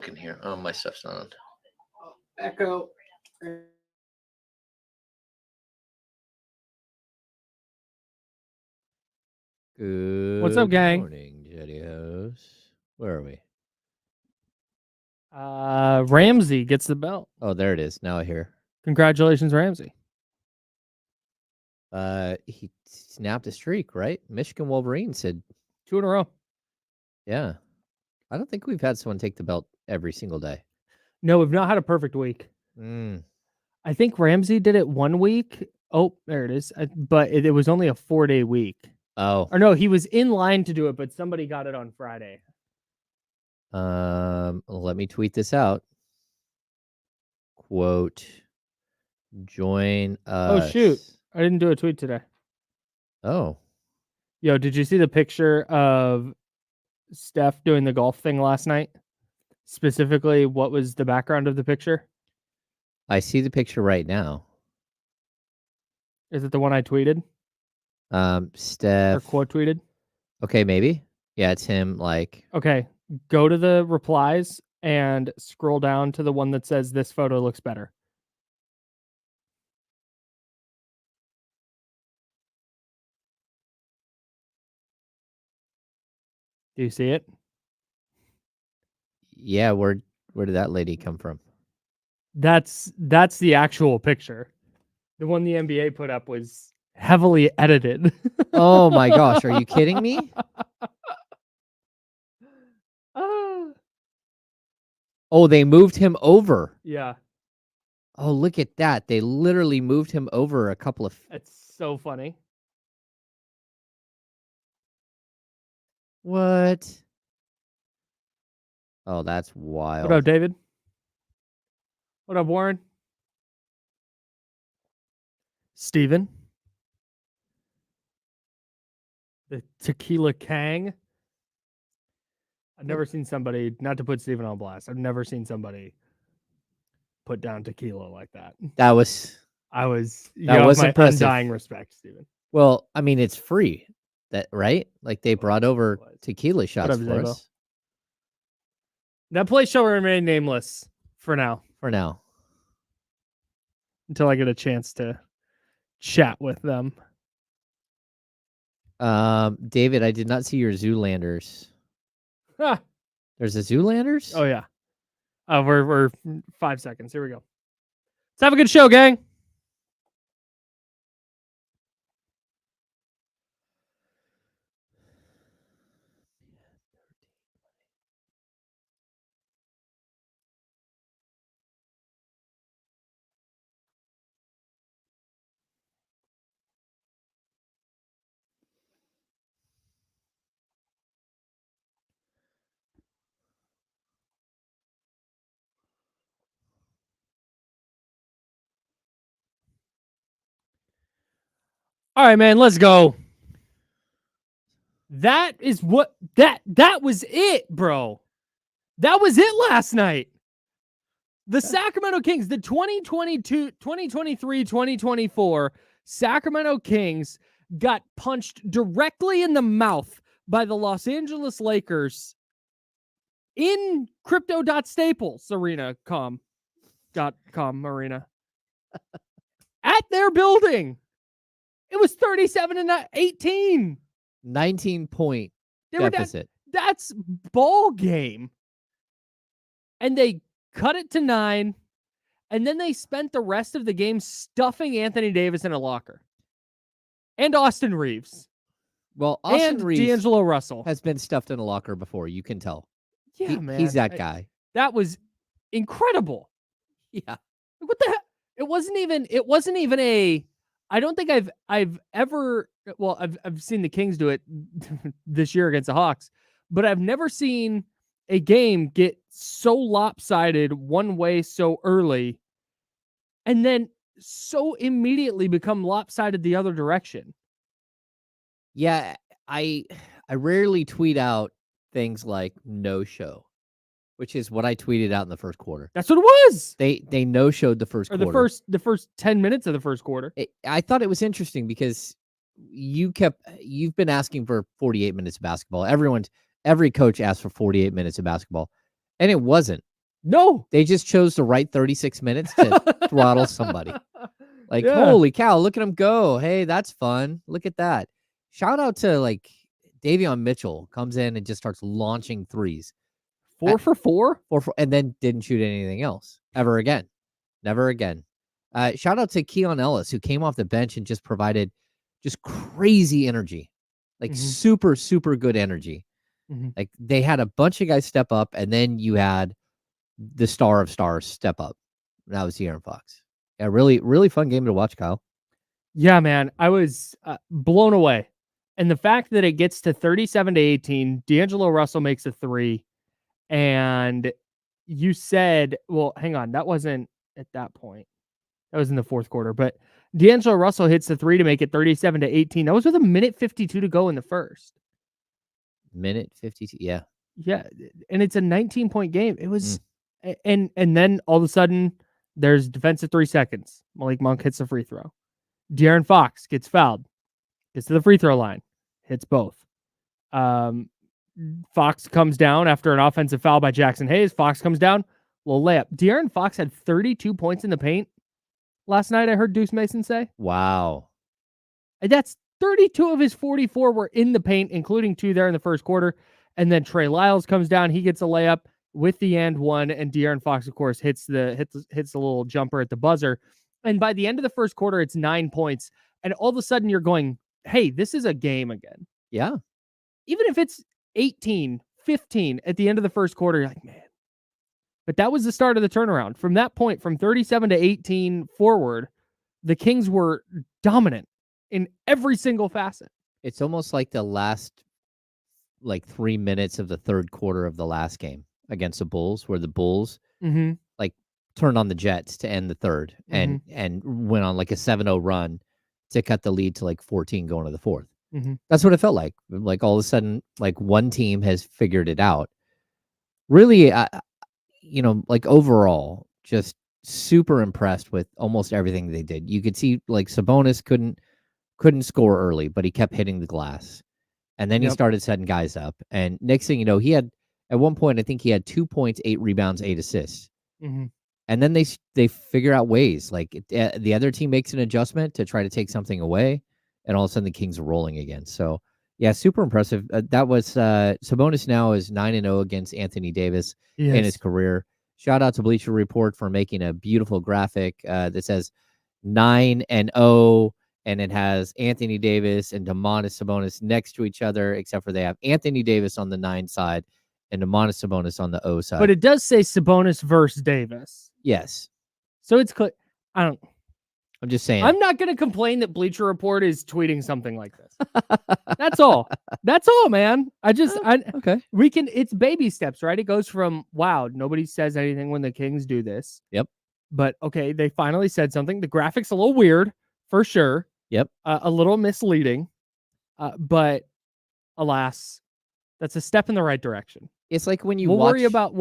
can hear. Oh, my stuff's not on. Echo. Good What's up, gang? morning, Jetty Host. Where are we? Ramsey gets the belt. Oh, there it is. Now I hear. Congratulations, Ramsey. He snapped a streak, right? Michigan Wolverine said, 2 in a row. yeah. I don't think we've had someone take the belt every single day. No, we've not had a perfect week. Mm. I think Ramsey did it 1 week. Oh, there it is. But it was only a 4-day week. Oh. Or no, he was in line to do it, but somebody got it on Friday. Let me tweet this out. Quote, join us. Oh, shoot. I didn't do a tweet today. Oh. Yo, did you see the picture of Steph doing the golf thing last night? Specifically, what was the background of the picture? I see the picture right now. Is it the one I tweeted? Steph. Or quote tweeted? Okay, maybe. Yeah, it's him, like. Okay, go to the replies and scroll down to the one that says this photo looks better. Do you see it? Yeah, where did that lady come from? That's the actual picture. The one the NBA put up was heavily edited. Oh my gosh, are you kidding me? Oh, they moved him over. Yeah. Oh, look at that. They literally moved him over a couple of... That's so funny. What? Oh, that's wild. What up, David? What up, Warren? Steven? The Tequila Kang? I've never seen somebody, not to put Steven on blast, I've never seen somebody put down tequila like that. That was... That was my impressive. Undying respect, Steven. Well, I mean, it's free. That right? Like, they brought over tequila shots up, for Zabo? us. That place shall remain nameless for now. For now. Until I get a chance to chat with them. David, I did not see your Zoolanders. Ah. There's a Zoolanders? Oh, yeah. We're 5 seconds. Here we go. Let's have a good show, gang. All right, man, let's go. That is what that was it, bro. That was it last night. The Sacramento Kings, the 2023-2024 Sacramento Kings got punched directly in the mouth by the Los Angeles Lakers in Crypto.Staples Arena.com arena at their building. It was 37-18. 19-point deficit. That's ball game. And they cut it to 9. And then they spent the rest of the game stuffing Anthony Davis in a locker. And Austin Reeves. Well, Austin and Reeves D'Angelo Russell has been stuffed in a locker before. You can tell. Yeah, man. He's that guy. That was incredible. Yeah. What the heck? It wasn't even a... I don't think I've ever... Well, I've seen the Kings do it this year against the Hawks, but I've never seen a game get so lopsided one way so early and then so immediately become lopsided the other direction. Yeah, I rarely tweet out things like no show, which is what I tweeted out in the first quarter. That's what it was. They no showed the first quarter. The first 10 minutes of the first quarter. I thought it was interesting because you've been asking for 48 minutes of basketball. Every coach asked for 48 minutes of basketball, and it wasn't. No. They just chose the right 36 minutes to throttle somebody. Like, Yeah. holy cow, look at him go. Hey, that's fun. Look at that. Shout out to, like, Davion Mitchell comes in and just starts launching threes. 4 for 4? And then didn't shoot anything else ever again. Never again. Shout out to Keon Ellis, who came off the bench and just provided just crazy energy. Like, super, super good energy. Like, they had a bunch of guys step up, and then you had the star of stars step up. That was De'Aaron Fox. Yeah, really, really fun game to watch, Kyle. Yeah, man. I was blown away. And the fact that it gets to 37-18, D'Angelo Russell makes a 3. And you said, well, hang on, that wasn't at that point. That was in the fourth quarter. But D'Angelo Russell hits the 3 to make it 37-18. That was with a minute 52 to go in the first. Minute 52. Yeah. Yeah. And it's a 19-point game. It was, and then all of a sudden, there's defensive 3 seconds. Malik Monk hits the free throw. De'Aaron Fox gets fouled, gets to the free throw line, hits both. Fox comes down after an offensive foul by Jackson Hayes. Fox comes down, little layup. De'Aaron Fox had 32 points in the paint last night, I heard Deuce Mason say. Wow. And that's 32 of his 44 were in the paint, including 2 there in the first quarter. And then Trey Lyles comes down. He gets a layup with the and one. And De'Aaron Fox, of course, hits the little jumper at the buzzer. And by the end of the first quarter, it's 9 points. And all of a sudden you're going, hey, this is a game again. Yeah. Even if it's 18, 15 at the end of the first quarter, you're like, man. But that was the start of the turnaround. From that point, from 37-18 forward, the Kings were dominant in every single facet. It's almost like the last 3 minutes of the third quarter of the last game against the Bulls, where the Bulls turned on the Jets to end the third and went on like a 7-0 run to cut the lead to 14 going to the fourth. That's what it felt like. Like all of a sudden, one team has figured it out. Really, overall, just super impressed with almost everything they did. You could see Sabonis couldn't score early, but he kept hitting the glass. And then he started setting guys up. And next thing you know, he had, at one point, I think he had 2 points, 8 rebounds, 8 assists. And then they figure out ways. The other team makes an adjustment to try to take something away, and all of a sudden the Kings are rolling again. So, yeah, super impressive. That was Sabonis now is 9-0 against Anthony Davis in his career. Shout out to Bleacher Report for making a beautiful graphic that says 9-0. And it has Anthony Davis and Domantas Sabonis next to each other, except for they have Anthony Davis on the 9 side and Domantas Sabonis on the O side. But it does say Sabonis versus Davis. Yes. So it's clear. I'm just saying. I'm not going to complain that Bleacher Report is tweeting something like this. That's all. That's all, man. Okay. It's baby steps, right? It goes from, wow, nobody says anything when the Kings do this. Yep. But okay, they finally said something. The graphic's a little weird, for sure. Yep. A little misleading. But alas, that's a step in the right direction. It's like when you we'll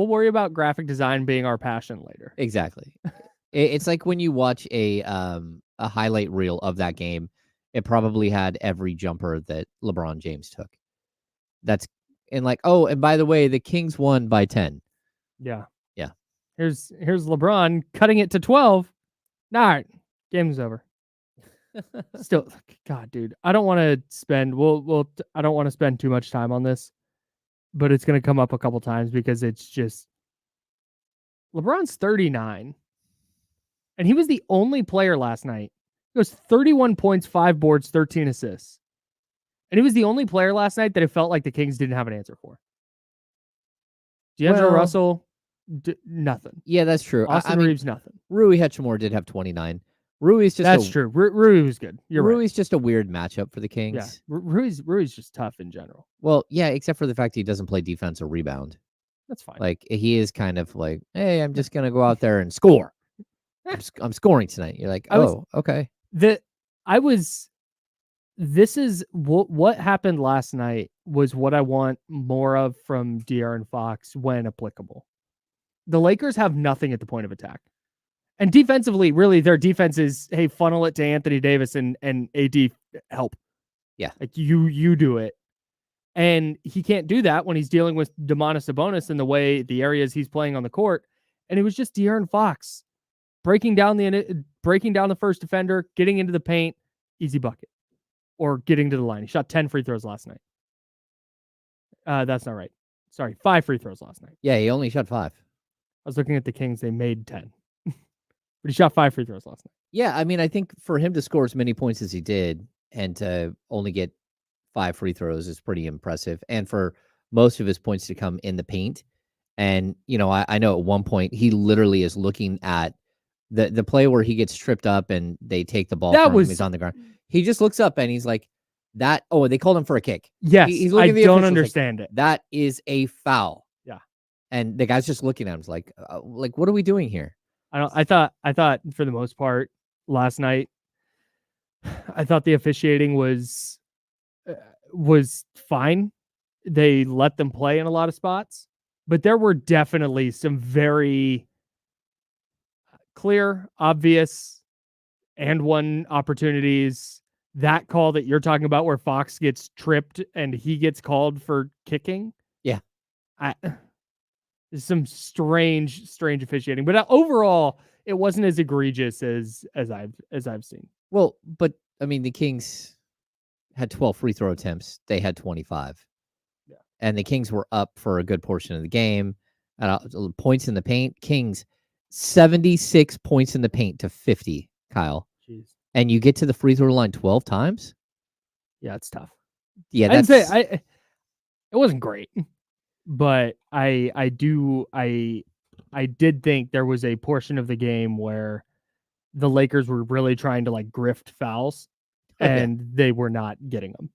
worry about graphic design being our passion later. Exactly. It's like when you watch a highlight reel of that game, it probably had every jumper that LeBron James took. And by the way, the Kings won by 10. Yeah. Yeah. Here's LeBron cutting it to 12. All right, game's over. Still, God, dude, I don't want to spend. I don't want to spend too much time on this, but it's going to come up a couple times because it's just LeBron's 39, and he was the only player last night. He was 31 points, 5 boards, 13 assists, and he was the only player last night that it felt like the Kings didn't have an answer for. D'Angelo Russell, nothing. Yeah, that's true. Austin Reeves, nothing. Rui Hachimura did have 29. Rui's just that's true. Rui was good. Rui's just a weird matchup for the Kings. Yeah, Rui's just tough in general. Well, yeah, except for the fact he doesn't play defense or rebound. That's fine. He is kind of like, hey, I'm just gonna go out there and score. I'm scoring tonight. You're like, okay. This is what happened last night was what I want more of from De'Aaron Fox when applicable. The Lakers have nothing at the point of attack. And defensively, really, their defense is, hey, funnel it to Anthony Davis and AD help. Yeah. You do it. And he can't do that when he's dealing with Domantas Sabonis in the areas he's playing on the court. and it was just De'Aaron Fox breaking down the first defender, getting into the paint, easy bucket, or getting to the line. He shot 10 free throws last night. That's not right. Sorry, 5 free throws last night. Yeah, he only shot 5. I was looking at the Kings; they made 10, but he shot 5 free throws last night. Yeah, I mean, I think for him to score as many points as he did and to only get 5 free throws is pretty impressive. And for most of his points to come in the paint. And, I know at one point he literally is looking at the play where he gets tripped up and they take the ball from him. He's on the ground. He just looks up and he's like, that. Oh, they called him for a kick. Yes, he's I don't understand it. That is a foul. Yeah. And the guy's just looking at him like, what are we doing here? I thought for the most part last night, I thought the officiating was fine. They let them play in a lot of spots, but there were definitely some very clear, obvious, and one opportunities. That call that you're talking about where Fox gets tripped and he gets called for kicking. Yeah. There's some strange officiating, but overall it wasn't as egregious as I've seen. Well, but I mean, the Kings had 12 free throw attempts. They had 25. Yeah. And the Kings were up for a good portion of the game. Points in the paint. Kings 76 points in the paint to 50, Kyle. Jeez. And you get to the free throw line 12 times? Yeah, it's tough. Yeah, I'd say it wasn't great. But I did think there was a portion of the game where the Lakers were really trying to grift fouls, and they were not getting them.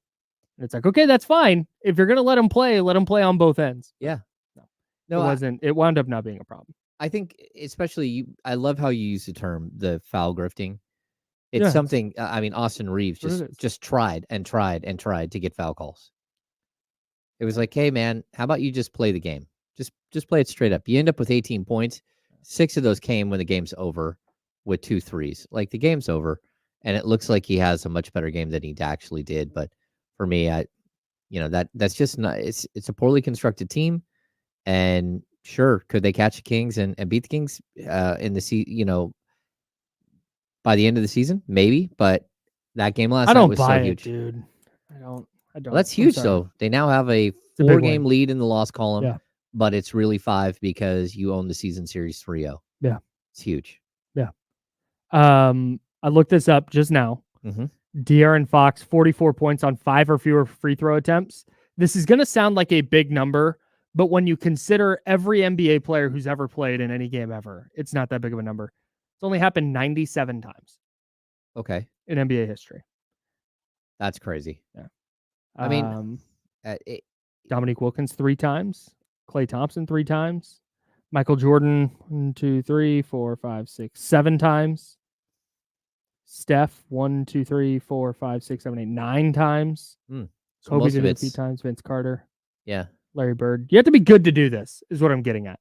And it's like, okay, that's fine. If you're gonna let them play on both ends. Yeah. No, it wasn't. It wound up not being a problem. I think, especially I love how you use the term the foul grifting. It's something. I mean, Austin Reeves just tried and tried and tried to get foul calls. It was like, hey, man, how about you just play the game? Just play it straight up. You end up with 18 points. 6 of those came when the game's over with 2 threes. Like, the game's over, and it looks like he has a much better game than he actually did. But for me, that's just not. It's a poorly constructed team, and sure, could they catch the Kings and beat the Kings in the by the end of the season? Maybe, but that game last night was so huge, dude. I don't. Well, that's huge, though. They now have a 4-game lead in the loss column, but it's really 5 because you own the season series 3-0. Yeah. It's huge. Yeah. I looked this up just now. Mm-hmm. De'Aaron Fox, 44 points on 5 or fewer free throw attempts. This is going to sound like a big number, but when you consider every NBA player who's ever played in any game ever, it's not that big of a number. It's only happened 97 times. Okay. In NBA history. That's crazy. Yeah. I mean, Dominique Wilkins 3 times, Klay Thompson 3 times, Michael Jordan 1, 2, 3, 4, 5, 6, 7 times, Steph 1, 2, 3, 4, 5, 6, 7, 8, 9 times, Kobe did it a few times, Vince Carter, Larry Bird. You have to be good to do this, is what I'm getting at.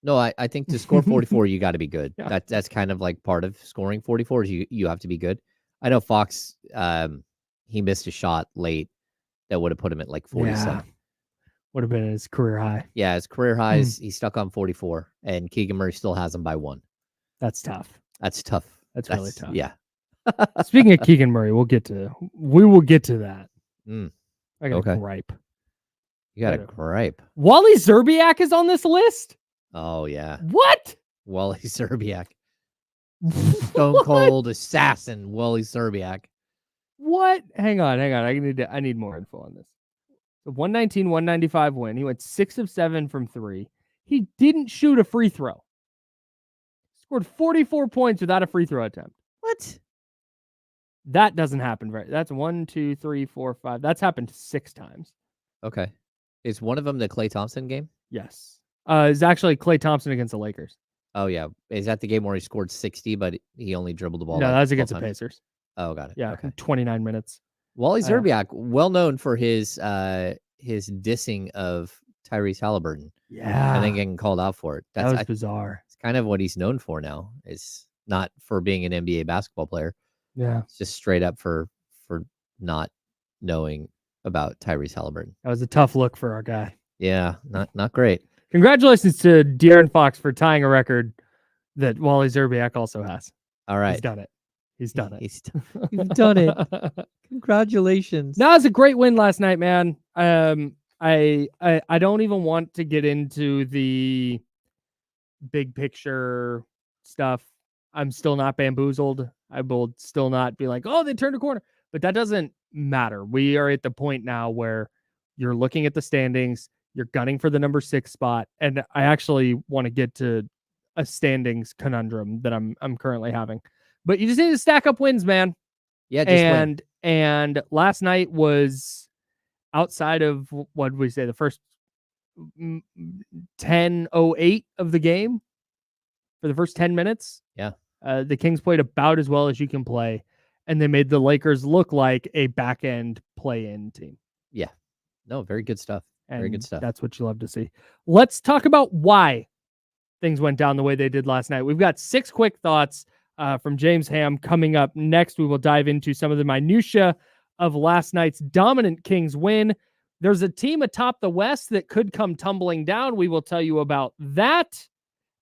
No, I think to score 44, you got to be good. Yeah. That's kind of like part of scoring 44 is you have to be good. I know Fox, he missed a shot late that would have put him at 47. Yeah. Would have been his career high. Yeah, his career high is he's stuck on 44, and Keegan Murray still has him by 1. That's tough. That's tough. That's really tough. Yeah. Speaking of Keegan Murray, we will get to that. I got a gripe. You got a gripe. Wally Szczerbiak is on this list? Oh, yeah. What? Wally Szczerbiak. Stone cold assassin, Wally Szczerbiak. What? Hang on. I need more info on this. The 119-195 win. He went 6 of 7 from 3. He didn't shoot a free throw. Scored 44 points without a free throw attempt. What? That doesn't happen that's 1, 2, 3, 4, 5. That's happened 6 times. Okay. Is one of them the Klay Thompson game? Yes. It's actually Klay Thompson against the Lakers. Oh, yeah. Is that the game where he scored 60, but he only dribbled the ball? No, that was against the Pacers. Oh, got it. Yeah, okay. 29 minutes. Wally Szczerbiak, well known for his dissing of Tyrese Halliburton. Yeah. And then getting called out for it. That was bizarre. It's kind of what he's known for now. Is not for being an NBA basketball player. Yeah. It's just straight up for not knowing about Tyrese Halliburton. That was a tough look for our guy. Yeah, not great. Congratulations to De'Aaron Fox for tying a record that Wally Szczerbiak also has. All right. He's done it. He's done it. You've done it. Congratulations. No, it was a great win last night, man. I don't even want to get into the big picture stuff. I'm still not bamboozled. I will still not be like, oh, they turned a corner. But that doesn't matter. We are at the point now where you're looking at the standings, you're gunning for the number 6 spot, and I actually want to get to a standings conundrum that I'm currently having. But you just need to stack up wins, man. Yeah, just win. And last night was outside of what did we say, the first 10:08 of the game for the first 10 minutes. Yeah. The Kings played about as well as you can play, and they made the Lakers look like a back-end play-in team. Yeah. No, very good stuff. Very good stuff. That's what you love to see. Let's talk about why things went down the way they did last night. We've got 6 quick thoughts from James Ham coming up next. We will dive into some of the minutia of last night's dominant Kings win. There's a team atop the West that could come tumbling down. We will tell you about that.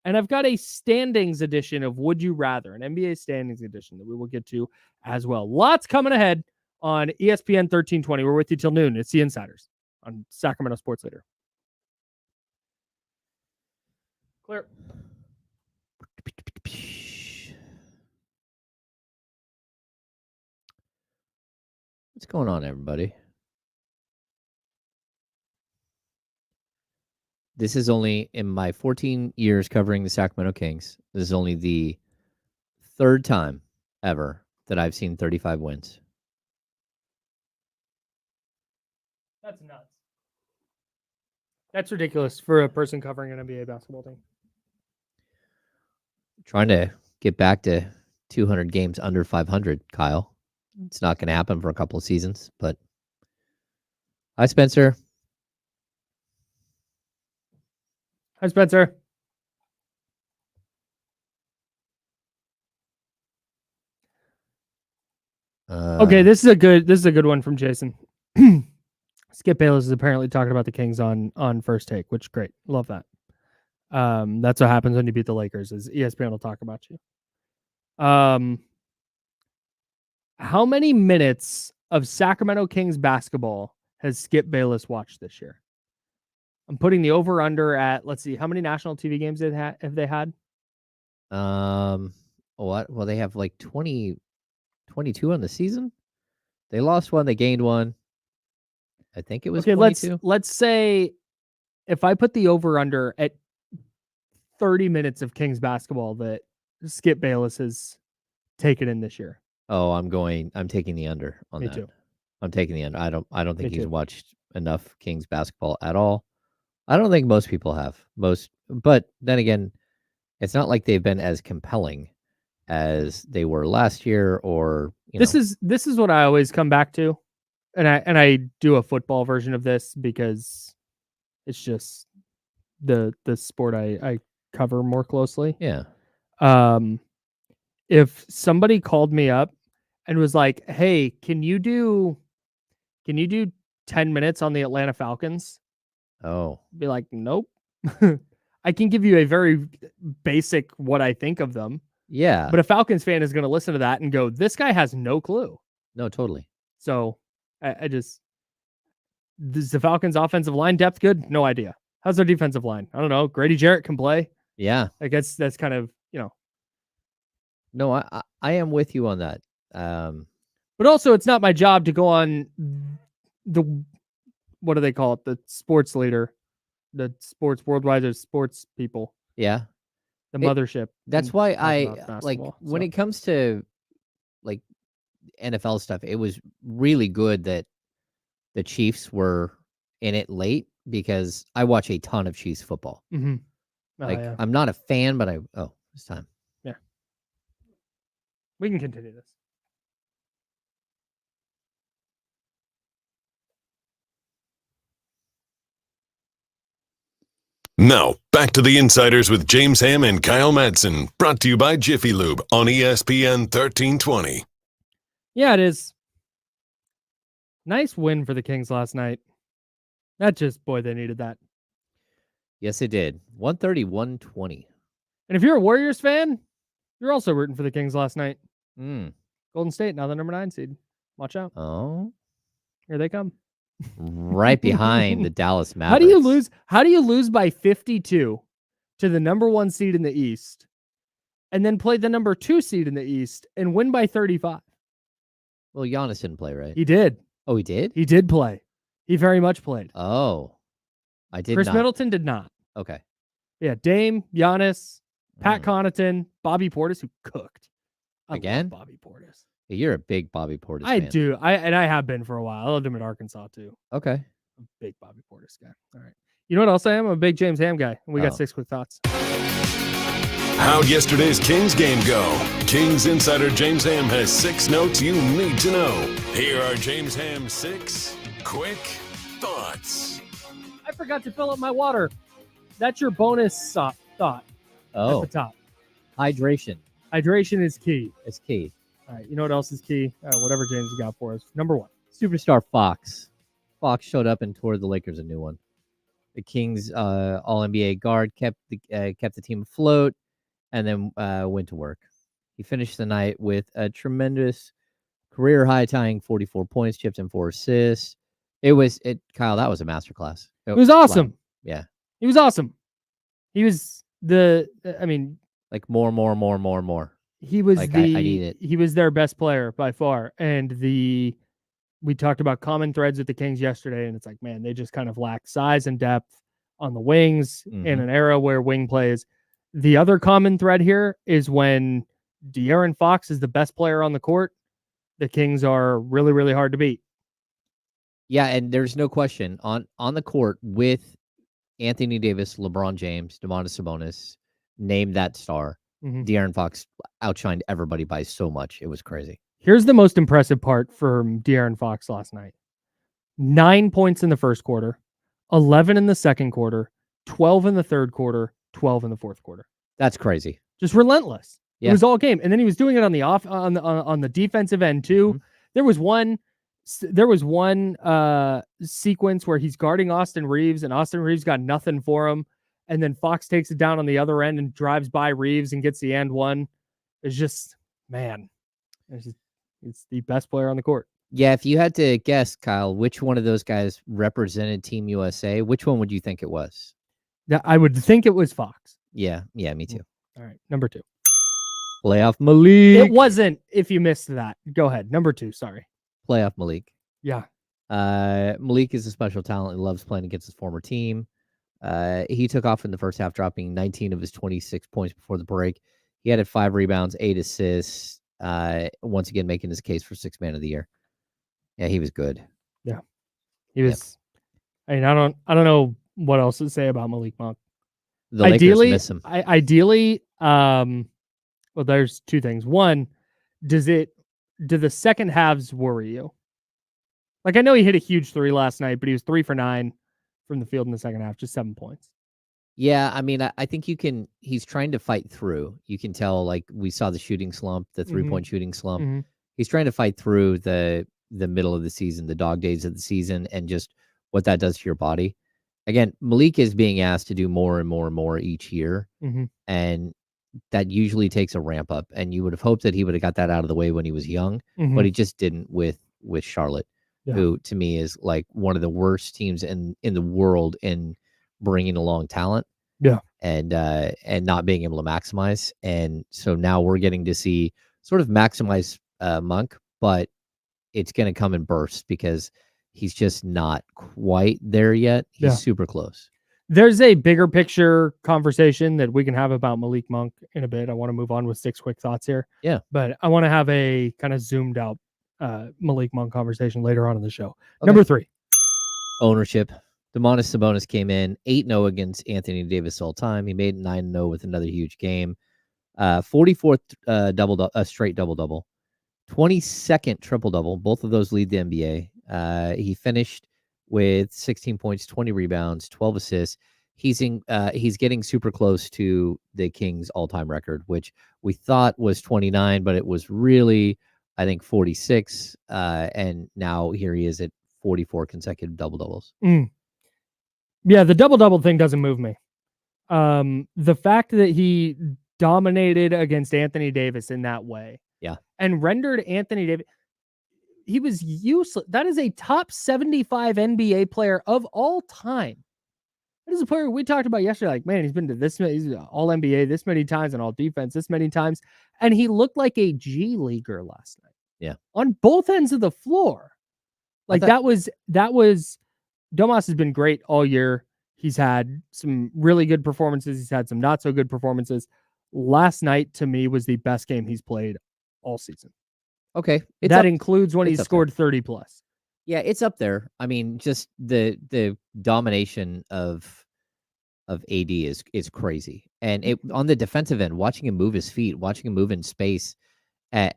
And I've got a standings edition of Would You Rather, an NBA standings edition that we will get to as well. Lots coming ahead on ESPN 1320. We're with you till noon. It's the Insiders on Sacramento Sports Leader. Clear. What's going on, everybody? This is only, in my 14 years covering the Sacramento Kings, this is only the 3rd time ever that I've seen 35 wins. That's nuts. That's ridiculous for a person covering an NBA basketball team. Trying to get back to 200 games under 500, Kyle. It's not going to happen for a couple of seasons, but hi, Spencer. Hi, Spencer. Okay, this is a good one from Jason. Skip Bayless is apparently talking about the Kings on First Take, which is great. Love that. That's what happens when you beat the Lakers, is ESPN will talk about you. How many minutes of Sacramento Kings basketball has Skip Bayless watched this year? I'm putting the over-under at, let's see, how many national TV games have they had? What? Well, they have like 22 on the season. They lost one, they gained one. I think it was 22. Let's say if I put the over-under at 30 minutes of Kings basketball that Skip Bayless has taken in this year. Oh, I'm taking the under on that. Me too. I'm taking the under. I don't think he's watched enough Kings basketball at all. I don't think most people have. But then again, it's not like they've been as compelling as they were last year, or this is what I always come back to. And I do a football version of this because it's just the sport I cover more closely. Yeah. If somebody called me up and was like, "Hey, can you do 10 minutes on the Atlanta Falcons?" Oh. Be like, "Nope." I can give you a very basic what I think of them. Yeah. But a Falcons fan is going to listen to that and go, "This guy has no clue." No, totally. So is the Falcons offensive line depth good? No idea. How's their defensive line? I don't know. Grady Jarrett can play. Yeah. I guess that's kind of, No, I am with you on that. But also it's not my job to go on the, what do they call it? The sports leader, the sports worldwide, the sports people. Yeah. The mothership. That's why when it comes to like NFL stuff, it was really good that the Chiefs were in it late, because I watch a ton of Chiefs football. Mm-hmm. I'm not a fan, but it's time. Yeah. We can continue this. Now, back to the Insiders with James Ham and Kyle Madsen, brought to you by Jiffy Lube on ESPN 1320. Yeah, it is. Nice win for the Kings last night. Boy, they needed that. Yes, it did. 130-120. And if you're a Warriors fan, you're also rooting for the Kings last night. Mm. Golden State, now the number 9 seed. Watch out. Oh, Here they come. right behind the Dallas Mavericks. How do you lose by 52 to the number 1 seed in the East and then play the number 2 seed in the East and win by 35? Well, Giannis didn't play, right? He did. Oh, he did? He did play. He very much played. Oh, I did Chris not. Middleton did not. Okay. Yeah, Dame, Giannis, Pat Connaughton, Bobby Portis, who cooked. I Again? love Bobby Portis. You're a big Bobby Portis I fan. do. I have been for a while. I loved him at Arkansas too. Okay. I'm a big Bobby Portis guy. All right. You know what else I am? I'm a big James Ham guy. We got 6 quick thoughts. How'd yesterday's Kings game go? Kings insider James Ham has 6 notes you need to know. Here are James Ham's 6 quick thoughts. I forgot to fill up my water. That's your bonus thought at the top. Hydration. Hydration is key. It's key. All right. You know what else is key? Whatever James got for us. Number 1. Superstar Fox. Fox showed up and tore the Lakers a new one. The Kings All-NBA guard kept the team afloat and then went to work. He finished the night with a tremendous career high tying 44 points, chipped in 4 assists. Kyle, that was a masterclass. It was awesome. Wow. Yeah. He was awesome. He was more. He was I need it. He was their best player by far. And we talked about common threads with the Kings yesterday, and it's like, man, they just kind of lack size and depth on the wings in an era where wing plays. The other common thread here is when De'Aaron Fox is the best player on the court, the Kings are really, really hard to beat. Yeah, and there's no question on the court with Anthony Davis, LeBron James, Domantas Sabonis, name that star. De'Aaron Fox outshined everybody by so much. It was crazy. Here's the most impressive part from De'Aaron Fox last night. 9 points in the first quarter, 11 in the second quarter, 12 in the third quarter, 12 in the fourth quarter. That's crazy. Just relentless. Yeah. It was all game. And then he was doing it on the defensive end too. There was one sequence where he's guarding Austin Reeves and Austin Reeves got nothing for him. And then Fox takes it down on the other end and drives by Reeves and gets the and one. It's just, man, it's the best player on the court. Yeah, if you had to guess, Kyle, which one of those guys represented Team USA, which one would you think it was? I would think it was Fox. Yeah, me too. All right, number 2. Playoff Malik. It wasn't, if you missed that. Go ahead. Number 2, sorry. Playoff Malik. Yeah. Malik is a special talent. He loves playing against his former team. He took off in the first half, dropping 19 of his 26 points before the break. He added 5 rebounds, 8 assists, once again making his case for 6th man of the year. Yeah, he was good. Yeah. He was. I mean, I don't know what else to say about Malik Monk. The Lakers miss him. Ideally, well, there's 2 things. One, do the second halves worry you? Like, I know he hit a huge 3 last night, but he was 3 for 9 from the field in the second half, just 7 points. Yeah, I mean, I think he's trying to fight through. You can tell, like, we saw the shooting slump, the 3-point shooting slump. He's trying to fight through the middle of the season, the dog days of the season, and just what that does to your body. Again, Malik is being asked to do more and more and more each year, and that usually takes a ramp up. And you would have hoped that he would have got that out of the way when he was young, but he just didn't with Charlotte, who to me is like one of the worst teams in the world in bringing along talent, and not being able to maximize. And so now we're getting to see sort of maximize Monk, but it's going to come in bursts because he's just not quite there yet. He's super close. There's a bigger picture conversation that we can have about Malik Monk in a bit. I want to move on with 6 quick thoughts here. Yeah. But I want to have a kind of zoomed out Malik Monk conversation later on in the show. Okay. Number 3. Ownership. Domantas Sabonis came in 8-0 against Anthony Davis all time. He made 9-0 with another huge game. 44th straight double-double. 22nd triple-double. Both of those lead the NBA. He finished with 16 points, 20 rebounds, 12 assists. He's getting super close to the Kings all-time record, which we thought was 29, but it was really, I think, 46. And now here he is at 44 consecutive double-doubles. Yeah, the double-double thing doesn't move me. The fact that he dominated against Anthony Davis in that way. Yeah. And rendered Anthony Davis, he was useless. That is a top 75 NBA player of all time. That is a player we talked about yesterday. Like, man, he's been to this many, he's all NBA this many times and all defense this many times. And he looked like a G leaguer last night. Yeah. On both ends of the floor. Like that was Domas has been great all year. He's had some really good performances. He's had some not so good performances. Last night, to me, was the best game he's played all season. Okay. That includes when he scored 30 plus. Yeah, it's up there. I mean, just the domination of AD is crazy. And it on the defensive end, watching him move his feet, watching him move in space,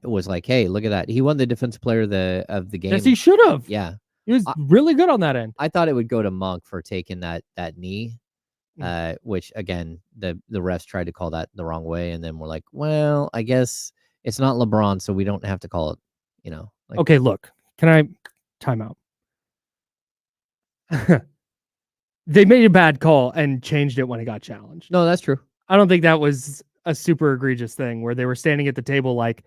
was like, hey, look at that. He won the defensive player of the game. Yes, he should have. Yeah. He was really good on that end. I thought it would go to Monk for taking that knee, which again, the refs tried to call that the wrong way, and then we're like, well, I guess it's not LeBron, so we don't have to call it. Like, okay, look, can I time out? They made a bad call and changed it when it got challenged. No, that's true. I don't think that was a super egregious thing where they were standing at the table like,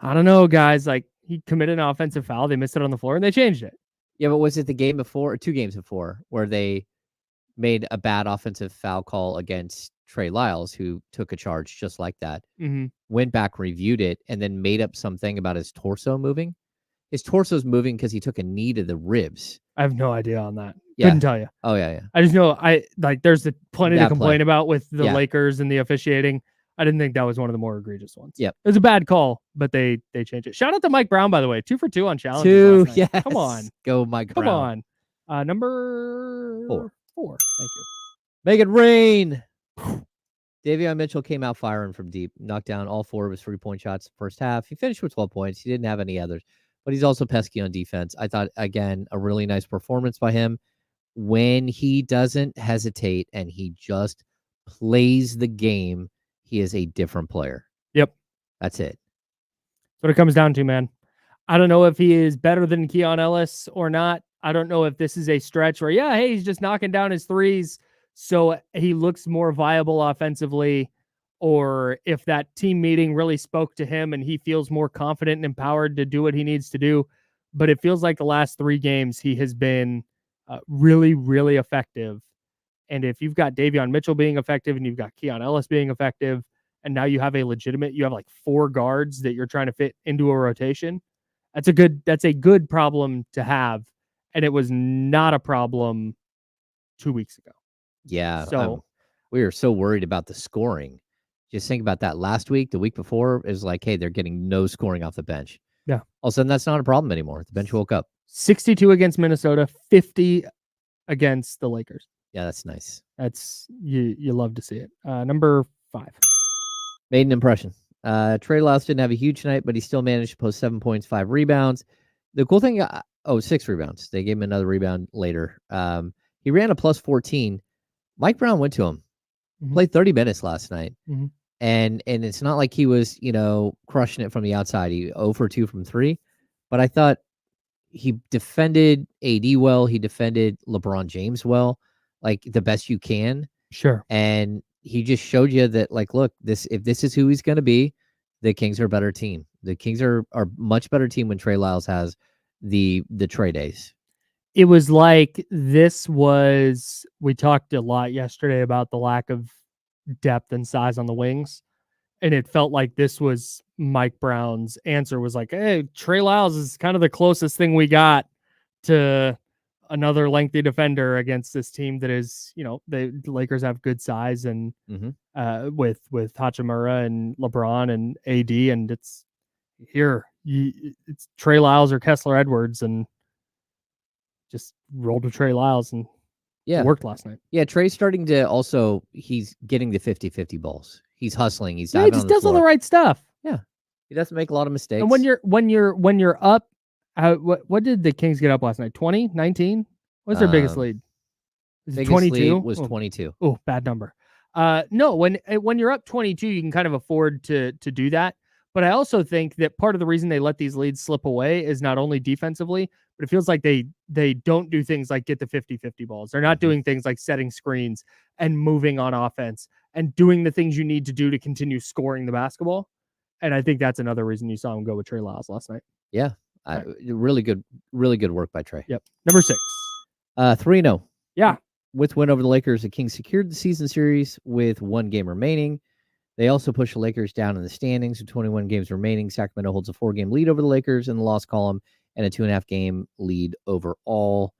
I don't know, guys, like he committed an offensive foul, they missed it on the floor, and they changed it. Yeah, but was it the game before or 2 games before where they made a bad offensive foul call against Trey Lyles, who took a charge just like that, went back, reviewed it, and then made up something about his torso moving? His torso's moving because he took a knee to the ribs. I have no idea on that. Yeah. Couldn't tell you. Oh, yeah. I just know there's plenty to complain about with the Lakers and the officiating. I didn't think that was one of the more egregious ones. Yep. It was a bad call, but they changed it. Shout out to Mike Brown, by the way. 2 for 2 on challenges. 2, yes. Come on. Go, Mike Brown. Come on. Number 4. Thank you. Make it rain. Davion Mitchell came out firing from deep, knocked down all 4 of his 3-point shots first half. He finished with 12 points. He didn't have any others, but he's also pesky on defense. I thought, again, a really nice performance by him. When he doesn't hesitate and he just plays the game, he is a different player. Yep. That's it. That's what it comes down to, man. I don't know if he is better than Keon Ellis or not. I don't know if this is a stretch where, hey, he's just knocking down his threes, so he looks more viable offensively, or if that team meeting really spoke to him and he feels more confident and empowered to do what he needs to do. But it feels like the last 3 games he has been really, really effective. And if you've got Davion Mitchell being effective and you've got Keon Ellis being effective, and now you have you have like 4 guards that you're trying to fit into a rotation, that's a good problem to have. And it was not a problem 2 weeks ago. Yeah. So we were so worried about the scoring. Just think about that last week. The week before is like, hey, they're getting no scoring off the bench. Yeah. All of a sudden, that's not a problem anymore. The bench woke up. 62 against Minnesota, 50 against the Lakers. Yeah, that's nice. That's you love to see it. Number 5. Made an impression. Trey Lyles didn't have a huge night, but he still managed to post 7 points, 5 rebounds. The cool thing, 6 rebounds. They gave him another rebound later. He ran a plus 14. Mike Brown went to him. Played 30 minutes last night. And it's not like he was, crushing it from the outside. He 0 for 2 from 3. But I thought he defended AD well. He defended LeBron James well, like the best you can. Sure. And he just showed you that, like, look, if this is who he's going to be, the Kings are a better team. The Kings are a much better team when Trey Lyles has the Trey days. It was like we talked a lot yesterday about the lack of depth and size on the wings. And it felt like this was Mike Brown's answer was like, hey, Trey Lyles is kind of the closest thing we got to another lengthy defender against this team that is, the Lakers have good size and with Hachimura and LeBron and AD, and it's Trey Lyles or Kessler Edwards, and just rolled with Trey Lyles and it worked last night. Yeah, Trey's starting to he's getting the 50-50 balls. He's hustling. He just does all the right stuff. Yeah. He doesn't make a lot of mistakes. And when you're up, what did the Kings get up last night? 20, 19? What's their biggest lead? Is it 22? Was 22. Oh, bad number. No, when you're up 22, you can kind of afford to do that. But I also think that part of the reason they let these leads slip away is not only defensively, but it feels like they don't do things like get the 50-50 balls. They're not doing things like setting screens and moving on offense and doing the things you need to do to continue scoring the basketball. And I think that's another reason you saw him go with Trey Lyles last night. Yeah. Really good work by Trey. Yep. Number 6. 3-0. Yeah. With win over the Lakers, the Kings secured the season series with 1 game remaining. They also pushed the Lakers down in the standings with 21 games remaining. Sacramento holds a 4-game lead over the Lakers in the loss column and a 2.5 game lead overall.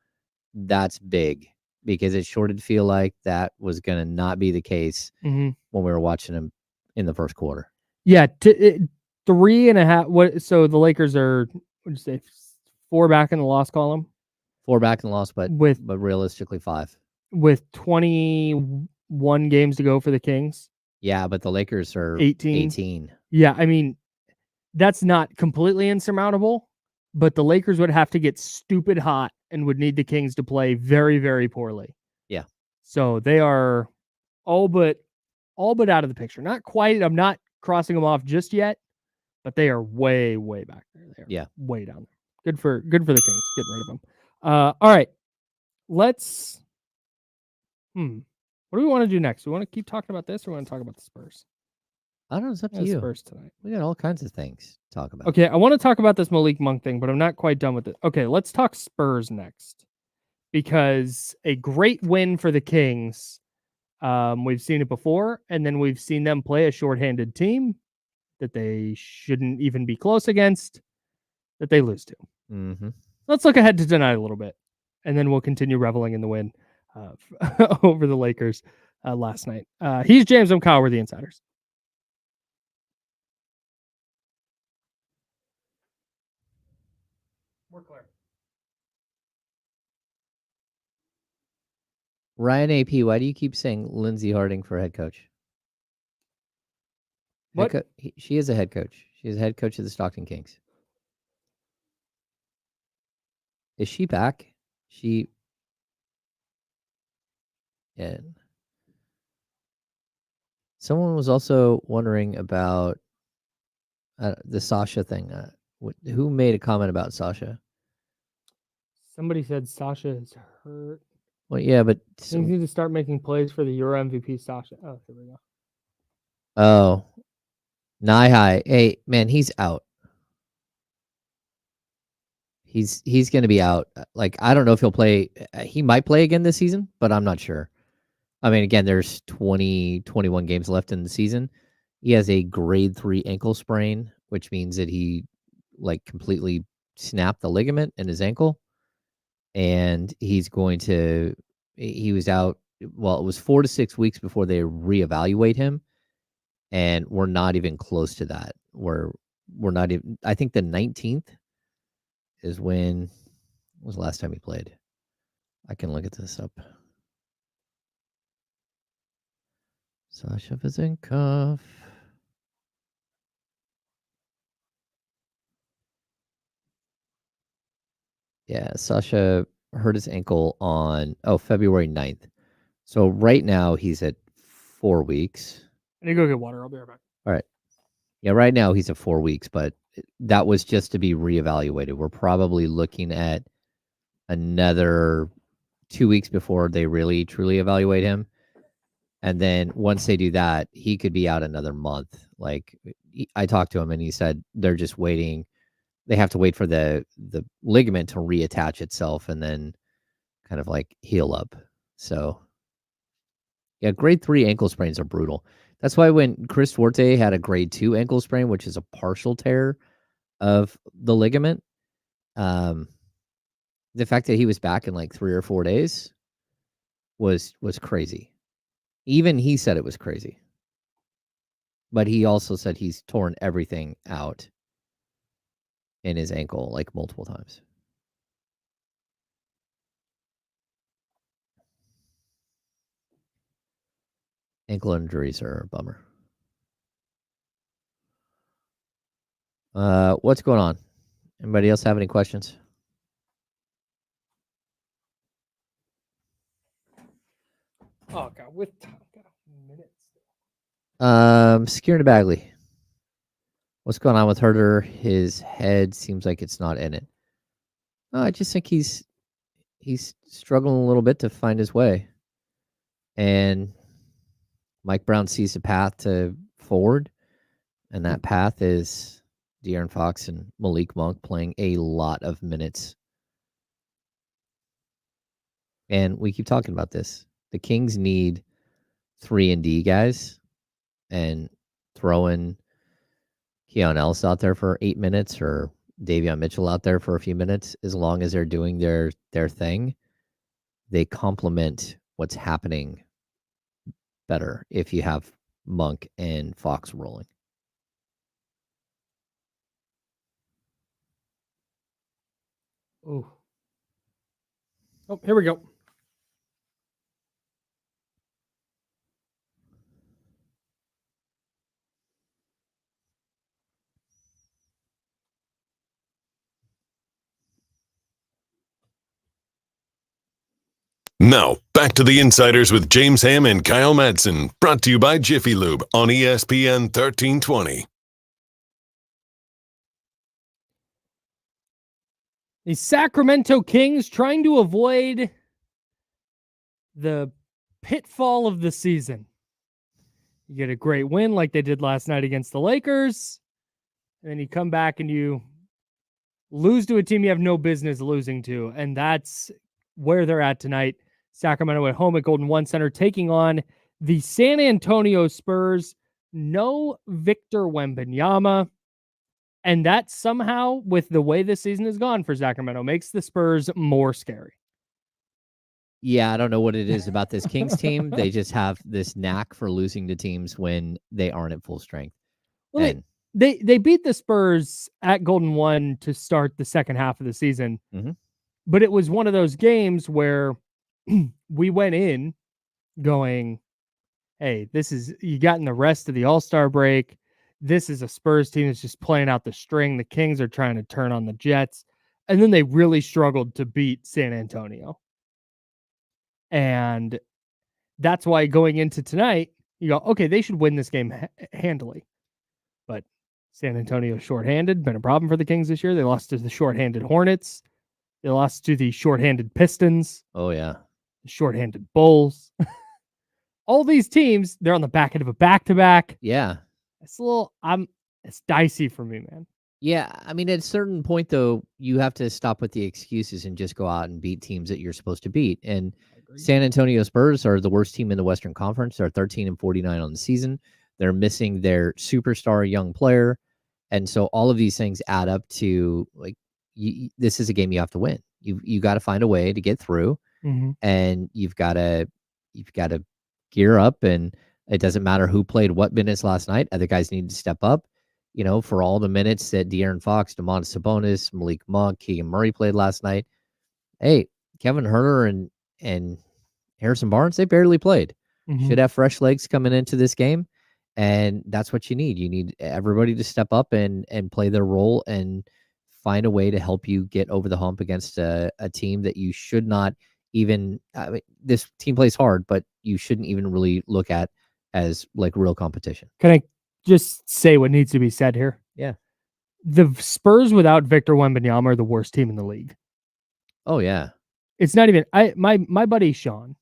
That's big because it sure did feel like that was going to not be the case when we were watching them in the first quarter. Yeah. 3.5. What? So the Lakers are, what'd you say, 4 back in the loss column? 4 back in the loss, but realistically 5. With 21 games to go for the Kings. Yeah, but the Lakers are 18. Yeah, I mean, that's not completely insurmountable, but the Lakers would have to get stupid hot and would need the Kings to play very, very poorly. Yeah. So they are all but out of the picture. Not quite. I'm not crossing them off just yet, but they are way, way back there. They are way down there. Good for the Kings. Getting rid of them. All right. Let's. What do we want to do next? Do we want to keep talking about this, or we want to talk about the Spurs? I don't know. It's up to you. Spurs tonight. We got all kinds of things to talk about. Okay, I want to talk about this Malik Monk thing, but I'm not quite done with it. Okay, let's talk Spurs next, because a great win for the Kings. We've seen it before, and then we've seen them play a shorthanded team that they shouldn't even be close against, that they lose to. Let's look ahead to tonight a little bit, and then we'll continue reveling in the win over the Lakers last night. He's James. I'm Kyle. We're the Insiders. We're clear. Ryan AP, why do you keep saying Lindsey Harding for head coach? What? She is a head coach. She is a head coach of the Stockton Kings. Is she back? Yeah. Someone was also wondering about the Sasha thing. Who made a comment about Sasha? Somebody said Sasha is hurt. Well, yeah, but they need to start making plays for the Euro MVP Sasha. Oh, here we go. Oh, Nihai. Hey, man, he's out. He's going to be out. Like, I don't know if he'll play. He might play again this season, but I'm not sure. I mean, again, there's 21 games left in the season. He has a grade 3 ankle sprain, which means that he completely snapped the ligament in his ankle. And he was out. Well, it was 4 to 6 weeks before they reevaluate him. And we're not even close to that. We're not even, I think the 19th is when was the last time he played. I can look at this up. Sasha Vezenkov. Yeah, Sasha hurt his ankle on February 9th. So right now he's at 4 weeks. I need to go get water. I'll be right back. All right. Yeah, right now he's at 4 weeks, but that was just to be reevaluated. We're probably looking at another 2 weeks before they really truly evaluate him. And then once they do that, he could be out another month. Like, I talked to him and he said they're just waiting. They have to wait for the ligament to reattach itself and then kind of heal up. So, yeah, grade 3 ankle sprains are brutal. That's why when Chris Duarte had a grade 2 ankle sprain, which is a partial tear of the ligament, the fact that he was back in 3 or 4 days was crazy. Even he said it was crazy. But he also said he's torn everything out in his ankle multiple times. Ankle injuries are a bummer. What's going on? Anybody else have any questions? Oh God, with time, minutes. Skieran Bagley. What's going on with Herter? His head seems like it's not in it. No, I just think he's struggling a little bit to find his way. And Mike Brown sees a path to forward, and that path is De'Aaron Fox and Malik Monk playing a lot of minutes. And we keep talking about this. The Kings need 3-and-D guys, and throwing Keon Ellis out there for 8 minutes or Davion Mitchell out there for a few minutes, as long as they're doing their thing, they complement what's happening better if you have Monk and Fox rolling. Oh, here we go. Now, back to the Insiders with James Ham and Kyle Madsen, brought to you by Jiffy Lube on ESPN 1320. The Sacramento Kings trying to avoid the pitfall of the season. You get a great win like they did last night against the Lakers, and then you come back and you lose to a team you have no business losing to, and that's where they're at tonight. Sacramento at home at Golden One Center taking on the San Antonio Spurs. No Victor Wembanyama. And that somehow, with the way this season has gone for Sacramento, makes the Spurs more scary. Yeah, I don't know what it is about this Kings team. They just have this knack for losing to teams when they aren't at full strength. Well, they beat the Spurs at Golden One to start the second half of the season. Mm-hmm. But it was one of those games where we went in going, hey, you got in the rest of the All-Star break. This is a Spurs team that's just playing out the string. The Kings are trying to turn on the Jets. And then they really struggled to beat San Antonio. And that's why going into tonight, you go, okay, they should win this game handily. But San Antonio shorthanded, been a problem for the Kings this year. They lost to the shorthanded Hornets. They lost to the shorthanded Pistons. Oh, yeah. The shorthanded Bulls. All these teams, they're on the back end of a back-to-back. Yeah. It's dicey for me, man. Yeah, I mean, at a certain point, though, you have to stop with the excuses and just go out and beat teams that you're supposed to beat. And San Antonio Spurs are the worst team in the Western Conference. They're 13-49 on the season. They're missing their superstar young player. And so all of these things add up to, like, this is a game you have to win. You got to find a way to get through, and you've got to gear up. And it doesn't matter who played what minutes last night. Other guys need to step up. You know, for all the minutes that De'Aaron Fox, Domantas Sabonis, Malik Monk, Keegan Murray played last night. Hey, Kevin Huerter and Harrison Barnes, they barely played. Should have fresh legs coming into this game. And that's what you need. You need everybody to step up and play their role and find a way to help you get over the hump against a team that you should not even, I mean, this team plays hard, but you shouldn't even really look at as like real competition. Can I just say what needs to be said here? Yeah. The Spurs without Victor Wembanyama are the worst team in the league. Oh, yeah. It's not even, my buddy Sean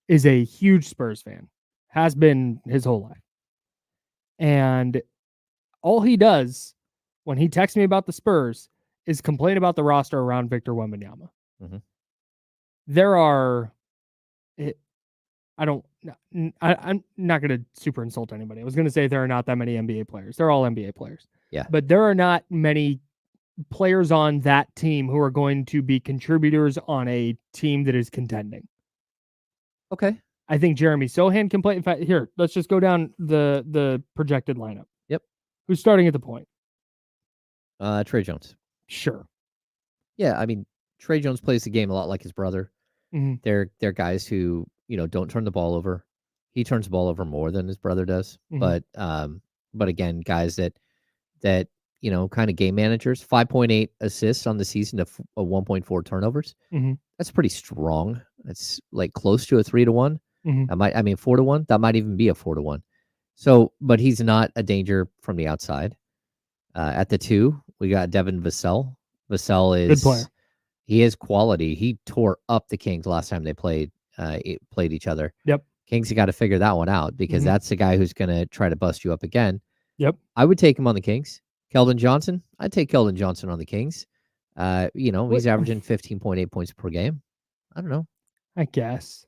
is a huge Spurs fan, has been his whole life. And all he does when he texts me about the Spurs is complain about the roster around Victor Wembanyama. There are, I'm not going to super insult anybody. I was going to say there are not that many NBA players. They're all NBA players. Yeah. But there are not many players on that team who are going to be contributors on a team that is contending. Okay. I think Jeremy Sohan can play. In fact, here, let's just go down the projected lineup. Yep. Who's starting at the point? Trey Jones. Sure. Yeah, I mean, Trey Jones plays the game a lot like his brother. They're guys who, you know, don't turn the ball over. He turns the ball over more than his brother does. But again, guys that you know, kind of game managers. 5.8 assists on the season to 1.4 turnovers. That's pretty strong. That's like close to a 3-to-1. 4-to-1. That might even be a 4-to-1. So, but he's not a danger from the outside. At the 2, we got Devin Vassell. Vassell is good player. He is quality. He tore up the Kings last time they played each other. Yep. Kings have got to figure that one out because that's the guy who's going to try to bust you up again. Yep. I would take him on the Kings. Keldon Johnson, I'd take Keldon Johnson on the Kings. He's averaging 15.8 points per game. I don't know. I guess.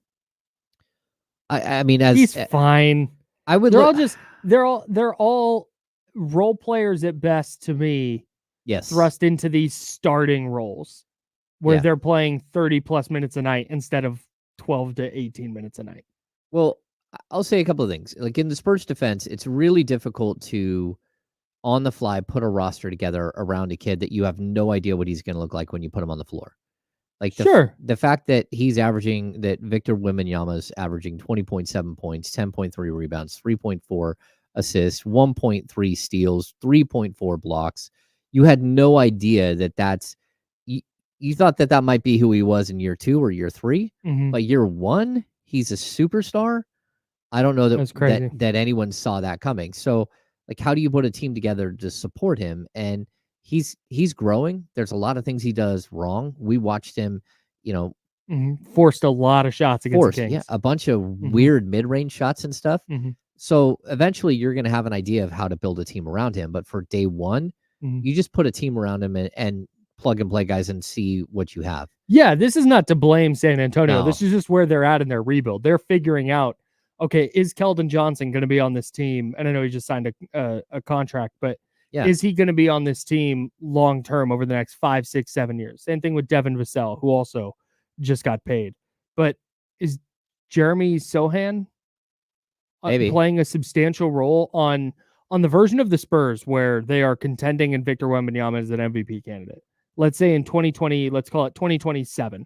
I mean, he's fine. I would. They're all role players at best to me. Yes. Thrust into these starting roles where they're playing 30 plus minutes a night instead of 12 to 18 minutes a night. Well, I'll say a couple of things. Like in the Spurs defense, it's really difficult to, on the fly, put a roster together around a kid that you have no idea what he's going to look like when you put him on the floor. Like the fact that Victor Wembanyama's averaging 20.7 points, 10.3 rebounds, 3.4 assists, 1.3 steals, 3.4 blocks. You had no idea that's you thought that might be who he was in year 2 or year 3, but year 1, he's a superstar. I don't know that anyone saw that coming. So, like, how do you put a team together to support him? And he's growing. There's a lot of things he does wrong. We watched him, forced a lot of shots against the Kings. Yeah, a bunch of weird mid-range shots and stuff. So eventually you're going to have an idea of how to build a team around him. But for day one, you just put a team around him and plug and play guys and see what you have. Yeah, this is not to blame San Antonio. No. This is just where they're at in their rebuild. They're figuring out, okay, is Keldon Johnson going to be on this team? And I know he just signed a contract, but is he going to be on this team long term over the next 5, 6, 7 years? Same thing with Devin Vassell, who also just got paid. But is Jeremy Sohan playing a substantial role on the version of the Spurs where they are contending and Victor Wembanyama is an MVP candidate? Let's say in 2020, let's call it 2027.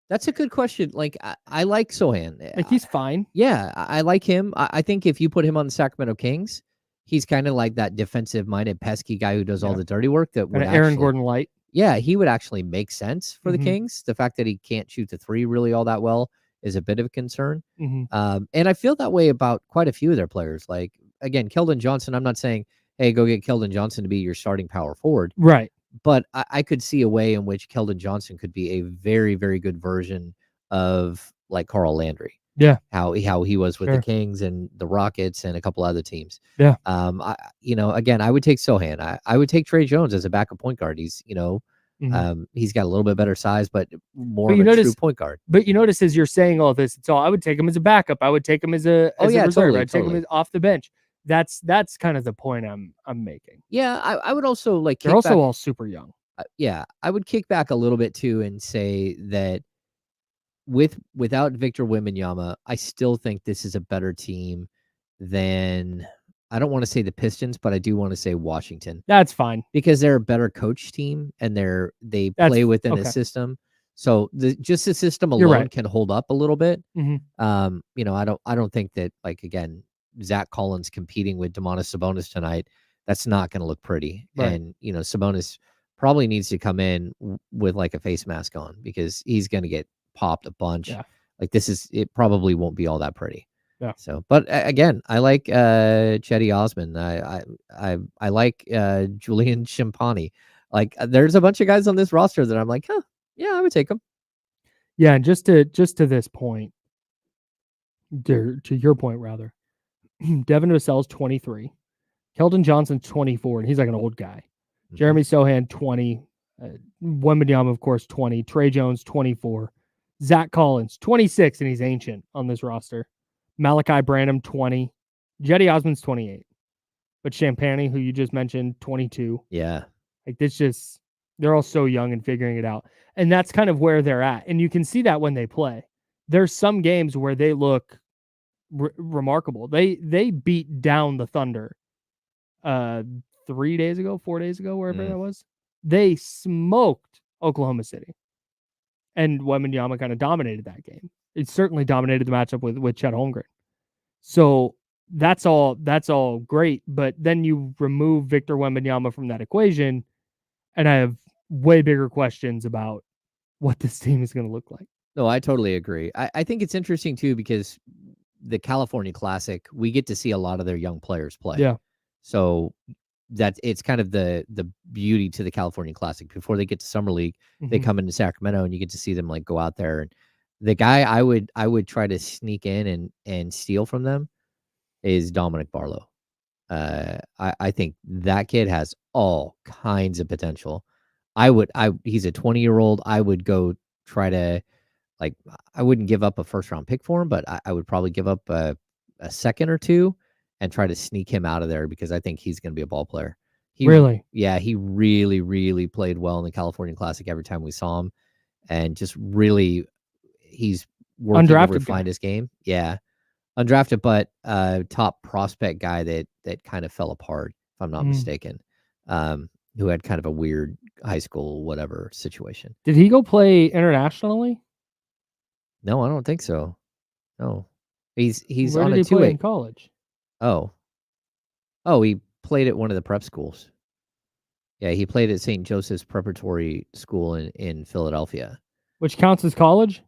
That's a good question. Like, I like Sohan. Like, he's fine. Yeah, I like him. I think if you put him on the Sacramento Kings, he's kind of like that defensive-minded, pesky guy who does all the dirty work. That would Aaron Gordon Light. Yeah, he would actually make sense for the Kings. The fact that he can't shoot the three really all that well is a bit of a concern. And I feel that way about quite a few of their players. Like, again, Keldon Johnson, I'm not saying, hey, go get Keldon Johnson to be your starting power forward. Right. But I could see a way in which Keldon Johnson could be a very, very good version of like Carl Landry. Yeah. How he was with the Kings and the Rockets and a couple other teams. Yeah. Again, I would take Sohan. I would take Trey Jones as a backup point guard. He's, he's got a little bit better size, but more of a true point guard. But you notice as you're saying all this, I would take him as a backup. I would take him as a reserve. Totally, I'd take him as off the bench. That's kind of the point I'm making. Yeah, I would also like. They're also all super young. I would kick back a little bit too and say that without Victor Wembanyama, I still think this is a better team than, I don't want to say the Pistons, but I do want to say Washington. That's fine because they're a better coach team and they play within a system. So the system alone can hold up a little bit. I don't think that, like, again, Zach Collins competing with Domantas Sabonis tonight, that's not going to look pretty. Right. And, Sabonis probably needs to come in with like a face mask on because he's going to get popped a bunch. Yeah. Like, it probably won't be all that pretty. Yeah. So, but again, I like Chetty Osman. I like Julian Champagny. Like, there's a bunch of guys on this roster that I'm like, yeah, I would take them. Yeah, and just to this point, to your point rather, Devin Vassell's 23, Keldon Johnson's 24, and he's like an old guy. Jeremy Sohan 20, Wembanyama of course 20, Trey Jones 24, Zach Collins 26, and he's ancient on this roster. Malachi Branham 20, Chetty Osman's 28, but Champagny, who you just mentioned, 22. Yeah, like this they're all so young and figuring it out, and that's kind of where they're at, and you can see that when they play. There's some games where they look remarkable. They beat down the Thunder 4 days ago, wherever that was. They smoked Oklahoma City, and Wembanyama kind of dominated that game. It certainly dominated the matchup with Chet Holmgren. So that's all great, but then you remove Victor Wembanyama from that equation, and I have way bigger questions about what this team is going to look like. No, I totally agree. I think it's interesting too because the California Classic, we get to see a lot of their young players play. Yeah. So it's kind of the beauty to the California Classic. Before they get to Summer League, they come into Sacramento and you get to see them like go out there. And the guy I would try to sneak in and steal from them is Dominic Barlow. I think that kid has all kinds of potential. He's a 20-year-old. I would go try to, like, I wouldn't give up a first-round pick for him, but I would probably give up a second or two and try to sneak him out of there because I think he's going to be a ball player. Really? Yeah, he really, really played well in the California Classic every time we saw him. And just really, he's working to refine his game. Yeah. Undrafted, but top prospect guy that kind of fell apart, if I'm not mistaken, who had kind of a weird high school whatever situation. Did he go play internationally? No, I don't think so. No, he's Where on did a he play 2A in college? Oh, he played at one of the prep schools. Yeah, he played at St. Joseph's Preparatory School in Philadelphia. Which counts as college?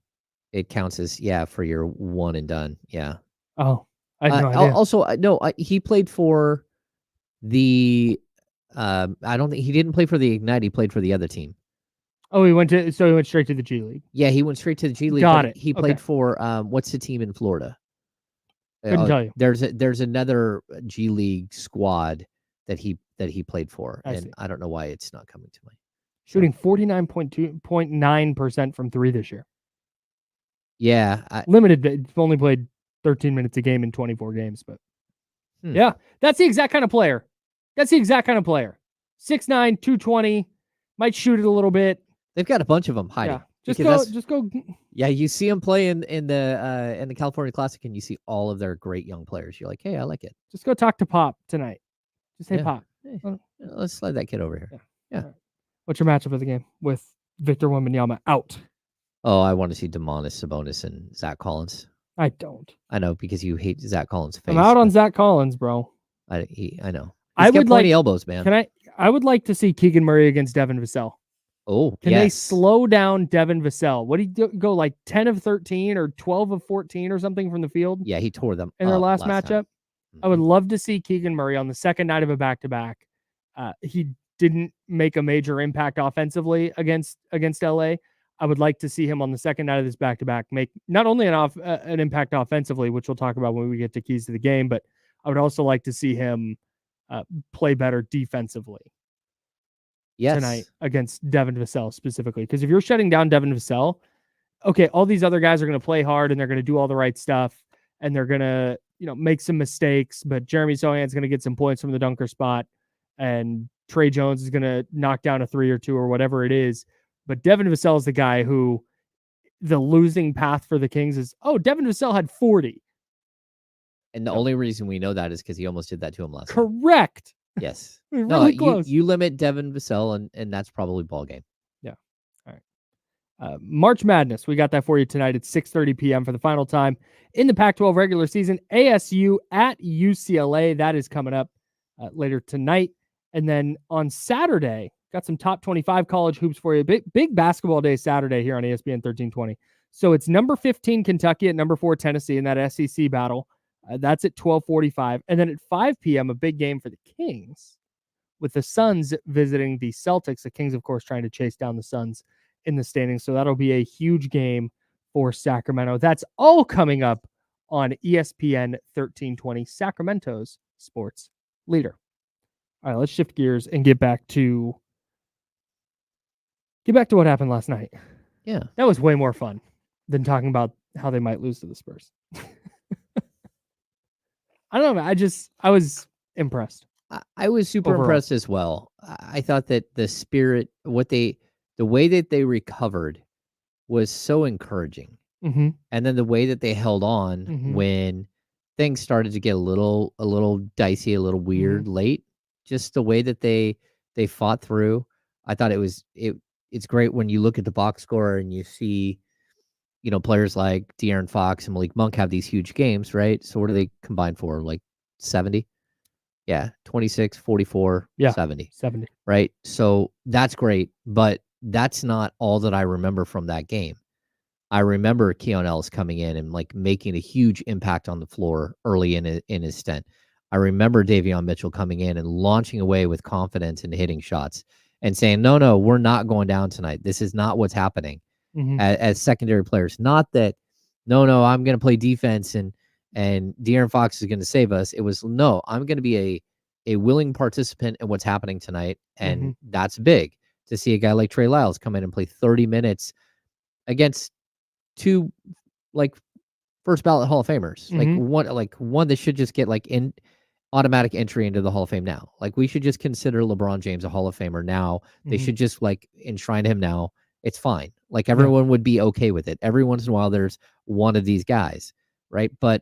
It counts as, for your one and done. Yeah. Oh, I had no idea. Also, no, he played for the. I don't think he didn't play for the Ignite. He played for the other team. Oh, he went straight to the G League. Yeah, he went straight to the G League. Got it. He played for what's the team in Florida? Couldn't tell you. There's another G League squad that he played for, I don't know why it's not coming to mind. Shooting 49.9% from three this year. Yeah, limited. Only played 13 minutes a game in 24 games, but yeah, that's the exact kind of player. 6'9", 220, might shoot it a little bit. They've got a bunch of them hiding. Yeah. Just go. Yeah, you see them play in the California Classic, and you see all of their great young players. You're like, hey, I like it. Just go talk to Pop tonight. Just say, Pop. Hey, let's slide that kid over here. Yeah. Right. What's your matchup of the game with Victor Wembanyama out? Oh, I want to see Domantas Sabonis and Zach Collins. I don't. I know, because you hate Zach Collins' face. I'm out on Zach Collins, bro. I know. I would like elbows, man. I would like to see Keegan Murray against Devin Vassell. Oh, Can they slow down Devin Vassell? What did he go like 10 of 13 or 12 of 14 or something from the field? Yeah, he tore them in their last time. matchup. I would love to see Keegan Murray on the second night of a back-to-back. He didn't make a major impact offensively against LA. I would like to see him on the second night of this back-to-back make not only an impact offensively, which we'll talk about when we get to keys to the game, but I would also like to see him play better defensively tonight against Devin Vassell specifically. Because if you're shutting down Devin Vassell, okay, all these other guys are going to play hard and they're going to do all the right stuff and they're going to make some mistakes, but Jeremy Sohan's going to get some points from the dunker spot and Trey Jones is going to knock down a 3 or 2 or whatever it is. But Devin Vassell is the guy who the losing path for the Kings is, Devin Vassell had 40. And the only reason we know that is because he almost did that to him last night. Correct. Yes. Really close. You limit Devin Vassell, and that's probably ball game. Yeah. All right. March Madness. We got that for you tonight at 6:30 p.m. for the final time in the Pac-12 regular season. ASU at UCLA. That is coming up later tonight. And then on Saturday, got some top 25 college hoops for you. Big basketball day Saturday here on ESPN 1320. So it's number 15 Kentucky at number 4 Tennessee in that SEC battle. That's at 12:45. And then at 5 p.m., a big game for the Kings with the Suns visiting the Celtics. The Kings, of course, trying to chase down the Suns in the standings. So that'll be a huge game for Sacramento. That's all coming up on ESPN 1320, Sacramento's sports leader. All right, let's shift gears and get back to what happened last night. Yeah. That was way more fun than talking about how they might lose to the Spurs. I don't know. I was impressed. I was super impressed as well. I thought that the spirit, the way that they recovered was so encouraging. Mm-hmm. And then the way that they held on when things started to get a little dicey, a little weird late, just the way that they fought through. I thought it's great when you look at the box score and you see, players like De'Aaron Fox and Malik Monk have these huge games, right? So what do they combine for? Like 70? Yeah, 26, 44, 70. 70. Right? So that's great, but that's not all that I remember from that game. I remember Keon Ellis coming in and making a huge impact on the floor early in his stint. I remember Davion Mitchell coming in and launching away with confidence and hitting shots and saying, no, we're not going down tonight. This is not what's happening as secondary players. Not that, no, I'm going to play defense and De'Aaron Fox is going to save us. It was, no, I'm going to be a willing participant in what's happening tonight. And that's big to see a guy like Trey Lyles come in and play 30 minutes against two like first ballot Hall of Famers. Like one that should just get like in automatic entry into the Hall of Fame now. Like we should just consider LeBron James a Hall of Famer now. They should just like enshrine him now. It's fine. Like everyone would be okay with it. Every once in a while there's one of these guys, right? But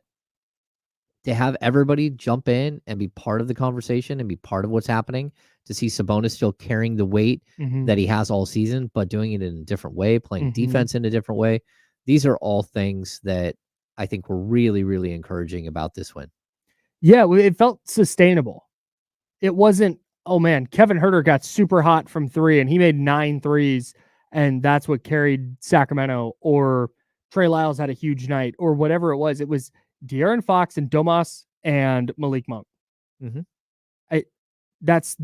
to have everybody jump in and be part of the conversation and be part of what's happening, to see Sabonis still carrying the weight that he has all season, but doing it in a different way, playing defense in a different way. These are all things that I think were really, really encouraging about this win. Yeah, it felt sustainable. It wasn't, oh man, Kevin Huerter got super hot from 3 and he made 9 threes and that's what carried Sacramento, or Trey Lyles had a huge night, or whatever it was. It was De'Aaron Fox and Domas and Malik Monk. That's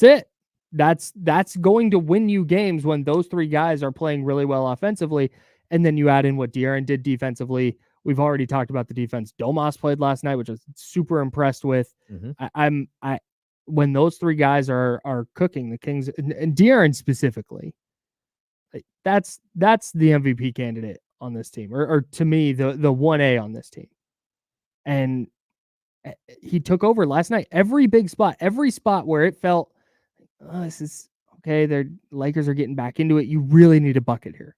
it. That's going to win you games when those 3 guys are playing really well offensively, and then you add in what De'Aaron did defensively. We've already talked about the defense Domas played last night, which I was super impressed with. When those 3 guys are cooking, the Kings and De'Aaron specifically, that's the MVP candidate on this team, or to me the 1A on this team. And he took over last night. Every big spot, every spot where it felt, oh, this is okay, the Lakers are getting back into it. You really need a bucket here.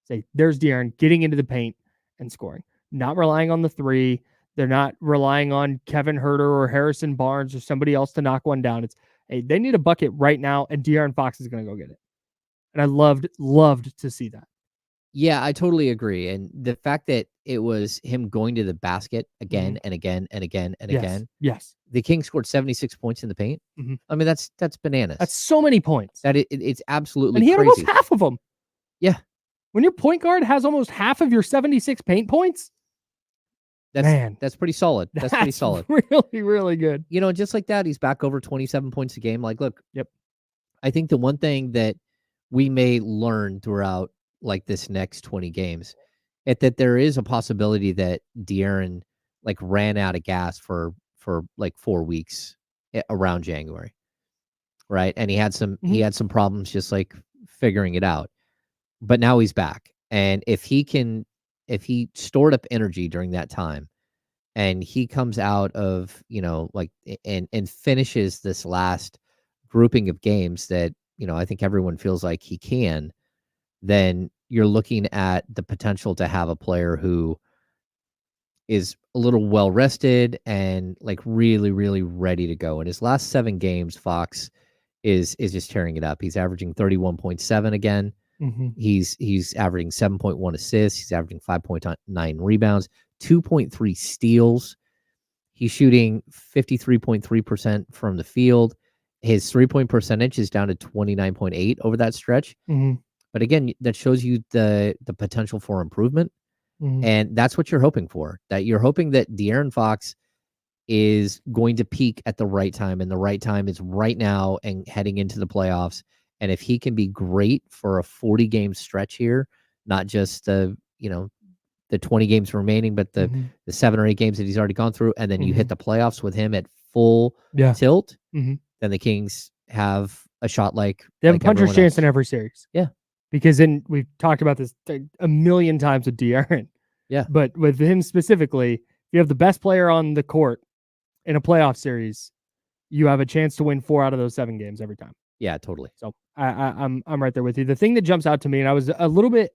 Say, there's De'Aaron getting into the paint and scoring. Not relying on the 3. They're not relying on Kevin Huerter or Harrison Barnes or somebody else to knock one down. It's, hey, they need a bucket right now, and De'Aaron Fox is going to go get it. And I loved to see that. Yeah, I totally agree. And the fact that it was him going to the basket again and again and again and again. Yes. The Kings scored 76 points in the paint. I mean, that's bananas. That's so many points. That it's absolutely and he had crazy. almost half of them. Yeah. When your point guard has almost half of your 76 paint points, that's pretty solid. That's pretty solid. Really, really good. You know, just like that, he's back over 27 points a game. Like, look, I think the one thing that we may learn throughout like this next 20 games, that there is a possibility that De'Aaron like ran out of gas for like 4 weeks around January, right? And he had some problems just like figuring it out. But now he's back, and if he stored up energy during that time, and he comes out of like and finishes this last grouping of games that I think everyone feels like he can, then you're looking at the potential to have a player who is a little well rested and like really, really ready to go. In his last 7 games, Fox is just tearing it up. He's averaging 31.7 again. He's averaging 7.1 assists. He's averaging 5.9 rebounds, 2.3 steals. He's shooting 53.3% from the field. His 3-point percentage is down to 29.8 over that stretch. But again, that shows you the potential for improvement. And that's what you're hoping for. That you're hoping that De'Aaron Fox is going to peak at the right time, and the right time is right now and heading into the playoffs. And if he can be great for a 40-game stretch here, not just the 20 games remaining, but the 7 or 8 games that he's already gone through, and then you hit the playoffs with him at full tilt, then the Kings have a shot like they have a puncher's chance in every series. Yeah. Because then we've talked about this a million times with De'Aaron. Yeah. But with him specifically, if you have the best player on the court in a playoff series, you have a chance to win 4 out of those 7 games every time. Yeah, totally. So I'm right there with you. The thing that jumps out to me, and I was a little bit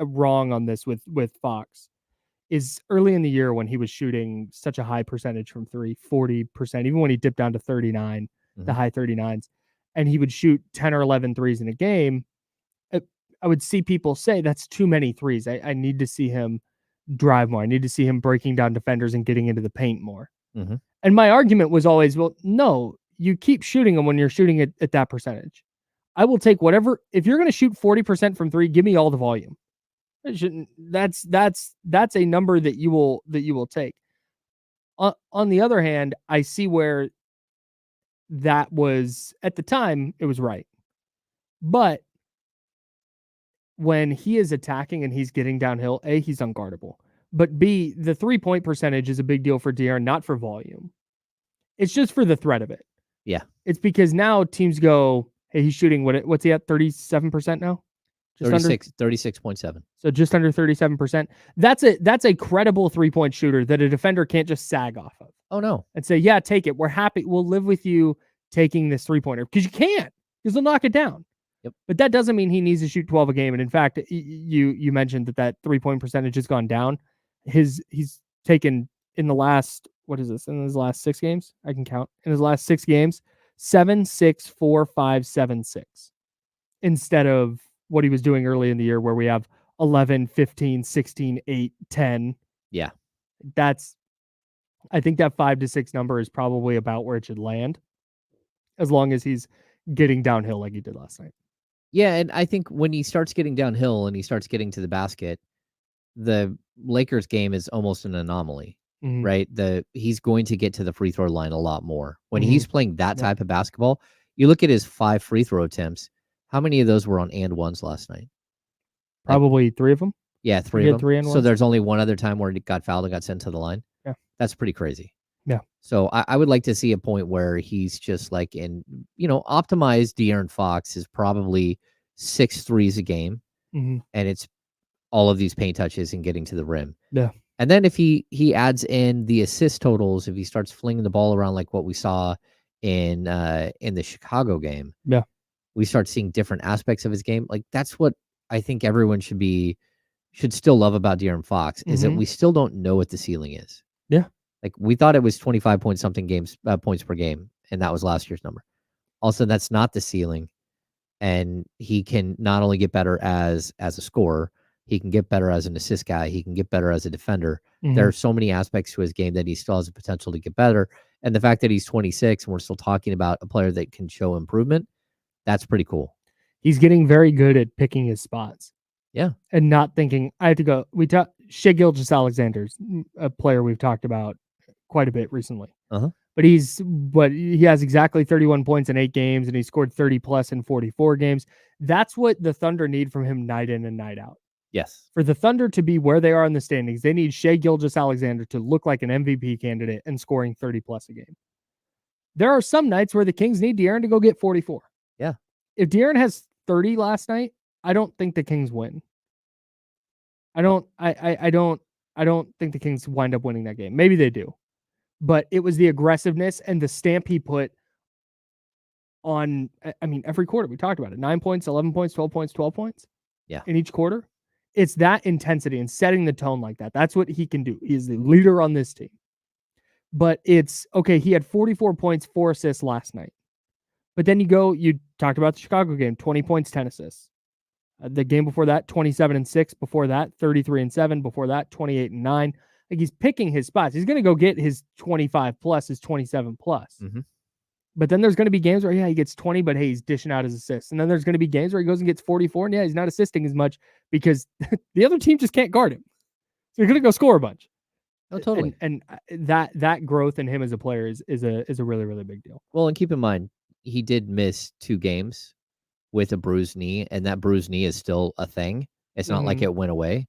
wrong on this with Fox, is early in the year when he was shooting such a high percentage from 3, 40%, even when he dipped down to 39, the high 39s, and he would shoot 10 or 11 threes in a game. I would see people say that's too many threes. I need to see him drive more. I need to see him breaking down defenders and getting into the paint more. And my argument was always, well, no, you keep shooting them when you're shooting at that percentage. I will take whatever. If you're going to shoot 40% from 3, give me all the volume. That's a number that you will take. On the other hand, I see where that was, at the time, it was right. But when he is attacking and he's getting downhill, A, he's unguardable. But B, the 3-point percentage is a big deal for De'Aaron, not for volume. It's just for the threat of it. Yeah. It's because now teams go, hey, he's shooting, what's he at, 37% now? 36.7. So just under 37%. That's a credible 3-point shooter that a defender can't just sag off of. Oh, no. And say, yeah, take it. We're happy. We'll live with you taking this 3-pointer. Because you can't. Because they'll knock it down. Yep. But that doesn't mean he needs to shoot 12 a game. And in fact, you mentioned that 3-point percentage has gone down. He's taken in the last, in his last 6 games? I can count. In his last 6 games, 7, 6, 4, 5, 7, 6. Instead of what he was doing early in the year where we have 11, 15, 16, 8, 10. Yeah. I think that 5 to 6 number is probably about where it should land, as long as he's getting downhill like he did last night. Yeah, and I think when he starts getting downhill and he starts getting to the basket, the Lakers game is almost an anomaly, right? He's going to get to the free throw line a lot more. When he's playing that type of basketball, you look at his 5 free throw attempts, how many of those were on and ones last night? Probably 3 of them. Yeah, 3 of them. 3 and so 1s. There's only one other time where he got fouled and got sent to the line. Yeah. That's pretty crazy. Yeah. So I would like to see a point where he's just like optimized De'Aaron Fox is probably 6 threes a game. And it's all of these paint touches and getting to the rim. Yeah. And then if he adds in the assist totals, if he starts flinging the ball around like what we saw in the Chicago game, yeah, we start seeing different aspects of his game. Like that's what I think everyone should still love about De'Aaron Fox is that we still don't know what the ceiling is. Yeah. Like we thought it was 25 point something points per game, and that was last year's number. Also, that's not the ceiling. And he can not only get better as a scorer, he can get better as an assist guy. He can get better as a defender. There are so many aspects to his game that he still has the potential to get better. And the fact that he's 26 and we're still talking about a player that can show improvement, that's pretty cool. He's getting very good at picking his spots. Yeah. And not thinking, I have to go. Shai Gilgeous-Alexander's a player we've talked about quite a bit recently. But he has exactly 31 points in 8 games, and he scored 30 plus in 44 games. That's what the Thunder need from him night in and night out. Yes. For the Thunder to be where they are in the standings, they need Shai Gilgeous-Alexander to look like an MVP candidate and scoring 30 plus a game. There are some nights where the Kings need De'Aaron to go get 44. Yeah. If De'Aaron has 30 last night, I don't think the Kings win. I don't think the Kings wind up winning that game. Maybe they do. But it was the aggressiveness and the stamp he put on, every quarter. We talked about it. 9 points, 11 points, 12 points, 12 points. Yeah. In each quarter. It's that intensity and setting the tone like that. That's what he can do. He is the leader on this team. But it's, okay, he had 44 points, 4 assists last night. But then you talked about the Chicago game, 20 points, 10 assists. The game before that, 27-6. Before that, 33-7. Before that, 28-9. Like he's picking his spots. He's going to go get his 25 plus, his 27 plus. But then there's going to be games where, he gets 20, but hey, he's dishing out his assists. And then there's going to be games where he goes and gets 44, and he's not assisting as much because the other team just can't guard him. So you're going to go score a bunch. Oh, totally. And that growth in him as a player is a really, really big deal. Well, and keep in mind, he did miss 2 games with a bruised knee, and that bruised knee is still a thing. It's not like it went away,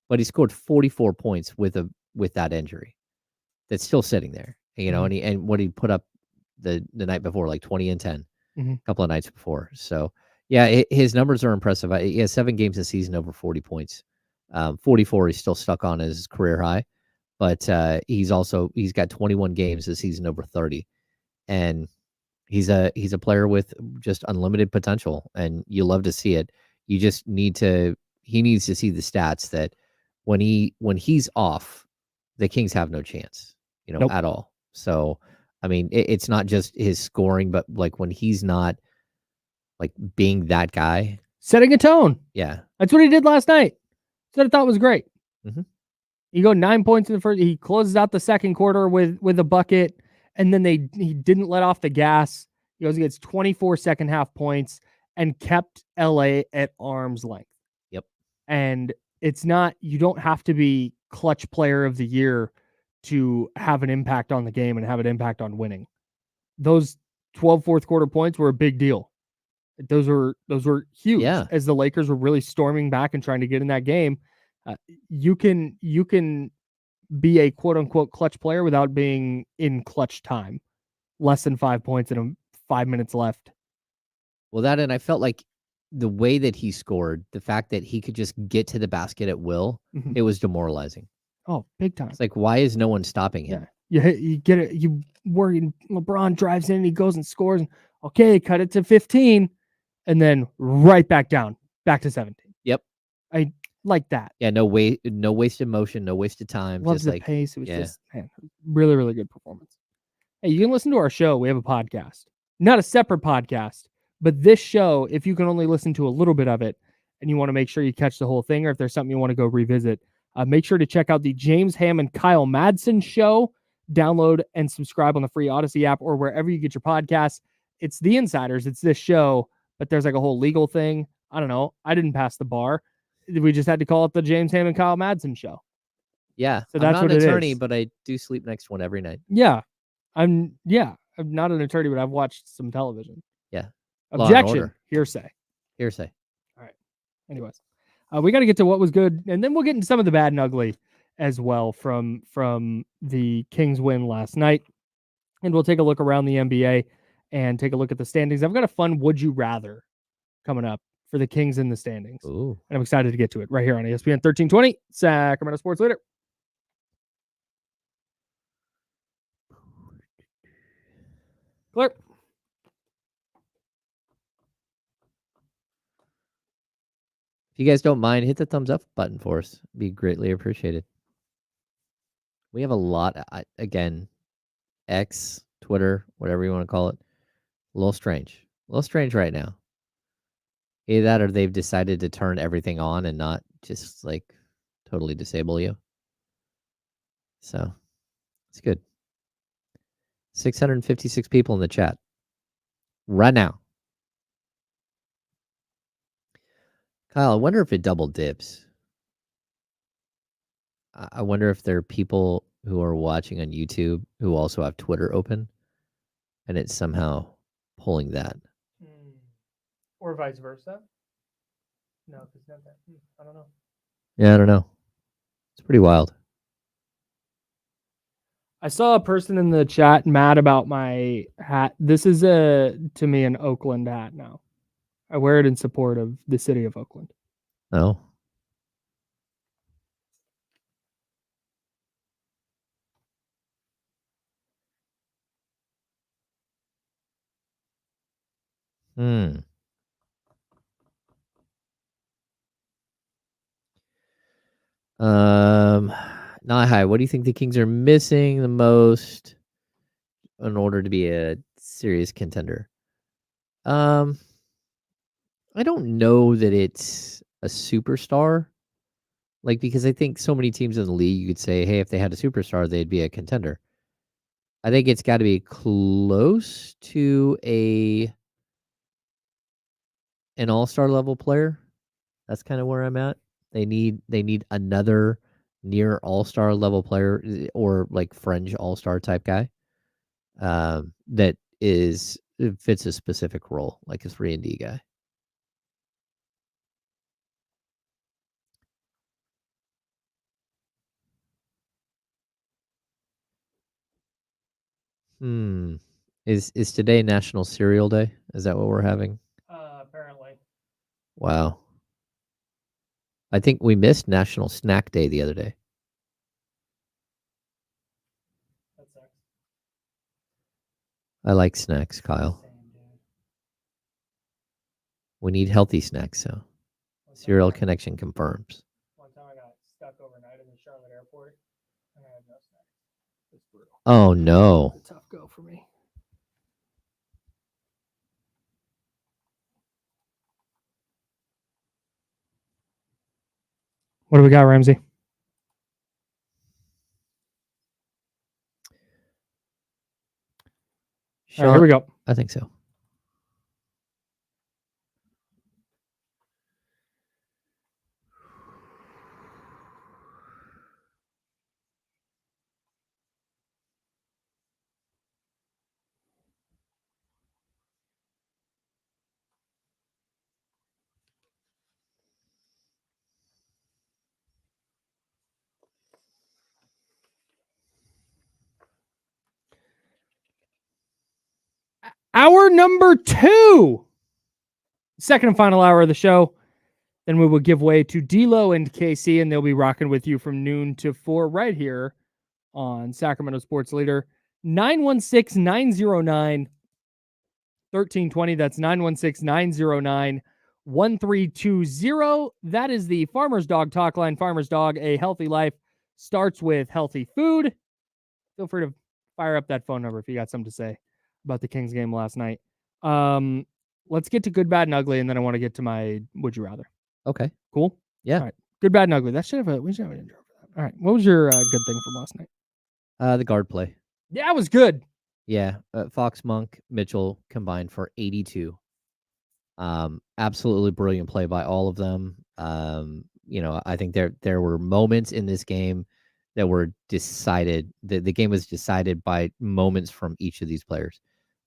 but he scored 44 points with that injury. That's still sitting there, and what he put up the night before, like 20 and 10, a couple of nights before. So yeah, his numbers are impressive. He has 7 games this season over 40 points. 44 he's still stuck on as his career high, but he's got 21 games this season over 30, and he's a player with just unlimited potential, and you love to see it. He needs to see the stats that when he's off, the Kings have no chance, at all. So, it's not just his scoring, but like when he's not like being that guy, setting a tone. Yeah. That's what he did last night. That I thought was great. He go 9 points in the first. He closes out the second quarter with a bucket, and then he didn't let off the gas. He goes and gets 24 second half points and kept LA at arm's length. Yep. And it's not, you don't have to be clutch player of the year to have an impact on the game and have an impact on winning. Those 12 fourth quarter points were a big deal. Those were huge as the Lakers were really storming back and trying to get in that game. You can be a quote unquote clutch player without being in clutch time. Less than 5 points and 5 minutes left. Well, that, and I felt like the way that he scored, the fact that he could just get to the basket at will, it was demoralizing. Oh, big time. It's like, why is no one stopping him? Yeah. You get it. You worry. LeBron drives in and he goes and scores. And, okay, cut it to 15. And then right back down, back to 17. Yep. I like that. Yeah, no wasted motion, no wasted time. Loves just the like pace. It was just, man, really, really good performance. Hey, you can listen to our show. We have a podcast. Not a separate podcast, but this show, if you can only listen to a little bit of it and you want to make sure you catch the whole thing, or if there's something you want to go revisit, make sure to check out the James Ham and Kyle Madsen show. Download and subscribe on the free Odyssey app or wherever you get your podcasts. It's The Insiders. It's this show, but there's like a whole legal thing. I don't know. I didn't pass the bar. We just had to call it the James Ham and Kyle Madsen show. Yeah. So that's I'm not what an it attorney, is. but I do sleep next to one every night. Yeah. I'm not an attorney, but I've watched some television. Yeah. Objection. Hearsay. All right. Anyways, we got to get to what was good, and then we'll get into some of the bad and ugly as well from the Kings win last night. And we'll take a look around the NBA and take a look at the standings. I've got a fun would you rather coming up for the Kings in the standings. Ooh. And I'm excited to get to it right here on ESPN 1320, Sacramento Sports Leader. Clear. If you guys don't mind, hit the thumbs up button for us. It'd be greatly appreciated. We have a lot, again, X, Twitter, whatever you want to call it. A little strange right now. Either that or they've decided to turn everything on and not just like totally disable you. So it's good. 656 people in the chat right now. Kyle, I wonder if it double dips. I wonder if there are people who are watching on YouTube who also have Twitter open and it's somehow pulling that. Or vice versa. No, it's not that. I don't know. Yeah, I don't know. It's pretty wild. I saw a person in the chat mad about my hat. This is to me an Oakland hat now. I wear it in support of the city of Oakland. Oh. Nihai, what do you think the Kings are missing the most in order to be a serious contender? I don't know that it's a superstar. Like, because I think so many teams in the league, you could say, hey, if they had a superstar, they'd be a contender. I think it's got to be close to an all-star level player. That's kind of where I'm at. They need another near all-star level player or like fringe all-star type guy that fits a specific role, like a 3-and-D guy. Is today National Cereal Day? Is that what we're having? Apparently. Wow. I think we missed National Snack Day the other day. That sucks. I like snacks, Kyle. We need healthy snacks, so Cereal Connection confirms. One time I got stuck overnight in the Charlotte airport and I had no snacks. It's brutal. Oh, no. It's a tough go for me. What do we got, Ramsey? All right, here we go. I think so. Hour number 2. Second and final hour of the show. Then we will give way to D-Lo and KC, and they'll be rocking with you from noon to 4 right here on Sacramento Sports Leader. 916-909-1320. That's 916-909-1320. That is the Farmer's Dog talk line. Farmer's Dog, a healthy life starts with healthy food. Feel free to fire up that phone number if you got something to say about the Kings game last night. Let's get to good, bad, and ugly, and then I want to get to my would you rather. Okay. Cool? Yeah. All right. Good, bad, and ugly. We should have an intro for that. All right. What was your good thing from last night? The guard play. Yeah, it was good. Yeah. Fox, Monk, Mitchell combined for 82. Absolutely brilliant play by all of them. I think there were moments in this game that were decided. The game was decided by moments from each of these players.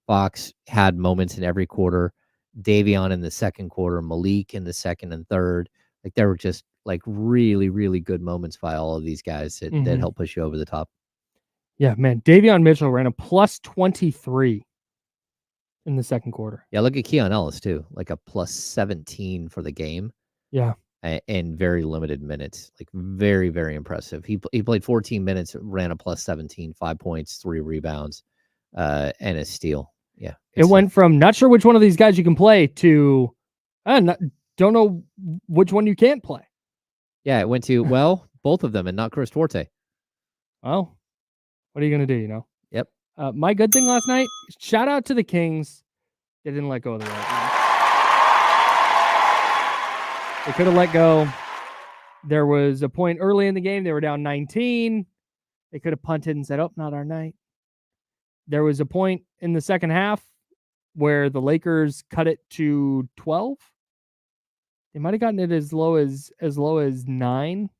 Fox had moments in every quarter. Davion in the second quarter, Malik in the second and third. Like there were just like really, really good moments by all of these guys that helped push you over the top. Yeah, man. Davion Mitchell ran a plus 23 in the second quarter. Yeah, look at Keon Ellis too, like a plus 17 for the game. Yeah. And very limited minutes, like very, very impressive. He played 14 minutes, ran a plus 17, 5 points, 3 rebounds, and a steal. Yeah. It went from not sure which one of these guys you can play to don't know which one you can't play. Yeah, it went to, well, both of them and not Chris Forte. Well, what are you going to do, Yep. My good thing last night, shout out to the Kings. They didn't let go of the right. They could have let go. There was a point early in the game. They were down 19. They could have punted and said, oh, not our night. There was a point in the second half where the Lakers cut it to 12. They might have gotten it as low as 9.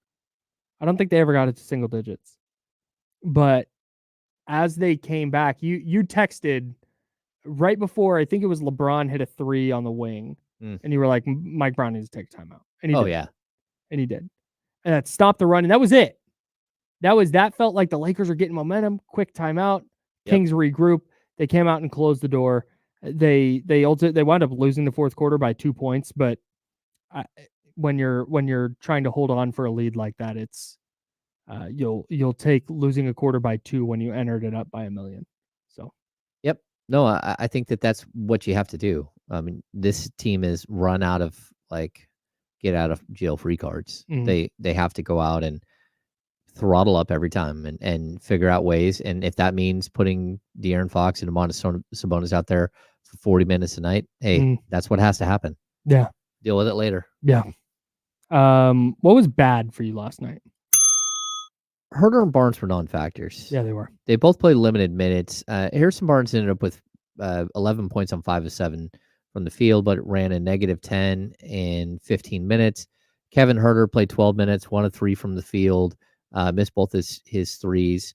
I don't think they ever got it to single digits. But as they came back, you texted right before, I think it was LeBron hit a 3 on the wing. And you were like, Mike Brown needs to take a timeout. And he did. Yeah. And he did. And that stopped the run. And that was it. That felt like the Lakers are getting momentum. Quick timeout. Kings regroup. They came out and closed the door. They wound up losing the fourth quarter by 2 points. But when you're trying to hold on for a lead like that, it's you'll take losing a quarter by 2 when you entered it up by 1 million. So. Yep. No, I think that's what you have to do. I mean, this team is run out of get out of jail free cards. They have to go out and throttle up every time and figure out ways. And if that means putting De'Aaron Fox and Domantas Sabonis out there for 40 minutes a night, hey, that's what has to happen. Yeah. Deal with it later. Yeah. What was bad for you last night? Herter and Barnes were non-factors. Yeah, they were. They both played limited minutes. Harrison Barnes ended up with 11 points on 5 of 7 from the field, but ran a negative 10 in 15 minutes. Kevin Herter played 12 minutes, 1 of 3 from the field, missed both his threes.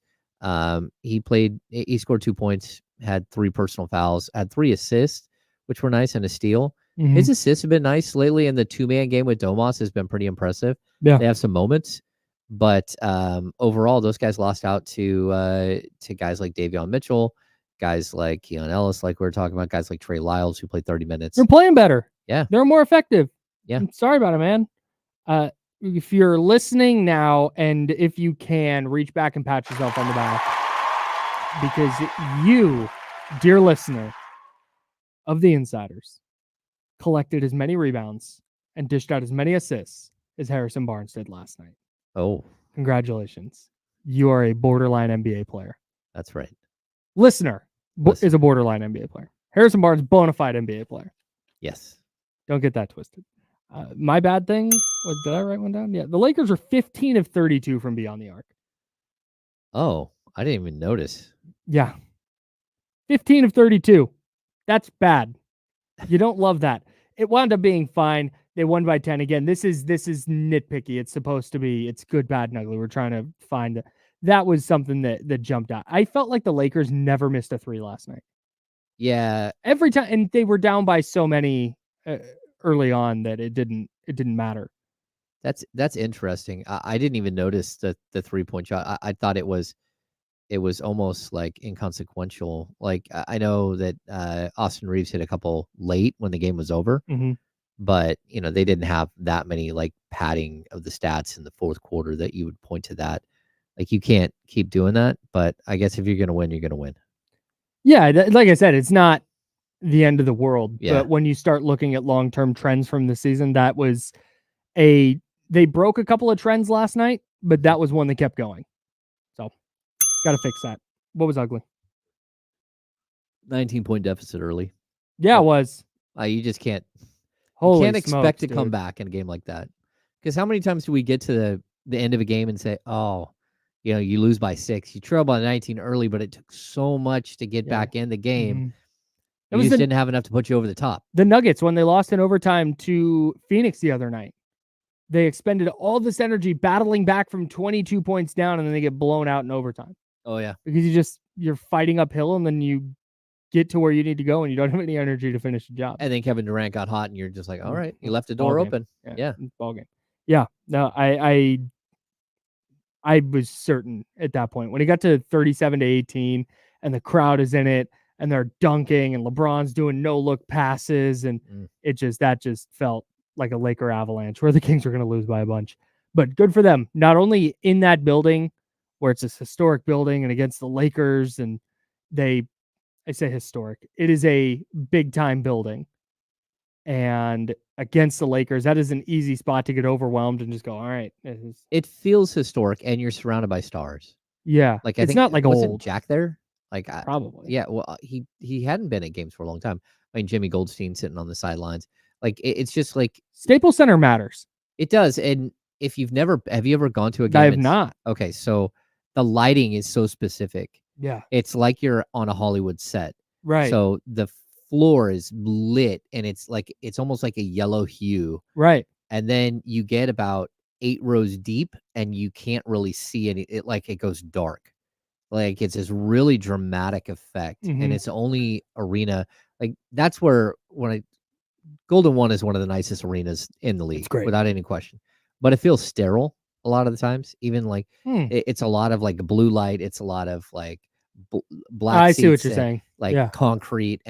He scored 2 points, had 3 personal fouls, had 3 assists, which were nice, and a steal. His assists have been nice lately, and the 2-man game with Domas has been pretty impressive. Yeah. They have some moments, but overall, those guys lost out to guys like Davion Mitchell, guys like Keon Ellis, like we were talking about, guys like Trey Lyles, who played 30 minutes. They're playing better. Yeah. They're more effective. Yeah. I'm sorry about it, man. If you're listening now, and if you can, reach back and pat yourself on the back, because you, dear listener of the Insiders, collected as many rebounds and dished out as many assists as Harrison Barnes did last night. Oh. Congratulations. You are a borderline NBA player. That's right. Listener is a borderline NBA player. Harrison Barnes, bona fide NBA player. Yes. Don't get that twisted. My bad thing was, did I write one down? Yeah. The Lakers are 15 of 32 from beyond the arc. Oh, I didn't even notice. Yeah. 15 of 32. That's bad. You don't love that. It wound up being fine. They won by 10. Again, this is nitpicky. It's supposed to be, it's good, bad, and ugly. We're trying to find that was something that jumped out. I felt like the Lakers never missed a 3 last night. Yeah. Every time, and they were down by so many early on that it didn't matter. That's interesting. I didn't even notice the 3-point shot. I thought it was it was almost like inconsequential. Like I know that Austin Reeves hit a couple late when the game was over, Mm-hmm. but they didn't have that many like padding of the stats in the fourth quarter that you would point to that. Like you can't keep doing that, but I guess if you're going to win, you're going to win. Yeah, like I said, it's not the end of the world. Yeah. But when you start looking at long-term trends from the season, that was they broke a couple of trends last night, but that was one that kept going. So got to fix that. What was ugly? 19-point deficit early. Yeah, it was. You just can't. Holy you can't smokes, expect to dude. come back in a game like that. Because how many times do we get to the end of a game and say, "Oh, you lose by 6, you trail by 19 early, but it took so much to get back in the game. Mm-hmm. You just didn't have enough to put you over the top." The Nuggets, when they lost in overtime to Phoenix the other night, they expended all this energy battling back from 22 points down, and then they get blown out in overtime. Oh yeah, because you're fighting uphill, and then you get to where you need to go, and you don't have any energy to finish the job. And then Kevin Durant got hot, and you're just like, all right, you left the door open. Yeah. Ball game. Yeah. No, I was certain at that point when he got to 37-18 and the crowd is in it and they're dunking and LeBron's doing no look passes. And that just felt like a Laker avalanche where the Kings were going to lose by a bunch, but good for them. Not only in that building where it's a historic building and against the Lakers, and I say historic, it is a big time building, and against the Lakers, that is an easy spot to get overwhelmed and just go, all right. It feels historic, and you're surrounded by stars. Yeah. Like it's not like wasn't old. Jack there? Like Probably. Yeah. Well, he hadn't been at games for a long time. I mean, Jimmy Goldstein sitting on the sidelines. Like it's just like Staples Center matters. It does. And if have you ever gone to a game? I have not. Okay, so the lighting is so specific. Yeah. It's like you're on a Hollywood set. Right. So the floor is lit, and it's almost like a yellow hue. Right. And then you get about 8 rows deep, and you can't really see any. It goes dark. Like it's this really dramatic effect, and it's the only arena. Like that's where Golden One is one of the nicest arenas in the league, without any question. But it feels sterile a lot of the times. Even like it's a lot of like blue light. It's a lot of like black. I see what you're saying. Like concrete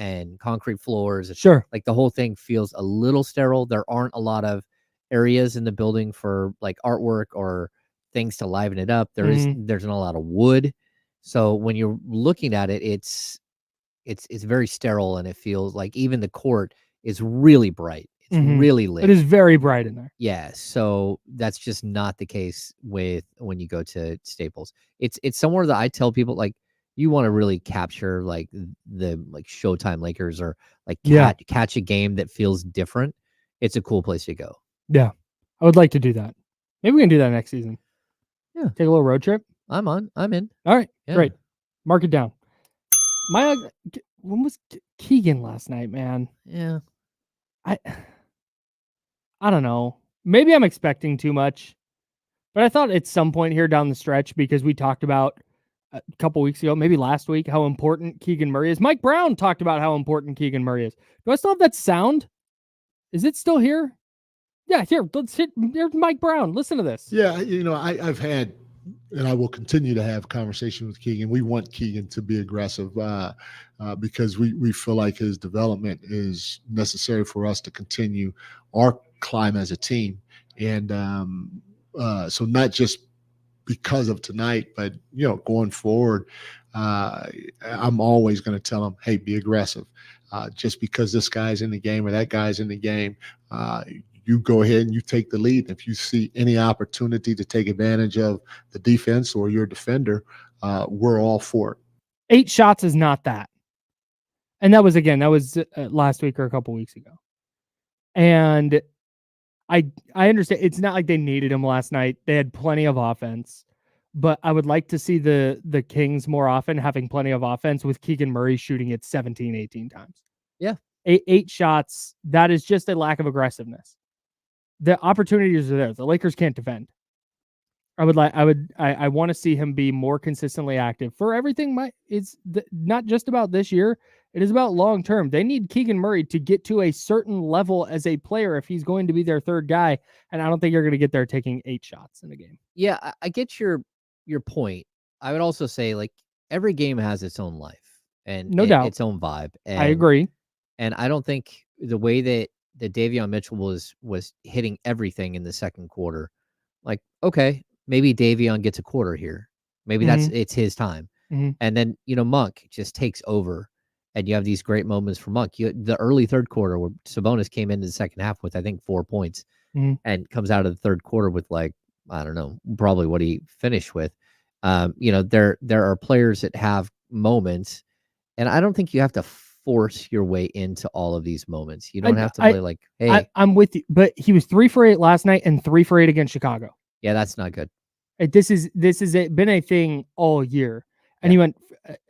floors. Sure. Like the whole thing feels a little sterile. There aren't a lot of areas in the building for like artwork or things to liven it up. There's not a lot of wood. So when you're looking at it, it's very sterile, and it feels like even the court is really bright. It's really lit. It is very bright in there. Yeah. So that's just not the case when you go to Staples. It's somewhere that I tell people, like, you want to really capture like the Showtime Lakers, or like catch a game that feels different. It's a cool place to go. Yeah. I would like to do that. Maybe we can do that next season. Yeah. Take a little road trip. I'm in. All right. Yeah. Great. Mark it down. When was Keegan last night, man? Yeah. I don't know. Maybe I'm expecting too much, but I thought at some point here down the stretch, because we talked about a couple weeks ago, maybe last week, how important Keegan Murray is. Mike Brown talked about how important Keegan Murray is. Do I still have that sound? Is it still here? Yeah, here. Here's Mike Brown. Listen to this. Yeah, I've had, and I will continue to have conversations with Keegan. We want Keegan to be aggressive because we feel like his development is necessary for us to continue our climb as a team. And so not just because of tonight, but, going forward, I'm always going to tell him, hey, be aggressive. Just because this guy's in the game or that guy's in the game, you go ahead and you take the lead. If you see any opportunity to take advantage of the defense or your defender, we're all for it. 8 shots is not that. And that was last week or a couple weeks ago. And I understand it's not like they needed him last night. They had plenty of offense, but I would like to see the Kings more often having plenty of offense with Keegan Murray shooting it 17, 18 times. Yeah. 8 shots. That is just a lack of aggressiveness. The opportunities are there. The Lakers can't defend. I want to see him be more consistently active for everything. It's not just about this year. It is about long term. They need Keegan Murray to get to a certain level as a player if he's going to be their third guy. And I don't think you're going to get there taking 8 shots in a game. Yeah, I get your point. I would also say, like, every game has its own life and No doubt. its own vibe. And I agree. And I don't think the way that Davion Mitchell was hitting everything in the second quarter, like, okay, maybe Davion gets a quarter here. Maybe it's his time. Mhm. And then, Monk just takes over and you have these great moments for Monk. The early third quarter where Sabonis came into the second half with, I think, 4 points and comes out of the third quarter with, like, I don't know, probably what he finished with. There are players that have moments, and I don't think you have to force your way into all of these moments. You don't have to play like, hey, I'm with you, but he was 3 for 8 last night and 3 for 8 against Chicago. yeah, that's not good. This has been a thing all year. And he went,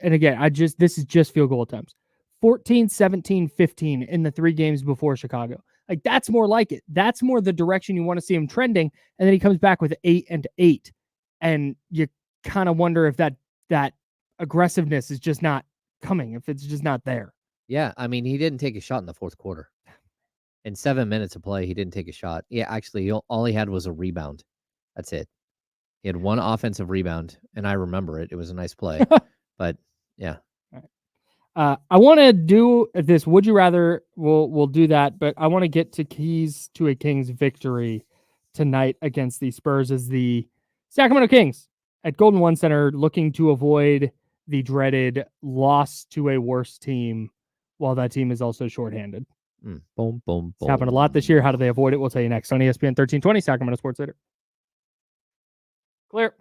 and again, this is just field goal attempts. 14, 17, 15 in the 3 games before Chicago. Like, that's more like it. That's more the direction you want to see him trending. And then he comes back with 8 and 8. And you kind of wonder if that aggressiveness is just not coming, if it's just not there. Yeah, I mean, he didn't take a shot in the fourth quarter. In 7 minutes of play, he didn't take a shot. Yeah, actually, all he had was a rebound. That's it. He had 1 offensive rebound, and I remember it. It was a nice play. But, yeah. I want to do this. Would you rather? We'll do that, but I want to get to keys to a Kings victory tonight against the Spurs as the Sacramento Kings at Golden One Center, looking to avoid the dreaded loss to a worse team, while that team is also shorthanded. Boom, boom, boom. It's happened a lot this year. How do they avoid it? We'll tell you next on ESPN 1320, Sacramento Sports Leader. Clear.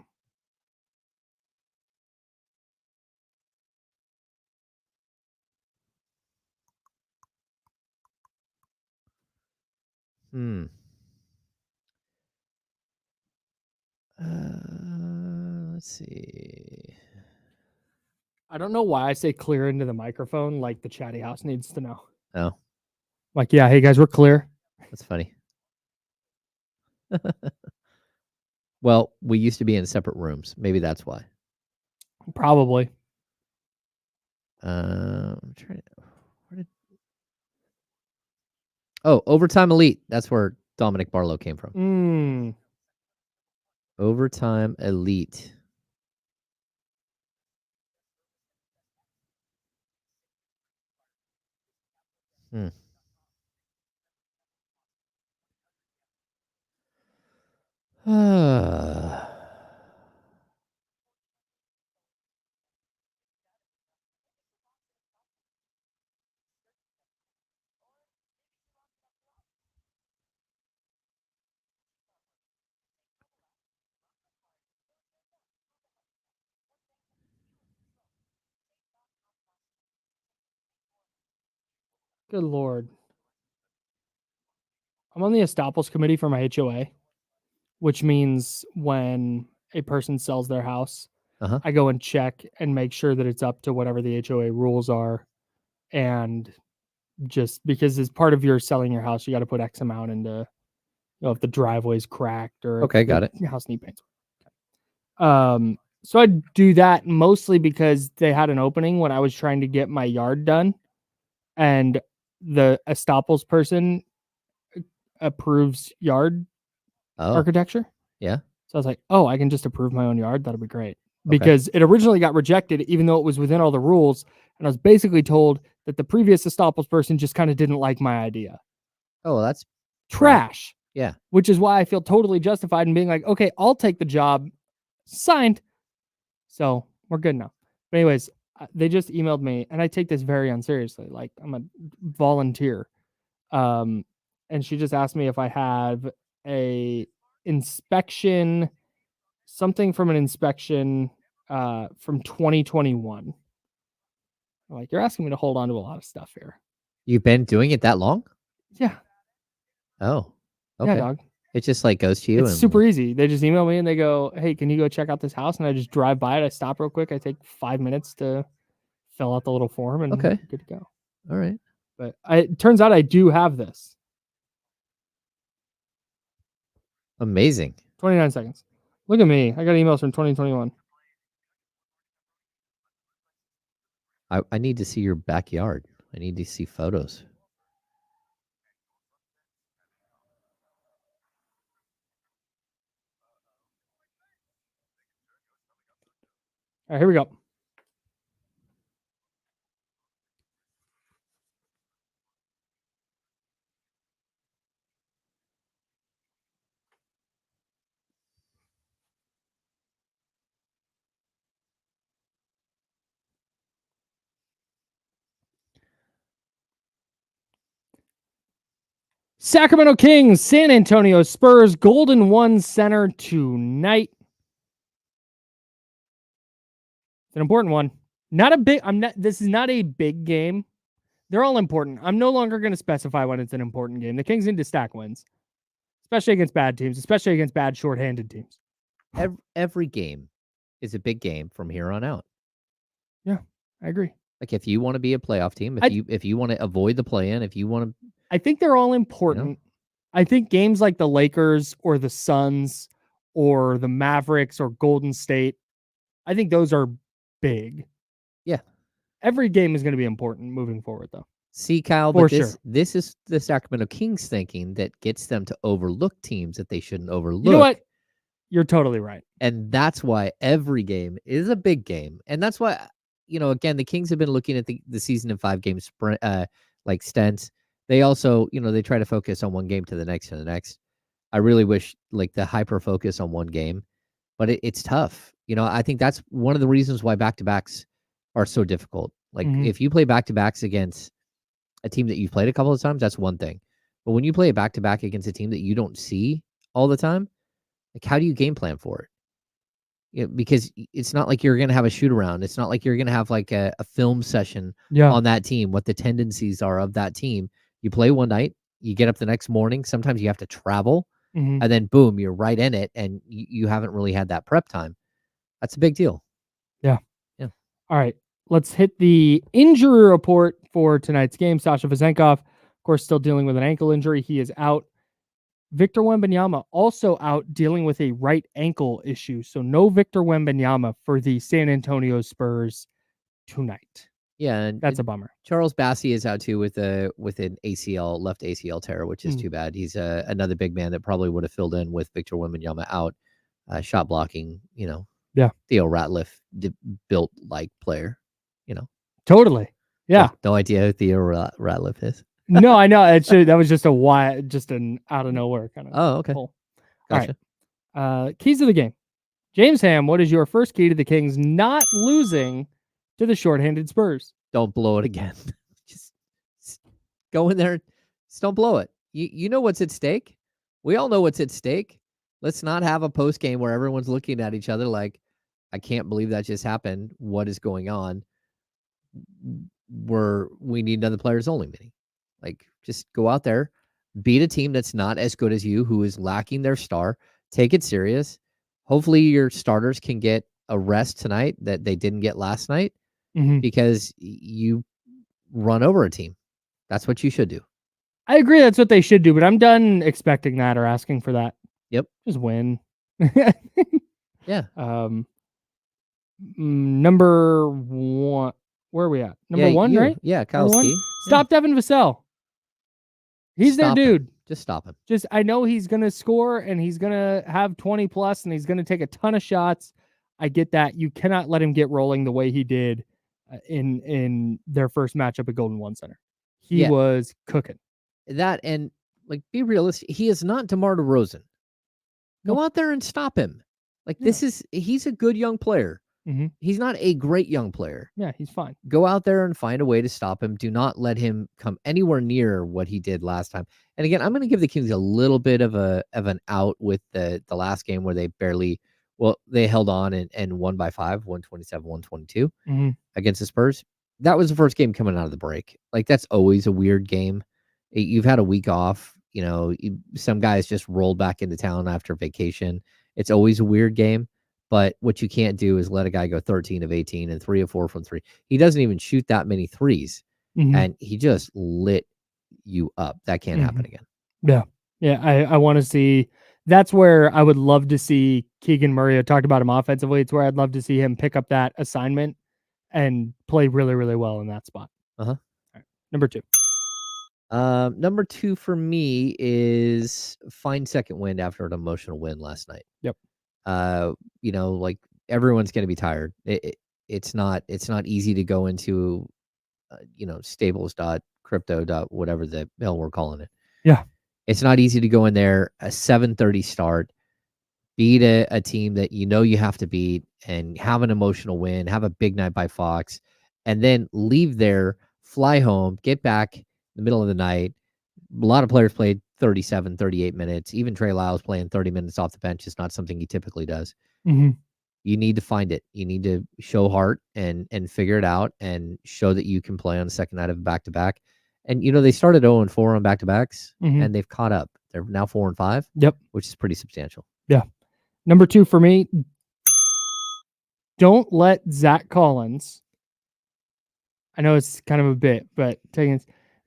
Let's see. I don't know why I say clear into the microphone like the chatty house needs to know. Oh. Like, yeah, hey guys, we're clear. That's funny. Well, we used to be in separate rooms. Maybe that's why. Probably. I'm trying to. Overtime Elite. That's where Dominic Barlow came from. Overtime Elite. Good Lord. I'm on the Estoppels committee for my HOA, which means when a person sells their house, I go and check and make sure that it's up to whatever the HOA rules are. And just because as part of your selling your house, you got to put X amount into, if the driveway's cracked or Okay, got it. Your house need paint. So I do that mostly because they had an opening when I was trying to get my yard done, and the Estoppels person approves yard architecture. Yeah. So I was like, I can just approve my own yard. That'll be great. Because it originally got rejected, even though it was within all the rules. And I was basically told that the previous Estoppels person just kind of didn't like my idea. Oh, well, that's trash. Yeah. Which is why I feel totally justified in being like, okay, I'll take the job. Signed. So we're good now. But anyways, they just emailed me, and I take this very unseriously. Like, I'm a volunteer. And she just asked me if I have a inspection, something from an inspection from 2021. I'm like, you're asking me to hold on to a lot of stuff here. You've been doing it that long? Yeah. Oh, okay. Yeah, dog. It just like goes to you. It's super easy. They just email me and they go, hey, can you go check out this house? And I just drive by it. I stop real quick. I take 5 minutes to fill out the little form and good to go. All right. But it turns out I do have this. Amazing. 29 seconds. Look at me. I got emails from 2021. I need to see your backyard. I need to see photos. All right, here we go. Sacramento Kings, San Antonio Spurs, Golden One Center tonight. It's an important one. This is not a big game. They're all important. I'm no longer going to specify when it's an important game. The Kings need to stack wins, especially against bad teams, especially against bad shorthanded teams. Every game is a big game from here on out. Yeah, I agree. Like if you want to be a playoff team, if you want to avoid the play-in, if you want to, I think they're all important. I think games like the Lakers or the Suns or the Mavericks or Golden State, I think those are big. Yeah. Every game is going to be important moving forward, though. See, Kyle, For but this is the Sacramento Kings thinking that gets them to overlook teams that they shouldn't overlook. You know what? You're totally right. And that's why every game is a big game. And that's why, again, the Kings have been looking at the season in 5-game sprint, like stints. They also, they try to focus on one game to the next and the next. I really wish like the hyper focus on one game, but it's tough. I think that's one of the reasons why back-to-backs are so difficult. Like if you play back-to-backs against a team that you've played a couple of times, that's one thing. But when you play a back-to-back against a team that you don't see all the time, like how do you game plan for it? Because it's not like you're going to have a shoot around. It's not like you're going to have like a film session on that team, what the tendencies are of that team. You play one night, you get up the next morning. Sometimes you have to travel and then boom, you're right in it. And you haven't really had that prep time. That's a big deal. Yeah. All right. Let's hit the injury report for tonight's game. Sasha Vezenkov, of course, still dealing with an ankle injury. He is out. Victor Wembanyama also out dealing with a right ankle issue. So no Victor Wembanyama for the San Antonio Spurs tonight. Yeah, and that's a bummer. Charles Bassey is out too with an left ACL tear, which is too bad. He's another big man that probably would have filled in with Victor Wembanyama out. Shot blocking, Yeah. Theo Ratliff built like player, Totally. Yeah. No idea who Theo Ratliff is. No, I know. That was just an out of nowhere kind of. Oh, okay. Pull. Gotcha. All right. Keys to the game. James Ham, what is your first key to the Kings not losing to the shorthanded Spurs? Don't blow it again. Just go in there. Just don't blow it. You know what's at stake? We all know what's at stake. Let's not have a post game where everyone's looking at each other like, I can't believe that just happened. What is going on? We need another players only meeting. Like, just go out there, beat a team that's not as good as you, who is lacking their star. Take it serious. Hopefully your starters can get a rest tonight that they didn't get last night because you run over a team. That's what you should do. I agree. That's what they should do, but I'm done expecting that or asking for that. Yep. Just win. Yeah. Number one. Where are we at? Number one, right? Yeah, Kyle's key. Stop Devin Vassell. He's their dude. Just stop him. I know he's going to score and he's going to have 20 plus and he's going to take a ton of shots. I get that. You cannot let him get rolling the way he did in their first matchup at Golden One Center. He was cooking. That, and like, be realistic. He is not DeMar DeRozan. Go out there and stop him. Like, he's a good young player. He's not a great young player. Yeah, he's fine. Go out there and find a way to stop him. Do not let him come anywhere near what he did last time. And again, I'm going to give the Kings a little bit of an out with the last game where they they held on and won by 5, 127-122 against the Spurs. That was the first game coming out of the break. Like, that's always a weird game. You've had a week off. Some guys just rolled back into town after vacation. It's always a weird game. But what you can't do is let a guy go 13 of 18 and 3 of 4 from 3. He doesn't even shoot that many threes. And he just lit you up. That can't happen again. Yeah. Yeah. I want to see. That's where I would love to see Keegan Murray. I talked about him offensively. It's where I'd love to see him pick up that assignment and play really, really well in that spot. All right. Number 2. Number 2 for me is find second wind after an emotional win last night. Yep. Like, everyone's going to be tired. It's not easy to go into, stables.crypto. Whatever the hell we're calling it. Yeah. It's not easy to go in there, a 7:30 start, beat a team that you have to beat and have an emotional win, have a big night by Fox, and then leave there, fly home, get back in the middle of the night. A lot of players played 37, 38 minutes. Even Trey Lyles playing 30 minutes off the bench is not something he typically does. Mhm. You need to find it. You need to show heart and figure it out and show that you can play on the second night of a back-to-back. And, they started 0-4 on back-to-backs, Mhm. and they've caught up. They're now 4-5, Yep. which is pretty substantial. Yeah. Number 2 for me, don't let Zach Collins, I know it's kind of a bit, but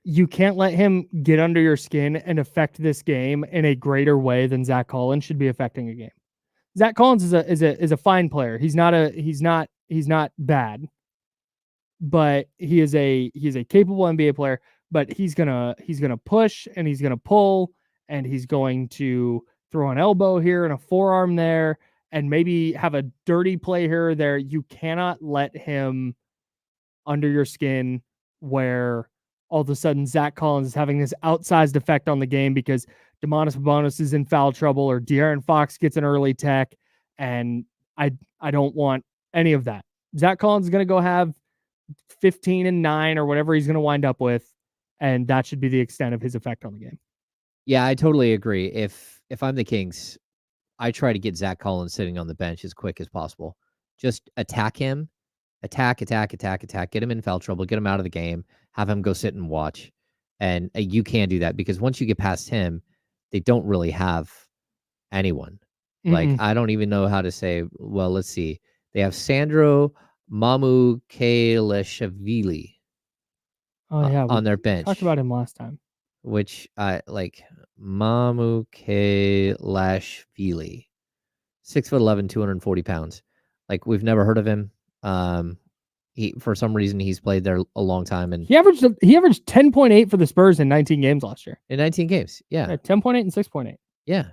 you can't let him get under your skin and affect this game in a greater way than Zach Collins should be affecting a game. Zach Collins is a fine player. He's not bad, but he is a capable NBA player. But he's gonna push and he's gonna pull and he's going to throw an elbow here and a forearm there and maybe have a dirty play here or there. You cannot let him under your skin where all of a sudden Zach Collins is having this outsized effect on the game because Domantas Sabonis is in foul trouble or De'Aaron Fox gets an early tech, and I don't want any of that. Zach Collins is going to go have 15 and 9 or whatever he's going to wind up with, and that should be the extent of his effect on the game. Yeah, I totally agree. If I'm the Kings, I try to get Zach Collins sitting on the bench as quick as possible. Just attack him. Attack, get him in foul trouble, get him out of the game, have him go sit and watch. And you can do that because once you get past him, they don't really have anyone. Like, I don't even know how to say, well, let's see. They have Sandro Mamukelashvili on their bench. Talked about him last time. Which, Mamukelashvili, 6'11", 240 pounds. Like, we've never heard of him. He, for some reason, he's played there a long time, and he averaged 10.8 for the Spurs in 19 games last year. In 19 games, yeah, 10.8 and 6.8. Yeah,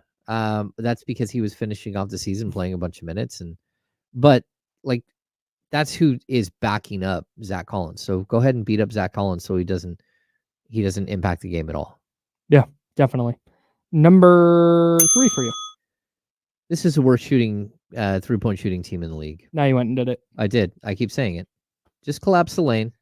that's because he was finishing off the season playing a bunch of minutes, but like that's who is backing up Zach Collins. So go ahead and beat up Zach Collins so he doesn't impact the game at all. Yeah, definitely. Number 3 for you. This is the worst shooting 3-point shooting team in the league. Now you went and did it. I did. I keep saying it. Just collapse the lane.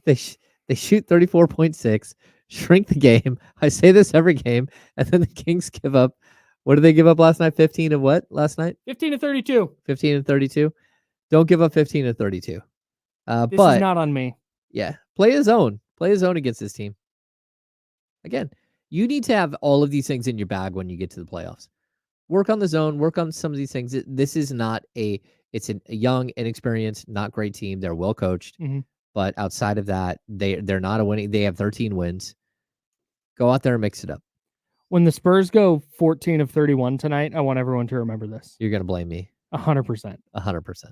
They shoot 34.6, shrink the game. I say this every game, and then the Kings give up. What did they give up last night? 15 of what last night? 15 to 32. 15 and 32. Don't give up 15 to 32. This but is not on me. Yeah, play his own. Play his own against this team. Again, you need to have all of these things in your bag when you get to the playoffs. Work on the zone. Work on some of these things. This is not it's a young, inexperienced, not great team. They're well coached, but outside of that, they're not a winning. They have 13 wins. Go out there and mix it up. When the Spurs go 14 of 31 tonight, I want everyone to remember this. You're gonna blame me. 100%. 100%.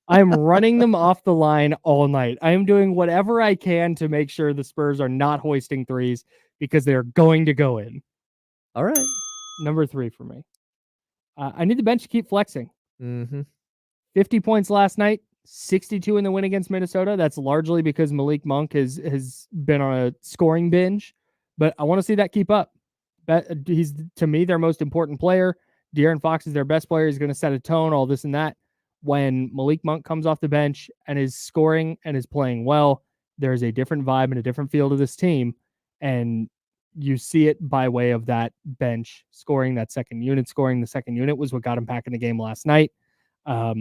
I am running them off the line all night. I am doing whatever I can to make sure the Spurs are not hoisting threes because they're going to go in. All right. Number 3 for me. I need the bench to keep flexing. 50 points last night, 62 in the win against Minnesota. That's largely because Malik Monk has been on a scoring binge, but I want to see that keep up. He's, to me, their most important player. De'Aaron Fox is their best player. He's going to set a tone, all this and that. When Malik Monk comes off the bench and is scoring and is playing well, there's a different vibe and a different feel to this team. And you see it by way of that bench scoring, that second unit scoring. The second unit was what got him back in the game last night. I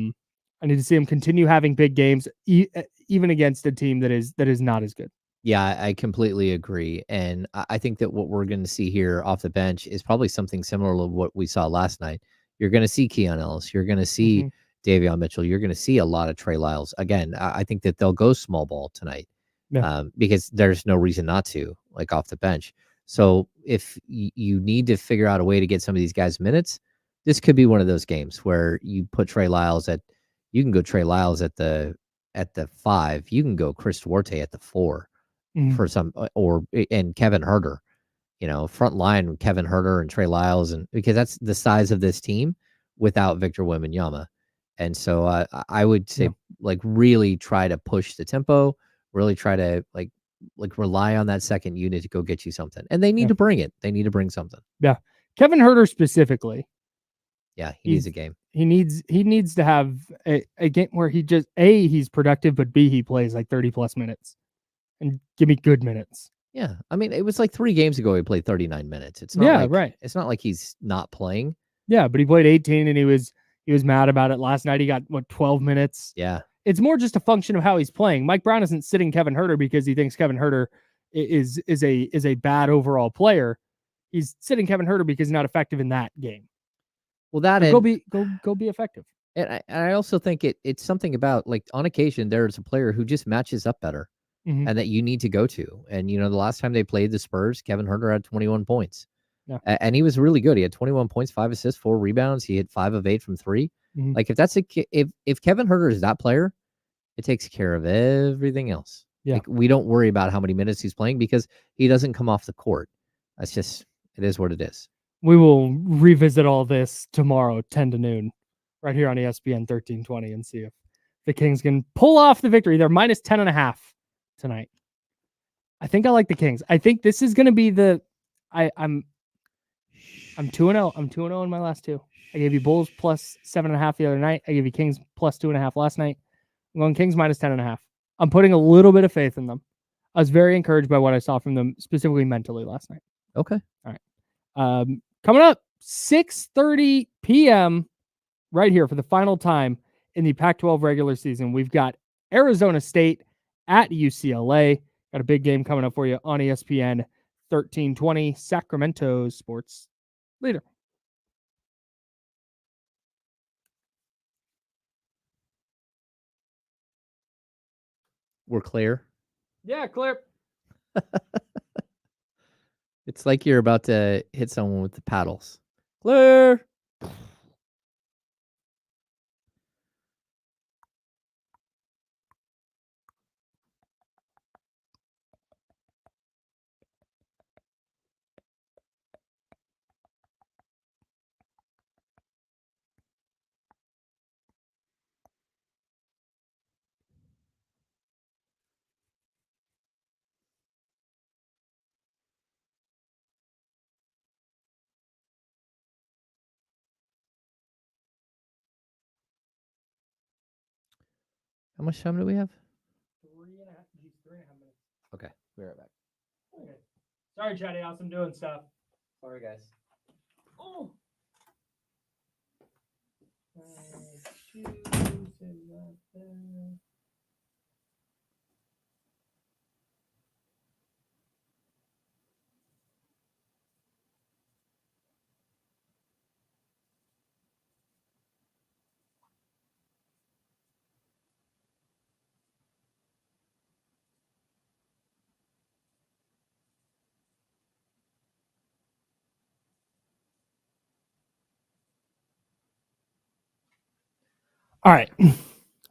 need to see him continue having big games, even against a team that is not as good. Yeah, I completely agree. And I think that what we're going to see here off the bench is probably something similar to what we saw last night. You're going to see Keon Ellis. You're going to see Davion Mitchell. You're going to see a lot of Trey Lyles. Again, I think that they'll go small ball tonight because there's no reason not to, like off the bench. So if you need to figure out a way to get some of these guys minutes, this could be one of those games where you put Trey Lyles you can go Trey Lyles at the 5. You can go Chris Duarte at the 4 for some, and Kevin Huerter, front line with Kevin Huerter and Trey Lyles, and because that's the size of this team without Victor Wembanyama. And so I would say really try to push the tempo, really try to like rely on that second unit to go get you something. And they need to bring it. They need to bring something. Yeah. Kevin Huerter specifically. Yeah, he needs a game. He needs to have a game where he just, A, he's productive, but B, he plays like 30 plus minutes and give me good minutes. Yeah, I mean, it was like 3 games ago he played 39 minutes. It's not Yeah, like, right. It's not like he's not playing. Yeah, but he played 18 and he was mad about it. Last night he got 12 minutes. Yeah. It's more just a function of how he's playing. Mike Brown isn't sitting Kevin Huerter because he thinks Kevin Huerter is a bad overall player. He's sitting Kevin Huerter because he's not effective in that game. Well, that So and go be effective. and I also think it's something about, like, on occasion there's a player who just matches up better Mhm. and that you need to go to. And the last time they played the Spurs, Kevin Huerter had 21 points. Yeah. And he was really good. He had 21 points, 5 assists, 4 rebounds. He hit 5 of 8 from 3. Mhm. Like, if Kevin Huerter is that player, it takes care of everything else. Yeah. Like, we don't worry about how many minutes he's playing because he doesn't come off the court. That's just, it is what it is. We will revisit all this tomorrow, 10 to noon, right here on ESPN 1320, and see if the Kings can pull off the victory. They're minus 10.5 tonight. I think I like the Kings. I think this is going to be I'm 2-0. I'm 2-0 in my last two. I gave you Bulls plus 7.5 the other night. I gave you Kings plus 2.5 last night. I'm going Kings minus 10.5. I'm putting a little bit of faith in them. I was very encouraged by what I saw from them, specifically mentally last night. Okay. All right. Coming up, 6:30 p.m. right here for the final time in the Pac-12 regular season. We've got Arizona State at UCLA. Got a big game coming up for you on ESPN 1320, Sacramento sports leader. We're clear. Yeah, clear. It's like you're about to hit someone with the paddles. Clear. How much time do we have? 3.5 minutes. Okay. We're right back. Okay. Sorry, Chatty House. I'm doing stuff. Sorry, guys. Oh. All right.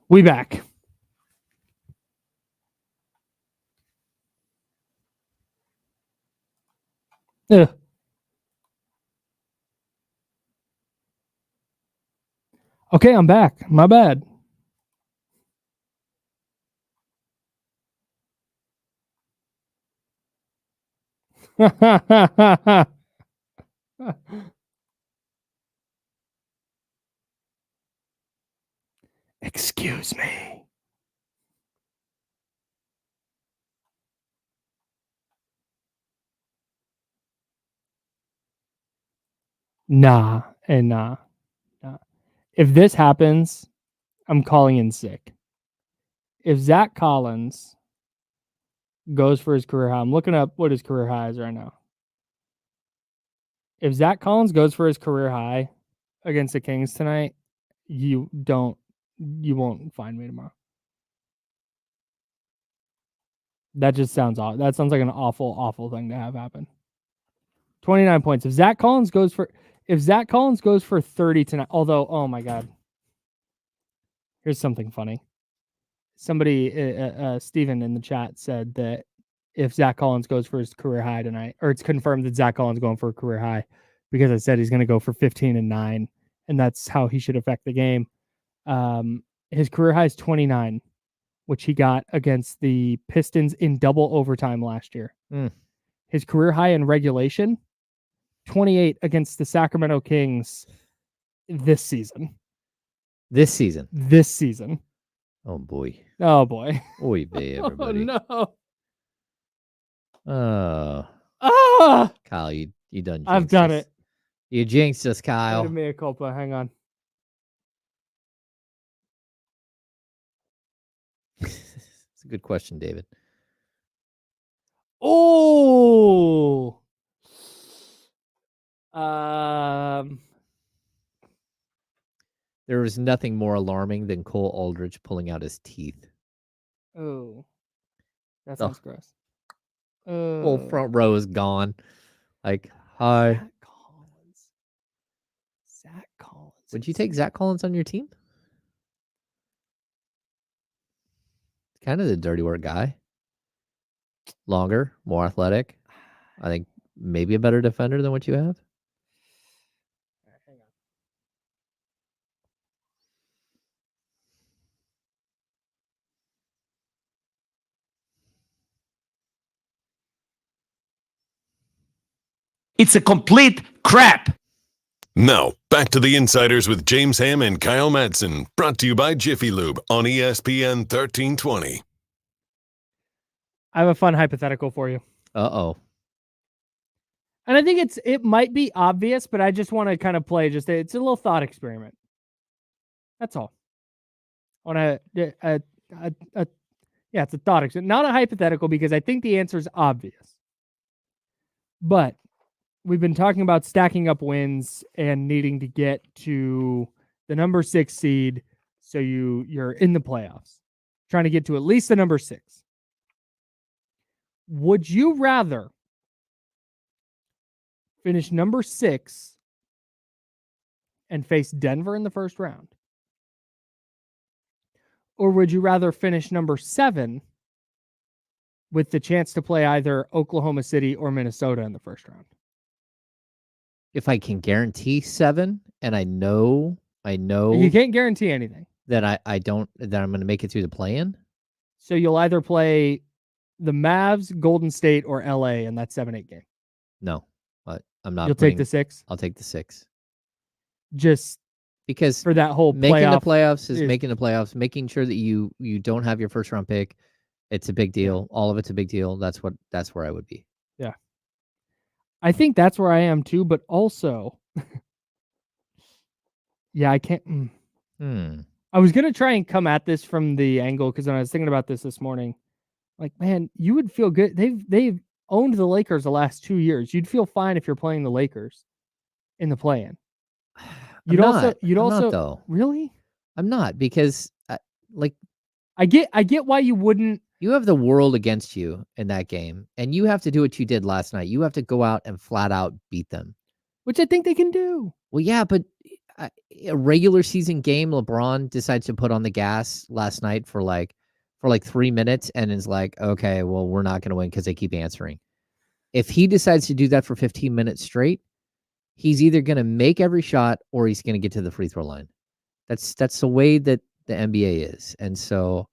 We back. Ugh. Okay, I'm back. My bad. Excuse me. Nah. If this happens, I'm calling in sick. If Zach Collins goes for his career high, I'm looking up what his career high is right now. If Zach Collins goes for his career high against the Kings tonight, you won't find me tomorrow. That just sounds off. That sounds like an awful, awful thing to have happen. 29 points. If Zach Collins goes for 30 tonight, although, oh my God. Here's something funny. Somebody, Steven in the chat said that if Zach Collins goes for his career high tonight, or it's confirmed that Zach Collins is going for a career high, because I said he's going to go for 15 and 9, and that's how he should affect the game. His career high is 29, which he got against the Pistons in double overtime last year. His career high in regulation, 28 against the Sacramento Kings this season. This season. Oh boy. Oh boy. Oy vey, everybody. Oh no. Oh, Ah, Kyle, you done. I've jinxed done us. it. You jinxed us, Kyle. Mea culpa. Hang on. It's a good question, David. Oh. There was nothing more alarming than Cole Aldridge pulling out his teeth. Oh. That Oh. sounds gross. Whole front row is gone. Like, hi. Zach Collins. Would you take Zach Collins on your team? Kind of the dirty work guy. Longer, more athletic. I think maybe a better defender than what you have. Hang on. It's a complete crap. Now, back to the Insiders with James Ham and Kyle Madsen, brought to you by Jiffy Lube on ESPN 1320. I have a fun hypothetical for you. Uh-oh. And I think it might be obvious, but I just want to kind of play it's a little thought experiment. That's all. I want to yeah, it's a thought experiment, not a hypothetical, because I think the answer is obvious. But we've been talking about stacking up wins and needing to get to the number 6 seed, so you're in the playoffs, trying to get to at least the number 6. Would you rather finish number 6 and face Denver in the first round? Or would you rather finish number 7 with the chance to play either Oklahoma City or Minnesota in the first round? If I can guarantee 7, and I know You can't guarantee anything. that I'm going to make it through the play-in. So you'll either play the Mavs, Golden State, or LA in that 7-8 game. No, I'm not. You'll take the 6? I'll take the 6. Just because for that whole making the playoff playoffs is making the playoffs, making sure that you don't have your first round pick. It's a big deal. All of it's a big deal. That's where I would be. Yeah. I think that's where I am too, but also yeah, I can't. I was going to try and come at this from the angle, because when I was thinking about this morning, like, man, you would feel good. They've owned the Lakers the last 2 years. You'd feel fine if you're playing the Lakers in the play-in. You'd also not, though. Really? I'm not, because I get why you wouldn't. You have the world against you in that game, and you have to do what you did last night. You have to go out and flat out beat them, which I think they can do. Well, yeah, but a regular season game, LeBron decides to put on the gas last night for like 3 minutes, and is like, okay, well, we're not going to win because they keep answering. If he decides to do that for 15 minutes straight, he's either going to make every shot or he's going to get to the free throw line. That's the way that the NBA is. And so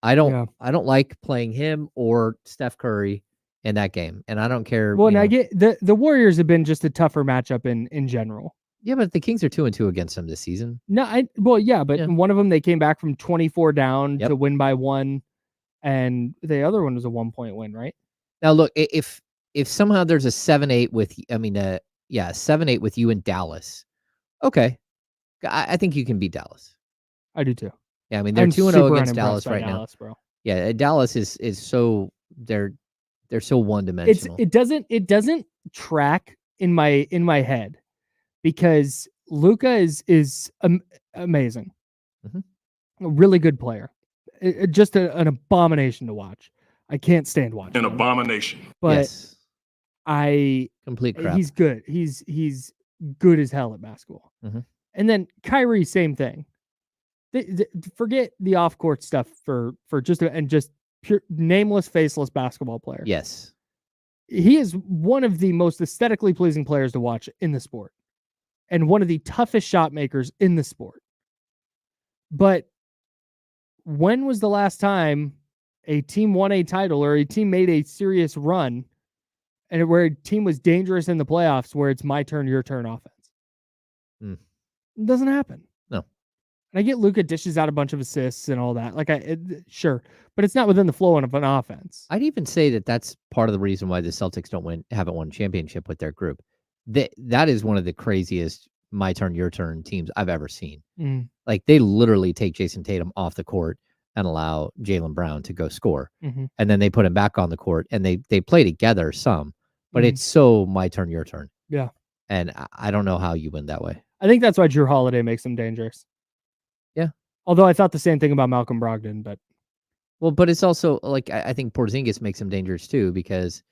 I don't like playing him or Steph Curry in that game. And I don't care. Well, and I get the Warriors have been just a tougher matchup in general. Yeah, but the Kings are 2-2 against them this season. No, in one of them they came back from 24 down to win by 1, and the other one was a 1-point win, right? Now look, if somehow there's a 7-8 with 7-8 with you in Dallas, okay, I think you can beat Dallas. I do too. Yeah, I mean they're 2-0 against Dallas right now, bro. Yeah, Dallas is so they're so one-dimensional. It doesn't track in my head, because Luka is amazing, a really good player, just an abomination to watch. I can't stand watching. An abomination. But yes. Complete crap. He's good. He's good as hell at basketball. And then Kyrie, same thing. Forget the off-court stuff for just pure nameless, faceless basketball player. Yes. He is one of the most aesthetically pleasing players to watch in the sport, and one of the toughest shot makers in the sport. But when was the last time a team won a title, or a team made a serious run, and where a team was dangerous in the playoffs, where it's my turn, your turn offense? It doesn't happen. No. And I get Luka dishes out a bunch of assists and all that. Sure, but it's not within the flow of an offense. I'd even say that that's part of the reason why the Celtics haven't won a championship with their group. That is one of the craziest my turn, your turn teams I've ever seen. Mm. Like they literally take Jason Tatum off the court and allow Jaylen Brown to go score. Mm-hmm. And then they put him back on the court and they play together some, but it's so my turn, your turn. Yeah. And I don't know how you win that way. I think that's why Drew Holiday makes them dangerous. Yeah. Although I thought the same thing about Malcolm Brogdon, but. Well, but it's also like, I think Porzingis makes him dangerous too, because,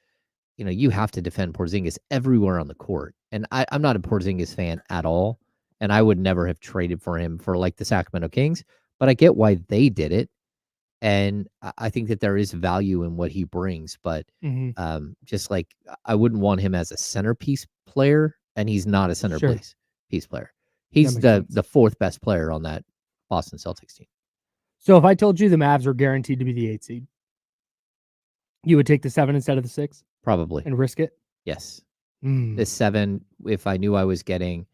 you have to defend Porzingis everywhere on the court. And I'm not a Porzingis fan at all. And I would never have traded for him for like the Sacramento Kings, but I get why they did it. And I think that there is value in what he brings, but just like I wouldn't want him as a centerpiece player, and he's not a centerpiece piece player. He's the fourth best player on that Boston Celtics team. So if I told you the Mavs were guaranteed to be the 8 seed, you would take the 7 instead of the 6? Probably. And risk it? Yes. The 7, if I knew I was getting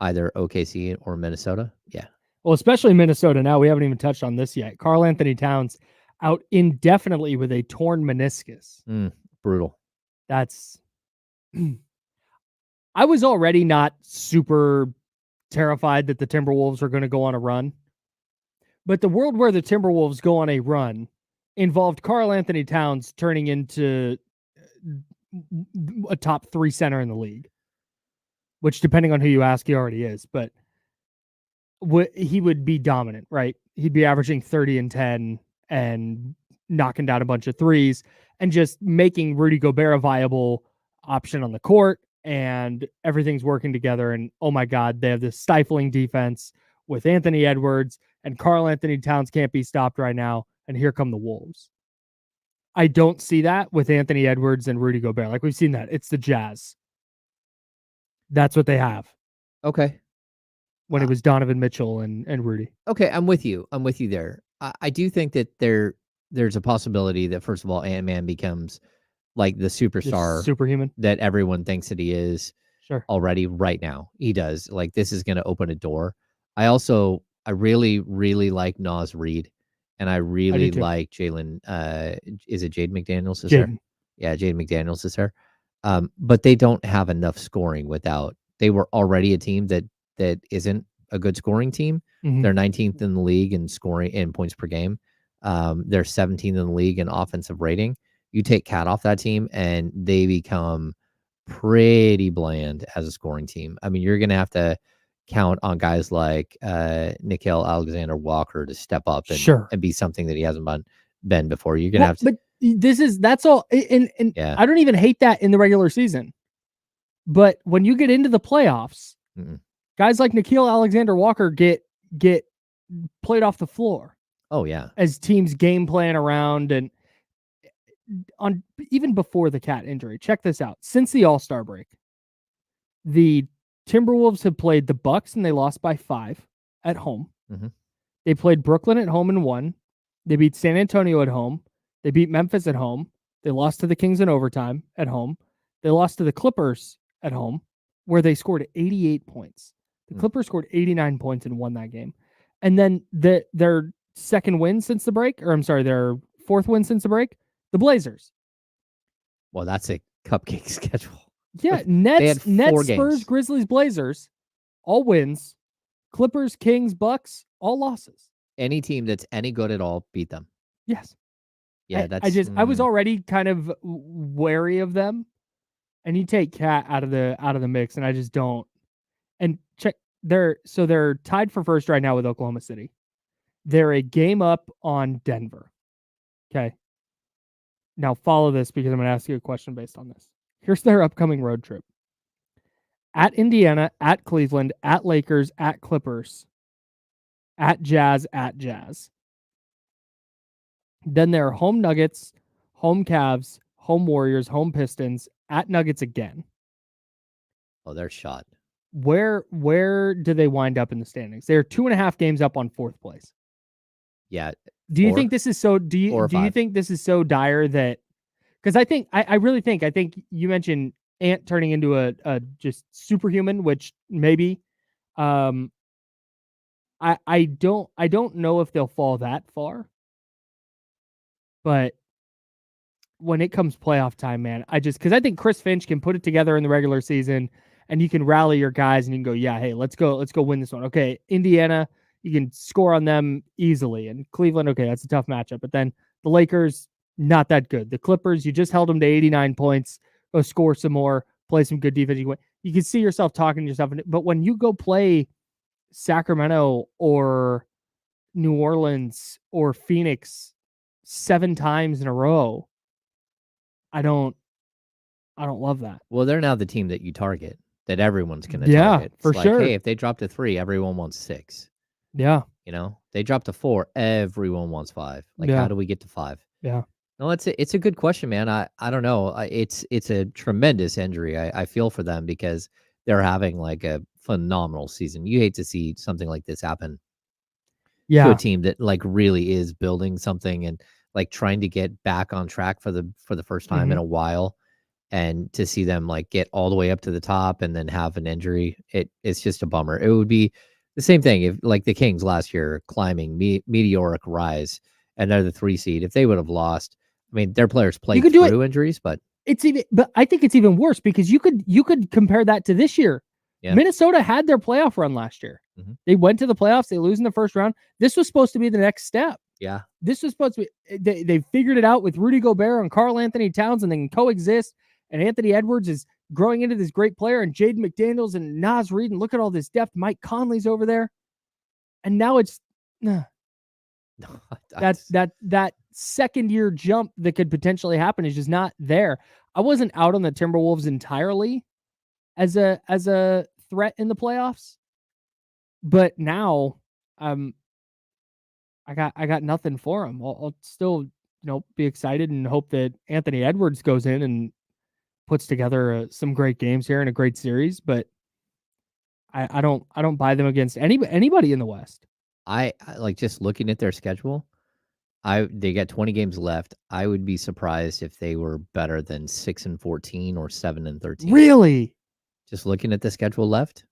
either OKC or Minnesota, yeah. Well, especially Minnesota now. We haven't even touched on this yet. Karl Anthony Towns out indefinitely with a torn meniscus. Brutal. That's... I was already not super terrified that the Timberwolves were going to go on a run. But the world where the Timberwolves go on a run involved Karl Anthony Towns turning into a top 3 center in the league, which, depending on who you ask, he already is. But he would be dominant, right? He'd be averaging 30 and 10 and knocking down a bunch of threes and just making Rudy Gobert a viable option on the court, and everything's working together. And oh my God, they have this stifling defense with Anthony Edwards, and Karl Anthony Towns can't be stopped right now. And here come the Wolves. I don't see that with Anthony Edwards and Rudy Gobert. Like, we've seen that. It's the Jazz. That's what they have. Okay. When it was Donovan Mitchell and Rudy. Okay, I'm with you. I'm with you there. I do think that there's a possibility that, first of all, Ant-Man becomes like the superstar, superhuman that everyone thinks that he is already right now. He does. Like, this is going to open a door. I really, really like Naz Reid, and I really like Jalen. Is it Jade McDaniels? Yeah, Jade McDaniels is there. But they don't have enough scoring without. They were already a team that isn't a good scoring team. They're 19th in the league in scoring in points per game. They're 17th in the league in offensive rating. You take Cat off that team, and they become pretty bland as a scoring team. I mean, you're going to have to count on guys like Nickeil Alexander-Walker to step up and be something that he hasn't been before. You're going to have to. But that's all. And I don't even hate that in the regular season. But when you get into the playoffs, guys like Nickeil Alexander-Walker get played off the floor. Oh, yeah. As teams game plan around, and on even before the Cat injury. Check this out. Since the All-Star break, the Timberwolves have played the Bucks, and they lost by 5 at home. They played Brooklyn at home and won. They beat San Antonio at home. They beat Memphis at home. They lost to the Kings in overtime at home. They lost to the Clippers at home, where they scored 88 points. The Clippers scored 89 points and won that game. And then their second win since the break, their fourth win since the break, the Blazers. Well, that's a cupcake schedule. Yeah, Nets, Spurs, Grizzlies, Blazers, all wins. Clippers, Kings, Bucks, all losses. Any team that's any good at all beat them. Yes. Yeah, I was already kind of wary of them, and you take Cat out of the mix, and I just don't. And check, they're tied for first right now with Oklahoma City. They're a game up on Denver. Okay. Now follow this, because I'm going to ask you a question based on this. Here's their upcoming road trip. At Indiana, at Cleveland, at Lakers, at Clippers, at Jazz, at Jazz. Then there are home Nuggets, home Cavs, home Warriors, home Pistons, at Nuggets again. Oh, they're shot. Where do they wind up in the standings? They're 2.5 games up on 4th place. Yeah. Do you think this is so? Do you think this is so dire that? Because I really think you mentioned Ant turning into a just superhuman, which maybe. I I don't know if they'll fall that far, but when it comes playoff time, man, because I think Chris Finch can put it together in the regular season, and you can rally your guys and you can go, yeah, hey, let's go win this one. Okay, Indiana, you can score on them easily, and Cleveland, okay, that's a tough matchup. But then the Lakers, not that good. The Clippers, you just held them to 89 points. Go score some more, play some good defense. You can see yourself talking to yourself, but when you go play Sacramento or New Orleans or Phoenix 7 times in a row, I don't love that. Well, they're now the team that you target, that everyone's going to target. It's for sure. Hey, if they drop to 3, everyone wants 6. Yeah. They drop to 4, everyone wants 5. How do we get to 5? Yeah. No, it's a good question, man. I don't know. It's a tremendous injury. I feel for them because they're having a phenomenal season. You hate to see something like this happen to a team that really is building something and trying to get back on track for the first time in a while, and to see them get all the way up to the top and then have an injury. It's just a bummer. It would be the same thing if the Kings last year climbing meteoric rise and they're the 3 seed. If they would have lost, I mean, their players played through injuries, but I think it's even worse because you could compare that to this year. Yeah. Minnesota had their playoff run last year. Mm-hmm. They went to the playoffs. They lose in the first round. This was supposed to be the next step. Yeah. This was supposed to be, they figured it out with Rudy Gobert and Karl Anthony Towns, and they can coexist. And Anthony Edwards is growing into this great player, and Jaden McDaniels and Naz Reid, and look at all this depth. Mike Conley's over there. And now it's that second year jump that could potentially happen is just not there. I wasn't out on the Timberwolves entirely as a threat in the playoffs, but now I got nothing for them. I'll still be excited and hope that Anthony Edwards goes in and puts together some great games here and a great series, but I don't buy them against anybody in the West. I just looking at their schedule. They got 20 games left. I would be surprised if they were better than 6-14 or 7-13. Really? Just looking at the schedule left.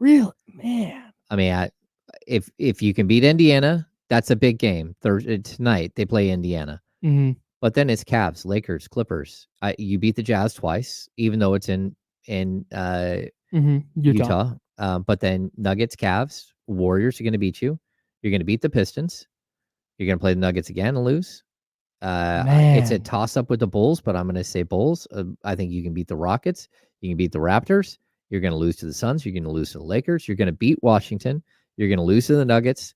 Really, man. I mean, if you can beat Indiana, that's a big game. Thursday tonight they play Indiana. Mm-hmm. But then it's Cavs, Lakers, Clippers. You beat the Jazz twice, even though it's in Utah. But then Nuggets, Cavs, Warriors are going to beat you. You're going to beat the Pistons. You're going to play the Nuggets again and lose. It's a toss-up with the Bulls, but I'm going to say Bulls. I think you can beat the Rockets. You can beat the Raptors. You're going to lose to the Suns. You're going to lose to the Lakers. You're going to beat Washington. You're going to lose to the Nuggets.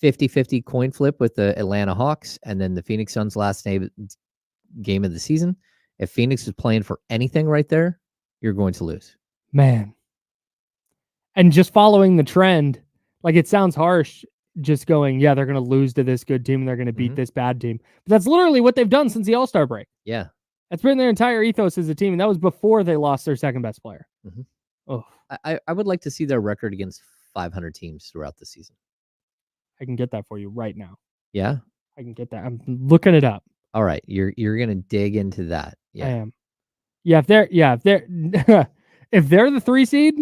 50-50 coin flip with the Atlanta Hawks, and then the Phoenix Suns last game of the season. If Phoenix is playing for anything right there, you're going to lose. Man. And just following the trend, it sounds harsh, just going, yeah, they're going to lose to this good team and they're going to beat this bad team. But that's literally what they've done since the All-Star break. Yeah. That's been their entire ethos as a team, and that was before they lost their second best player. Mm-hmm. Oh, I would like to see their record against 500 teams throughout the season. I can get that for you right now. Yeah? I can get that. I'm looking it up. All right. You're going to dig into that. Yeah. I am. Yeah, if they're the 3 seed,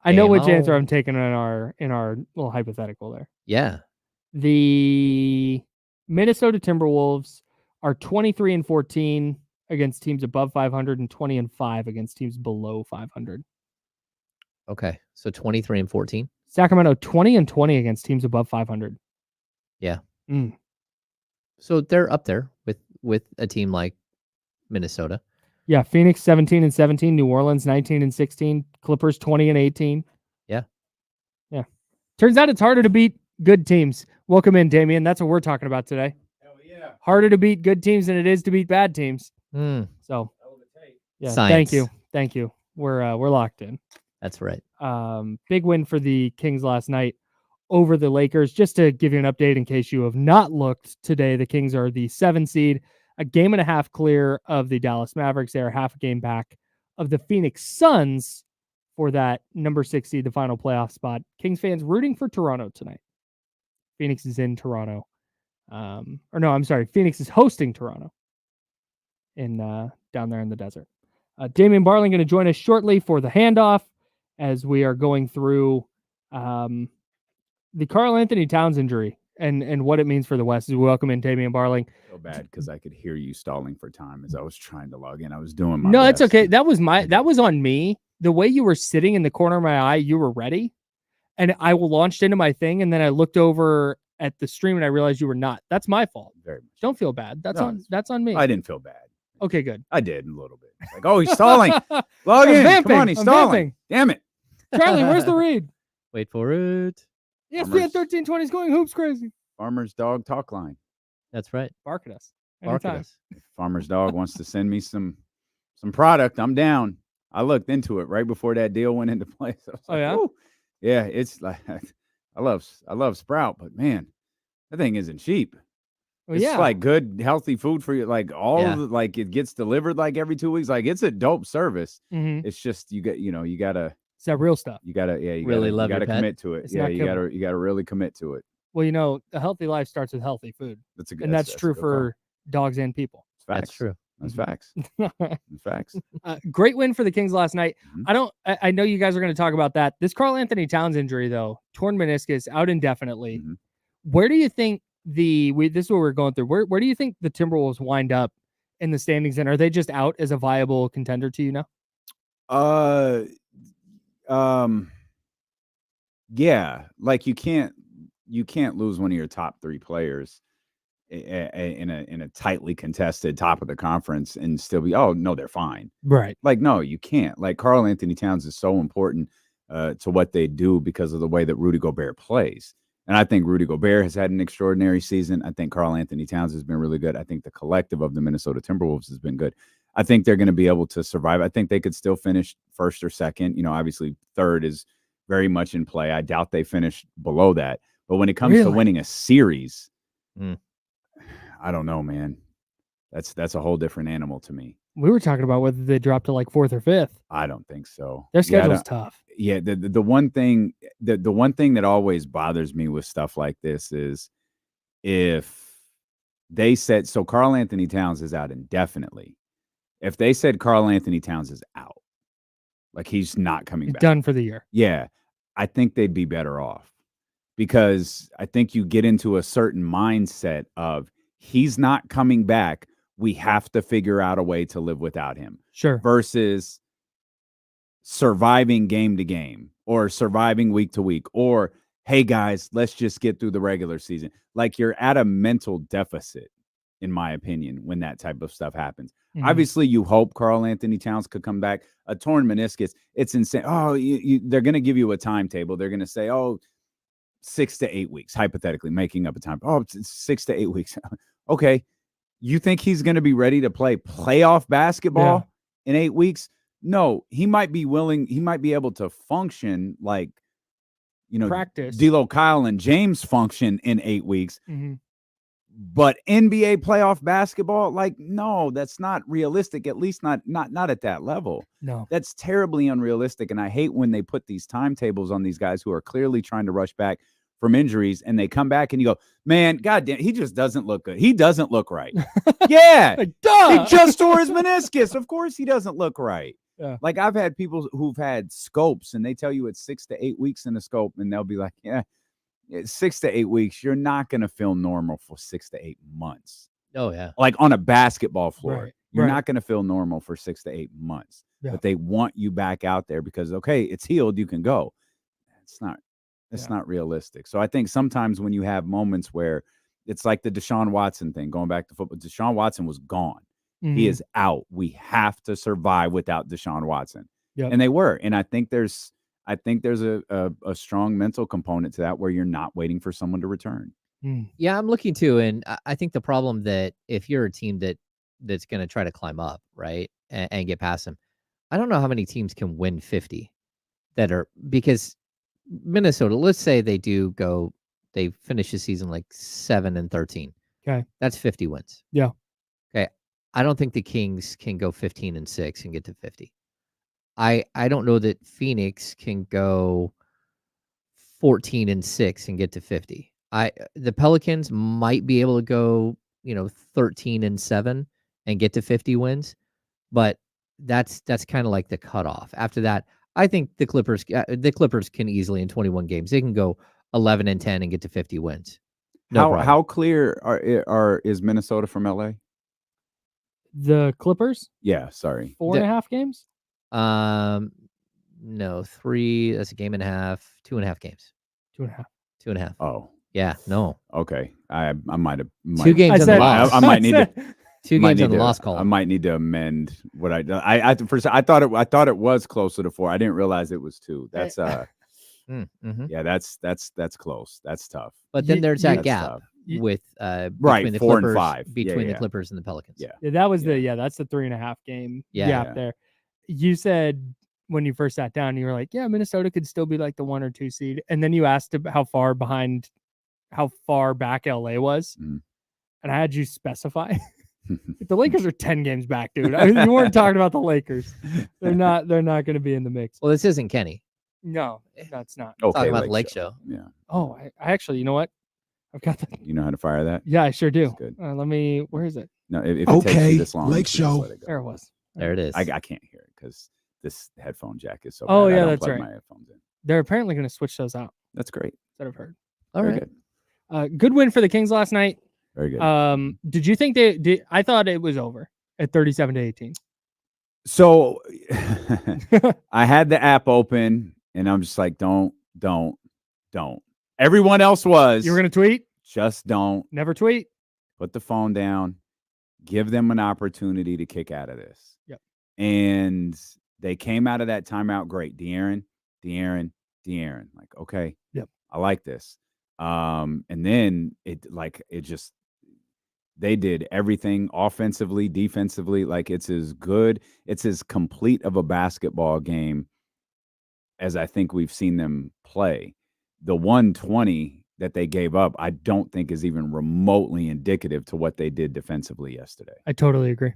I know which answer I'm taking in our little hypothetical there. Yeah. The Minnesota Timberwolves are 23-14 against teams above 500 and 20-5 against teams below 500. Okay. So 23-14. Sacramento 20-20 against teams above 500. Yeah. So they're up there with a team like Minnesota. Yeah, Phoenix 17-17, New Orleans 19-16, Clippers 20-18. Yeah. Yeah. Turns out it's harder to beat good teams. Welcome in, Damian. That's what we're talking about today. Hell yeah. Harder to beat good teams than it is to beat bad teams. So, yeah, Science. Thank you. We're locked in. That's right. Big win for the Kings last night over the Lakers. Just to give you an update in case you have not looked today, the Kings are the 7 seed, a game and a half clear of the Dallas Mavericks. They are half a game back of the Phoenix Suns for that number 6 seed, the final playoff spot. Kings fans rooting for Toronto tonight. Phoenix is in Toronto. Phoenix is hosting Toronto in down there in the desert. Damian Barling going to join us shortly for the handoff as we are going through the Karl Anthony Towns injury and what it means for the West as we welcome in Damian Barling. So bad because I could hear you stalling for time as I was trying to log in. I was doing my No, best. it's okay. That was on me. The way you were sitting in the corner of my eye, you were ready. And I launched into my thing, and then I looked over at the stream and I realized you were not. That's my fault. Very much. Don't feel bad. That's on me. I didn't feel bad. Okay, good. I did a little bit. Like, oh, he's stalling. Log in. Vamping. Come on, he's I'm stalling. vamping. Damn it. Charlie, where's the read? Wait for it. ESPN 1320 is going hoops crazy. Farmer's Dog talk line. That's right. Bark at us. Bark at Anytime. us. If Farmer's Dog wants to send me some product, I'm down. I looked into it right before that deal went into place. I was Oh, yeah? "Ooh." Yeah, it's like I love Sprout, but man, that thing isn't cheap. Well, It's yeah. like good, healthy food for you. Like all Yeah. of it, like it gets delivered like every 2 weeks. Like it's a dope service. Mhm. It's just you gotta It's that real stuff. you gotta Really love you your gotta pet. commit to it. It's Yeah, not you gotta really commit to it. Well, a healthy life starts with healthy food. That's a good And that's a true good call. for dogs and people. It's facts. That's true. That's facts. That's facts. Great win for the Kings last night. Mhm. I know you guys are going to talk about that. This Karl Anthony Towns injury, though, torn meniscus, out indefinitely. Mhm. Where do you think this is what we're going through. Where do you think the Timberwolves wind up in the standings? And are they just out as a viable contender to you now? Yeah, like you can't lose one of your top 3 players in a tightly contested top of the conference and still be, oh no, they're fine. Right. Like, no, you can't. Like Karl Anthony Towns is so important to what they do because of the way that Rudy Gobert plays. And I think Rudy Gobert has had an extraordinary season. I think Karl Anthony Towns has been really good. I think the collective of the Minnesota Timberwolves has been good. I think they're going to be able to survive. I think they could still finish first or second. Obviously third is very much in play. I doubt they finish below that. But when it comes to winning a series, I don't know, man. That's a whole different animal to me. We were talking about whether they drop to like 4th or 5th. I don't think so. Their schedule's tough. Yeah, the one thing that always bothers me with stuff like this is if they said so Karl Anthony Towns is out indefinitely. If they said Karl Anthony Towns is out, like he's not coming back. Done for the year. Yeah, I think they'd be better off because I think you get into a certain mindset of he's not coming back. We have to figure out a way to live without him. Sure. Versus surviving game to game or surviving week to week or, hey guys, let's just get through the regular season. Like you're at a mental deficit, in my opinion, when that type of stuff happens. Mhm. Obviously, you hope Karl Anthony Towns could come back. A torn meniscus, it's insane. Oh, they're going to give you a timetable. They're going to say, 6 to 8 weeks, hypothetically, making up a time. Oh, it's 6 to 8 weeks. Okay. You think he's going to be ready to play playoff basketball in 8 weeks? No, he might be willing. He might be able to function like, practice. D'Lo, Kyle, and James function in 8 weeks. Mhm. But NBA playoff basketball, like, no, that's not realistic. At least not at that level. No. That's terribly unrealistic. And I hate when they put these timetables on these guys who are clearly trying to rush back from injuries and they come back and you go, man, goddamn, he just doesn't look good. He doesn't look right. Yeah. Like, duh! He just tore his meniscus. Of course he doesn't look right. Yeah. Like I've had people who've had scopes and they tell you it's 6 to 8 weeks in the scope and they'll be like, yeah, it's 6 to 8 weeks. You're not going to feel normal for 6 to 8 months. Oh, yeah. Like on a basketball floor, Right, you're right. not going to feel normal for 6 to 8 months. Yeah. But they want you back out there because, okay, it's healed. You can go. It's not realistic. So I think sometimes when you have moments where it's like the Deshaun Watson thing, going back to football, Deshaun Watson was gone. Mhm. He is out. We have to survive without Deshaun Watson. Yep. And they were. And I think there's a strong mental component to that where you're not waiting for someone to return. Mm. Yeah, I'm looking too, and I think the problem that if you're a team that's going to try to climb up, right, and get past them, I don't know how many teams can win 50 that are because Minnesota. Let's say they finish the season like 7-13. Okay, that's 50 wins. Yeah. Okay, I don't think the Kings can go 15-6 and get to 50. I don't know that Phoenix can go 14-6 and get to 50. The Pelicans might be able to go, 13-7 and get to 50 wins, but that's kind of like the cutoff. After that, I think the Clippers can easily in 21 games. They can go 11-10 and get to 50 wins. No problem. How clear is Minnesota from LA? The Clippers, Yeah, sorry. 4.5 games. No, 3. That's a game and a half. 2.5 games. 2.5. 2.5. Oh, Yeah, no. okay. I might have 2 games on the loss. I might need to. 2 games on the loss I column. might need to amend what I first. I thought it was closer to 4. I didn't realize it was 2. That's Mm-hmm. yeah. That's close. That's tough. But then there's that That's gap tough. with Right, between the 4 and Clippers, 5. between the Yeah. Clippers and the Pelicans. Yeah. Yeah, that was Yeah. that's the 3.5 game Yeah. gap Yeah. there. You said when you first sat down, you were like, yeah, Minnesota could still be like the 1 or 2 seed. And then you asked how far back LA was. Mhm. And I had you specify. The Lakers are 10 games back, dude. I mean, you weren't talking about the Lakers. They're not going to be in the mix. Well, this isn't Kenny. No, that's not. Okay, Talking about the Lake Show. Yeah. Oh, I actually, you know what? I've got the. You know how to fire that? Yeah, I sure do. That's good. Where is it? No, if it takes Okay, you this long, Lake you can just Show. let it go. There it was. There it is. I can't hear it because this headphone jack is so. Oh, bad. I yeah, don't that's plug right. My headphones in. They're apparently going to switch those out. That's great. That I've heard. All Very right. good. Good win for the Kings last night. Very good. Did you think they did? I thought it was over at 37-18. So I had the app open and I'm just like, don't. Everyone else was. You were going to tweet? Just don't. Never tweet. Put the phone down. Give them an opportunity to kick out of this. Yep. And they came out of that timeout great. De'Aaron. Like, okay. Yep. I like this. And then they did everything offensively, defensively. Like it's as complete of a basketball game as I think we've seen them play. The 120 that they gave up, I don't think is even remotely indicative to what they did defensively yesterday. I totally agree.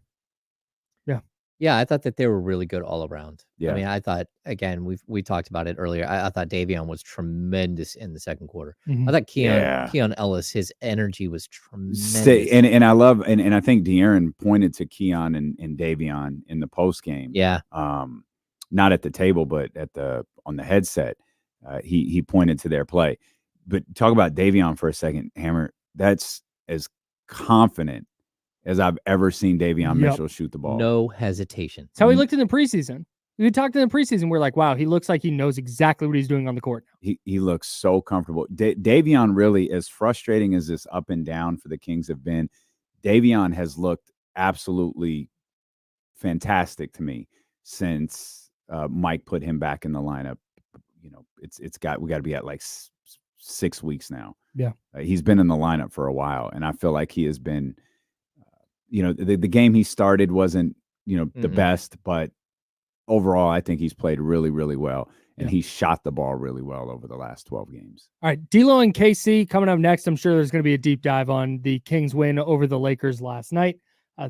Yeah, I thought that they were really good all around. Yeah. I mean, I thought, again, we talked about it earlier. I thought Davion was tremendous in the second quarter. Mhm. I thought Yeah. Keon Ellis, his energy was tremendous. And I love and I think De'Aaron pointed to Keon and Davion in the post game. Yeah. Not at the table, but on the headset. He pointed to their play. But talk about Davion for a second, Hammer. That's as confident as I've ever seen Davion Mitchell shoot the ball. No hesitation. That's how he looked in the preseason. We talked in the preseason. We're like, wow, he looks like he knows exactly what he's doing on the court now. He looks so comfortable. Davion really, as frustrating as this up and down for the Kings have been, Davion has looked absolutely fantastic to me since Mike put him back in the lineup. You know, we got to be at like 6 weeks now. Yeah. He's been in the lineup for a while, and I feel like he has been, the game he started wasn't, the best, but overall, I think he's played really, really well, and he shot the ball really well over the last 12 games. All right, D'Lo and KC coming up next. I'm sure there's going to be a deep dive on the Kings win over the Lakers last night.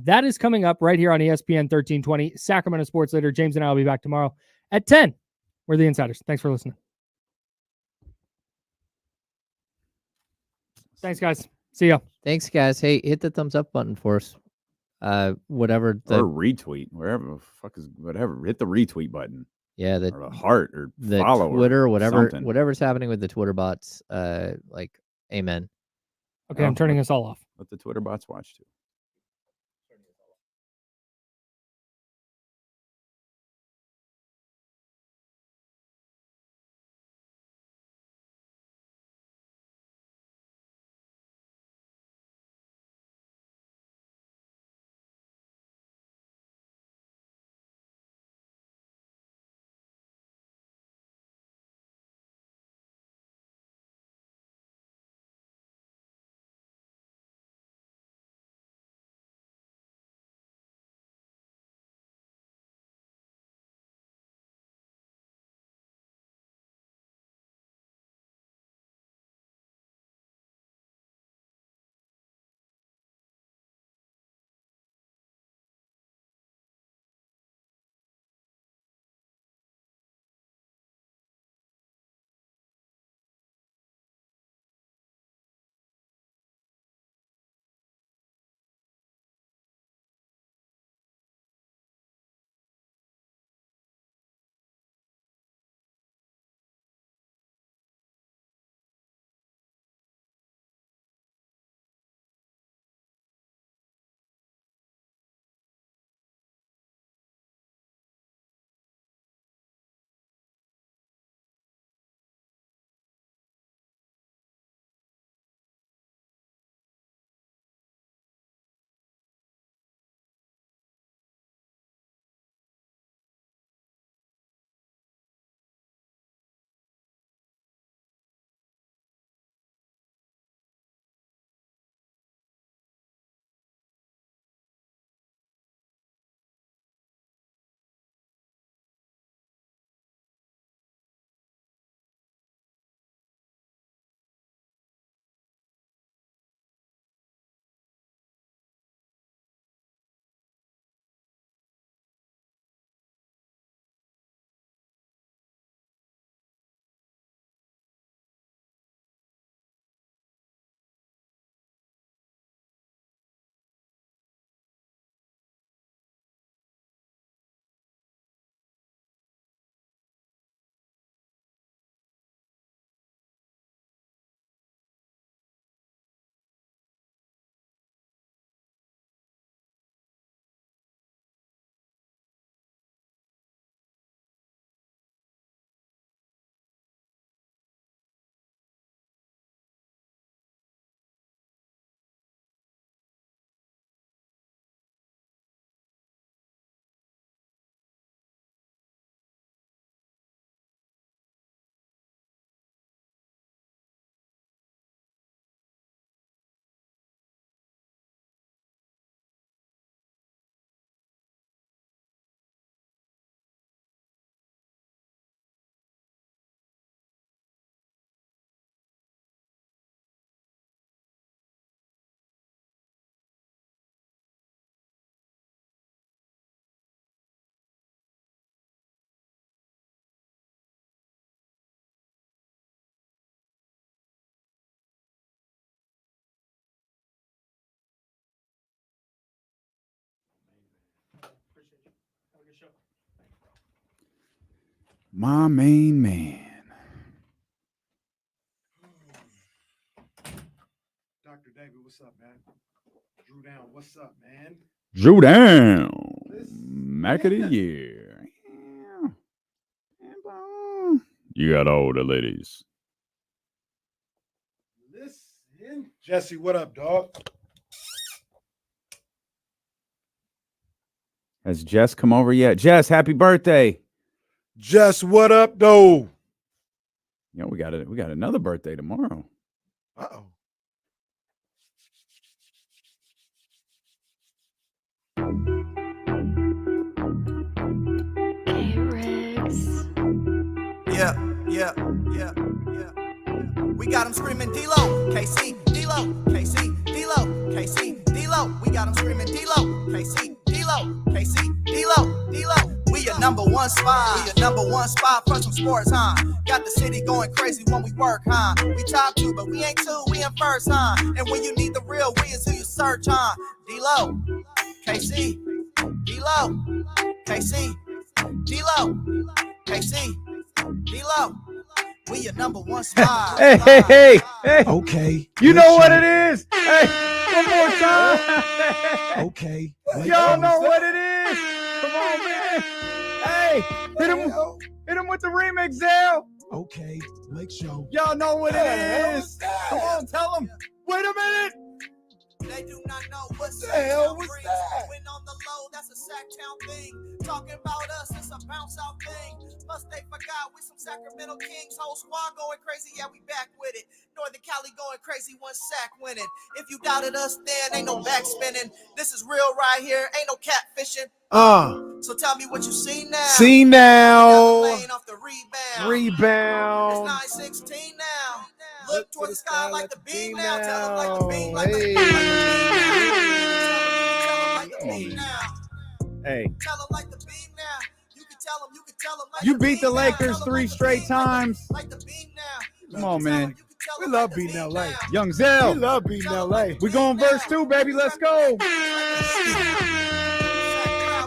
That is coming up right here on ESPN 1320, Sacramento Sports Leader. James and I will be back tomorrow at 10. We're the Insiders. Thanks for listening. Thanks, guys. See ya. Thanks, guys. Hey, hit the thumbs up button for us. Whatever. Or retweet, wherever the fuck is whatever. Hit the retweet button. Yeah, or the heart or the follow Twitter, or whatever, something. whatever's happening with the Twitter bots. Amen. Okay, I'm turning us all off. Let the Twitter bots watch too. My main man. Dr. David, what's up, man? Drew Down, what's up, man? Drew Down. Mac of the year. You got all the ladies. Listen. Jesse, what up, dog? Has Jess come over yet? Jess, happy birthday. Jess, what up, though? You know, we got another birthday tomorrow. Uh-oh. Yeah. We got them screaming D-Lo, KC, D-Lo, KC, D-Lo, KC, D-Lo. We got them screaming D-Lo, KC, D-Lo, KC, D-Lo, D-Lo. We your number one spot. We your number one spot for some sports, huh? Got the city going crazy when we work, huh? We top 2, but we ain't 2, we in first, huh? And when you need the real, we is who you search, huh? D-Lo, KC, D-Lo, KC, D-Lo, KC, D-Lo. We your number one spot. Hey. Okay. You know what it is? Hey, one more time. Okay. Y'all know what it is. Come on, man. Hey, hit him with the remix, Zell. Okay. Lake Show. Y'all know what it is. Come on, tell them. Wait a minute. They do not know what's the hell was that? When on the low, that's a sack town thing. Talking about us, it's a bounce out thing. Plus they forgot we some Sacramento Kings. Whole squad going crazy, yeah, we back with it. Northern Cali going crazy, one sack winning. If you doubted us then, ain't no back spinning. This is real right here, ain't no catfishing. So tell me what you see now. See now. Lane off the Rebound. It's 9-16 now. Look toward the sky like the beam now. Tell them like the beam, like the beam, like the beam now. Hey, Tell them like the beam now. You can tell them like you the beat the beam now. Lakers Tell 'em 3 like the straight beam, times. like the beam now. Come on, man. We love beating LA. Young We Zell. love beating LA. We going verse 2, baby. Let's go.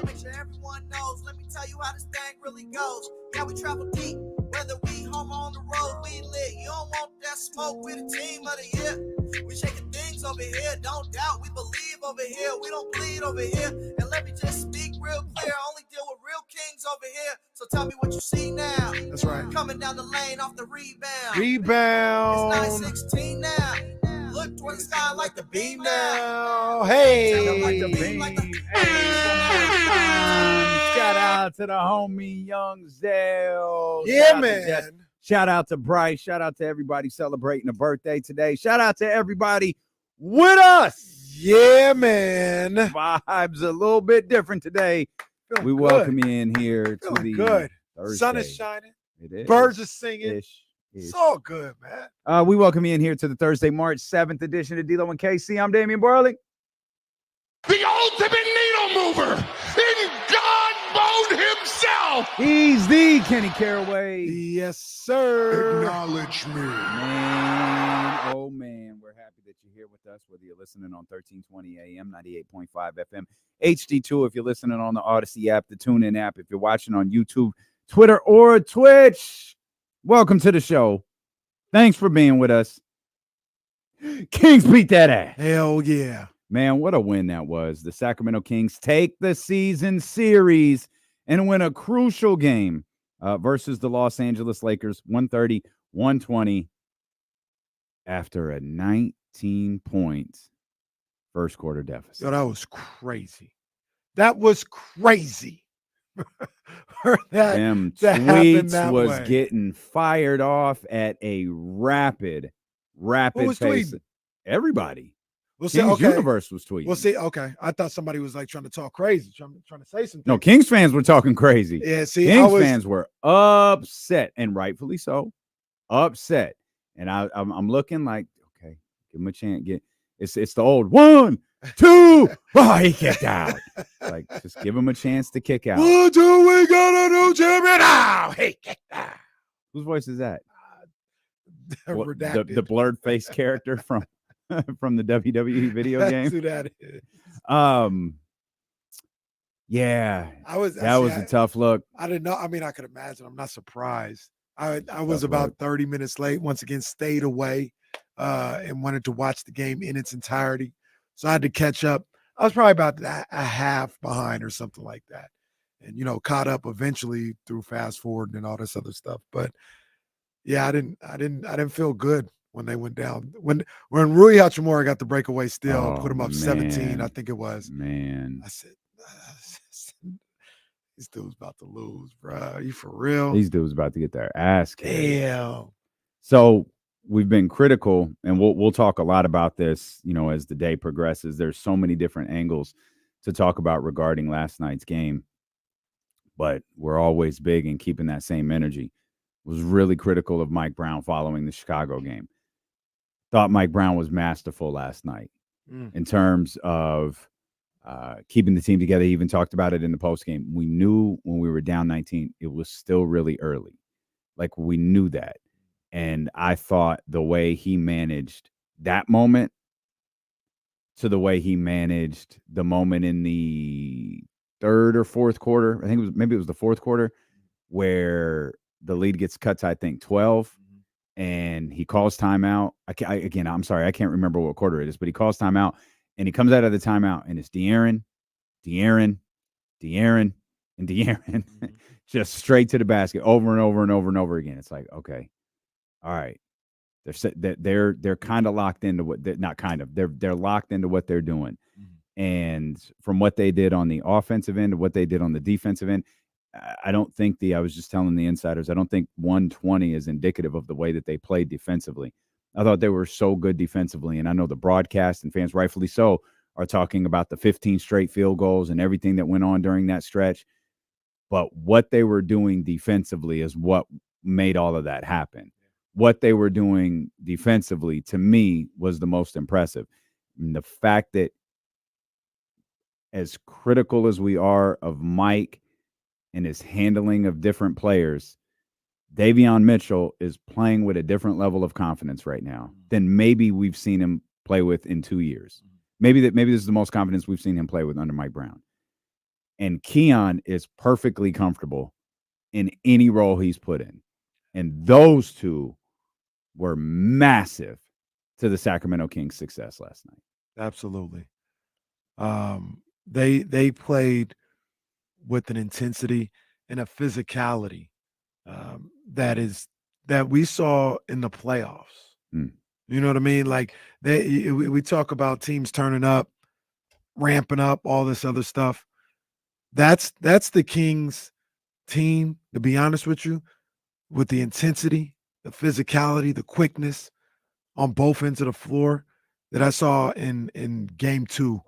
Make sure everyone knows. Let me tell you how this thing really goes. Yeah, we travel deep. Whether we home or on the road, we lit. You don't want that smoke with a team of the year. We shaking things over here, don't doubt. We believe over here. We don't bleed over here. And let me just speak real clear. I only deal with real kings over here. So tell me what you see now. That's right. Coming down the lane off the rebound. Rebound. It's 9-16 now. Look toward the sky like the beam now. Hey. Like the beam. Hey, one more time. Shout out to the homie Young Zell. Yeah, Shout out to man. Jess. Shout out to Bryce. Shout out to everybody celebrating a birthday today. Shout out to everybody with us. Yeah, man. Vibes a little bit different today. Feeling We good. welcome you in here to Feeling the good. Thursday. Sun is shining. It is. Birds are singing. Ish. It's all good, man. We welcome you in here to the Thursday, March 7th edition of D-Lo and KC. I'm Damian Barley. The ultimate needle mover in God mode himself. He's the Kenny Caraway. Yes, sir. Acknowledge me. Man, oh man, we're happy that you're here with us, whether you're listening on 1320 AM, 98.5 FM, HD2, if you're listening on the Odyssey app, the TuneIn app, if you're watching on YouTube, Twitter, or Twitch. Welcome to the show. Thanks for being with us. Kings beat that ass. Hell yeah. Man, what a win that was. The Sacramento Kings take the season series and win a crucial game versus the Los Angeles Lakers, 130-120, after a 19-point first quarter deficit. Yo, that was crazy. That was crazy. Them that happened tweets that was way. getting fired off at a rapid Who was pace. tweeting? Everybody. We'll see. Kings Okay. Universe was tweeting. We'll see. Okay. I thought somebody was like trying to talk crazy, trying to say something. No, Kings fans were talking crazy. Yeah, see, Kings fans were upset, and rightfully so. Upset. And I'm looking like, okay, give him a chance. It's the old 1, 2. Oh, he kicked out. Like, just give him a chance to kick out. What do we gotta do, Jimmy? Now, hey, kick out. Whose voice is that? What, Redacted. the blurred face character from the WWE video That's game. who that is. Yeah, I was that was a tough look. I didn't know. I mean, I could imagine. I'm not surprised. I was Tough about look. 30 minutes late. Once again, stayed away and wanted to watch the game in its entirety. So I had to catch up. I was probably about a half behind or something like that. And, caught up eventually through fast forward and all this other stuff. But yeah, I didn't feel good when they went down. When Rui Hachimura got the breakaway steal, put him up 17, I think it was. Man, I said, this dude's about to lose, bro. Are you for real? these dudes about to get their ass kicked. Damn. So we've been critical, and we'll talk a lot about this, as the day progresses. There's so many different angles to talk about regarding last night's game, but we're always big in keeping that same energy. Was really critical of Mike Brown following the Chicago game. Thought Mike Brown was masterful last night in terms of keeping the team together. He even talked about it in the postgame. We knew when we were down 19, it was still really early. Like, we knew that. And I thought the way he managed that moment to the way he managed the moment in the third or fourth quarter, I think it was the fourth quarter, where the lead gets cut to, I think, 12, and he calls timeout. I'm sorry, I can't remember what quarter it is, but he calls timeout, and he comes out of the timeout, and it's De'Aaron, and De'Aaron, just straight to the basket, over and over and over and over again. It's like, okay, all right, they're kind of locked into what they're locked into what they're doing, and from what they did on the offensive end to what they did on the defensive end. I don't think I was just telling the insiders, I don't think 120 is indicative of the way that they played defensively. I thought they were so good defensively, and I know the broadcast and fans, rightfully so, are talking about the 15 straight field goals and everything that went on during that stretch. But what they were doing defensively is what made all of that happen. What they were doing defensively, to me, was the most impressive. And the fact that, as critical as we are of Mike and his handling of different players, Davion Mitchell is playing with a different level of confidence right now than maybe we've seen him play with in 2 years. Maybe this is the most confidence we've seen him play with under Mike Brown. And Keon is perfectly comfortable in any role he's put in. And those two were massive to the Sacramento Kings' success last night. Absolutely. They played with an intensity and a physicality that we saw in the playoffs. You know what I mean? Like, we talk about teams turning up, ramping up, all this other stuff. That's the Kings team, to be honest with you, with the intensity, the physicality, the quickness on both ends of the floor that I saw in game 2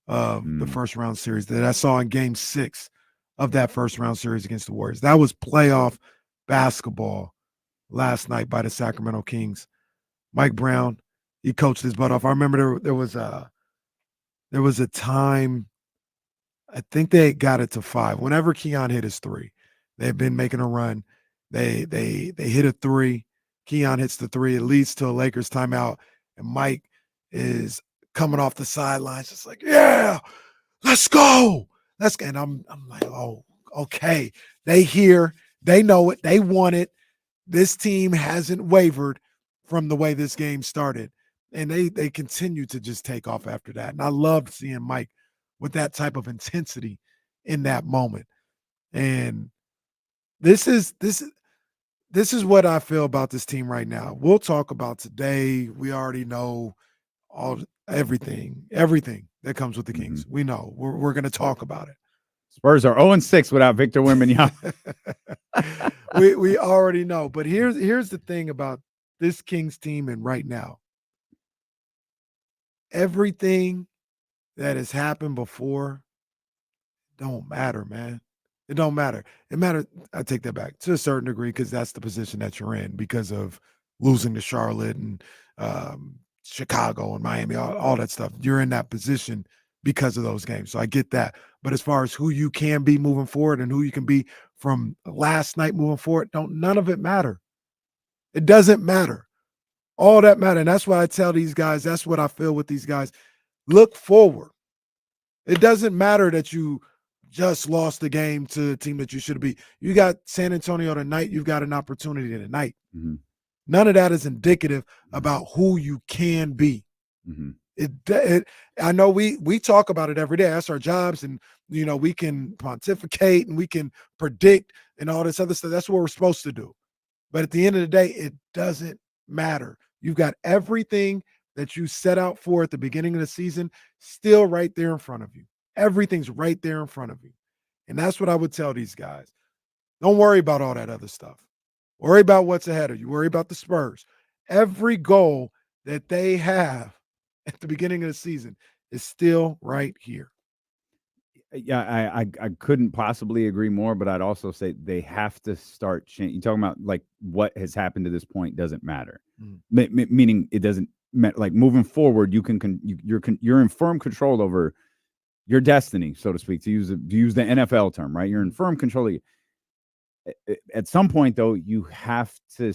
of the first round series, that I saw in game 6 of that first round series against the Warriors. That was playoff basketball last night by the Sacramento Kings. Mike Brown, he coached his butt off. I remember there was a time, I think they got it to 5. Whenever Keon hit his 3, they've been making a run. They hit a 3. Keon hits the 3. It leads to a Lakers timeout, and Mike is coming off the sidelines, just like, yeah, let's go. And I'm like, oh, okay. They hear, they know it, they want it. This team hasn't wavered from the way this game started. And they continue to just take off after that. And I loved seeing Mike with that type of intensity in that moment. And this is what I feel about this team right now. We'll talk about today. We already know everything that comes with the Kings. We know. We're going to talk about it. Spurs are 0-6 without Victor Wembanyama. we already know. But here's the thing about this Kings team and right now. Everything that has happened before don't matter, man. It don't matter. It matters. I take that back to a certain degree, because that's the position that you're in because of losing to Charlotte and Chicago and Miami, all that stuff. You're in that position because of those games. So I get that. But as far as who you can be moving forward and who you can be from last night moving forward, none of it matter. It doesn't matter. All that matter. And that's why I tell these guys, that's what I feel with these guys. Look forward. It doesn't matter that you just lost the game to a team that you should have beat. You got San Antonio tonight. You've got an opportunity tonight. Mm-hmm. None of that is indicative about who you can be. Mm-hmm. I know we talk about it every day. That's our jobs, and we can pontificate and we can predict and all this other stuff. That's what we're supposed to do. But at the end of the day, it doesn't matter. You've got everything that you set out for at the beginning of the season still right there in front of you. Everything's right there in front of you. And that's what I would tell these guys. Don't worry about all that other stuff. Worry about what's ahead of you. Worry about the Spurs. Every goal that they have at the beginning of the season is still right here. Yeah, I couldn't possibly agree more, but I'd also say they have to start changing. You're talking about like what has happened to this point doesn't matter, meaning it doesn't matter. Like moving forward, you're in firm control over your destiny, so to speak, to use the NFL term, right? You're in firm control of at some point, though, you have to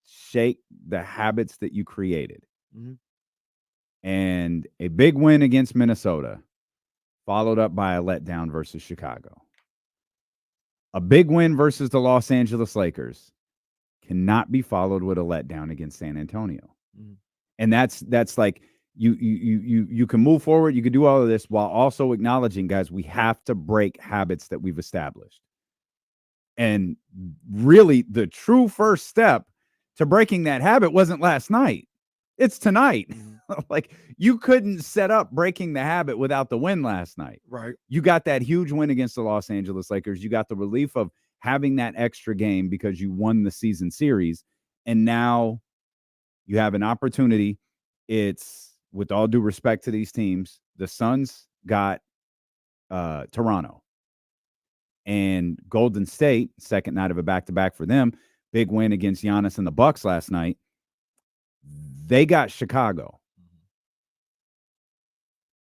shake the habits that you created. Mm-hmm. And a big win against Minnesota, followed up by a letdown versus Chicago. A big win versus the Los Angeles Lakers cannot be followed with a letdown against San Antonio. Mm-hmm. And that's like you can move forward, you can do all of this while also acknowledging, guys, we have to break habits that we've established. And really, the true first step to breaking that habit wasn't last night. It's tonight. Mm-hmm. Like, you couldn't set up breaking the habit without the win last night. Right. You got that huge win against the Los Angeles Lakers. You got the relief of having that extra game because you won the season series. And now you have an opportunity. It's, with all due respect to these teams, the Suns got Toronto. And Golden State, second night of a back-to-back for them, big win against Giannis and the Bucks last night. They got Chicago.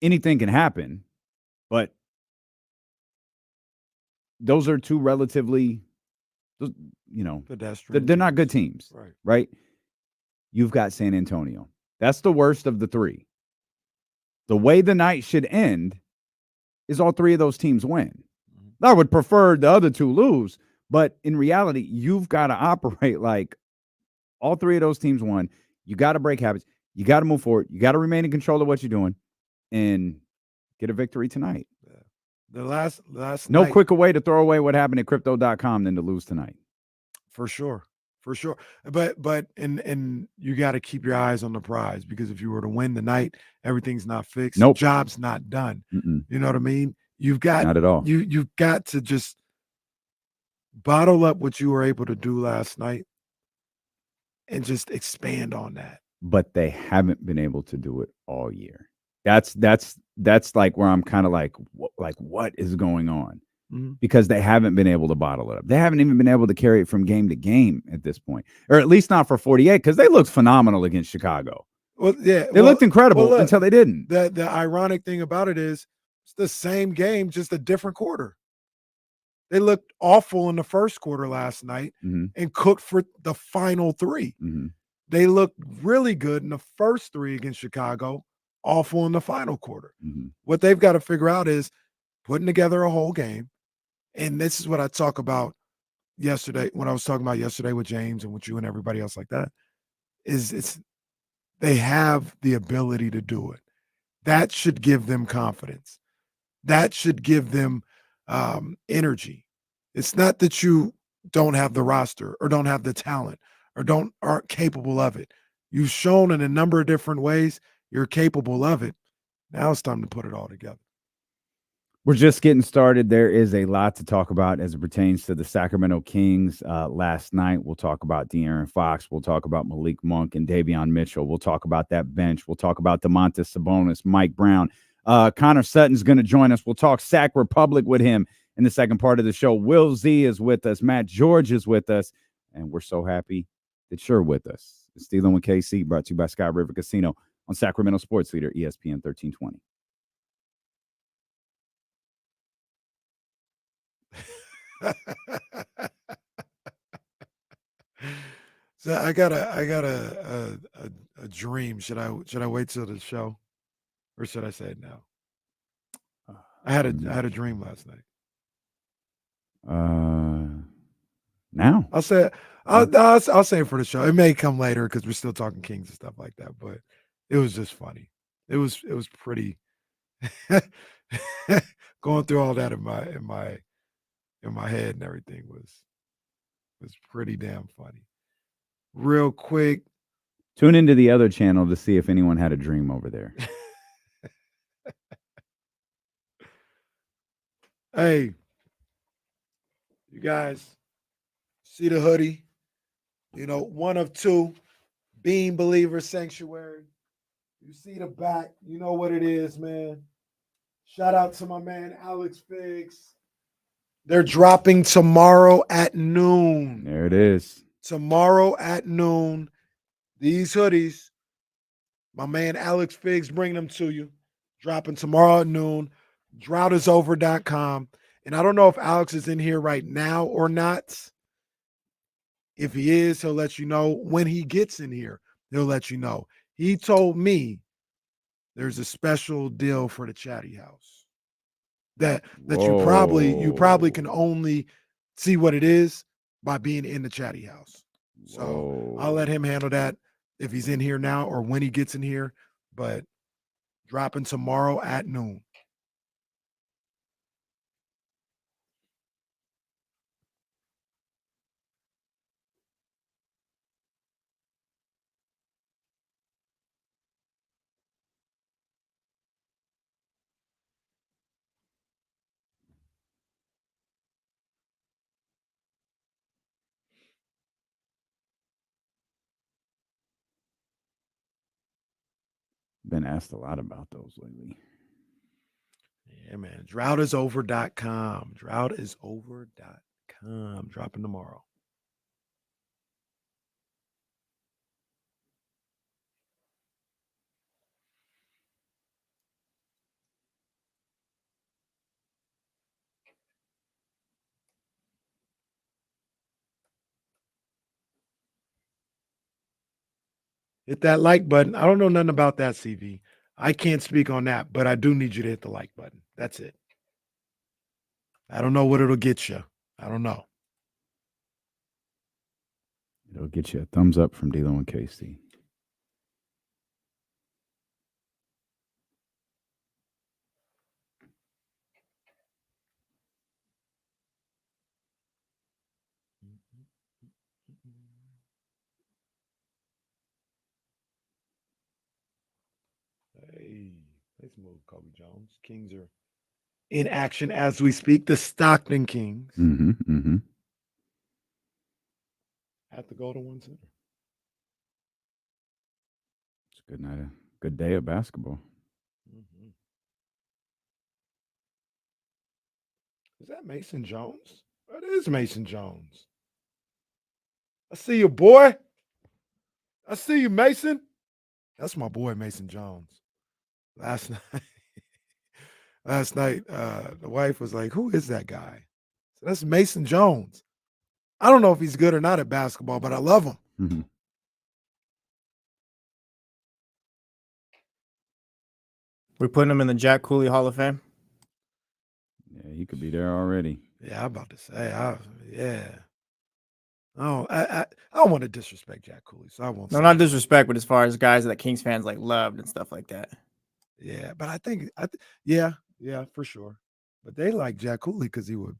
Anything can happen, but those are two relatively, pedestrian. They're not good teams, right? You've got San Antonio. That's the worst of the three. The way the night should end is all three of those teams win. I would prefer the other two lose, but in reality, you've got to operate like all three of those teams won. You got to break habits. You got to move forward. You got to remain in control of what you're doing and get a victory tonight. The last no night, quicker way to throw away what happened at crypto.com than to lose tonight. For sure. But you got to keep your eyes on the prize, because if you were to win tonight, everything's not fixed. Nope. Job's not done. Mm-mm. You know what I mean? You've got not at all. You've got to just bottle up what you were able to do last night and just expand on that. But they haven't been able to do it all year. That's like where I'm kind of like what is going on? Mm-hmm. Because they haven't been able to bottle it up. They haven't even been able to carry it from game to game at this point, or at least not for 48, because they looked phenomenal against Chicago. Well, yeah, they looked incredible until they didn't. The ironic thing about it is it's the same game, just a different quarter. They looked awful in the first quarter last night and cooked for the final three. Mm-hmm. They looked really good in the first three against Chicago, awful in the final quarter. Mm-hmm. What they've got to figure out is putting together a whole game. And this is what I talk about yesterday, when I was talking about yesterday with James and with you and everybody else like that, is they have the ability to do it. That should give them confidence. That should give them energy. It's not that you don't have the roster or don't have the talent or aren't capable of it. You've shown in a number of different ways you're capable of it. Now it's time to put it all together. We're just getting started. There is a lot to talk about as it pertains to the Sacramento Kings last night. We'll talk about De'Aaron Fox. We'll talk about Malik Monk and Davion Mitchell. We'll talk about that bench. We'll talk about Domantas Sabonis, Mike Brown. Connor Sutton's going to join us. We'll talk Sac Republic with him in the second part of the show. Will Z is with us. Matt George is with us. And we're so happy that you're with us. It's Dealing with KC, brought to you by Sky River Casino on Sacramento Sports Leader, ESPN 1320. So I got a dream. Should I wait till the show, or should I say it now? I had a dream last night. Now. I'll say I'll say it for the show. It may come later because we're still talking Kings and stuff like that. But it was just funny. It was pretty going through all that in my head and everything was pretty damn funny. Real quick. Tune into the other channel to see if anyone had a dream over there. Hey, you guys see the hoodie? You know, one of two, Beam Believer Sanctuary. You see the back, you know what it is, man. Shout out to my man Alex Figs. They're dropping tomorrow at noon. There it is. Tomorrow at noon. These hoodies, my man Alex Figs bringing them to you. Dropping tomorrow at noon. Droughtisover.com. And I don't know if Alex is in here right now or not. If he is, he'll let you know. When he gets in here, he'll let you know. He told me there's a special deal for the Chatty House that you probably can only see what it is by being in the Chatty House. So I'll let him handle that if he's in here now or when he gets in here. But dropping tomorrow at noon. Been asked a lot about those lately. Yeah, man. Droughtisover.com. Droughtisover.com. Dropping tomorrow. Hit that like button. I don't know nothing about that, CV. I can't speak on that, but I do need you to hit the like button. That's it. I don't know what it'll get you. I don't know. It'll get you a thumbs up from D'Lo and Casey. Hey, let's move, Kobe Jones. Kings are in action as we speak. The Stockton Kings at the Golden One Center. It's a good night, a good day of basketball. Is that Mason Jones? That is Mason Jones. I see you, boy. I see you, Mason. That's my boy, Mason Jones. Last night, the wife was like, "Who is that guy?" So that's Mason Jones. I don't know if he's good or not at basketball, but I love him. Mm-hmm. We're putting him in the Jack Cooley Hall of Fame. Yeah, he could be there already. Yeah, I'm about to say, yeah. I don't want to disrespect Jack Cooley, so I won't. No, not disrespect, but as far as guys that Kings fans like loved and stuff like that. Yeah, but I think, yeah, for sure. But they like Jack Cooley because he would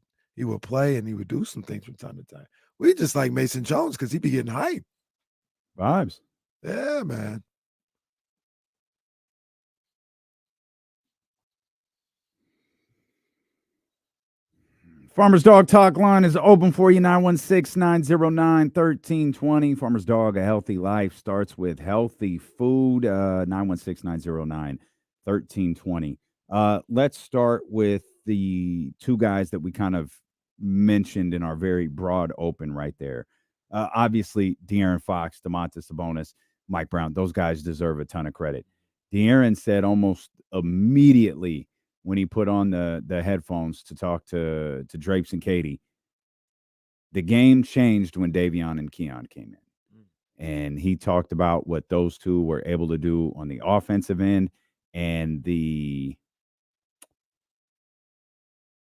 play and he would do some things from time to time. We just like Mason Jones because he'd be getting hype. Vibes. Yeah, man. Farmer's Dog Talk line is open for you, 916-909-1320. Farmer's Dog, a healthy life starts with healthy food, 916-909-1320. Let's start with the two guys that we kind of mentioned in our very broad open right there. Obviously, De'Aaron Fox, Domantas Sabonis, Mike Brown, those guys deserve a ton of credit. De'Aaron said almost immediately when he put on the headphones to talk to Drapes and Katie, the game changed when Davion and Keon came in. And he talked about what those two were able to do on the offensive end and the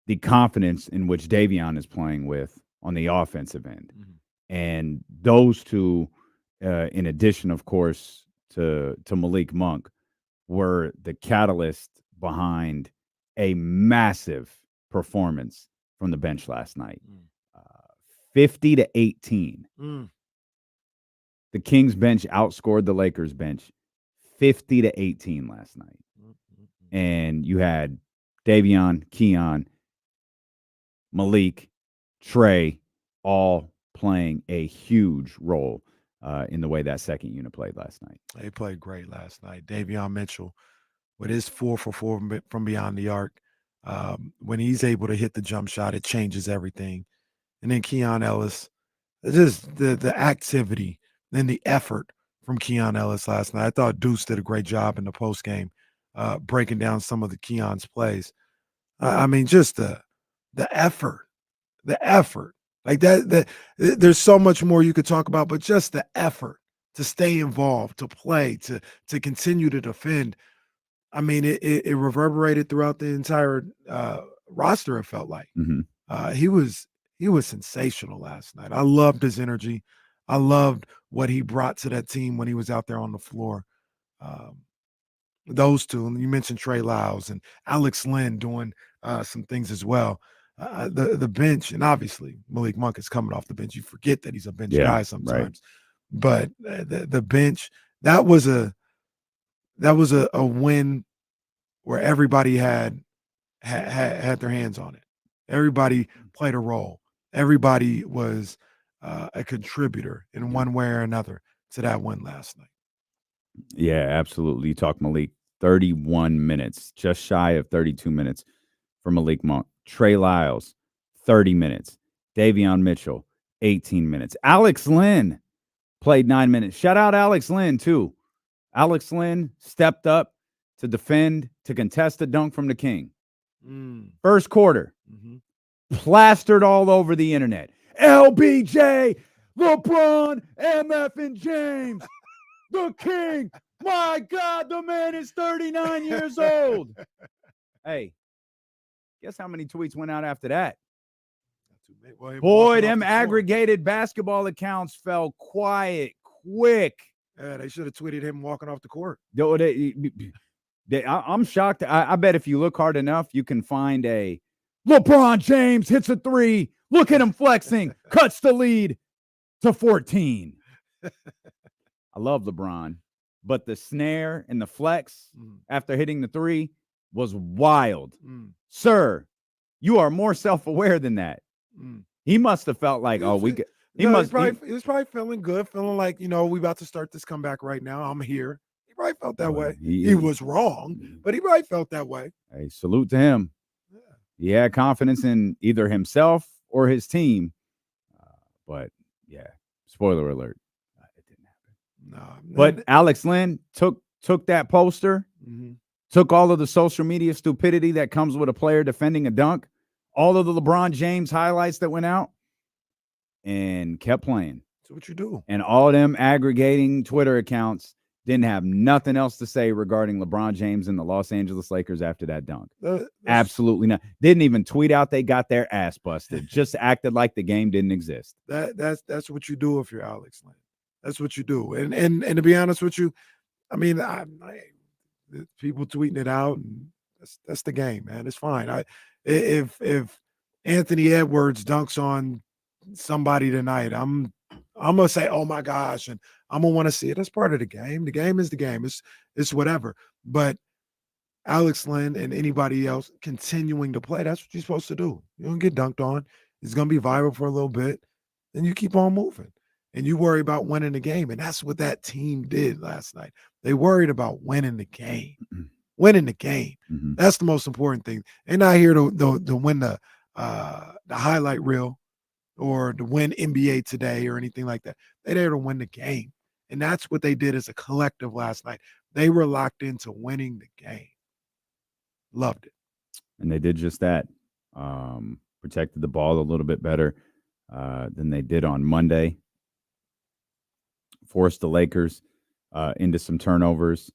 the confidence in which Davion is playing with on the offensive end. And those two, in addition, of course, to Malik Monk, were the catalyst behind a massive performance from the bench last night. 50-18. The Kings bench outscored the Lakers bench 50-18 last night. And you had Davion, Keon, Malik, Trey, all playing a huge role in the way that second unit played last night. They played great last night. Davion Mitchell, with his 4 for 4 from beyond the arc, when he's able to hit the jump shot, it changes everything. And then Keon Ellis, just the activity and the effort from Keon Ellis last night. I thought Deuce did a great job in the post game, breaking down some of the Keon's plays. I mean, just the effort, like that. There's so much more you could talk about, but just the effort to stay involved, to play, to continue to defend. I mean, it reverberated throughout the entire roster. It felt like he was sensational last night. I loved his energy. I loved what he brought to that team when he was out there on the floor. Those two, and you mentioned Trey Lyles and Alex Lynn doing some things as well. The bench, and obviously Malik Monk is coming off the bench. You forget that he's a bench guy sometimes. Right. But the bench, that was a win where everybody had their hands on it. Everybody played a role. Everybody was a contributor in one way or another to that win last night. Yeah, absolutely. You talk Malik, 31 minutes, just shy of 32 minutes for Malik Monk. Trey Lyles, 30 minutes. Davion Mitchell, 18 minutes. Alex Lynn played 9 minutes. Shout out Alex Lynn, too. Alex Lynn stepped up to defend, to contest a dunk from the King. First quarter, plastered all over the internet. LBJ, LeBron, MF, and James, the King. My God, the man is 39 years old. Hey, guess how many tweets went out after that? Boy, them aggregated basketball accounts fell quiet quick. Yeah, they should have tweeted him walking off the court. I'm shocked. I bet if you look hard enough, you can find a LeBron James hits a 3. Look at him flexing. Cuts the lead to 14. I love LeBron, but the snare and the flex after hitting the 3 was wild. Sir, you are more self-aware than that. He must have felt like, he was probably feeling good, feeling like, we about to start this comeback right now. I'm here. He probably felt that way. He was wrong, but he probably felt that way. Hey, salute to him. Yeah. He had confidence in either himself or his team. But yeah, spoiler alert, it didn't happen. But Alex Lynn took that poster, took all of the social media stupidity that comes with a player defending a dunk, all of the LeBron James highlights that went out, and kept playing. That's what you do. And all them aggregating Twitter accounts didn't have nothing else to say regarding LeBron James and the Los Angeles Lakers after that dunk. Absolutely not. Didn't even tweet out they got their ass busted. Just acted like the game didn't exist. That's what you do if you're Alex Lynn. That's what you do. And to be honest with you, I mean, people tweeting it out, and that's the game, man. It's fine. If Anthony Edwards dunks on somebody tonight, I'm gonna say, oh my gosh, and I'm gonna want to see it. That's part of the game. The game is the game. It's whatever. But Alex Lynn and anybody else continuing to play, that's what you're supposed to do. You don't get dunked on. It's gonna be viral for a little bit, then you keep on moving. And you worry about winning the game. And that's what that team did last night. They worried about winning the game. Winning the game. That's the most important thing. They're not here to win the highlight reel or to win NBA today or anything like that. They're there to win the game. And that's what they did as a collective last night. They were locked into winning the game. Loved it. And they did just that. Protected the ball a little bit better than they did on Monday. Forced the Lakers into some turnovers.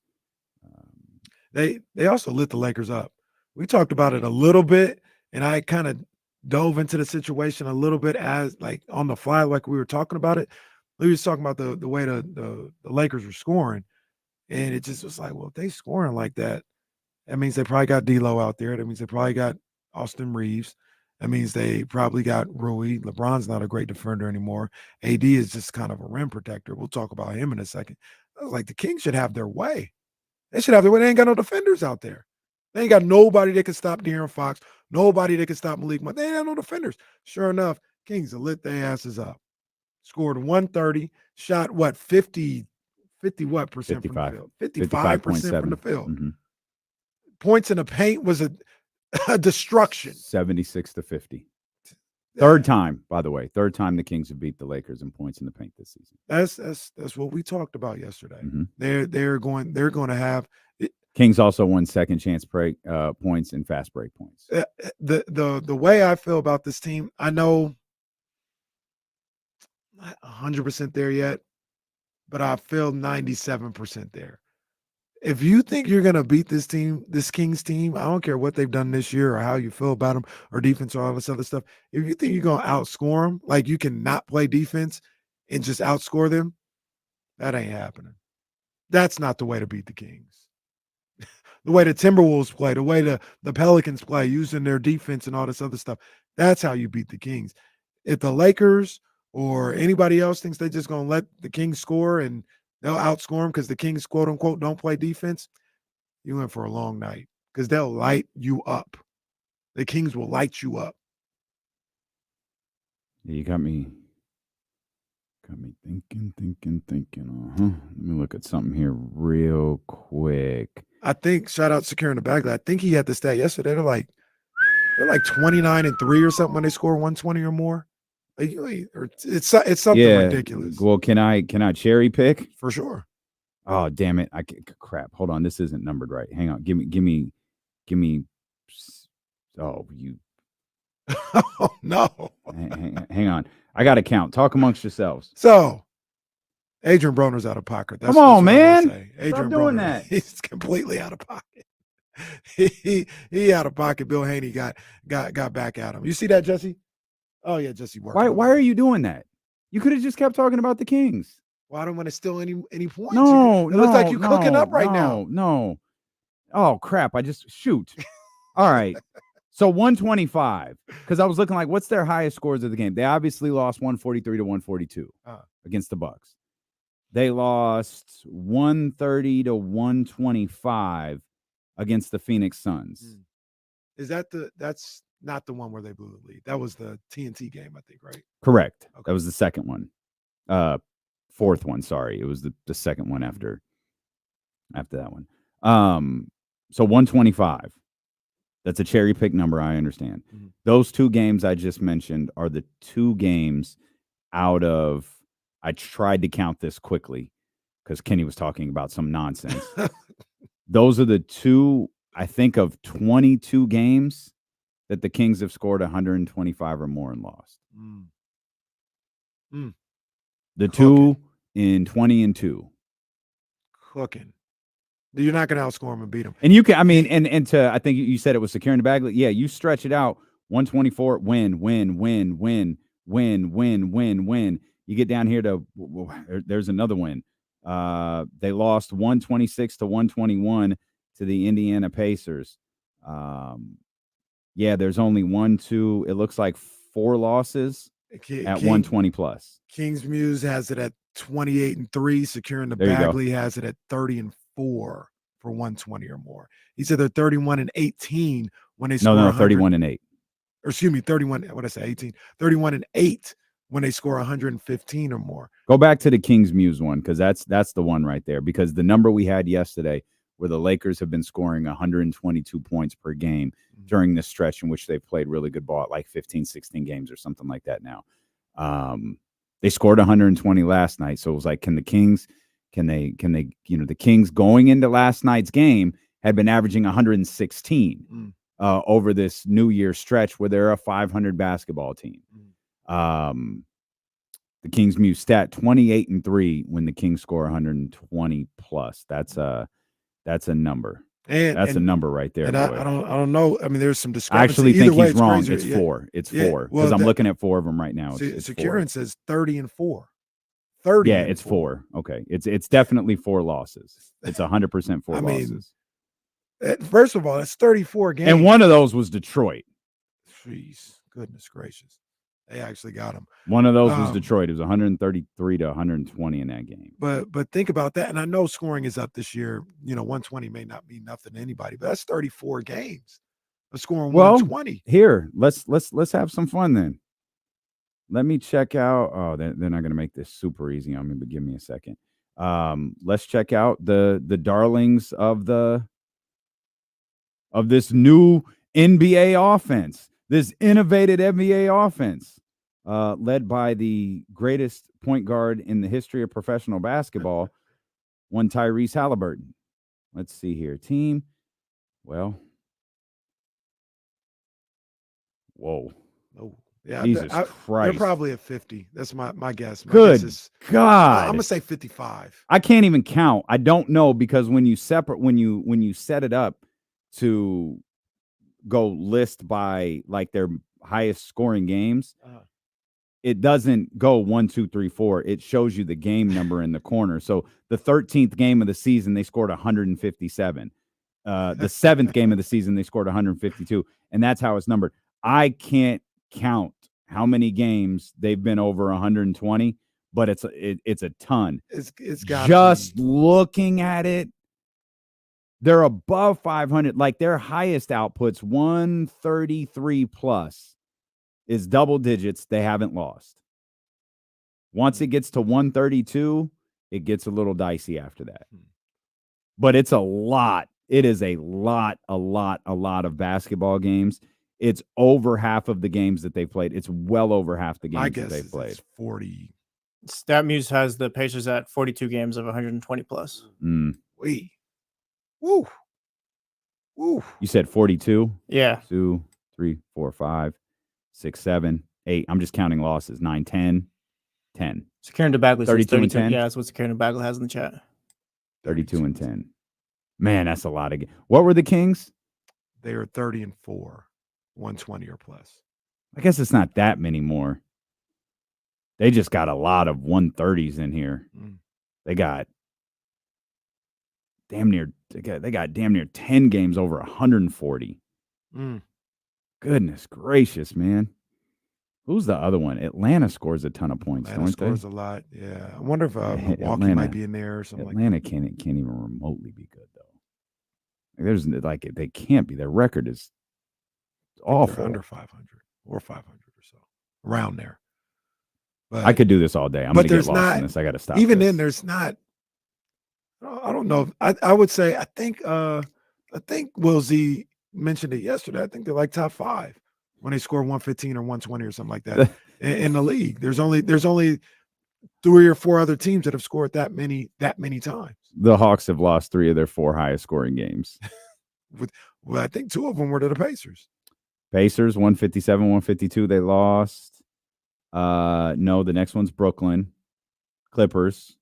They also lit the Lakers up. We talked about it a little bit and I kind of dove into the situation a little bit as like on the fly, like we were talking about it. We was talking about the way the Lakers were scoring, and it just was like, well, if they scoring like that, that means they probably got D'Lo out there. That means they probably got Austin Reeves. That means they probably got Rui. LeBron's not a great defender anymore. AD is just kind of a rim protector. We'll talk about him in a second. I was like, the Kings should have their way. They should have their way. They ain't got no defenders out there. They ain't got nobody that can stop De'Aaron Fox. Nobody that can stop Malik Monk. They ain't got no defenders. Sure enough, Kings lit their asses up. Scored 130, shot what, 50 what percent 55. from the field? 55% from the field. Mm-hmm. Points in the paint was a destruction. 76 to 50. Third time, by the way. Third time the Kings have beat the Lakers in points in the paint this season. That's what we talked about yesterday. Mm-hmm. They're going to have Kings also won second chance break points and fast break points. The way I feel about this team, I know not 100% there yet, but I feel 97% there. If you think you're going to beat this team, this Kings team, I don't care what they've done this year or how you feel about them or defense or all this other stuff. If you think you're going to outscore them, like you can not play defense and just outscore them, that ain't happening. That's not the way to beat the Kings. The way the Timberwolves play, the way the Pelicans play, using their defense and all this other stuff, that's how you beat the Kings. If the Lakers or anybody else thinks they're just going to let the Kings score and they'll outscore them because the Kings, quote unquote, don't play defense, you in for a long night because they'll light you up. The Kings will light you up. You got me thinking. Let me look at something here real quick. I think, shout out Securing the Bagley, I think he had the stat yesterday. They're like 29-3 or something when they score 120 or more. It's something ridiculous. Well, can I cherry pick? For sure. Oh, damn it. Crap. Hold on. This isn't numbered right. Hang on. Give me. Oh, you. Oh, no. Hang on. I got to count. Talk amongst yourselves. So, Adrian Broner's out of pocket. Come on, man. Adrian Stop doing that. He's completely out of pocket. He out of pocket. Bill Haney got back at him. You see that, Jesse? Oh, yeah, Jesse. Why are you doing that? You could have just kept talking about the Kings. Well, I don't want to steal any points. No, it looks like you're cooking up right now. No. Oh, crap. Shoot. All right. So 125, because I was looking like, what's their highest scores of the game? They obviously lost 143 to 142 against the Bucks. They lost 130 to 125 against the Phoenix Suns. Is that's not the one where they blew the lead? That was the TNT game, I think, right? Correct. Okay. That was the second one. Fourth one, sorry. It was the second one after that one. So 125. That's a cherry pick number, I understand. Mm-hmm. Those two games I just mentioned are the two games out of, I tried to count this quickly because Kenny was talking about some nonsense. Those are the two, I think, of 22 games that the Kings have scored 125 or more and lost. The two in 20 and 2. Cooking. You're not going to outscore them and beat them. And you can, I mean, and to, I think you said it was Securing the Bagley. Yeah, you stretch it out. 124, win. You get down here to, there's another win. They lost 126 to 121 to the Indiana Pacers. Yeah, there's only 1, 2, it looks like 4 losses at 120 plus. Kings Muse has it at 28-3. Securing the Bagley has it at 30-4 for 120 or more. He said they're 31-18 when they score. No, 31-8. Or excuse me, 31. What did I say? 18. 31-8 when they score 115 or more. Go back to the Kings Muse one because that's the one right there. Because the number we had yesterday, where the Lakers have been scoring 122 points per game during this stretch in which they've played really good ball, like 15, 16 games or something like that now. They scored 120 last night. So it was like, can the Kings, the Kings going into last night's game had been averaging 116 over this New Year stretch where they're a 500 basketball team. The Kings Muse stat 28-3 when the Kings score 120 plus. That's a number. And That's a number right there. And boy. I don't know. I mean, there's some I discrepancy. actually Either think way, he's wrong. crazier. It's Yeah. 4. It's Yeah, 4 well, because I'm looking at 4 of them right now. It's 4. Kieran says 30-4. 30. Yeah, it's 4. Okay, it's definitely 4 losses. It's 100% 4 I mean, losses. First of all, that's 34 games. And one of those was Detroit. Jeez, goodness gracious. They actually got him. One of those was Detroit. It was 133 to 120 in that game. But think about that. And I know scoring is up this year. 120 may not mean nothing to anybody, but that's 34 games of scoring 120. Here, let's have some fun then. Let me check out. Oh, they're not going to make this super easy on me, but give me a second. Let's check out the darlings of this new NBA offense, this innovative NBA offense, led by the greatest point guard in the history of professional basketball, one Tyrese Halliburton. Let's see here. Team. Well. Whoa. Oh, yeah. Jesus Christ. They're probably at 50. That's my guess. Good God. I'm going to say 55. I can't even count. I don't know because when you set it up to go list by like their highest scoring games, it doesn't go 1, 2, 3, 4. It shows you the game number in the corner. So the 13th game of the season, they scored 157. The 7th game of the season, they scored 152. And that's how it's numbered. I can't count how many games they've been over 120, but it's a ton. It's got just looking at it. They're above 500. Like their highest outputs, 133 plus, is double digits. They haven't lost. Once it gets to 132, it gets a little dicey after that. But it's a lot. It is a lot of basketball games. It's over half of the games that they played. It's well over half the games that they played. 40. StatMuse has the Pacers at 42 games of 120 plus. Wait. Woo. Woo. You said 42? Yeah. 2, 3, 4, 5, 6, 7, 8. I'm just counting losses. 9, 10, 10. Kieran DeBagley 32 and 10? Yeah, that's what Kieran DeBagley has in the chat. 32 and 10. Man, that's a lot of games. What were the Kings? They are 30-4, 120 or plus. I guess it's not that many more. They just got a lot of 130s in here. They got damn near 10 games over 140. Goodness gracious, man. Who's the other one? Atlanta scores a ton of points, Atlanta don't scores they? a lot. Yeah. I wonder if Milwaukee Atlanta might be in there or something Atlanta like that. can't even remotely be good though. There's they can't be. Their record is awful. They're under 500 or 500 or so, around there. But I could do this all day. I'm going to get lost in this. I got to stop. Even this. then, there's not. I don't know. I would say I think Will Z mentioned it yesterday. I think they're like top 5 when they score 115 or 120 or something like that in the league. There's only 3 or 4 other teams that have scored that many times. The Hawks have lost 3 of their 4 highest scoring games. Well, I think 2 of them were to the Pacers. Pacers 157, 152. They lost. No, the next one's Brooklyn, Clippers,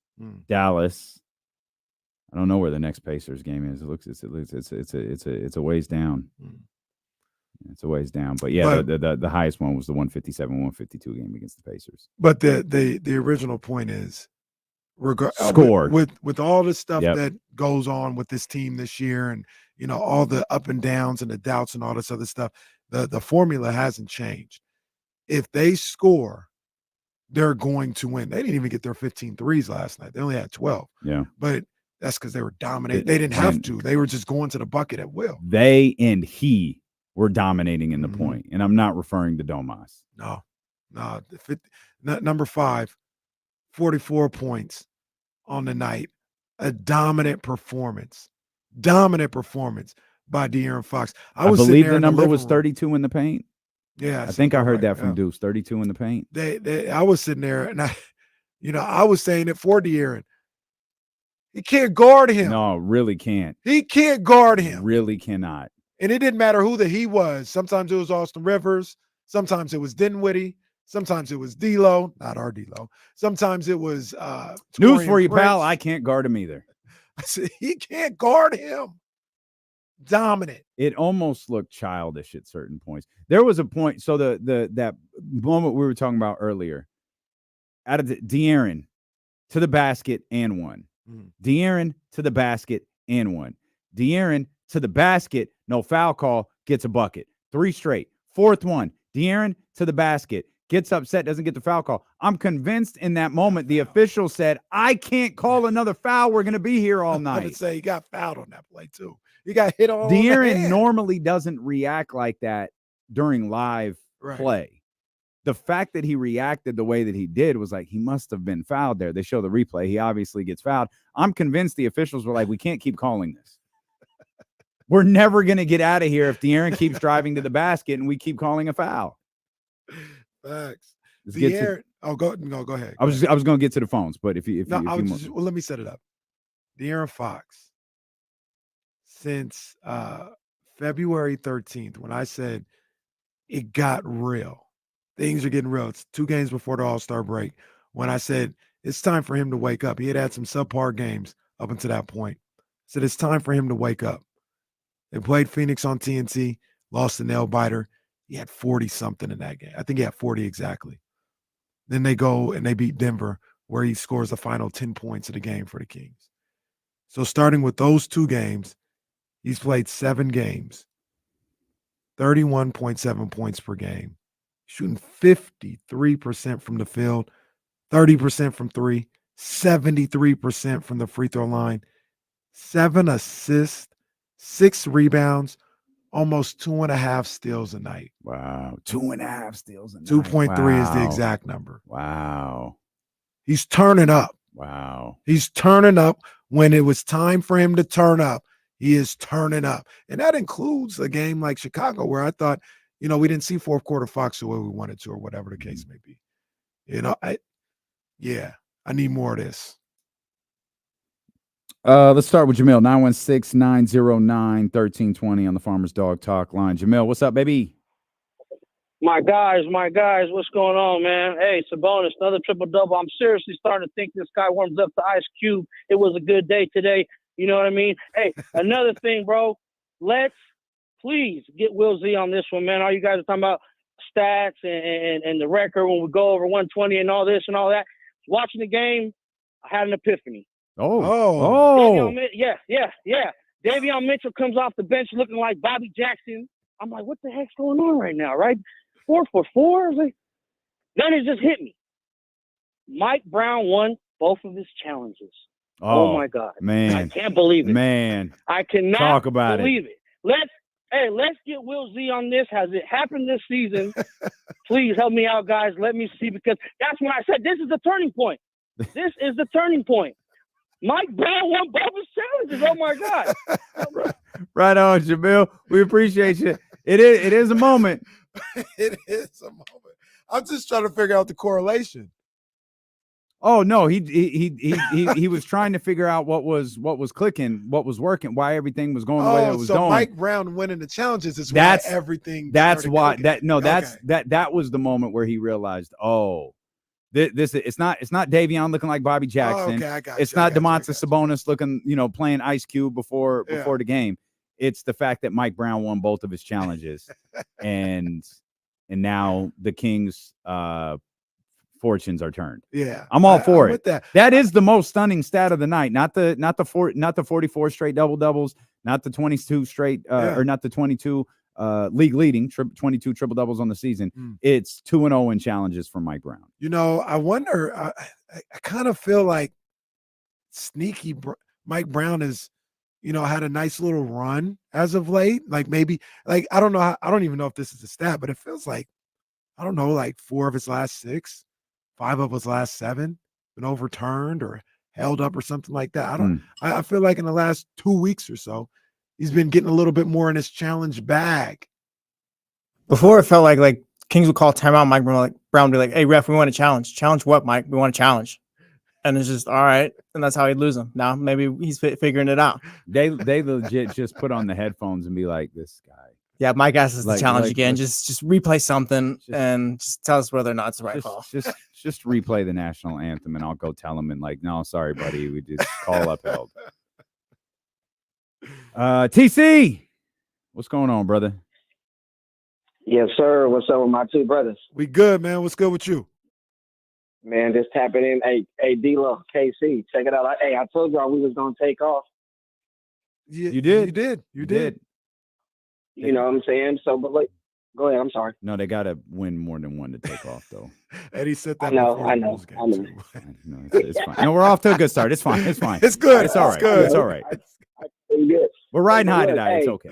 Dallas. I don't know where the next Pacers game is. It's a ways down. It's a ways down. But yeah, the highest one was the 157, 152 game against the Pacers. But the original point is score with all the stuff that goes on with this team this year, and all the up and downs and the doubts and all this other stuff. The formula hasn't changed. If they score, they're going to win. They didn't even get their 15 threes last night. They only had 12. Yeah. But that's because they were dominating. They didn't have to. They were just going to the bucket at will. They and he were dominating in the point. And I'm not referring to Domas. No. Number 5, 44 points on the night. A dominant performance by De'Aaron Fox. I believe the number was 32 in the paint. Yeah, I think I heard that from Deuce. 32 in the paint. I was sitting there and I was saying it for De'Aaron. He can't guard him. No, really can't. He can't guard him. Really cannot. And it didn't matter who he was. Sometimes it was Austin Rivers. Sometimes it was Dinwiddie. Sometimes it was D'Lo, not our D'Lo. Sometimes it was news for you, Prince. pal. I can't guard him either. I said, he can't guard him. Dominant. It almost looked childish at certain points. There was a point. So that moment we were talking about earlier, out of De'Aaron to the basket and one. De'Aaron to the basket and one. De'Aaron to the basket, no foul call, gets a bucket. 3 straight. 4th one. De'Aaron to the basket, gets upset, doesn't get the foul call. I'm convinced in that moment the official said, I can't call another foul. We're going to be here all night. I would say he got fouled on that play too. He got hit on De'Aaron normally doesn't react like that during live play. The fact that he reacted the way that he did was like, he must have been fouled there. They show the replay. He obviously gets fouled. I'm convinced the officials were like, we can't keep calling this. We're never going to get out of here if De'Aaron keeps driving to the basket and we keep calling a foul. Facts. De'Aaron. Go ahead. I was going to get to the phones, but let me set it up. De'Aaron Fox, since February 13th, when I said it got real, things are getting real. It's 2 games before the All-Star break. When I said it's time for him to wake up, he had some subpar games up until that point. I said it's time for him to wake up. They played Phoenix on TNT, lost the nail biter. He had 40-something in that game. I think he had 40 exactly. Then they go and they beat Denver, where he scores the final 10 points of the game for the Kings. So starting with those 2 games, he's played 7 games, 31.7 points per game, shooting 53% from the field, 30% from 3, 73% from the free throw line, 7 assists, 6 rebounds, almost 2.5 steals a night. Wow. 2.5 steals a night. 2.3 is the exact number. Wow. He's turning up. Wow. He's turning up when it was time for him to turn up. He is turning up. And that includes a game like Chicago, where I thought, we didn't see 4th quarter Fox the way we wanted to, or whatever the case may be. I need more of this. Let's start with Jamil, 916-909-1320 on the Farmer's Dog Talk line. Jamil, what's up, baby? My guys, what's going on, man? Hey, Sabonis, another triple-double. I'm seriously starting to think this guy warms up to Ice Cube. It was a good day today. You know what I mean? Hey, another thing, bro. Let's please get Will Z on this one, man. All you guys are talking about stats and the record when we go over 120 and all this and all that. Watching the game, I had an epiphany. Yeah. Davion Mitchell comes off the bench looking like Bobby Jackson. I'm like, what the heck's going on right now, right? 4 for 4? Then it just hit me. Mike Brown won both of his challenges. Oh my God. Man. I can't believe it. Man. I cannot talk about believe it. Let's get Will Z on this. Has it happened this season? Please help me out, guys. Let me see, because that's when I said this is the turning point. This is the turning point. Mike Brown won both his challenges. Oh my God. Right on, Jamil. We appreciate you. It is a moment. It is a moment. I'm just trying to figure out the correlation. Oh no, he was trying to figure out what was clicking, what was working, why everything was going the way it was going. Mike Brown winning the challenges is why everything. That's why that was the moment where he realized, this it's not Davion looking like Bobby Jackson. I got it's not Domantas Sabonis looking, playing Ice Cube before the game. It's the fact that Mike Brown won both of his challenges, and now the Kings' fortunes are turned. Yeah, I'm all for it. That is the most stunning stat of the night. Not the 44 straight double doubles, not the 22 straight or not the 22 league leading 22 triple doubles on the season. It's 2-0 in challenges for Mike Brown. I wonder. I kind of feel like sneaky Mike Brown is, had a nice little run as of late. Like maybe, I don't know. I don't even know if this is a stat, but it feels like, I don't know, like 4 of his last 6, 5 of his last 7 been overturned or held up or something like that. I feel like in the last 2 weeks or so, he's been getting a little bit more in his challenge bag. Before it felt like Kings would call timeout. Mike Brown would be like, "Hey ref, we want a challenge. Challenge what, Mike? We want a challenge." And it's just all right, and that's how he'd lose him. Now maybe he's figuring it out. They legit just put on the headphones and be like, "This guy." Yeah, Mike asks us the challenge again. Just replay something and just tell us whether or not it's the right call. Just replay the national anthem, and I'll go tell him. And no, sorry, buddy, we just call upheld. TC, What's going on, brother? Yes, sir. What's up with my two brothers? We good, man. What's good with you? Man, just tapping in. Hey, D-Lo, KC, check it out. I told y'all we was going to take off. You did. You did. You know what I'm saying? So, but like, go ahead. I'm sorry. No, they got to win more than one to take off, though. Eddie said that. I know. No, it's fine. No, we're off to a good start. It's fine. It's fine. It's good. It's all right. good. It's all right. Good. We're riding high Look, tonight. It's okay.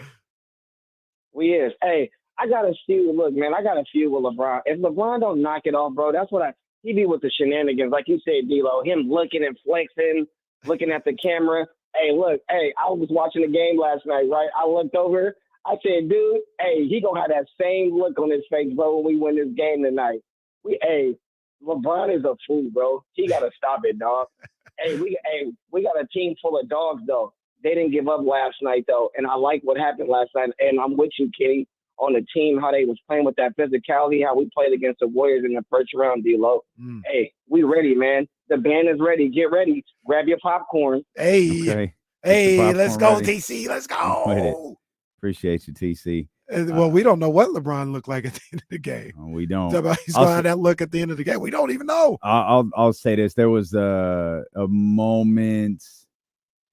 We is. Hey, I got a feud. Look, man, I got a feud with LeBron. If LeBron don't knock it off, bro, that's what he be with the shenanigans. Like you said, D-Lo, him looking and flexing, looking at the camera. Hey, look, I was watching the game last night, right? I looked over. I said, dude, he going to have that same look on his face, bro, when we win this game tonight. LeBron is a fool, bro. He got to stop it, dog. We got a team full of dogs, though. They didn't give up last night, though, and I like what happened last night. And I'm with you, Kenny, on the team, how they was playing with that physicality, how we played against the Warriors in the first round, D-Lo. Hey, we ready, man. The band is ready. Get ready. Grab your popcorn. Hey, let's go, ready. TC. Let's go. Appreciate you, TC. Well, we don't know what LeBron looked like at the end of the game. We don't. He's going to have that look at the end of the game. We don't even know. I'll say this. There was a moment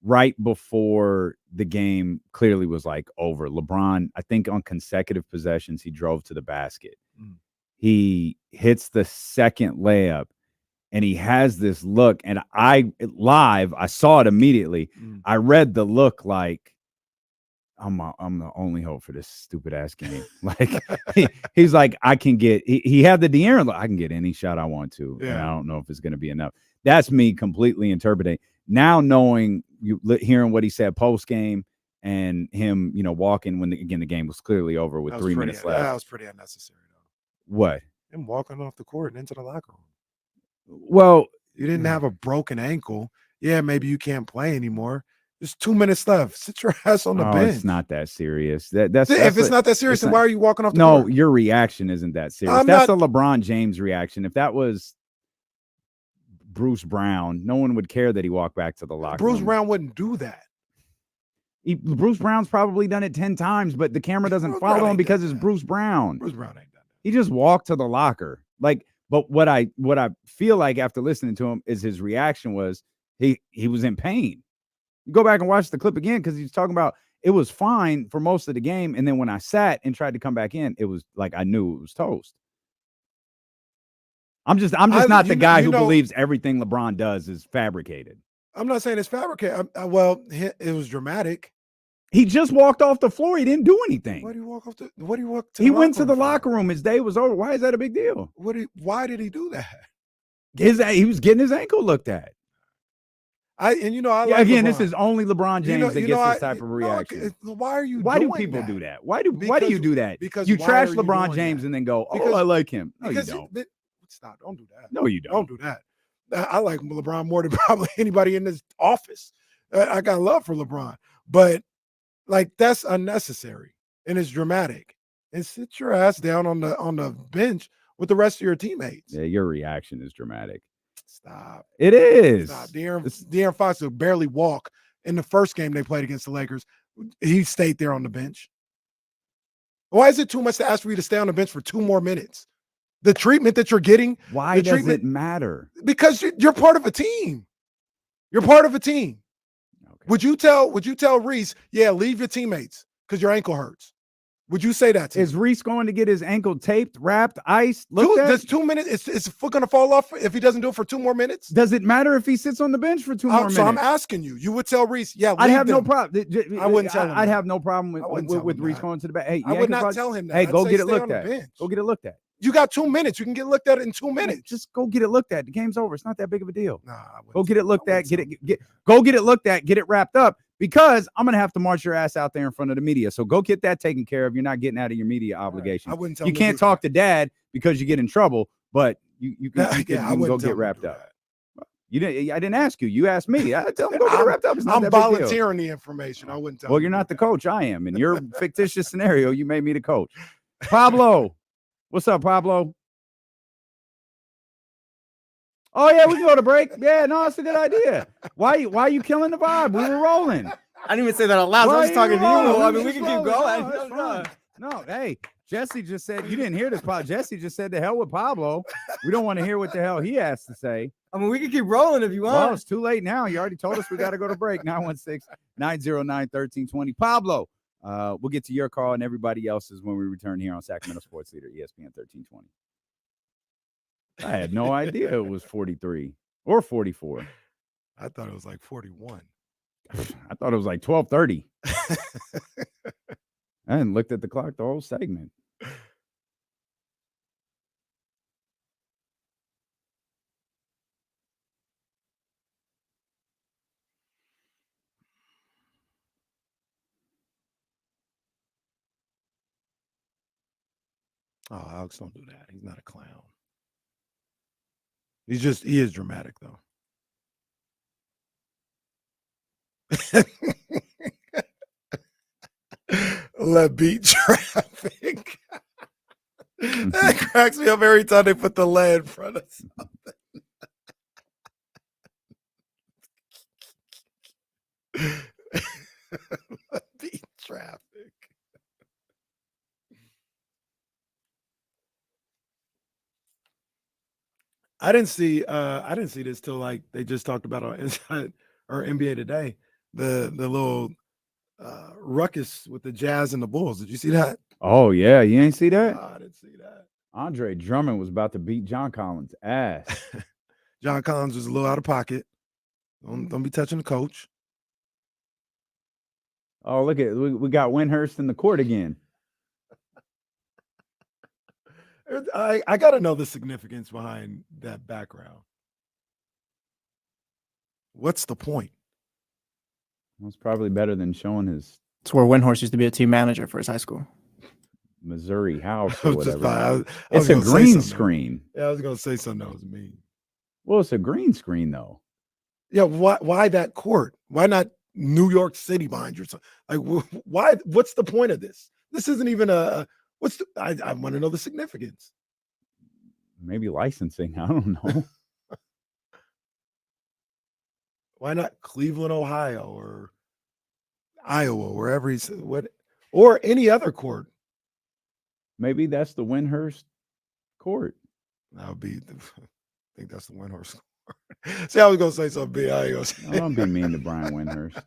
right before the game clearly was like over. LeBron, I think on consecutive possessions, he drove to the basket. He hits the second layup and he has this look. And I saw it immediately. I read the look like, I'm the only hope for this stupid ass game. Like he's like, I can get, he had the De'Aaron look, I can get any shot I want to. Yeah. And I don't know if it's going to be enough. That's me completely interpreting. Now knowing hearing what he said post game and him, walking when the game was clearly over with 3 minutes left. That was pretty unnecessary, though. What? Him walking off the court and into the locker room. Well, you didn't have a broken ankle. Yeah, maybe you can't play anymore. There's 2 minutes left. Sit your ass on the bench. It's not that serious. If it's not that serious, then why are you walking off the court? No, your reaction isn't that serious. That's a LeBron James reaction. If that was Bruce Brown, no one would care that he walked back to the locker room. Bruce Brown wouldn't do that. Bruce Brown's probably done it 10 times, but the camera doesn't follow him because it's Bruce Brown. Bruce Brown ain't done that. He just walked to the locker. But what I feel like after listening to him is his reaction was he was in pain. Go back and watch the clip again because he's talking about it was fine for most of the game. And then when I sat and tried to come back in, it was like I knew it was toast. I'm just not the guy who believes everything LeBron does is fabricated. I'm not saying it's fabricated. Well, it was dramatic. He just walked off the floor. He didn't do anything. Why do you walk off to He went to the locker room. His day was over. Why is that a big deal? Why did he do that? He was getting his ankle looked at. Again, LeBron. This is only LeBron James that gets this type of reaction. Why do people do that? Why do you do that? Because you trash LeBron James and then go, I like him. No, you don't. Stop! Don't do that. No, you don't. Don't do that. I like LeBron more than probably anybody in this office. I got love for LeBron, but that's unnecessary and it's dramatic. And sit your ass down on the bench with the rest of your teammates. Yeah, your reaction is dramatic. Stop. It is. Stop. De'Aaron Fox could barely walk in the first game they played against the Lakers. He stayed there on the bench. Why is it too much to ask for you to stay on the bench for 2 more minutes? The treatment that you're getting. Why does it matter? Because you're part of a team. You're part of a team. Okay. Would you tell Reese, leave your teammates because your ankle hurts? Would you say that to him? Is Reese going to get his ankle taped, wrapped, iced? Does 2 minutes? Is his foot going to fall off if he doesn't do it for 2 more minutes? Does it matter if he sits on the bench for 2 more minutes? So I'm asking you. You would tell Reese, I'd have no problem. I wouldn't tell him. I'd have no problem with Reese going to the bench. Hey, I would not tell him that. Hey, go get it looked at. Go get it looked at. You got 2 minutes. You can get looked at it in 2 minutes. Just go get it looked at. The game's over. It's not that big of a deal. Nah, go get it looked at. Go get it looked at. Get it wrapped up. Because I'm gonna have to march your ass out there in front of the media. So go get that taken care of. You're not getting out of your media obligation. I wouldn't tell you can't talk to dad because you get in trouble, but you can go get wrapped up. You didn't. I didn't ask you. You asked me. I tell him go get it wrapped up. It's not I'm volunteering the information. I wouldn't tell. Well, you're not the coach. I am. In your fictitious scenario, you made me the coach. Pablo, what's up, Pablo? Oh yeah, we can go to break. Yeah, no, that's a good idea. Why are you killing the vibe? We were rolling. I didn't even say that out loud. So I was just talking to you. I mean, we can keep No, going. it's fine. No, hey, Jesse just said, you didn't hear this, Pablo. Jesse just said, the hell with Pablo. We don't want to hear what the hell he has to say. I mean, we can keep rolling if you want. Well, it's too late now. You already told us we got to go to break. 916-909-1320. Pablo, we'll get to your call and everybody else's when we return here on Sacramento Sports Leader, ESPN 1320. I had no idea it was 43 or 44. I thought it was like 41. I thought it was like 12:30. I hadn't looked at the clock the whole segment. Oh, Alex, don't do that. He's not a clown. He is dramatic, though. Let beat traffic. That cracks me up every time they put the lead in front of something. Let beat traffic. I didn't see this till like they just talked about on Inside or NBA Today. The little ruckus with the Jazz and the Bulls. Did you see that? Oh, yeah. You ain't see that? I didn't see that. Andre Drummond was about to beat John Collins' ass. John Collins was a little out of pocket. Don't be touching the coach. Oh, look at we got Windhurst in the court again. I got to know the significance behind that background. What's the point? Well, it's probably better than showing his It's where Windhorse used to be a team manager for his high school. Missouri house or whatever. It's a green screen. Yeah, I was going to say something that was mean. Well, it's a green screen, though. Yeah, why that court? Why not New York City behind you? Like, why? What's the point of this? This isn't even I want to know the significance. Maybe licensing. I don't know. Why not Cleveland, Ohio, or Iowa, wherever he's or any other court? Maybe that's the Windhurst court. That would be. I think that's the Windhurst court. See, I was gonna say something. Don't be mean to Brian Windhurst. At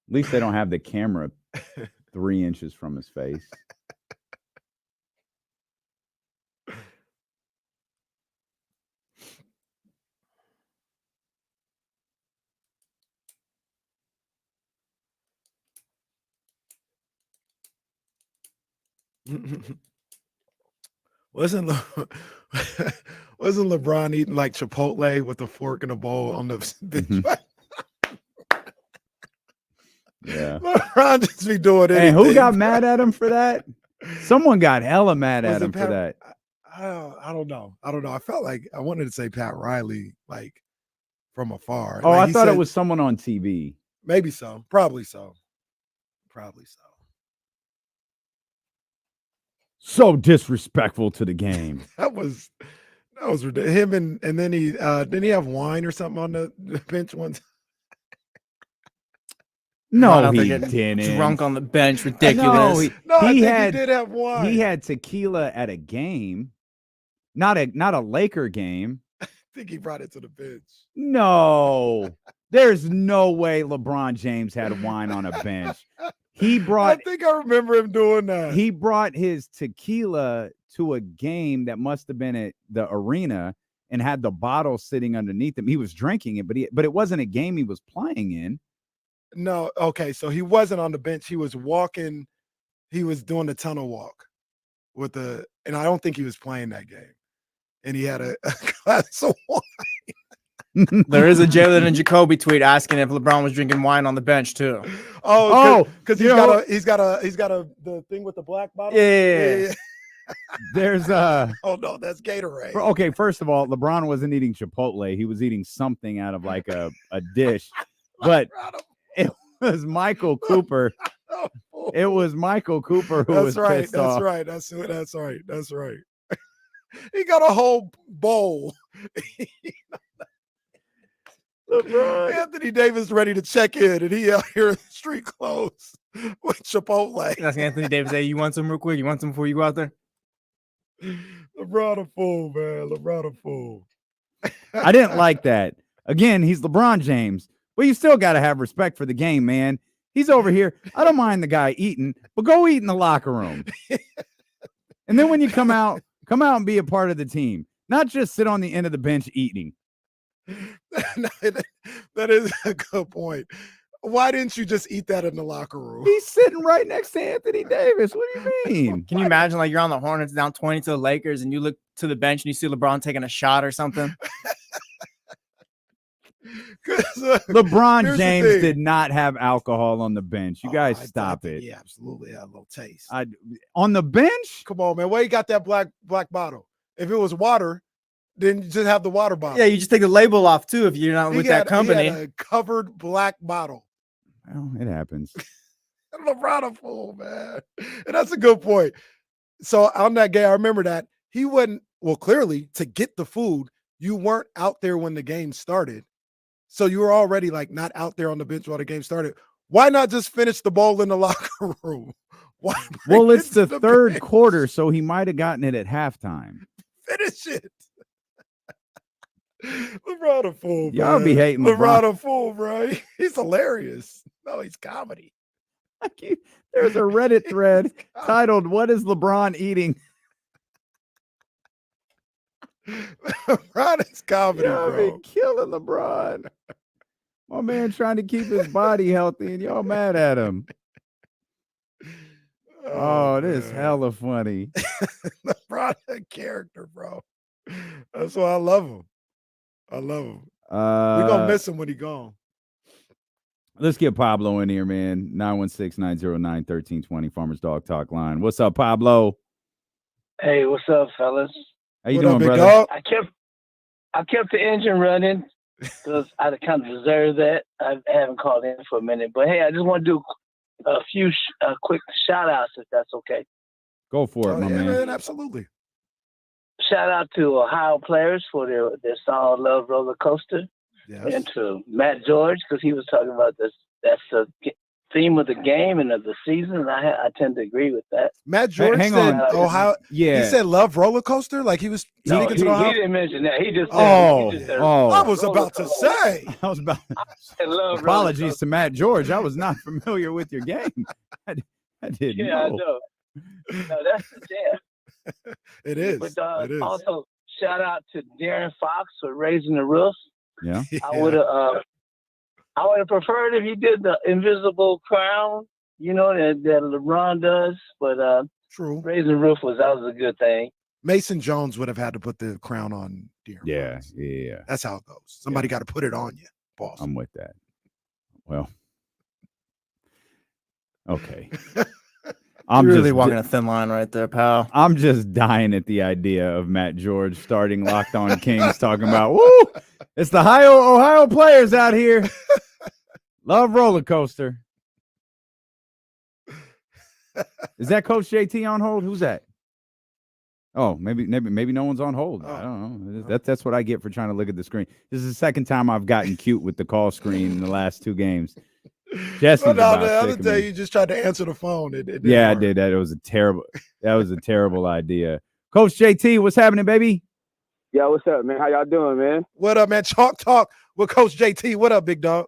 least they don't have the camera 3 inches from his face. Wasn't LeBron eating like Chipotle with a fork and a bowl on the bench? Yeah. LeBron just be doing anything. And who got mad at him for that? Someone got hella mad at him for that. I don't know. I felt like I wanted to say Pat Riley, like from afar. Oh, like I thought it was someone on TV. Maybe so. Probably so. So disrespectful to the game. That was ridiculous. Him and then he didn't he have wine or something on the bench once? No, he didn't. Drunk on the bench, ridiculous. He did have wine. He had tequila at a game, not a Laker game. I think he brought it to the bench. No, there's no way LeBron James had wine on a bench. I think I remember him doing that. He brought his tequila to a game that must have been at the arena and had the bottle sitting underneath him. He was drinking it, but it wasn't a game he was playing in. No, okay, so he wasn't on the bench. He was walking. He was doing the tunnel walk and I don't think he was playing that game. And he had a glass of wine. There is a Jalen and Jacoby tweet asking if LeBron was drinking wine on the bench too. Oh, because he's got the thing with the black bottle. Yeah. There's oh no, that's Gatorade. Okay, first of all, LeBron wasn't eating Chipotle. He was eating something out of like a dish. But it was Michael Cooper. It was Michael Cooper who was pissed off. That's right. He got a whole bowl. LeBron. Anthony Davis ready to check in, and he out here in street clothes with Chipotle. That's Anthony Davis. Hey, you want some real quick? You want some before you go out there? LeBron a fool, man. LeBron a fool. I didn't like that. Again, he's LeBron James, but you still got to have respect for the game, man. He's over here. I don't mind the guy eating, but go eat in the locker room. And then when you come out and be a part of the team, not just sit on the end of the bench eating. That is a good point. Why didn't you just eat that in the locker room? He's sitting right next to Anthony Davis. What do you mean? Can you imagine like you're on the Hornets down 20 to the Lakers and you look to the bench and you see LeBron taking a shot or something? LeBron James did not have alcohol on the bench. You guys stop it. Yeah, absolutely. Had a little taste. On the bench? Come on, man. Where you got that black bottle? If it was water, then you just have the water bottle. Yeah, you just take the label off too if you're not with that company. He had a covered black bottle. Well, it happens. LeBron a fool, man. And that's a good point. So on that game, I remember that he wasn't, well, clearly to get the food, you weren't out there when the game started. So you were already like not out there on the bench while the game started. Why not just finish the bowl in the locker room? Well, it's the third quarter, so he might have gotten it at halftime. Finish it. LeBron a fool, bro. Y'all be hating LeBron a fool, bro. He's hilarious. No, he's comedy. There's a Reddit thread titled, "What is LeBron eating?" LeBron is comedy, Y'all bro. been killing LeBron. My man trying to keep his body healthy, and y'all mad at him. Oh, this is hella funny. LeBron a character, bro. That's why I love him. I love him. We're going to miss him when he's gone. Let's get Pablo in here, man. 916-909-1320, Farmers Dog Talk line. What's up, Pablo? Hey, what's up, fellas? How you doing, brother? I kept the engine running because I kind of deserve that. I haven't called in for a minute. But, hey, I just want to do a few quick shout-outs, if that's okay. Go for it, my man. Absolutely. Shout out to Ohio players for their song "Love Roller Coaster," and to Matt George because he was talking about this. That's the theme of the game and of the season. And I tend to agree with that. Matt George said Ohio. Yeah, he said "Love Roller Coaster" like he was speaking to Ohio. He didn't mention that. He just said, I was about to say. Apologies to Matt George. I was not familiar with your game. I didn't know. I know. No, that's the jam. It is. But also, shout out to Darren Fox for raising the roof. Yeah. I would have preferred if he did the invisible crown, that LeBron does. But true, raising the roof was a good thing. Mason Jones would have had to put the crown on Darren. Yeah. That's how it goes. Somebody got to put it on you, boss. I'm with that. Well, okay. I'm really walking a thin line right there, pal. I'm just dying at the idea of Matt George starting Locked On Kings talking about, woo, it's the Ohio players out here. Love roller coaster. Is that Coach JT on hold? Who's that? Oh, maybe no one's on hold. I don't know. That's what I get for trying to look at the screen. This is the second time I've gotten cute with the call screen in the last two games. Jesse's the other day you just tried to answer the phone. It didn't work. I did that. It was a terrible idea. Coach JT, what's happening, baby? Yo, what's up, man? How y'all doing, man? What up, man? Chalk Talk with Coach JT. What up, big dog?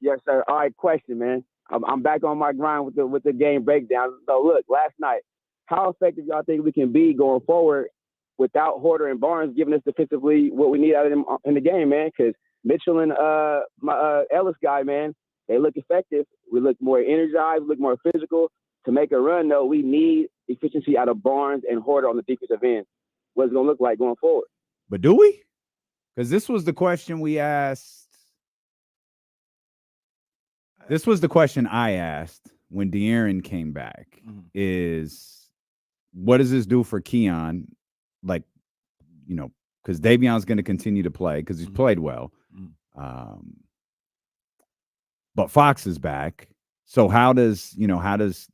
Yes, sir. All right, question, man. I'm back on my grind with the game breakdown. So look, last night, how effective y'all think we can be going forward without Horter and Barnes giving us defensively what we need out of them in the game, man? Because Mitchell and my Ellis guy, man, they look effective. We look more energized, look more physical. To make a run, though, we need efficiency out of Barnes and Horter on the defensive end. What's it going to look like going forward? But do we? Because this was the question we asked. This was the question I asked when De'Aaron came back, is what does this do for Keon? Like, because Davion's going to continue to play because he's played well. But Fox is back. So how does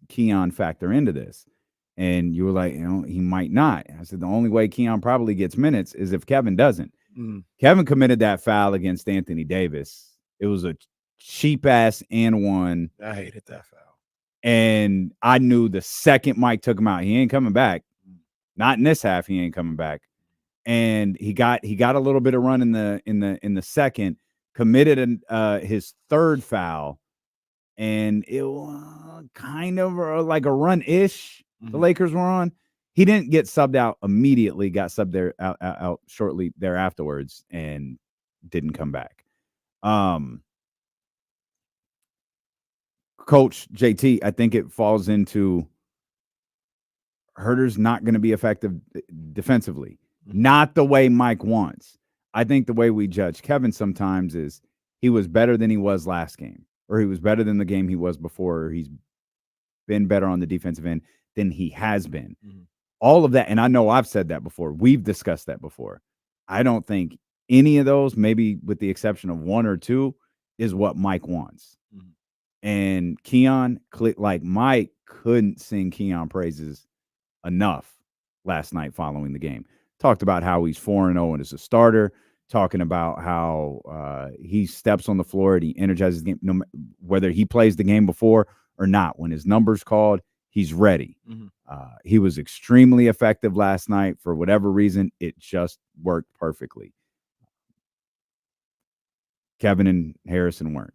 Keon factor into this? And you were like, he might not. I said, the only way Keon probably gets minutes is if Kevin doesn't. Kevin committed that foul against Anthony Davis. It was a cheap ass and one. I hated that foul. And I knew the second Mike took him out, he ain't coming back. Not in this half, he ain't coming back. And he got a little bit of run in the second, committed his third foul, and it was kind of like a run-ish the Lakers were on. He didn't get subbed out immediately, got subbed there out shortly there afterwards, and didn't come back. Coach JT, I think it falls into Herter's not going to be effective defensively. Not the way Mike wants. I think the way we judge Kevin sometimes is he was better than he was last game, or he was better than the game he was before, or he's been better on the defensive end than he has been. All of that, and I know I've said that before. We've discussed that before. I don't think any of those, maybe with the exception of one or two, is what Mike wants. And Keon, like Mike couldn't sing Keon praises enough last night following the game. Talked about how he's 4-0 as a starter, talking about how he steps on the floor and he energizes the game, whether he plays the game before or not. When his number's called, he's ready. He was extremely effective last night. For whatever reason, it just worked perfectly. Kevin and Harrison weren't.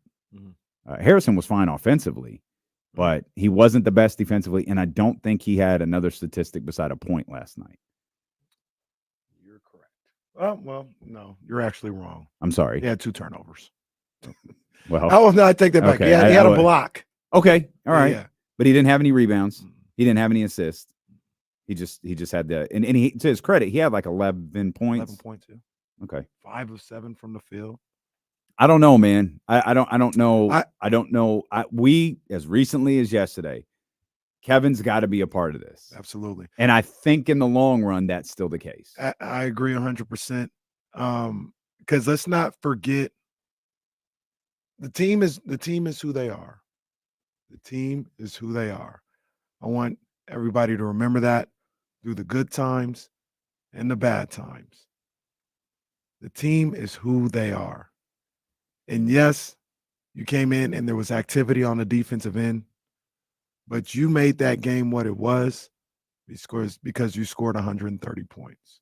Harrison was fine offensively, but he wasn't the best defensively, and I don't think he had another statistic beside a point last night. You're correct. Well, no, you're actually wrong. I'm sorry. He had 2 turnovers. Well, oh no, I take that back. Okay, He had a block. Okay, all right. Yeah. But he didn't have any rebounds. He didn't have any assists. He just had the and he, to his credit, he had like 11 points. 11.2. Okay. 5 of 7 from the field. I don't know, man. I don't know. I don't know. We, as recently as yesterday, Kevin's got to be a part of this. Absolutely. And I think in the long run, that's still the case. I agree 100%. Because let's not forget, the team is who they are. The team is who they are. I want everybody to remember that through the good times and the bad times. The team is who they are. And yes, you came in and there was activity on the defensive end, but you made that game what it was because you scored 130 points.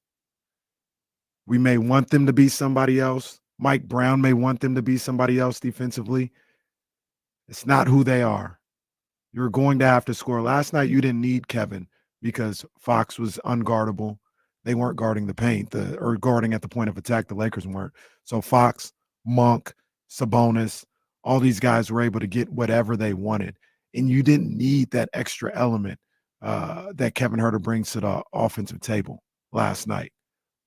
We may want them to be somebody else. Mike Brown may want them to be somebody else defensively. It's not who they are. You're going to have to score. Last night, you didn't need Kevin because Fox was unguardable. They weren't guarding the paint or guarding at the point of attack. The Lakers weren't. So Fox, Monk, Sabonis, all these guys were able to get whatever they wanted. And you didn't need that extra element that Kevin Herter brings to the offensive table last night.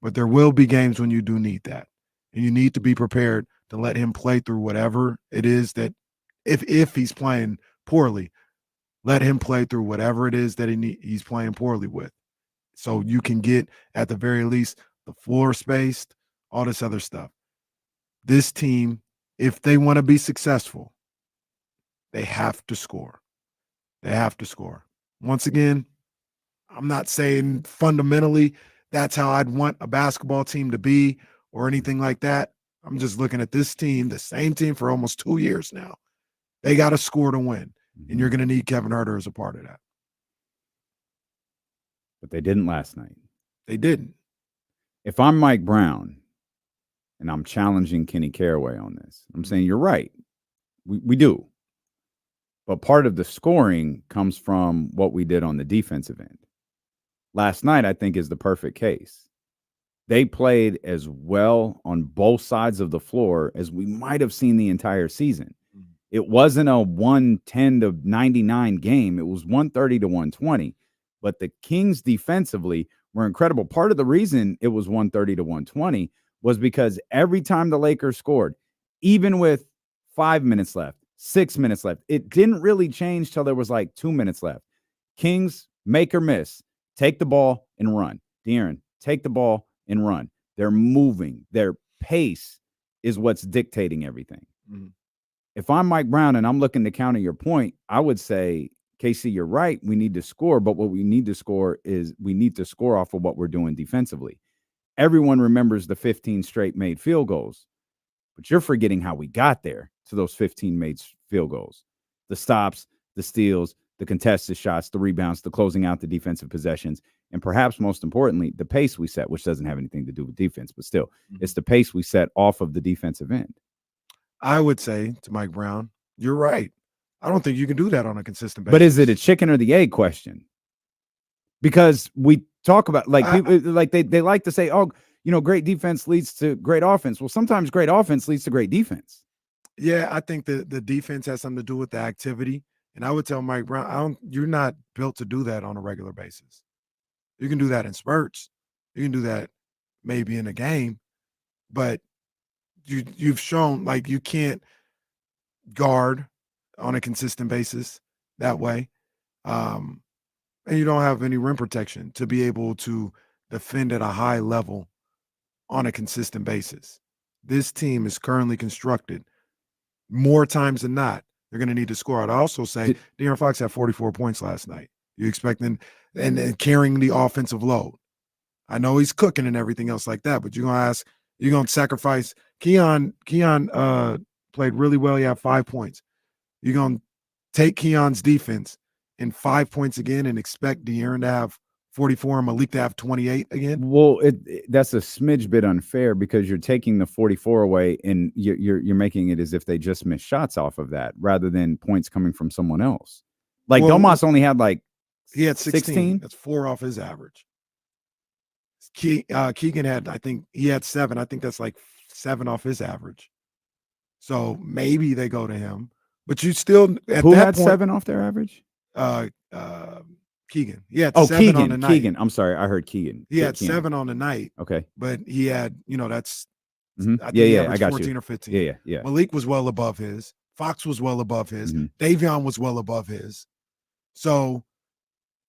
But there will be games when you do need that. And you need to be prepared to let him play through whatever it is that if he's playing poorly, let him play through whatever it is that he's playing poorly with. So you can get, at the very least, the floor spaced, all this other stuff. This team, if they want to be successful, they have to score. They have to score. Once again, I'm not saying fundamentally that's how I'd want a basketball team to be or anything like that. I'm just looking at this team, the same team for almost 2 years now. They got to score to win, and you're going to need Kevin Herter as a part of that. But they didn't last night. They didn't. If I'm Mike Brown and I'm challenging Kenny Caraway on this, I'm saying you're right. We do. But part of the scoring comes from what we did on the defensive end. Last night, I think, is the perfect case. They played as well on both sides of the floor as we might have seen the entire season. It wasn't a 110 to 99 game. It was 130 to 120. But the Kings defensively were incredible. Part of the reason it was 130 to 120 was because every time the Lakers scored, even with 5 minutes left, 6 minutes left, it didn't really change till there was like 2 minutes left. Kings, make or miss, take the ball and run. De'Aaron, take the ball and run. They're moving. Their pace is what's dictating everything. If I'm Mike Brown and I'm looking to counter your point, I would say, KC, you're right. We need to score, but what we need to score is we need to score off of what we're doing defensively. Everyone remembers the 15 straight made field goals. But you're forgetting how we got there to those 15 made field goals. The stops, the steals, the contested shots, the rebounds, the closing out the defensive possessions, and perhaps most importantly, the pace we set, which doesn't have anything to do with defense, but still, it's the pace we set off of the defensive end. I would say to Mike Brown, you're right. I don't think you can do that on a consistent basis. But is it a chicken or the egg question? Because we talk about people, they like to say, oh, great defense leads to great offense. Well, sometimes great offense leads to great defense. Yeah, I think the defense has something to do with the activity. And I would tell Mike Brown, you're not built to do that on a regular basis. You can do that in spurts. You can do that maybe in a game, but you've shown you can't guard on a consistent basis that way. And you don't have any rim protection to be able to defend at a high level on a consistent basis. This team is currently constructed more times than not. They're going to need to score. I'd also say De'Aaron Fox had 44 points last night. You expecting and carrying the offensive load. I know he's cooking and everything else like that, but you're going to sacrifice. Keon played really well. He had 5 points. You're going to take Keon's defense and 5 points again and expect De'Aaron to have 44 and Malik to have 28 again? Well, that's a smidge bit unfair because you're taking the 44 away and you're making it as if they just missed shots off of that rather than points coming from someone else. Domas only had he had 16. That's 4 off his average. Keegan had, I think he had 7. I think that's 7 off his average. So maybe they go to him, but you still who had 7 off their average? Keegan. He had 7 on the night. Keegan. I'm sorry. I heard Keegan. He had 7 on the night. Okay. But he had, that's I got 14 you. or 15. Yeah. Malik was well above his. Fox was well above his. Davion was well above his. So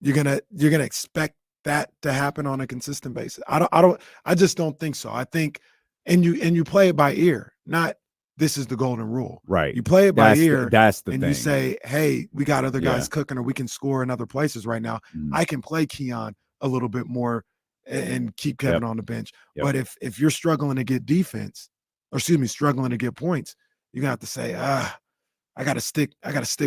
you're gonna expect that to happen on a consistent basis. I just don't think so. I think and you play it by ear, not this is the golden rule. Right. You play it by ear. That's the and thing. You say, hey, we got other guys cooking or we can score in other places right now. I can play Keon a little bit more and keep Kevin on the bench. But if you're struggling to get defense, or struggling to get points, you're gonna have to say, I gotta stick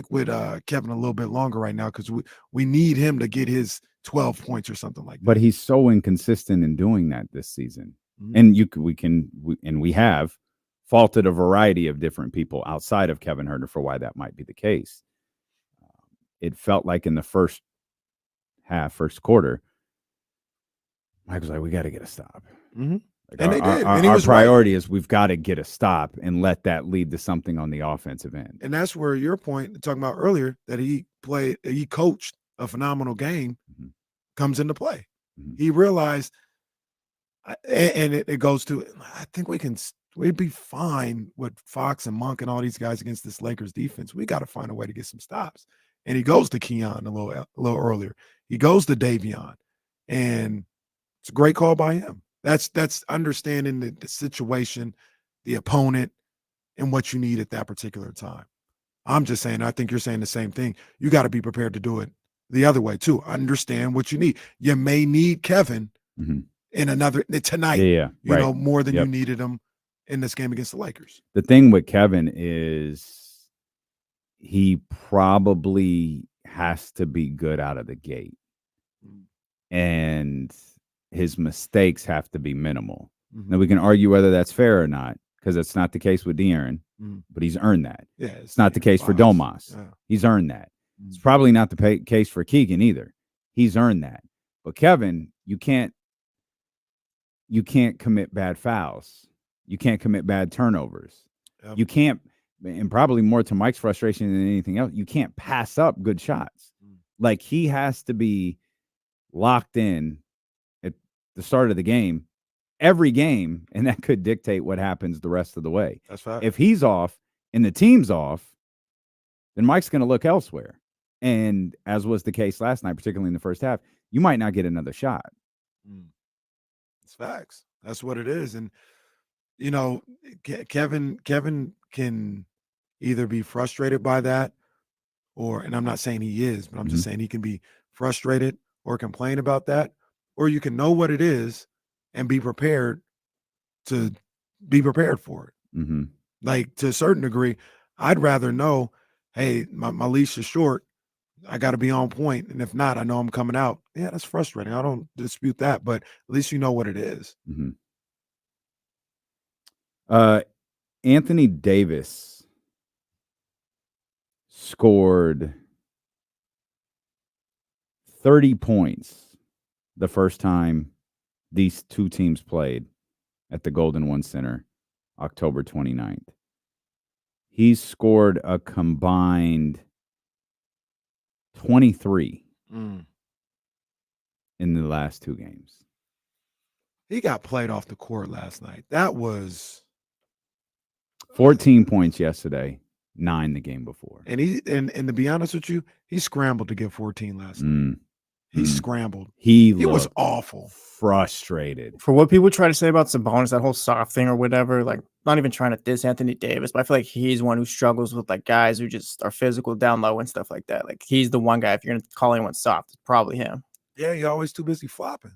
with Kevin a little bit longer right now because we need him to get his 12 points or something like that. But he's so inconsistent in doing that this season. And we have faulted a variety of different people outside of Kevin Huerter for why that might be the case. It felt like in the first quarter, Mike was like, we got to get a stop. And they did. Our priority is we've got to get a stop and let that lead to something on the offensive end. And that's where your point, talking about earlier, that he coached a phenomenal game, comes into play. He realized, and it goes to, I think we'd be fine with Fox and Monk and all these guys against this Lakers defense. We got to find a way to get some stops. And he goes to Keon a little earlier. He goes to Davion, and it's a great call by him. That's understanding the situation, the opponent, and what you need at that particular time. I'm just saying, I think you're saying the same thing. You got to be prepared to do it the other way too. Understand what you need. You may need Kevin in another tonight. More than you needed him in this game against the Lakers. The thing with Kevin is he probably has to be good out of the gate. And his mistakes have to be minimal. Now we can argue whether that's fair or not, because that's not the case with De'Aaron, but he's earned that. Yeah, it's not the case for Domas. Yeah. He's earned that. It's probably not the case for Keegan either. He's earned that. But Kevin, you can't commit bad fouls. You can't commit bad turnovers. Yep. You can't, and probably more to Mike's frustration than anything else, you can't pass up good shots. Like he has to be locked in at the start of the game, every game, and that could dictate what happens the rest of the way. That's right. If he's off and the team's off, then Mike's going to look elsewhere. And as was the case last night, particularly in the first half, you might not get another shot. It's facts. That's what it is. And, Kevin can either be frustrated by that and I'm not saying he is, but I'm just saying he can be frustrated or complain about that, or you can know what it is and be prepared for it. Mm-hmm. Like, to a certain degree, I'd rather know, hey, my leash is short. I got to be on point. And if not, I know I'm coming out. Yeah, that's frustrating. I don't dispute that, but at least you know what it is. Mm-hmm. Anthony Davis scored 30 points the first time these two teams played at the Golden One Center, October 29th. He's scored a combined 23 in the last two games. He got played off the court last night. That was 14 points yesterday, 9 the game before. and to be honest with you, he scrambled to get 14 last night. He scrambled. He was awful. Frustrated. For what people try to say about Sabonis, that whole soft thing or whatever, like, not even trying to diss Anthony Davis, but I feel like he's one who struggles with, like, guys who just are physical down low and stuff like that. Like, he's the one guy, if you're going to call anyone soft, it's probably him. Yeah, you're always too busy flopping.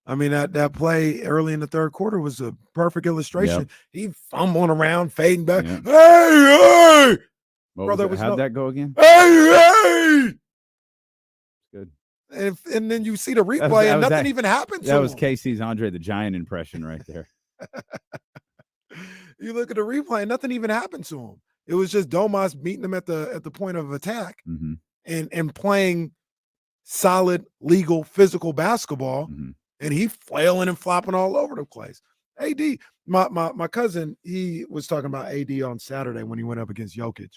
I mean, that play early in the third quarter was a perfect illustration. Yep. He fumbling around, fading back. Yep. Hey! How'd that go again? Hey! Good. And then you see the replay and nothing even happened to him. That was KC's Andre the Giant impression right there. You look at the replay and nothing even happened to him. It was just Domas meeting him at the point of attack and playing solid, legal, physical basketball. And he flailing and flopping all over the place. AD, my cousin, he was talking about AD on Saturday when he went up against Jokic.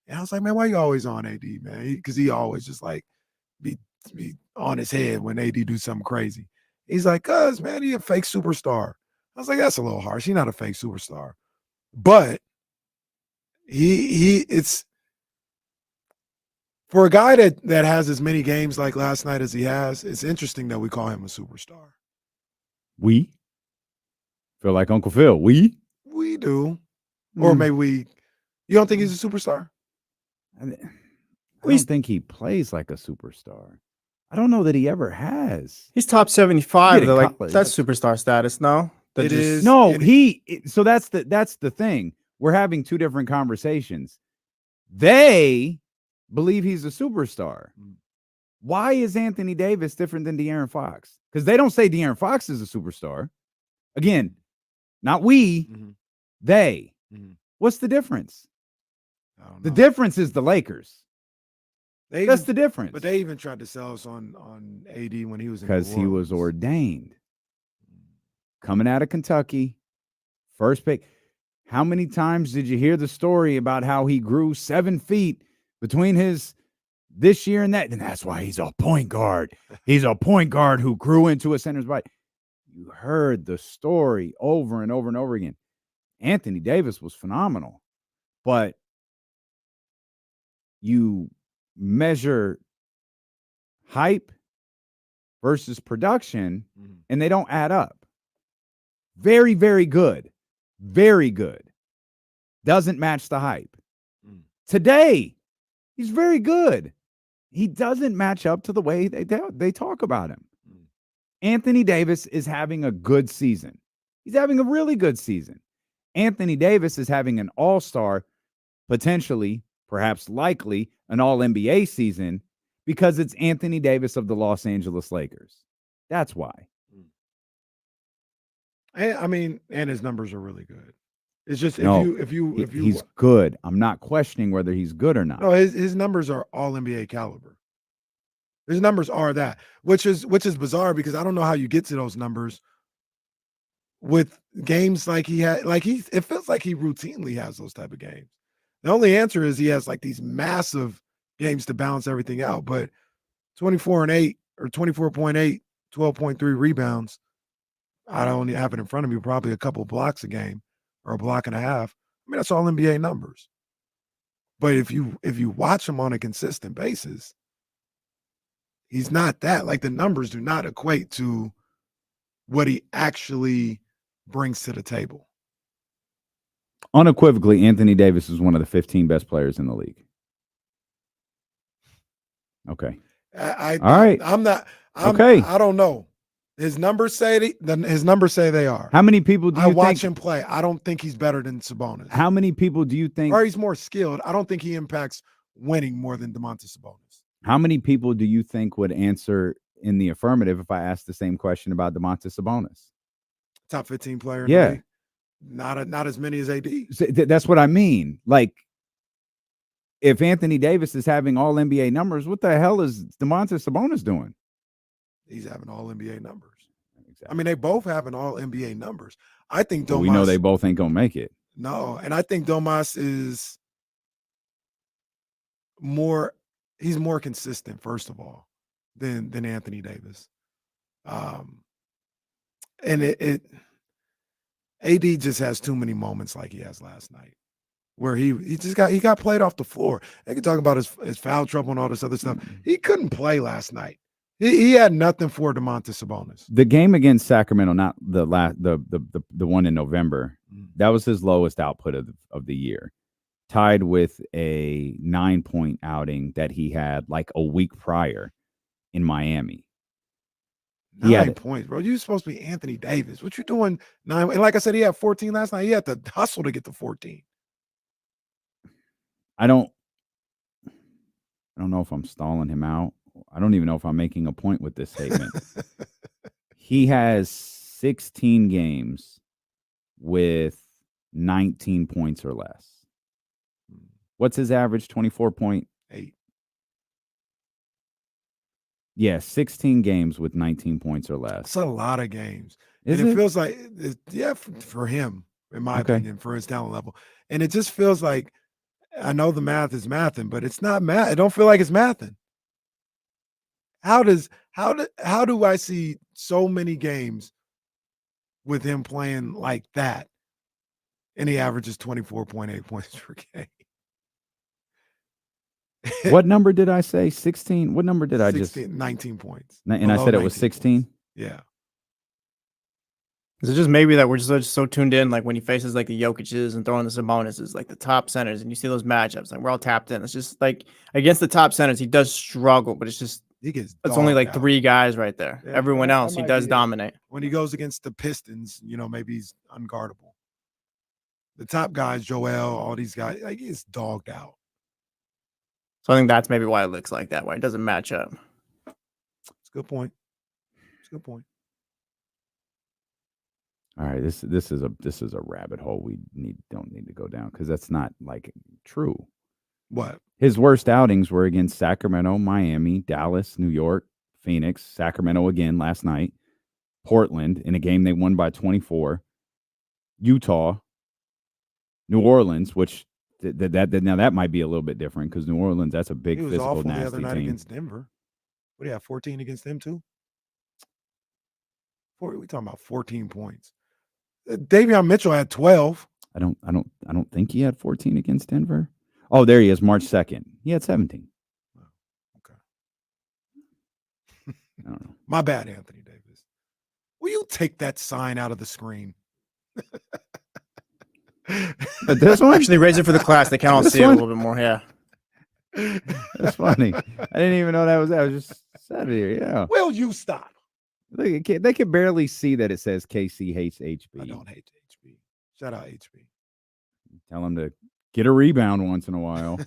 And I was like, man, why you always on AD, man? Because he always just like be on his head when AD do something crazy. He's like, cuz, man, he a fake superstar. I was like, that's a little harsh. He's not a fake superstar. But it's for a guy that has as many games like last night as he has, it's interesting that we call him a superstar. We feel like Uncle Phil. We do. Or maybe you don't think he's a superstar? I don't think he plays like a superstar. I don't know that he ever has. He's top 75, though. Like, college. that's superstar status, no? It is. No, so that's the thing. We're having two different conversations. They believe he's a superstar. Why is Anthony Davis different than De'Aaron Fox? Because they don't say De'Aaron Fox is a superstar. Again, not we, they. What's the difference? The difference is the Lakers. That's the difference. But they even tried to sell us on AD when he was in because he was ordained. Coming out of Kentucky, first pick. How many times did you hear the story about how he grew 7 feet between his this year and that? And that's why he's a point guard. He's a point guard who grew into a center's body. You heard the story over and over and over again. Anthony Davis was phenomenal, but you measure hype versus production, and they don't add up. Very, very good. Very good. Doesn't match the hype. Today, he's very good. He doesn't match up to the way they talk about him. Anthony Davis is having a good season. He's having a really good season. Anthony Davis is having an all-star, potentially, perhaps likely, an all-NBA season because it's Anthony Davis of the Los Angeles Lakers. That's why. I mean, and his numbers are really good. It's just if you he's good. I'm not questioning whether he's good or not. No, his numbers are all NBA caliber. His numbers are that, which is bizarre because I don't know how you get to those numbers with games like he had. It feels like he routinely has those type of games. The only answer is he has like these massive games to balance everything out. But 24-8 or 24.8, 12.3 rebounds. I don't have it in front of me. Probably a couple blocks a game or a block and a half. I mean, that's all NBA numbers. But if you watch him on a consistent basis, he's not that. Like, the numbers do not equate to what he actually brings to the table. Unequivocally, Anthony Davis is one of the 15 best players in the league. Okay. All right. I'm not. Okay. I don't know. His numbers say they are. How many people do you I think? watch him play. I don't think he's better than Sabonis. How many people do you think? Or he's more skilled. I don't think he impacts winning more than Domantas Sabonis. How many people do you think would answer in the affirmative if I asked the same question about Domantas Sabonis? Top 15 player in the league. Not as many as AD. So that's what I mean. Like, if Anthony Davis is having all NBA numbers, what the hell is Domantas Sabonis doing? He's having all NBA numbers. Exactly. I mean, they both having all NBA numbers. I think But Domas. we know they both ain't gonna make it. No, and I think Domas is more. He's more consistent, first of all, than Anthony Davis. And AD just has too many moments like he has last night, where he got played off the floor. They can talk about his foul trouble and all this other stuff. He couldn't play last night. He had nothing for Domantas Sabonis. The game against Sacramento, not the one in November, that was his lowest output of the year, tied with a 9-point outing that he had like a week prior in Miami. 9 points, bro. You're supposed to be Anthony Davis. What you doing? 9. And like I said, he had 14 last night. He had to hustle to get to 14. I don't know if I'm stalling him out. I don't even know if I'm making a point with this statement. He has 16 games with 19 points or less. What's his average? 24.8. Yeah, 16 games with 19 points or less. That's a lot of games. Is and it it? feels like, for him, in my opinion, for his talent level. And it just feels like, I know the math is mathing, but it's not math. It don't feel like it's mathing. How do I see so many games with him playing like that, and he averages 24.8 points per game? What number did I say? 16? What number did 19 points. And I said it was 16? Yeah. Is it just maybe that we're just so tuned in, like when he faces like the Jokic's and throwing the Sabonis, like the top centers, and you see those matchups, like we're all tapped in. It's just like against the top centers, he does struggle, but it's just it's only like 3 guys right there. Yeah, Everyone that else, he might does be it. dominate. When he goes against the Pistons, maybe he's unguardable. The top guys, Joel, all these guys, like he's dogged out. So I think that's maybe why it looks like that, why it doesn't match up. It's a good point. It's a good point. All right, this is a rabbit hole we don't need to go down because that's not like true. What? His worst outings were against Sacramento, Miami, Dallas, New York, Phoenix, Sacramento again last night, Portland in a game they won by 24, Utah, New Orleans, which that might be a little bit different because New Orleans, that's a big He was physical, awful the nasty other night team. against Denver. What do you have? 14 against them too? We talking about 14 points. Davion Mitchell had 12. I don't think he had 14 against Denver. Oh, there he is, March 2nd. He had 17. Okay. I don't know. My bad, Anthony Davis. Will you take that sign out of the screen? But this one? Actually, raise it for the class. They can all see it a little bit more. Yeah. That's funny. I didn't even know that was just said here. Yeah. Will you stop? They can barely see that it says KC hates HB. I don't hate HB. Shout out HB. Tell him to get a rebound once in a while.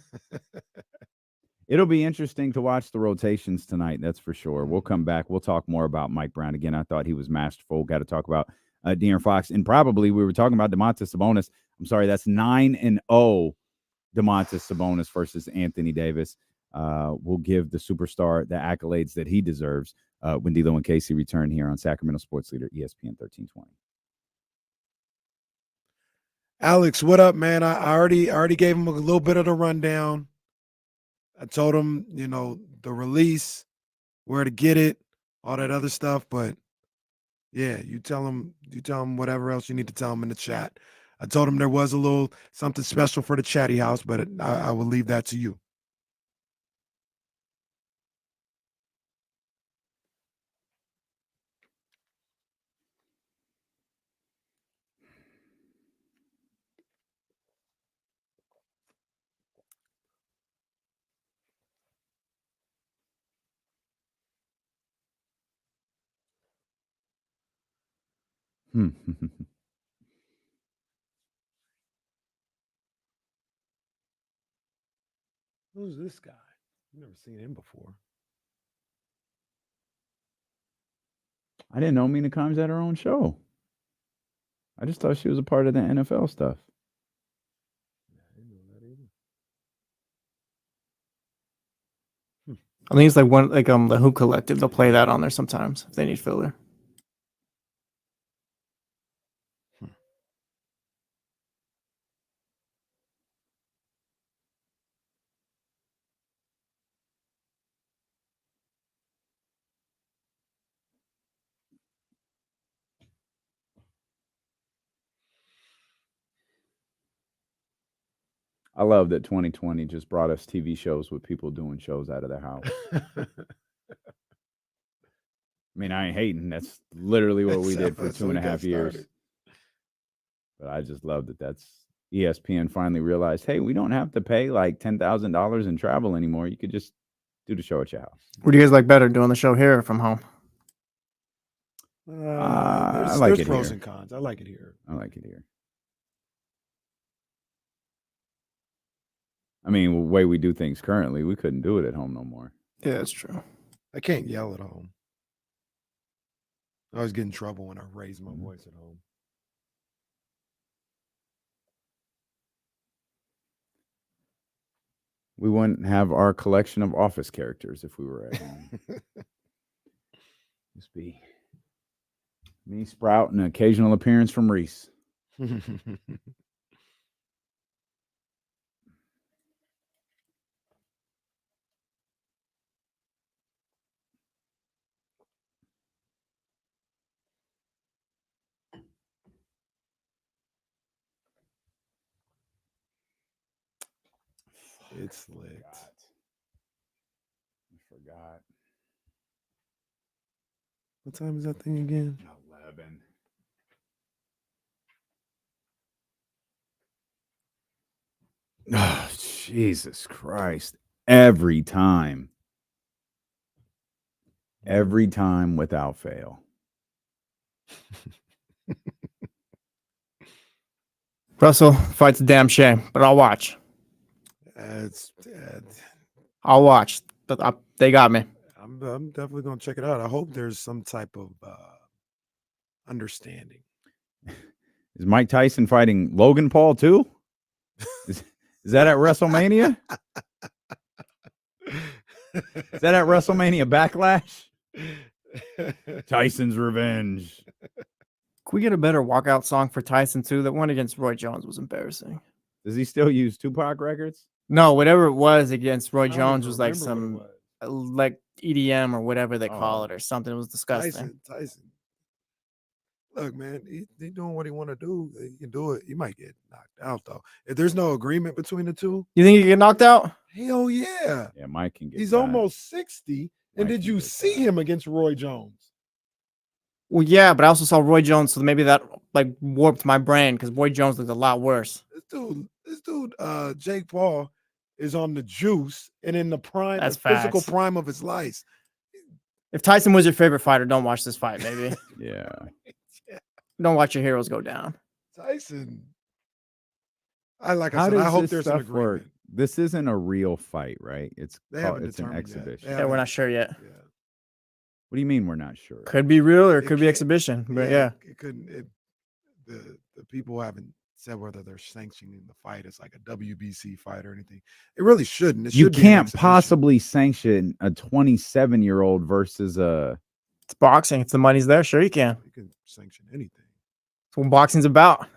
It'll be interesting to watch the rotations tonight. That's for sure. We'll come back. We'll talk more about Mike Brown. Again, I thought he was masterful. Got to talk about De'Aaron Fox. And probably we were talking about Domantas Sabonis. I'm sorry, that's 9-0 Domantas Sabonis versus Anthony Davis. We'll give the superstar the accolades that he deserves when D'Lo and Casey return here on Sacramento Sports Leader ESPN 1320. Alex, what up, man? I already gave him a little bit of the rundown. I told him, the release, where to get it, all that other stuff. But yeah, you tell him whatever else you need to tell him in the chat. I told him there was a little something special for the chatty house, but I will leave that to you. Who's this guy? I've never seen him before. I didn't know Mina Kimes had her own show. I just thought she was a part of the NFL stuff. I didn't know that either. I think it's like one the Hoop Collective. They'll play that on there sometimes if they need filler. I love that 2020 just brought us TV shows with people doing shows out of their house. I mean, I ain't hating. That's literally what we did for 2.5 years. But I just love that that's ESPN finally realized, hey, we don't have to pay like $10,000 in travel anymore. You could just do the show at your house. What do you guys like better, doing the show here or from home? There's pros and cons. I like it here. I like it here. I mean, the way we do things currently, we couldn't do it at home no more. Yeah, that's true. I can't yell at home. I always get in trouble when I raise my voice at home. We wouldn't have our collection of office characters if we were at home. Just be me, Sprout, and an occasional appearance from Reese. It's licked. I forgot. What time is that thing again? 11. Oh, Jesus Christ. Every time without fail. Russell fight's a damn shame, but I'll watch. I'll watch. But they got me. I'm definitely going to check it out. I hope there's some type of understanding. Is Mike Tyson fighting Logan Paul too? Is that at WrestleMania? Is that at WrestleMania Backlash? Tyson's revenge. Can we get a better walkout song for Tyson too? That one against Roy Jones was embarrassing. Does he still use Tupac records? No, whatever it was against Roy I don't Jones even was like remember what it some was. like EDM or whatever they call it or something. It was disgusting. Tyson. Look, man, he doing what he want to do. He can do it. He might get knocked out though. If there's no agreement between the two, You think he get knocked out? hell yeah. Yeah, Mike can get He's that. almost 60. And Mike did can you get see him against Roy Jones? Well, yeah, but I also saw Roy Jones, so maybe that like warped my brain because Roy Jones looked a lot worse. This dude, Jake Paul is on the juice and in the prime, That's the physical facts. prime of his life. If Tyson was your favorite fighter, don't watch this fight, baby. Yeah. Don't watch your heroes go down. Tyson. I How does hope this there's an stuff work? agreement. This isn't a real fight, right? It's They called, haven't it's an determined yet. exhibition. They Yeah, we're not sure yet. Yeah. What do you mean we're not sure? Could be real or It could be can't- exhibition. But yeah. It couldn't. The people haven't said whether they're sanctioning the fight as like a WBC fight or anything. It really shouldn't. It You should be an can't exhibition. possibly sanction a 27-year-old versus a. It's boxing. If the money's there, sure you can. You can sanction anything. That's what boxing's about.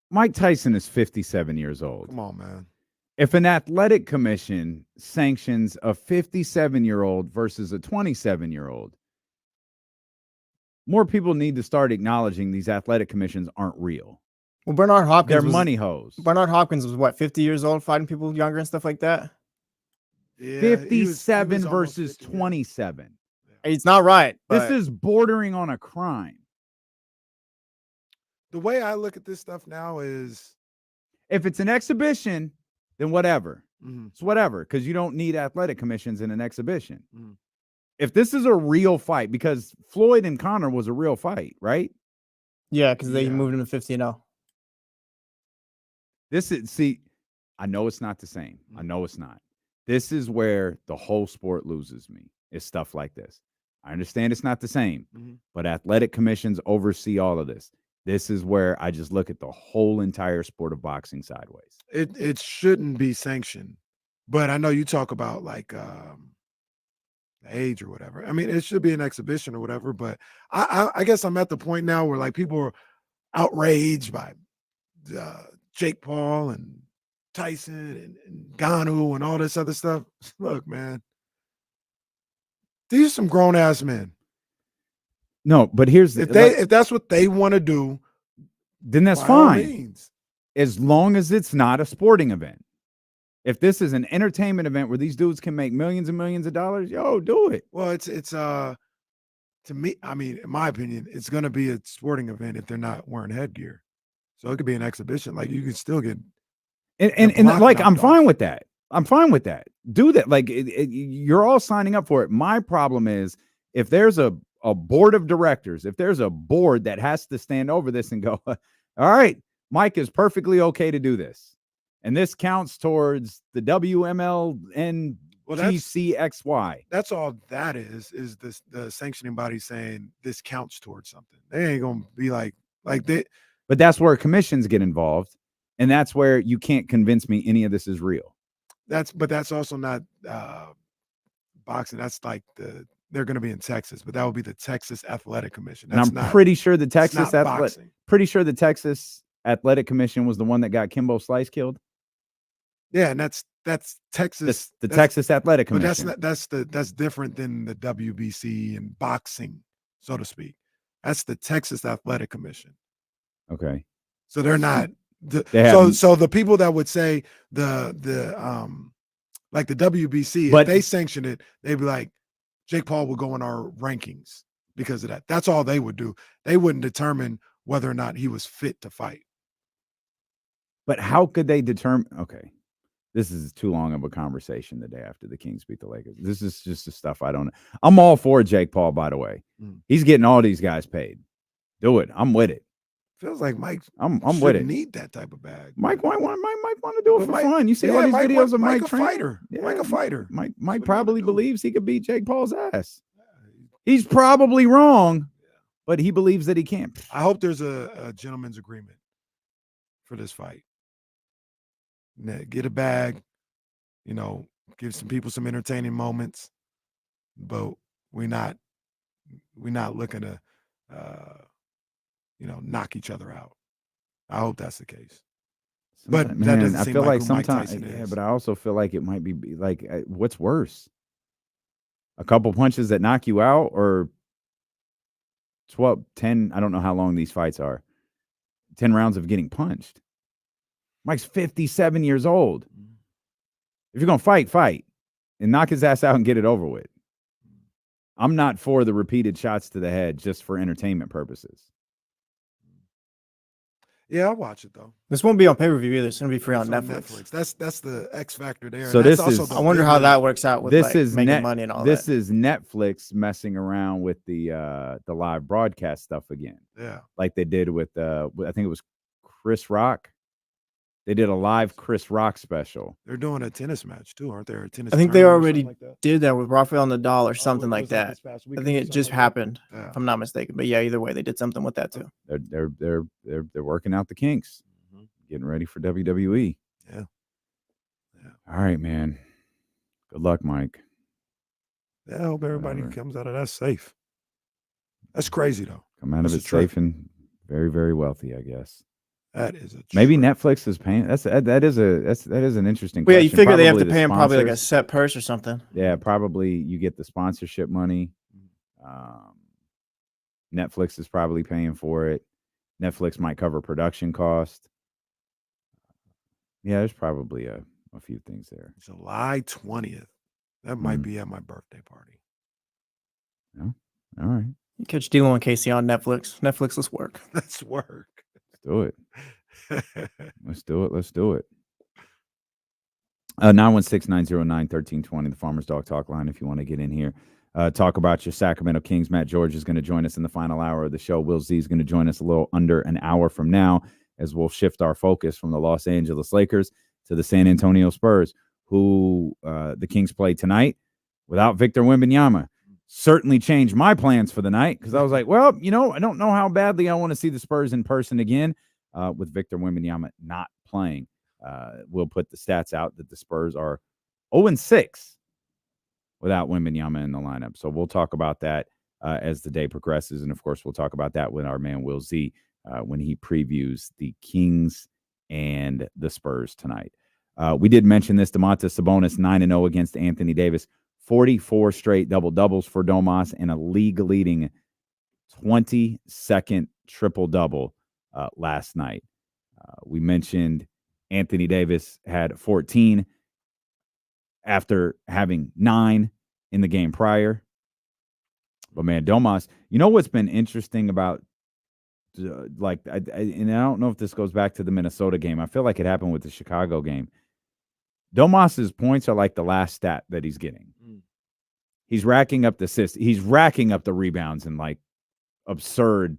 Mike Tyson is 57 years old. Come on, man. If an athletic commission sanctions a 57-year-old versus a 27-year-old, more people need to start acknowledging these athletic commissions aren't real. Well, Bernard Hopkins They're was, money hoes. Bernard Hopkins was what, 50 years old, fighting people younger and stuff like that? Yeah, 57 almost versus 50, yeah. 27. It's not right. This but is bordering on a crime. The way I look at this stuff now is, If it's an exhibition, then whatever. Mhm. It's whatever, because you don't need athletic commissions in an exhibition. Mhm. If this is a real fight, because Floyd and Conor was a real fight, right? Yeah, because they Yeah. moved him to 15-0. This is, see, I know it's not the same. I know it's not. This is where the whole sport loses me, is stuff like this. I understand it's not the same, Mhm. but athletic commissions oversee all of this. This is where I just look at the whole entire sport of boxing sideways. it shouldn't be sanctioned, but I know you talk about like the age or whatever. I mean, it should be an exhibition or whatever. But I guess I'm at the point now where like people are outraged by Jake Paul and Tyson and Ganu and all this other stuff. Look, man, these are some grown ass men. No, but here's the If that's what they want to do, then that's by all fine. means. As long as it's not a sporting event. If this is an entertainment event where these dudes can make millions and millions of dollars, yo, do it. Well, it's to me, I mean, in my opinion, it's going to be a sporting event if they're not wearing headgear. So it could be an exhibition. Like you could still get And block like, I'm knocked fine off. with that. I'm fine with that. Do that. Like you're all signing up for it. My problem is if there's a board of directors, if there's a board that has to stand over this and go, all right, Mike is perfectly okay to do this. And this counts towards the WMLNGCXY. That's all that is the sanctioning body saying this counts towards something. They ain't gonna be like they. But that's where commissions get involved. And that's where you can't convince me any of this is real. But that's also not boxing. That's like they're going to be in Texas, but that would be the Texas Athletic Commission. And That's I'm pretty sure the that's Texas not boxing. Texas Athletic Commission was the one that got Kimbo Slice killed. Yeah, and that's Texas. The that's- Texas Athletic But Commission. that's different than the WBC and boxing, so to speak. That's the Texas Athletic Commission. Okay. So they're not. have- So the people that would say the like the WBC, But- if they sanction it, they'd be like, Jake Paul will go in our rankings because of that. That's all they would do. They wouldn't determine whether or not he was fit to fight. But how could they determine? Okay. This is too long of a conversation the day after the Kings beat the Lakers. This is just the stuff I don't know. I'm all for Jake Paul, by the way. He's getting all these guys paid. Do it. I'm with it. Feels like Mike. I'm with it. Need that type of bag. Mike want to do it for Mike- fun. You see yeah, all these Mike videos of Mike Mike a training? fighter. Yeah. Mike a fighter. Mike probably believes he could beat Jake Paul's ass. He's probably wrong, but he believes that he can't. I hope there's a gentleman's agreement for this fight. Get a bag, give some people some entertaining moments, but we're not looking to knock each other out. I hope that's the case. But that Man, doesn't I seem feel like who Mike sometimes, Tyson is. but I also feel like it might be like, what's worse? A couple punches that knock you out, or 10, I don't know how long these fights are, 10 rounds of getting punched. Mike's 57 years old. If you're going to fight and knock his ass out and get it over with. I'm not for the repeated shots to the head just for entertainment purposes. Yeah, I'll watch it though. This won't be on pay-per-view either. It's going to be free on It's Netflix. That's the X factor there. So and that's this also is- the I wonder how bigger- that works out with This like, is making money and all this that. is Netflix messing around with the live broadcast stuff again. Yeah. Like they did with I think it was Chris Rock. They did a live Chris Rock special. They're doing a tennis match too, aren't there? A tennis I think they tournament or already something like that? did that with Rafael Nadal or something was like that that. this past I weekend think or it something just like that? happened, Yeah. if I'm not mistaken. But yeah, either way, they did something with that too. They're working out the kinks, getting ready for WWE. Yeah. All right, man. Good luck, Mike. Yeah, I hope everybody Whatever. comes out of that safe. That's crazy though. Come out of That's it a trip. safe and very, very wealthy, I guess. That is a Maybe trip. Netflix is paying. That is an interesting. Well, yeah, you question. figure they have to Probably the pay him probably like a sponsors. set purse or something. Yeah, probably you get the sponsorship money. Netflix is probably paying for it. Netflix might cover production cost. Yeah, there's probably a few things there. July 20th. That might be at my birthday party. All right. You catch D'Lo and Casey on Netflix. Netflix, let's work. That's work. Do it. Let's do it. Let's do it. 916-909-1320, the Farmers Dog Talk line if you want to get in here. Talk about your Sacramento Kings. Matt George is going to join us in the final hour of the show. Will Z is going to join us a little under an hour from now as we'll shift our focus from the Los Angeles Lakers to the San Antonio Spurs, who the Kings play tonight without Victor Wembanyama. Certainly changed my plans for the night because I was like, well, I don't know how badly I want to see the Spurs in person again with Victor Wembanyama not playing. We'll put the stats out that the Spurs are 0-6 without Wembanyama in the lineup. So we'll talk about that as the day progresses. And, of course, we'll talk about that with our man Will Z when he previews the Kings and the Spurs tonight. We did mention this. Domantas Sabonis 9-0 against Anthony Davis. 44 straight double-doubles for Domas and a league-leading 22nd triple-double last night. We mentioned Anthony Davis had 14 after having 9 in the game prior. But, man, Domas, what's been interesting about, and I don't know if this goes back to the Minnesota game. I feel like it happened with the Chicago game. Domas's points are like the last stat that he's getting. He's racking up the assists. He's racking up the rebounds in like absurd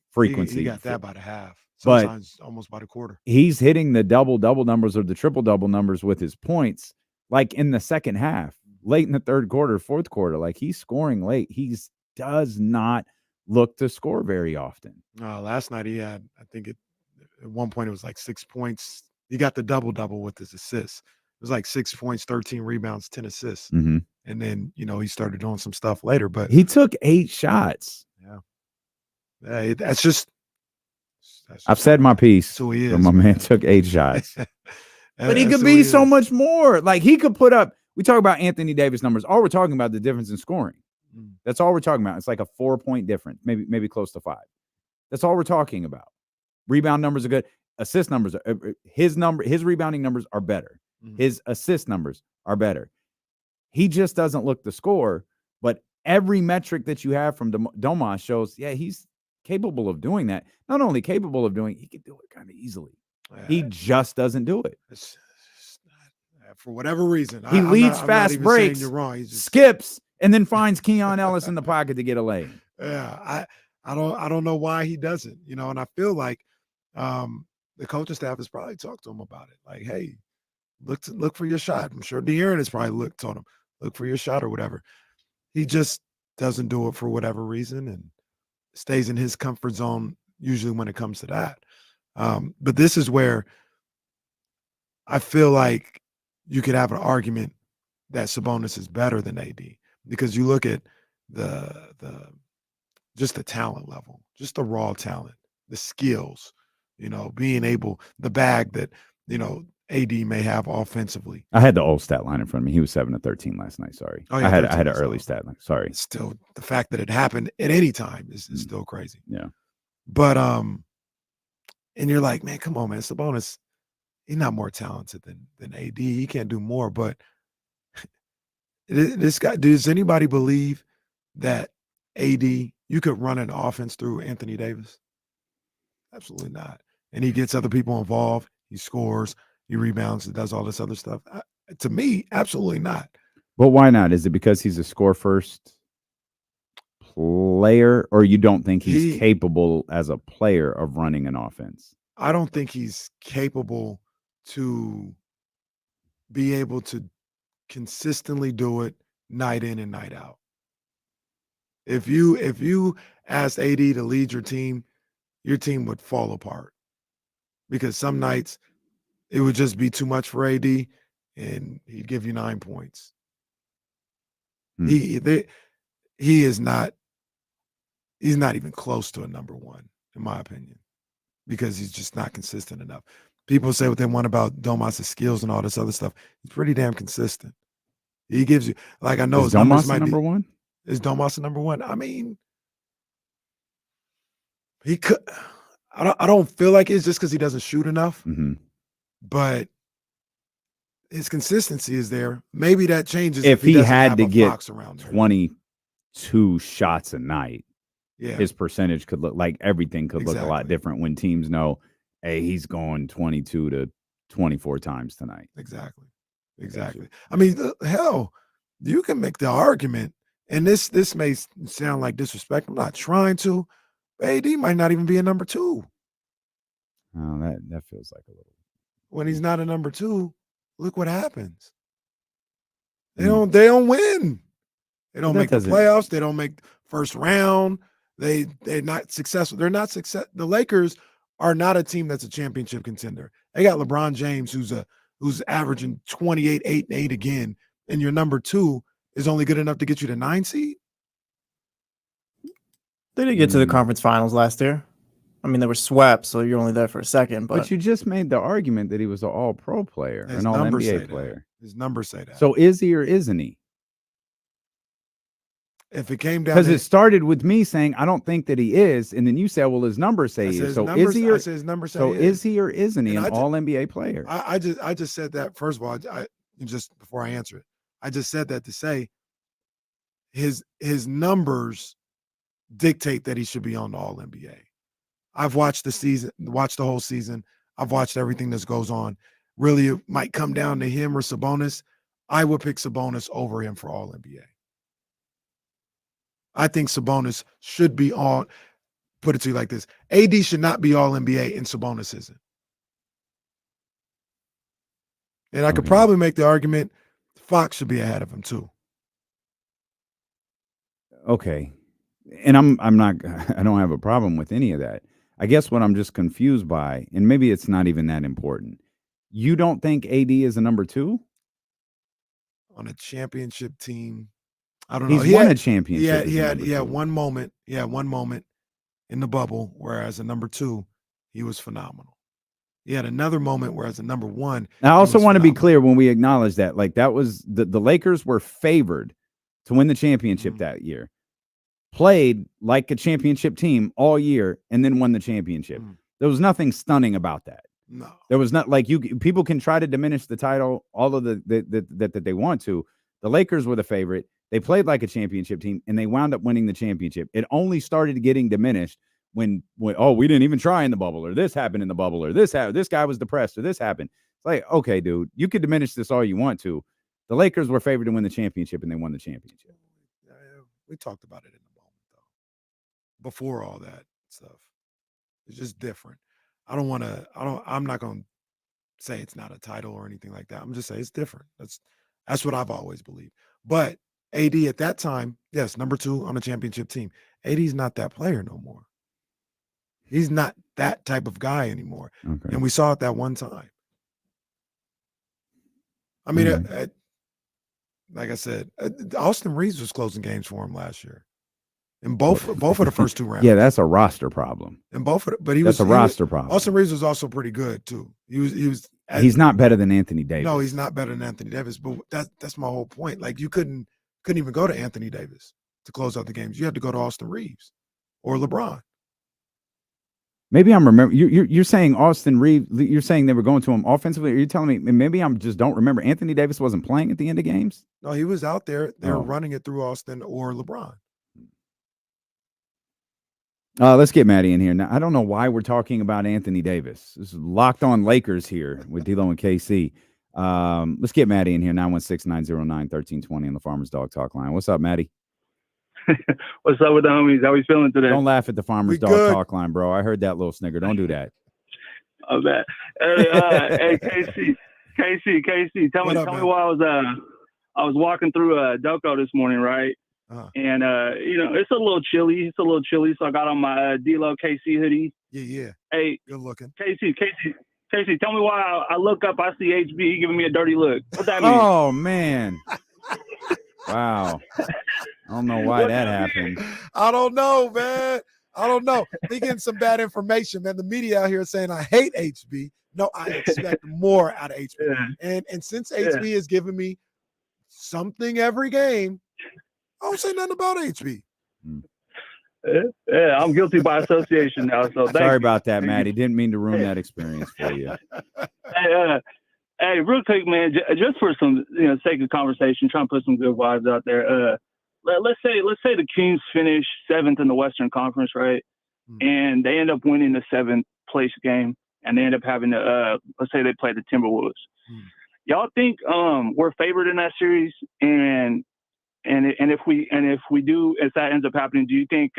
frequency. He got that by the half. Sometimes almost by the quarter. He's hitting the double-double numbers or the triple-double numbers with his points like in the second half, late in the third quarter, fourth quarter. Like he's scoring late. He does not look to score very often. Last night he had, I think at one point it was like 6 points. He got the double-double with his assists. It was like 6 points, 13 rebounds, 10 assists. Mm-hmm. And then, he started doing some stuff later. But he took 8 shots. Yeah. That's just I've said my piece. So he is. So my man took 8 shots. But he could be so much more. Like he could put up, we talk about Anthony Davis numbers. All we're talking about the difference in scoring. That's all we're talking about. It's like a 4-point difference, maybe close to 5. That's all we're talking about. Rebound numbers are good. Assist numbers are his rebounding numbers are better. His assist numbers are better. He just doesn't look to score, but every metric that you have from Domas shows, he's capable of doing that. Not only capable of doing, he can do it kind of easily. He just doesn't do it. It's not, for whatever reason. He leads fast breaks, you're wrong. He just skips, and then finds Keon Ellis in the pocket to get a lay. Yeah, I don't know why he doesn't. And I feel like the coaching staff has probably talked to him about it. Like, hey, look for your shot. I'm sure De'Aaron has probably looked on him. Look for your shot or whatever. He just doesn't do it for whatever reason and stays in his comfort zone usually when it comes to that. But this is where I feel like you could have an argument that Sabonis is better than AD because you look at just the talent level, just the raw talent, the skills, being able, the bag that, AD may have offensively. I had the old stat line in front of me. He was 7-13 last night. Sorry. Oh, yeah, I had an early stat line. Sorry. Still, the fact that it happened at any time is still crazy. Yeah. But and you're like, man, come on, man. Sabonis, he's not more talented than AD. He can't do more. But this guy, does anybody believe that AD, you could run an offense through Anthony Davis? Absolutely not. And he gets other people involved. He scores. He rebounds and does all this other stuff. To me, absolutely not. But why not? Is it because he's a score-first player, or you don't think he's capable as a player of running an offense? I don't think he's capable to be able to consistently do it night in and night out. If you asked AD to lead your team would fall apart because some nights it would just be too much for AD, and he'd give you 9 points. He is not. He's not even close to a number one, in my opinion, because he's just not consistent enough. People say what they want about Domas' skills and all this other stuff. He's pretty damn consistent. He gives you, like, I know his numbers might be number one. Is Domas number one? I mean, he could. I don't feel like it's just because he doesn't shoot enough. Mm-hmm. But his consistency is there. Maybe that changes if he had to get around 22 shots a night. his percentage could look like everything could look a lot different when teams know, hey, he's going 22 to 24 times tonight. Exactly. I mean, hell, you can make the argument, and this may sound like disrespect. I'm not trying to. AD might not even be a number 2. Oh, that feels like a little. When he's not a number 2, look what happens. They don't win. They don't make the playoffs. They don't make first round. They're not successful. They're not success. The Lakers are not a team that's a championship contender. They got LeBron James, who's averaging 28, 8, and 8 again, and your number 2 is only good enough to get you to 9 seed. They did get to the conference finals last year. I mean, they were swept, so you're only there for a second. But you just made the argument that he was an all-pro player, an all-NBA player. His numbers say that. So is he or isn't he? If it came down, because it started with me saying I don't think that he is, and then you said, "Well, his numbers say he is." So is he or his numbers say so is he or isn't he an all-NBA player? I just said that first of all. Just before I answer it, I just said that to say his numbers dictate that he should be on the All-NBA. I've watched the whole season. I've watched everything that goes on. Really, it might come down to him or Sabonis. I would pick Sabonis over him for All-NBA. I think Sabonis should be on. Put it to you like this: AD should not be All-NBA, and Sabonis isn't. And I could probably make the argument Fox should be ahead of him too. Okay. And I'm not, I don't have a problem with any of that. I guess what I'm just confused by, and maybe it's not even that important. You don't think AD is a number 2? On a championship team? I don't know. He's won a championship. He had one moment. Yeah, one moment in the bubble, whereas a number 2, he was phenomenal. He had another moment where as a number 1. I also want to be clear when we acknowledge that, like that was the Lakers were favored to win the championship that year. Played like a championship team all year and then won the championship. There was nothing stunning about that. No. There was not like people can try to diminish the title, all of that they want to. The Lakers were the favorite. They played like a championship team and they wound up winning the championship. It only started getting diminished when we didn't even try in the bubble, or this happened in the bubble, or this guy was depressed, or this happened. It's like, okay, dude, you could diminish this all you want to. The Lakers were favored to win the championship and they won the championship. We talked about it in the moment though. Before all that stuff. It's just different. I'm not going to say it's not a title or anything like that. I'm just saying it's different. That's what I've always believed. But AD at that time, yes, number 2 on a championship team. AD's not that player no more. He's not that type of guy anymore. Okay. And we saw it that one time. I mean, like I said, Austin Reeves was closing games for him last year. In both of the first 2 rounds. Yeah, that's a roster problem. In both of it, but that's a roster problem. Austin Reeves was also pretty good too. He's not better than Anthony Davis. No, he's not better than Anthony Davis. But that's my whole point. Like you couldn't even go to Anthony Davis to close out the games. You had to go to Austin Reeves or LeBron. Maybe I'm remembering. You're saying Austin Reeves. You're saying they were going to him offensively. Are you telling me maybe I'm just don't remember? Anthony Davis wasn't playing at the end of games. No, he was out there. They were running it through Austin or LeBron. Let's get Maddie in here. Now, I don't know why we're talking about Anthony Davis. This is Locked On Lakers here with D-Lo and KC. Let's get Maddie in here, 916-909-1320 on the Farmer's Dog Talk line. What's up, Maddie? What's up with the homies? How we feeling today? Don't laugh at the Farmer's Dog Talk line, bro. I heard that little snigger. Don't do that. Oh, man. Hey, KC, tell me why I was walking through Doco this morning, right? And it's a little chilly. So I got on my D-Lo KC hoodie. Yeah. Hey, good looking. KC, tell me why I look up, I see HB giving me a dirty look. What that mean? Oh man. Wow. I don't know why that happened. I don't know, man. I don't know. They getting some bad information, man. The media out here saying I hate HB. No, I expect more out of HB. Yeah. And since HB is giving me something every game, I don't say nothing about HB. Yeah, I'm guilty by association now. So sorry about that, Maddie. Didn't mean to ruin that experience for you. Hey, real quick, man. Just for some sake of conversation, trying to put some good vibes out there. let's say the Kings finish 7th in the Western Conference, right? And they end up winning the 7th place game, and they end up having to let's say they play the Timberwolves. Y'all think we're favored in that series? And if we do, if that ends up happening, do you think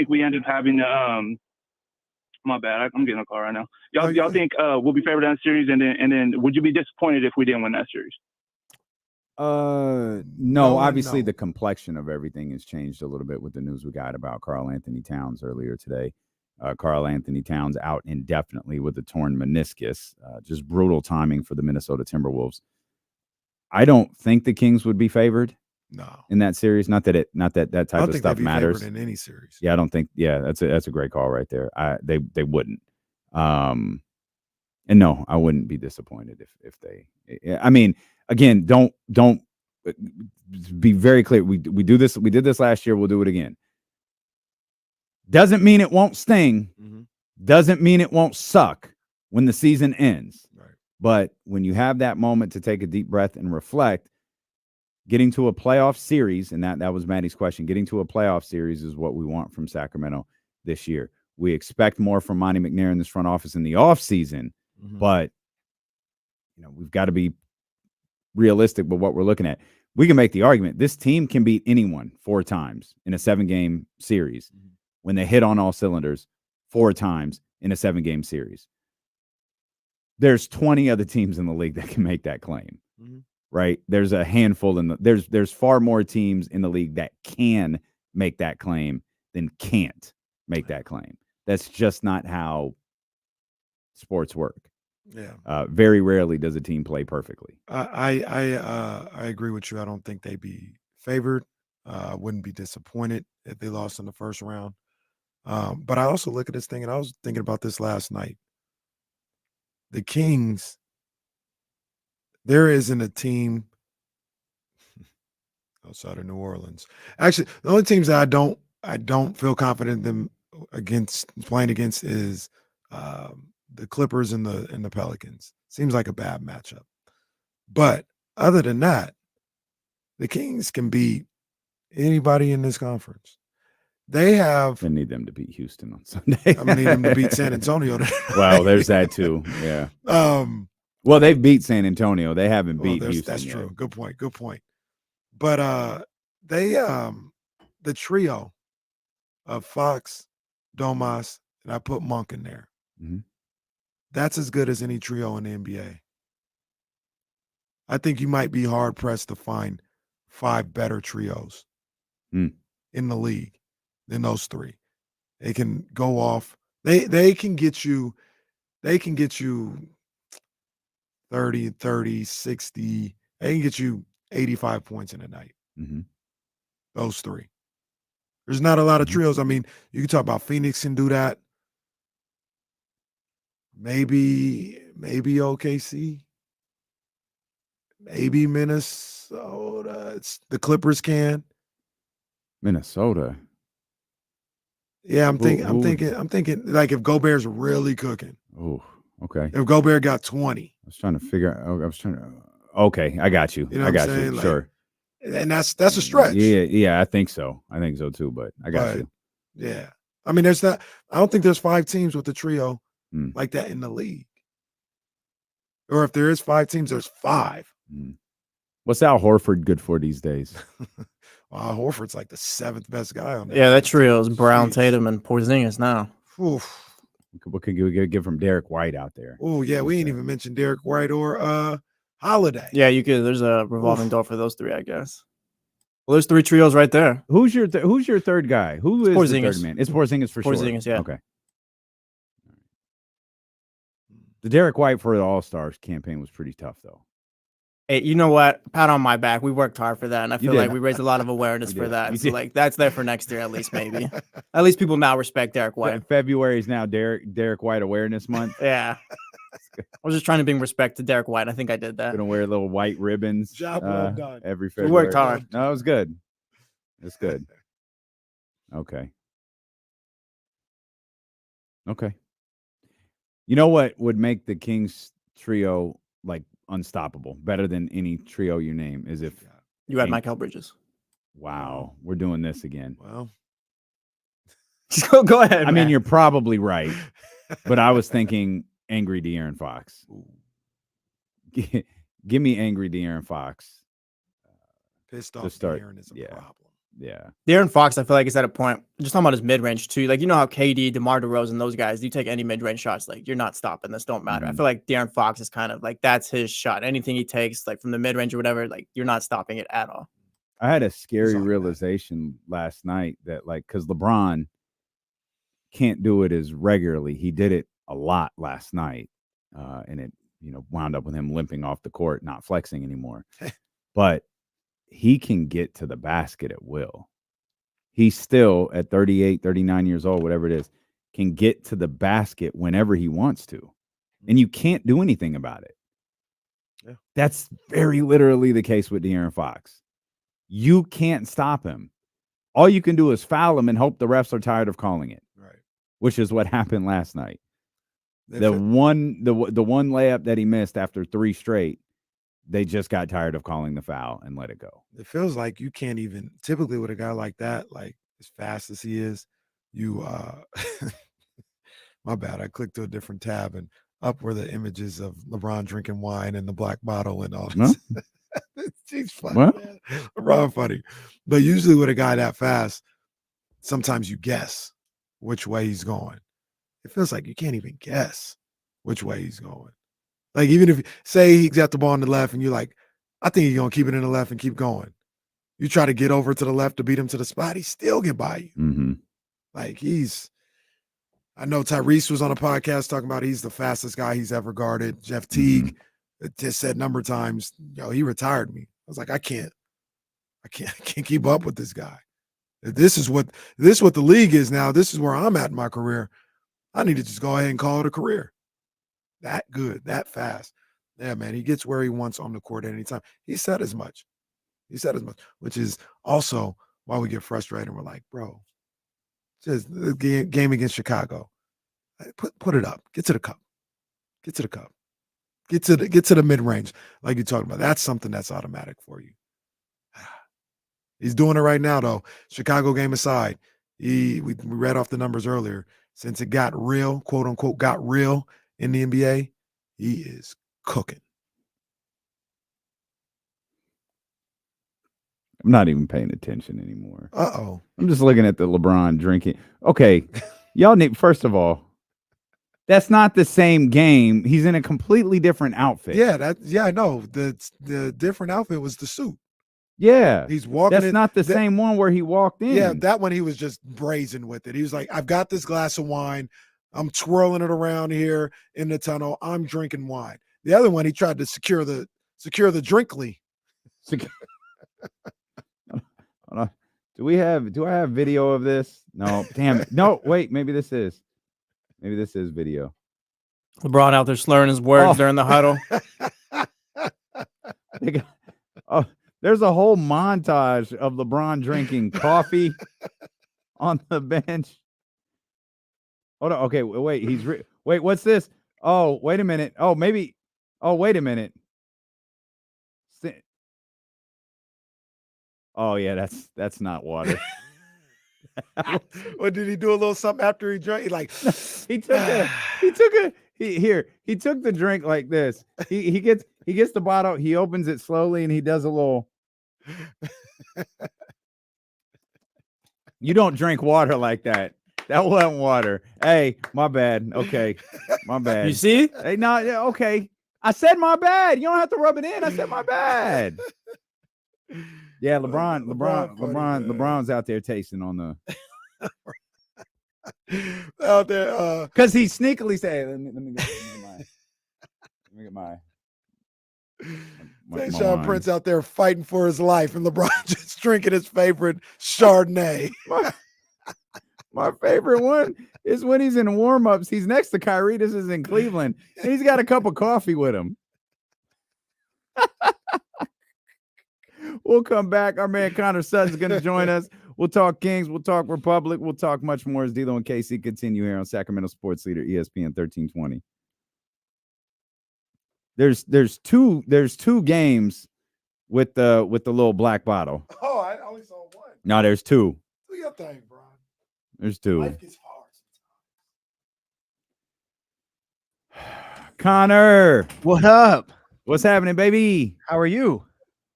we end up having my bad, I'm getting a call right now. Y'all think we'll be favored in that series, and then would you be disappointed if we didn't win that series? No, obviously the complexion of everything has changed a little bit with the news we got about Karl Anthony Towns earlier today. Karl Anthony Towns out indefinitely with a torn meniscus. Just brutal timing for the Minnesota Timberwolves. I don't think the Kings would be favored. No. In that series, not that type of stuff matters in any series. Yeah, I don't think. Yeah, that's a great call right there. They wouldn't. And no, I wouldn't be disappointed if they. I mean, again, don't be very clear. We do this. We did this last year. We'll do it again. Doesn't mean it won't sting. Doesn't mean it won't suck when the season ends. Right. But when you have that moment to take a deep breath and reflect, getting to a playoff series, and that was Maddie's question, getting to a playoff series is what we want from Sacramento this year. We expect more from Monty McNair in this front office in the offseason, but we've got to be realistic with what we're looking at. We can make the argument this team can beat anyone 4 times in a 7-game series when they hit on all cylinders 4 times in a 7-game series. There's 20 other teams in the league that can make that claim. Right? There's a handful there's far more teams in the league that can make that claim than can't make that claim. That's just not how sports work. Yeah. Very rarely does a team play perfectly. I agree with you. I don't think they'd be favored. I wouldn't be disappointed if they lost in the first round. But I also look at this thing, and I was thinking about this last night. The Kings, there isn't a team outside of New Orleans. Actually, the only teams that I don't feel confident them playing against is the Clippers and the Pelicans. Seems like a bad matchup. But other than that, the Kings can beat anybody in this conference. They need them to beat Houston on Sunday. I need them to beat San Antonio. Well, there's that too. Yeah. Well, they've beat San Antonio. They haven't beat Houston. That's yet. true. Good point. But the trio of Fox, Domas, and I put Monk in there. That's as good as any trio in the NBA. I think you might be hard pressed to find 5 better trios in the league than those 3. They can go off. They can get you 30, 60. They can get you 85 points in a night. Those 3. There's not a lot of trios. I mean, you can talk about Phoenix can do that. Maybe OKC. Maybe Minnesota. The Clippers can. Minnesota. Yeah, I'm thinking like if Gobert's really cooking. Oh, okay. If Gobert got 20. I was trying to figure out. Okay, I got you. You know I got what I'm saying? you. Sure. And that's a stretch. Yeah, I think so. I think so too, but I got you. Yeah. I mean, I don't think there's 5 teams with a trio like that in the league. Or if there is 5 teams, there's 5. What's Al Horford good for these days? Al Horford's like the 7th best guy on that. Yeah, that trio is Brown, Tatum, and Porzingis now. What could you give from Derek White out there? Oh, yeah, we ain't even mentioned Derek White or Holiday. Yeah, you could. There's a revolving door for those 3, I guess. Well, there's 3 trios right there. Who's your third guy? Who is Porzingis. the third man? It's Porzingis for sure. Porzingis, yeah. Okay. The Derek White for the All-Stars campaign was pretty tough, though. Hey, you know what? Pat on my back. We worked hard for that, and I feel did. like we raised a lot of awareness for that. You So, did. like, that's there for next year at least, maybe. At least people now respect Derek White. February is now Derek White Awareness Month. Yeah. I was just trying to bring respect to Derek White. I think I did that. Gonna wear little white ribbons Job well done. every We February. worked hard. No, it was good. It's good. Okay. You know what would make the Kings trio like unstoppable, better than any trio you name, is if You had Michael Bridges. Wow, we're doing this again. Well, go ahead. I mean, you're probably right, but I was thinking angry De'Aaron Fox. Give me angry De'Aaron Fox. Pissed to off start. De'Aaron is a Yeah. problem. Yeah. De'Aaron Fox, I feel like, is at a point, just talking about his mid-range too. Like, you know how KD, DeMar DeRozan, those guys, you take any mid-range shots, like, you're not stopping this, don't matter. I feel like De'Aaron Fox is kind of like, that's his shot. Anything he takes, like from the mid-range or whatever, like, you're not stopping it at all. I had a scary realization last night that, like, because LeBron can't do it as regularly. He did it a lot last night, and it, wound up with him limping off the court, not flexing anymore. But he can get to the basket at will. He's still at 38, 39 years old, whatever it is, can get to the basket whenever he wants to. And you can't do anything about it. Yeah. That's very literally the case with De'Aaron Fox. You can't stop him. All you can do is foul him and hope the refs are tired of calling it. Right. Which is what happened last night. The one layup that he missed after 3 straight, they just got tired of calling the foul and let it go. It feels like you can't even, typically with a guy like that, like as fast as he is, you my bad, I clicked to a different tab and up were the images of LeBron drinking wine and the black bottle and all this. He's funny, man. LeBron funny. But usually with a guy that fast, sometimes you guess which way he's going. It feels like you can't even guess which way he's going. Like, even if, say he's got the ball on the left and you're like, I think he's going to keep it in the left and keep going. You try to get over to the left to beat him to the spot, he still get by you. Mm-hmm. Like, I know Tyrese was on a podcast talking about he's the fastest guy he's ever guarded. Jeff Teague just said a number of times, he retired me. I was like, I can't keep up with this guy. If this is what the league is now. This is where I'm at in my career. I need to just go ahead and call it a career. That good, that fast. Yeah, man, he gets where he wants on the court at any time. He said as much, which is also why we get frustrated. And we're like, bro, just the game against Chicago. Put it up. Get to the cup. Get to the mid-range like you're talking about. That's something that's automatic for you. He's doing it right now, though. Chicago game aside, we read off the numbers earlier. Since it got real, quote unquote, got real in the NBA, he is cooking. I'm not even paying attention anymore. Uh-oh. I'm just looking at the LeBron drinking. Okay, y'all need, first of all, that's not the same game. He's in a completely different outfit. Yeah, I know. The different outfit was the suit. Yeah. He's walking. That's not the same one where he walked in. Yeah, that one he was just brazen with it. He was like, I've got this glass of wine. I'm twirling it around here in the tunnel. I'm drinking wine. The other one, he tried to secure the drinkly. Do I have video of this? No, damn it. No, wait, maybe this is video. LeBron out there slurring his words during the huddle. There's a whole montage of LeBron drinking coffee on the bench. Hold on. Okay, wait. Wait, what's this? Oh, wait a minute. Oh, maybe. Oh, wait a minute. Oh, yeah, that's not water. What did he do? A little something after he drank? He took the drink like this. He gets the bottle, he opens it slowly, and he does a little. You don't drink water like that. That wasn't water. Hey, my bad. Okay, my bad. You see? Hey, no, yeah, okay. I said my bad. You don't have to rub it in. I said my bad. Yeah, LeBron's out there tasting on the out there because he sneakily said, "Let me get my Tayshaun Prince out there fighting for his life, and LeBron just drinking his favorite Chardonnay." My favorite one is when he's in warm-ups. He's next to Kyrie. This is in Cleveland, and he's got a cup of coffee with him. We'll come back. Our man Connor Sutton's going to join us. We'll talk Kings. We'll talk Republic. We'll talk much more as D'Lo and KC continue here on Sacramento Sports Leader ESPN 1320. There's two games with the little black bottle. Oh, I only saw one. No, there's two. Do your thing, bro. There's two. Life gets hard. Connor, What up? what's happening, baby? How are you?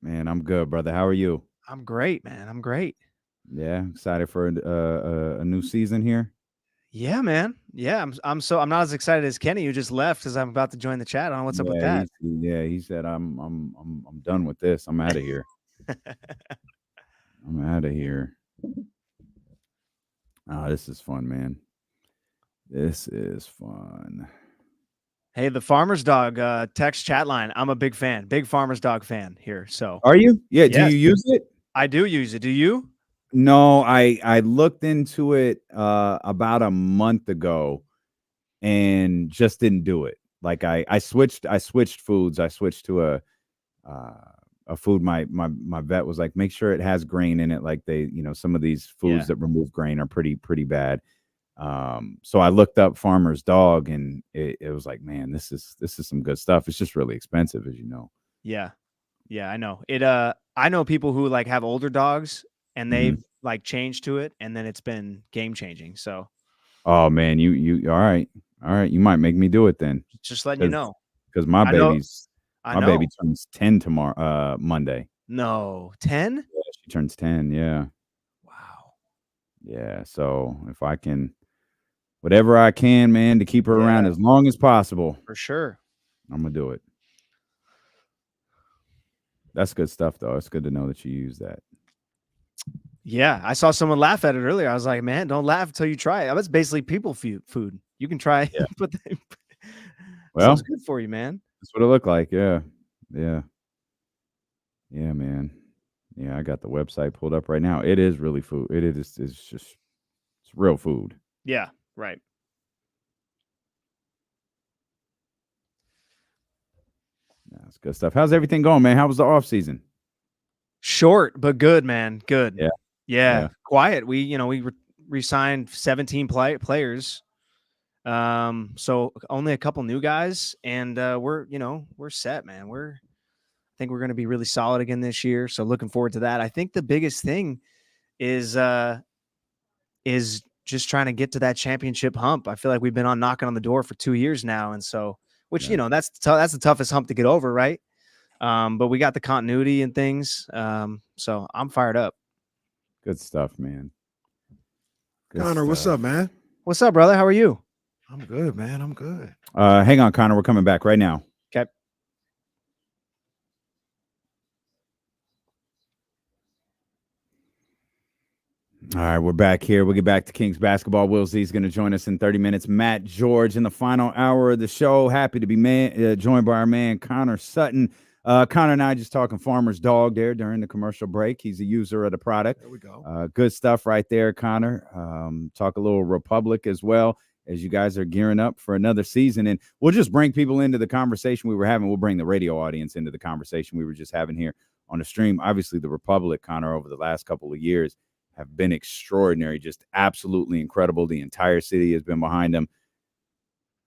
Man, I'm good, brother. How are you? I'm great, man. I'm great. Yeah, excited for a new season here. Yeah, man. Yeah, I'm not as excited as Kenny, who just left because I'm about to join the chat. I don't know what's up with that. He said I'm done with this. I'm out of here. I'm out of here. Oh, this is fun, man. This is fun. Hey, the Farmer's Dog text chat line. I'm a big fan. Big Farmer's Dog fan here. So Are you? Yeah. Yes. Do you use it? I do use it. Do you? No, I looked into it about a month ago and just didn't do it. Like I switched foods. I switched to a food my vet was like, make sure it has grain in it. Like some of these foods that remove grain are pretty bad. So I looked up Farmer's Dog and it was like, man, this is some good stuff. It's just really expensive, as you know. Yeah. Yeah, I know. It I know people who like have older dogs and they've like changed to it, and then it's been game changing. So oh man, you all right. You might make me do it then. Just letting you know. Because my baby turns 10 tomorrow, Monday. No, 10? Yeah, she turns 10, yeah. Wow. Yeah, so if I can, whatever I can, man, to keep her around as long as possible. For sure. I'm going to do it. That's good stuff, though. It's good to know that you use that. Yeah, I saw someone laugh at it earlier. I was like, man, don't laugh until you try it. That's basically people food. You can try it, but well, it's good for you, man. That's what it looked like. Yeah, man. Yeah, I got the website pulled up right now. It is really food. It's real food. Yeah, right. That's good stuff. How's everything going, man? How was the off season? Short, but good, man. Good. Yeah. Quiet. We re-signed 17 players. So only a couple new guys, and we're set, man. I think we're going to be really solid again this year. So looking forward to that. I think the biggest thing is just trying to get to that championship hump. I feel like we've been knocking on the door for 2 years now, and so that's the toughest hump to get over, right? But we got the continuity and things. So I'm fired up. Good stuff, man. Connor, what's up, man? What's up, brother? How are you? I'm good, man. I'm good. Hang on, Connor. We're coming back right now. Okay. All right, we're back here. We'll get back to Kings basketball. Will Z's going to join us in 30 minutes. Matt George in the final hour of the show. Happy to be joined by our man, Connor Sutton. Connor and I just talking Farmer's Dog there during the commercial break. He's a user of the product. There we go. Good stuff right there, Connor. Talk a little Republic as well as you guys are gearing up for another season. And we'll just bring people into the conversation we were having. We'll bring the radio audience into the conversation we were just having here on the stream. Obviously, the Republic, Connor, over the last couple of years have been extraordinary, just absolutely incredible. The entire city has been behind them.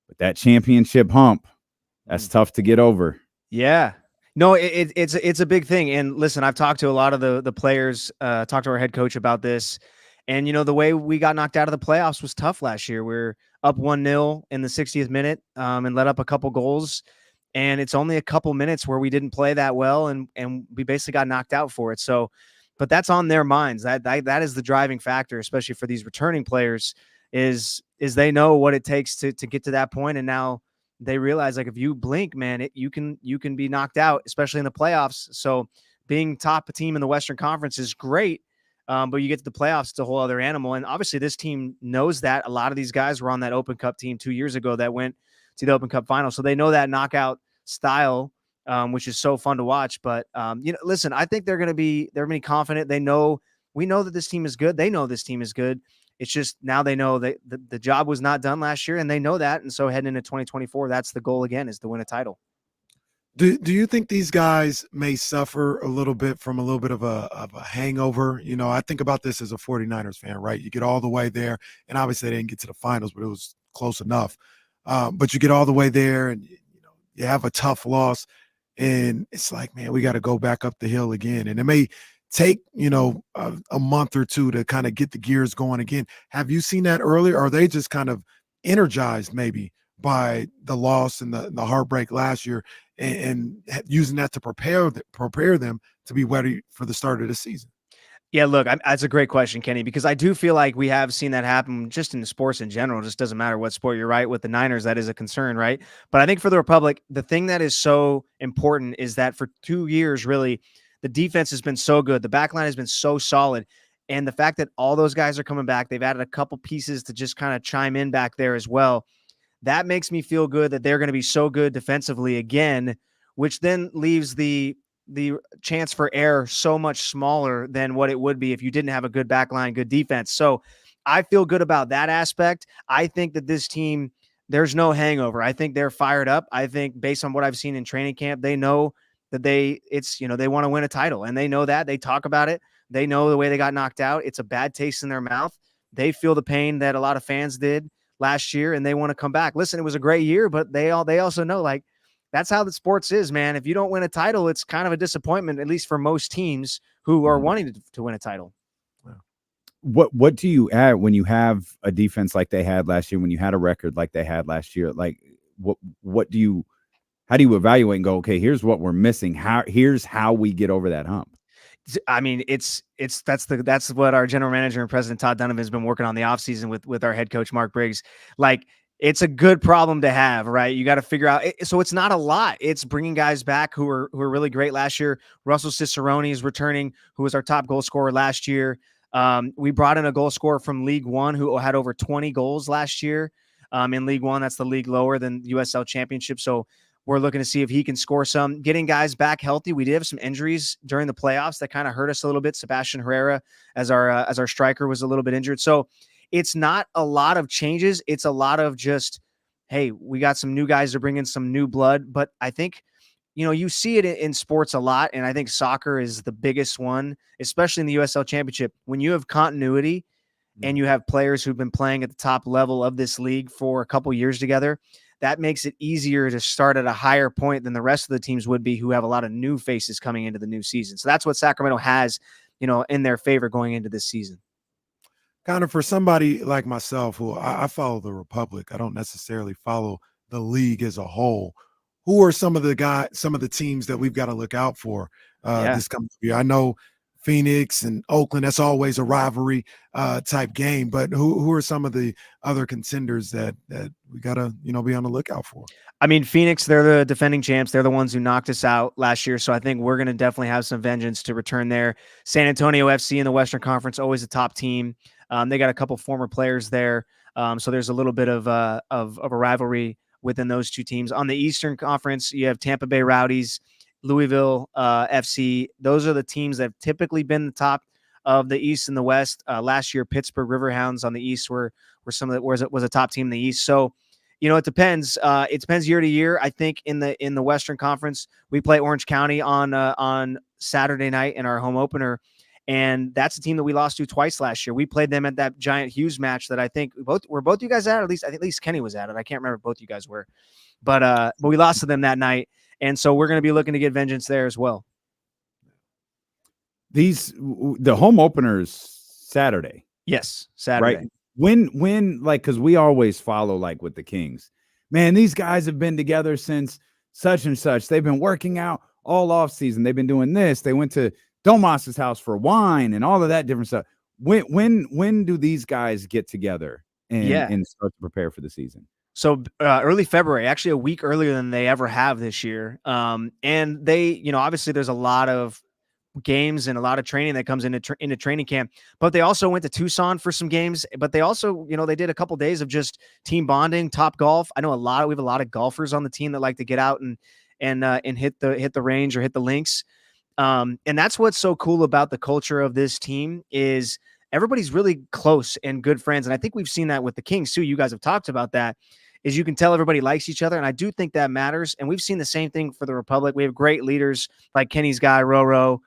But that championship hump, that's tough to get over. Yeah. No, it's a big thing. And listen, I've talked to a lot of the players, talked to our head coach about this. And, the way we got knocked out of the playoffs was tough last year. We're up 1-0 in the 60th minute and let up a couple goals. And it's only a couple minutes where we didn't play that well. And we basically got knocked out for it. So, but that's on their minds. That is the driving factor, especially for these returning players, is they know what it takes to get to that point. And now they realize, like, if you blink, man, you can be knocked out, especially in the playoffs. So being top team in the Western Conference is great. But you get to the playoffs, it's a whole other animal. And obviously this team knows that. A lot of these guys were on that Open Cup team 2 years ago that went to the Open Cup final. So they know that knockout style, which is so fun to watch. But, listen, I think they're going to be confident. We know that this team is good. They know this team is good. It's just now they know that the job was not done last year, and they know that. And so heading into 2024, that's the goal again, is to win a title. Do you think these guys may suffer a little bit from a little bit of a hangover? I think about this as a 49ers fan, right? You get all the way there, and obviously they didn't get to the finals, but it was close enough. But you get all the way there, and you have a tough loss, and it's like, man, we got to go back up the hill again. And it may take, a month or two to kind of get the gears going again. Have you seen that earlier? Or are they just kind of energized maybe by the loss and the heartbreak last year and using that to prepare them to be ready for the start of the season? Yeah, look, that's a great question, Kenny, because I do feel like we have seen that happen just in sports in general. It just doesn't matter what sport. You're right. With the Niners, that is a concern, right? But I think for the Republic, the thing that is so important is that for 2 years, really, the defense has been so good. The back line has been so solid. And the fact that all those guys are coming back, they've added a couple pieces to just kind of chime in back there as well. That makes me feel good that they're going to be so good defensively again, which then leaves the chance for error so much smaller than what it would be if you didn't have a good back line, good defense. So I feel good about that aspect. I think that this team, there's no hangover. I think they're fired up. I think based on what I've seen in training camp, they know that they want to win a title, and they know that. They talk about it. They know the way they got knocked out. It's a bad taste in their mouth. They feel the pain that a lot of fans did last year, and they want to come back. Listen, it was a great year, but they also know, like, that's how the sports is, man. If you don't win a title, it's kind of a disappointment, at least for most teams who are wanting to win a title. What do you add when you have a defense like they had last year, when you had a record like they had last year? Like, how do you evaluate and go, okay, here's what we're missing. Here's how we get over that hump. I mean, that's what our general manager and president Todd Donovan has been working on the offseason with our head coach Mark Briggs. Like, it's a good problem to have, right? You got to figure out. So it's not a lot. It's bringing guys back who are really great last year. Russell Cicerone is returning, who was our top goal scorer last year. We brought in a goal scorer from League One who had over 20 goals last year. In League One, that's the league lower than USL Championship. So we're looking to see if he can score some. Getting guys back healthy. We did have some injuries during the playoffs that kind of hurt us a little bit. Sebastian Herrera, as our striker, was a little bit injured. So it's not a lot of changes. It's a lot of just, hey, we got some new guys to bring in some new blood. But I think, you see it in sports a lot. And I think soccer is the biggest one, especially in the USL Championship. When you have continuity and you have players who've been playing at the top level of this league for a couple years together, that makes it easier to start at a higher point than the rest of the teams would be who have a lot of new faces coming into the new season. So that's what Sacramento has, in their favor going into this season. Kind of for somebody like myself, who I follow the Republic, I don't necessarily follow the league as a whole. Who are some of the teams that we've got to look out for this coming year? I know Phoenix and Oakland, that's always a rivalry type game, but who are some of the other contenders that we got to, be on the lookout for? I mean, Phoenix, they're the defending champs. They're the ones who knocked us out last year. So I think we're going to definitely have some vengeance to return there. San Antonio FC in the Western Conference, always a top team. They got a couple former players there. So there's a little bit of a rivalry within those two teams. On the Eastern Conference, you have Tampa Bay Rowdies, Louisville FC. Those are the teams that have typically been the top of the East and the West. Last year, Pittsburgh Riverhounds on the East were some of that was a top team in the East. So, it depends. It depends year to year. I think in the Western Conference, we play Orange County on Saturday night in our home opener. And that's a team that we lost to twice last year. We played them at that Giant Hughes match that I think both you guys at least. I think at least Kenny was at it. I can't remember if both you guys were, but we lost to them that night. And so we're going to be looking to get vengeance there as well. The home openers Saturday. Yes. Saturday. Right. When like, cause we always follow like with the Kings, man, these guys have been together since such and such. They've been working out all off season. They've been doing this. They went to Domas's house for wine and all of that different stuff. When do these guys get together and start to prepare for the season? So early February, actually a week earlier than they ever have this year. And they, obviously there's a lot of games and a lot of training that comes into training camp, but they also went to Tucson for some games, but they also, they did a couple days of just team bonding, Top Golf. I know we have a lot of golfers on the team that like to get out and hit the range or hit the links. And that's what's so cool about the culture of this team is everybody's really close and good friends. And I think we've seen that with the Kings too. You guys have talked about that, is you can tell everybody likes each other. And I do think that matters. And we've seen the same thing for the Republic. We have great leaders like Kenny's guy, Roro,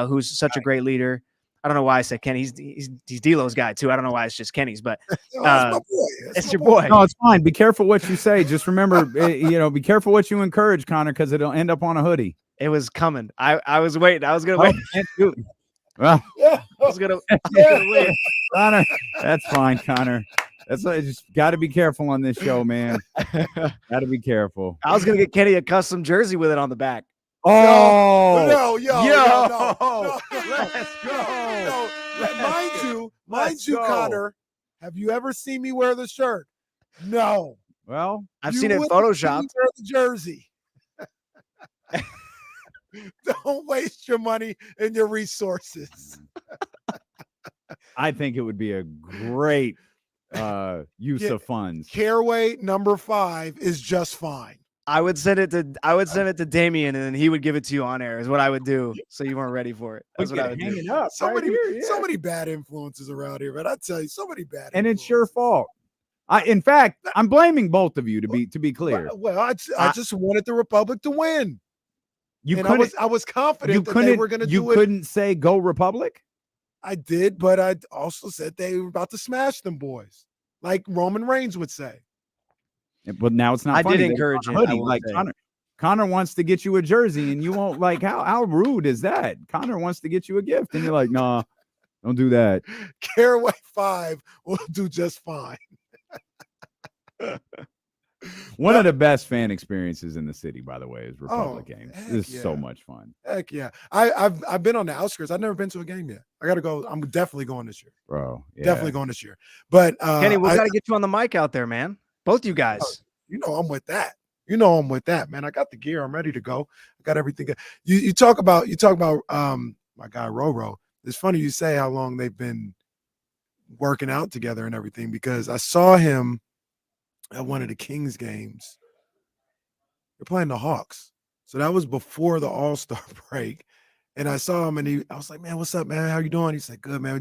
who's such a great leader. I don't know why I said Kenny. He's D'Lo's guy too. I don't know why it's just Kenny's, but it's your boy. No, it's fine. Be careful what you say. Just remember, be careful what you encourage, Connor, because it'll end up on a hoodie. It was coming. I was waiting. I was going to wait. Well, Yeah. I was gonna leave. Connor, that's fine, Connor. That's why just got to be careful on this show, man. Got to be careful. I was gonna get Kenny a custom jersey with it on the back. Oh, No. Let's go. Mind you, go. Connor, have you ever seen me wear the shirt? No. Well, I've You seen it will see me photoshopped. wear the jersey. Don't waste your money and your resources. I think it would be a great use Yeah. of funds. Caraway number 5 is just fine. I would send it to Damien, and then he would give it to you on air. Is what I would do, so you weren't ready for it. That's what I would do. Hanging up So right many, here, yeah. so many bad influences around here, man. I tell you, so many bad. And it's your fault. In fact, I'm blaming both of you to be clear. Well, I just wanted the Republic to win. You And couldn't. I was confident You that they couldn't. were going to You do it. couldn't say "Go Republic." I did, but I also said they were about to smash them boys, like Roman Reigns would say. But now it's not. I funny. did They encourage want a it, I hoodie. will Like say. Connor wants to get you a jersey, and you won't. Like how rude is that? Connor wants to get you a gift, and you're like, "Nah, don't do that." Caraway 5 will do just fine. One of the best fan experiences in the city, by the way, is Republic games. heck This is so yeah. much fun, Heck yeah. I've been on the outskirts. I've never been to a game yet. I got to go. I'm definitely going this year. bro. Yeah. Definitely going this year. But Kenny, we got to get you on the mic out there, man. Both you guys. you know I'm with that. Man. I got the gear. I'm ready to go. I got everything. You talk about my guy Roro. It's funny you say how long they've been working out together and everything, because I saw him at one of the Kings games. They're playing the Hawks. So that was before the All-Star break. And I saw him and I was like, "Man, what's up, man? How you doing?" He said, "Good, man.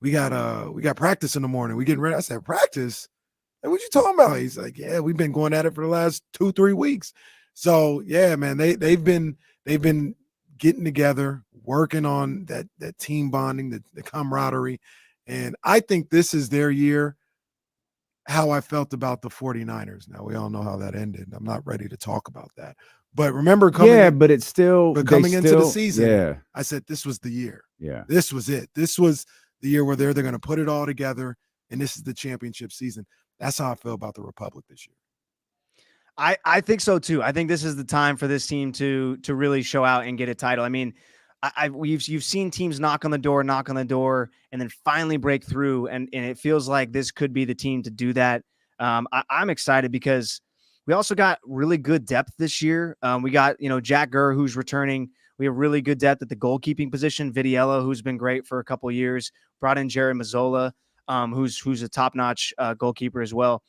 We got practice in the morning. We getting ready." I said, "Practice? Like, what you talking about?" He's like, "Yeah, we've been going at it for the last 2-3 weeks." So yeah, man, they've been getting together, working on that team bonding, the camaraderie. And I think this is their year. How I felt about the 49ers. Now we all know how that ended. I'm not ready to talk about that. But remember but it's still. coming into the season, Yeah, I said this was the year. yeah. This was it. This was the year where they're going to put it all together, and this is the championship season. That's how I feel about the Republic this year. I think so too. I think this is the time for this team to really show out and get a title. I mean, you've seen teams knock on the door, and then finally break through, and it feels like this could be the team to do that. I'm excited because we also got really good depth this year. We got Jack Gurr, who's returning. We have really good depth at the goalkeeping position. Vidiello, who's been great for a couple of years, brought in Jerry Mazzola, who's a top-notch goalkeeper as well.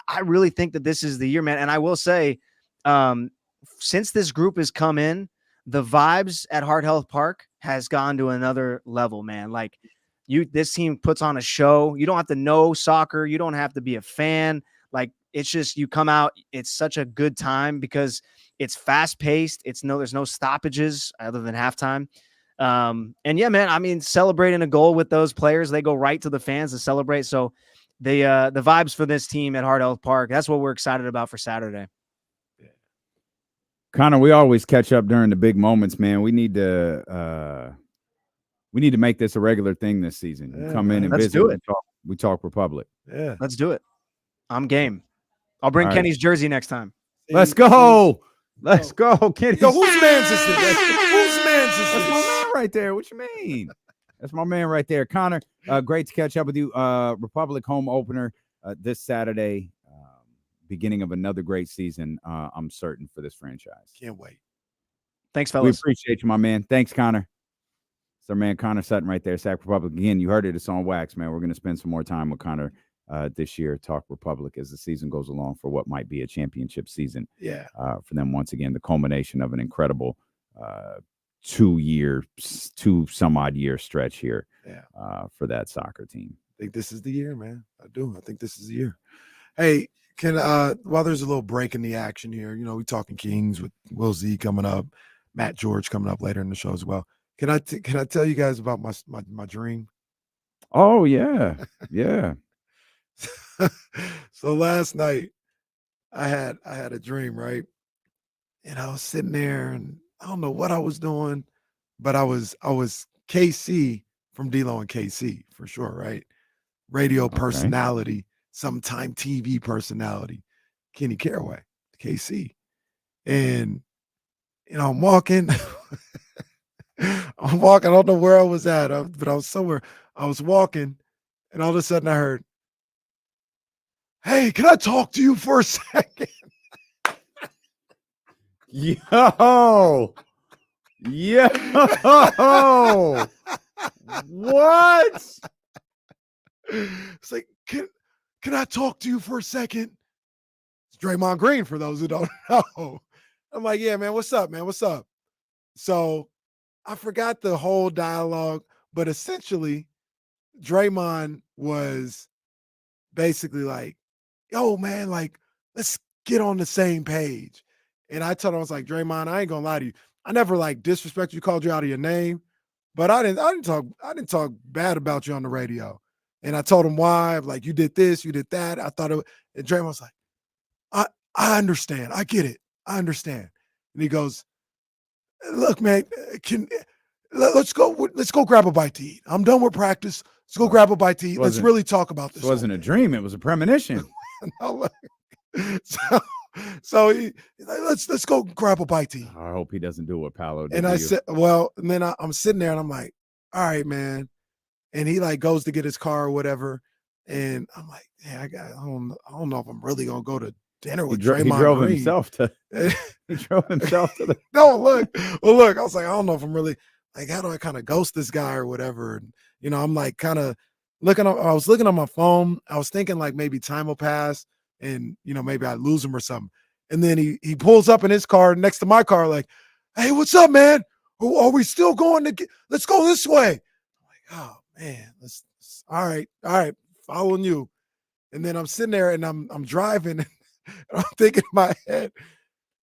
I really think that this is the year, man. And I will say, since this group has come in, the vibes at Heart Health Park has gone to another level, man. Like this team puts on a show. You don't have to know soccer. You don't have to be a fan. Like it's just, you come out. It's such a good time because it's fast paced. There's no stoppages other than halftime. And yeah, man, I mean, celebrating a goal with those players, they go right to the fans to celebrate. So the vibes for this team at Heart Health Park, that's what we're excited about for Saturday. Connor, we always catch up during the big moments, man. We need to make this a regular thing this season. Yeah, Come in and let's visit. do it. We talk Republic. Yeah. Let's do it. I'm game. I'll bring All right. Kenny's jersey next time. Let's go. Let's go, Kenny. Yo, whose man's is this? Whose man's is That's my this? man right there. What you mean? That's my man right there. Connor, great to catch up with you. Republic home opener this Saturday. Beginning of another great season, I'm certain, for this franchise. Can't wait. Thanks, We fellas. appreciate you, my man. Thanks, Connor. It's our man, Connor Sutton, right there, Sac Republic. Again, you heard it. It's on wax, man. We're going to spend some more time with Connor this year, talk Republic as the season goes along for what might be a championship season. Yeah. For them, once again, the culmination of an incredible 2 some odd year stretch here for that soccer team. I think this is the year, man. I do. I think this is the year. Hey, while there's a little break in the action here, we talking Kings with Will Z coming up, Matt George coming up later in the show as well. Can I tell you guys about my dream? Oh yeah, yeah. So last night I had a dream, right? And I was sitting there and I don't know what I was doing, but I was KC from D-Lo and KC for sure, right? Radio personality, sometime TV personality, Kenny Caraway, KC. And, I'm walking. I don't know where I was at, but I was somewhere. I was walking, and all of a sudden I heard, "Hey, can I talk to you for a second?" Yo. What? It's like, can I talk to you for a second? It's Draymond Green, for those who don't know. I'm like, yeah, man, what's up, man? What's up? So I forgot the whole dialogue, but essentially, Draymond was basically like, yo, man, like, let's get on the same page. And I told him, I was like, Draymond, I ain't gonna lie to you. I never like disrespect you, called you out of your name, but I didn't talk bad about you on the radio. And I told him why, like, you did this, you did that. I thought and Draymond was like, I understand. I get it. I understand. And he goes, look, man, let's go grab a bite to eat. I'm done with practice. Let's go grab a bite to eat. Let's really talk about this. It wasn't a dream. It was a premonition. No, so he, let's go grab a bite to eat. I hope he doesn't do what Paolo did. And I said, well, and then I'm sitting there and I'm like, all right, man. And he like goes to get his car or whatever. And I'm like, yeah, I don't know if I'm really gonna go to dinner with Draymond. He drove Green. himself to the No, look. Well, look, I was like, I don't know if I'm really like, how do I kind of ghost this guy or whatever? And I'm like kind of I was looking on my phone. I was thinking like maybe time will pass and maybe I lose him or something. And then he pulls up in his car next to my car, like, hey, what's up, man? Are we still going to let's go this way? I'm like, oh man, let's all right, following you. And then I'm sitting there and I'm driving and I'm thinking in my head,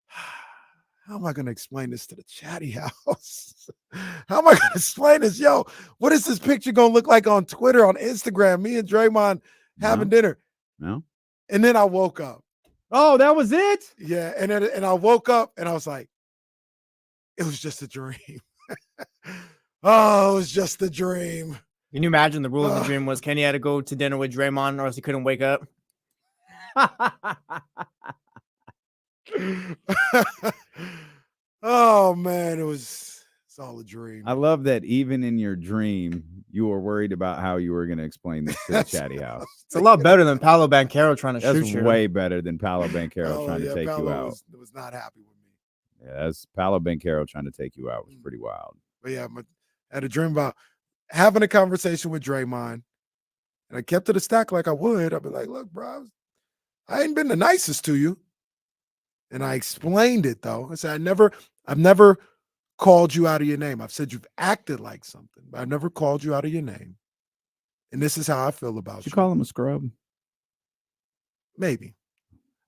how am I going to explain this to the chatty house? How am I going to explain this? Yo, what is this picture going to look like on Twitter, on Instagram? Me and Draymond having dinner. No. And then I woke up. Oh, that was it? Yeah. And I woke up and I was like, it was just a dream. Oh, it was just a dream. Can you imagine the rule of the dream was Kenny had to go to dinner with Draymond or else he couldn't wake up? Oh man, it's all a dream. I love that even in your dream, you were worried about how you were going to explain this to the chatty house. It's a lot better than Paolo Banchero trying to shoot you. That's way better than Paolo Banchero trying to take you out. Was not happy with me. Yeah, that's Paolo Banchero trying to take you out was pretty wild. But yeah, I had a dream about having a conversation with Draymond, and I kept it a stack like I would. I'd be like, look, bro, I ain't been the nicest to you. And I explained it though. I said, I've never called you out of your name. I've said you've acted like something, but I've never called you out of your name. And this is how I feel about Did you call him a scrub? Maybe.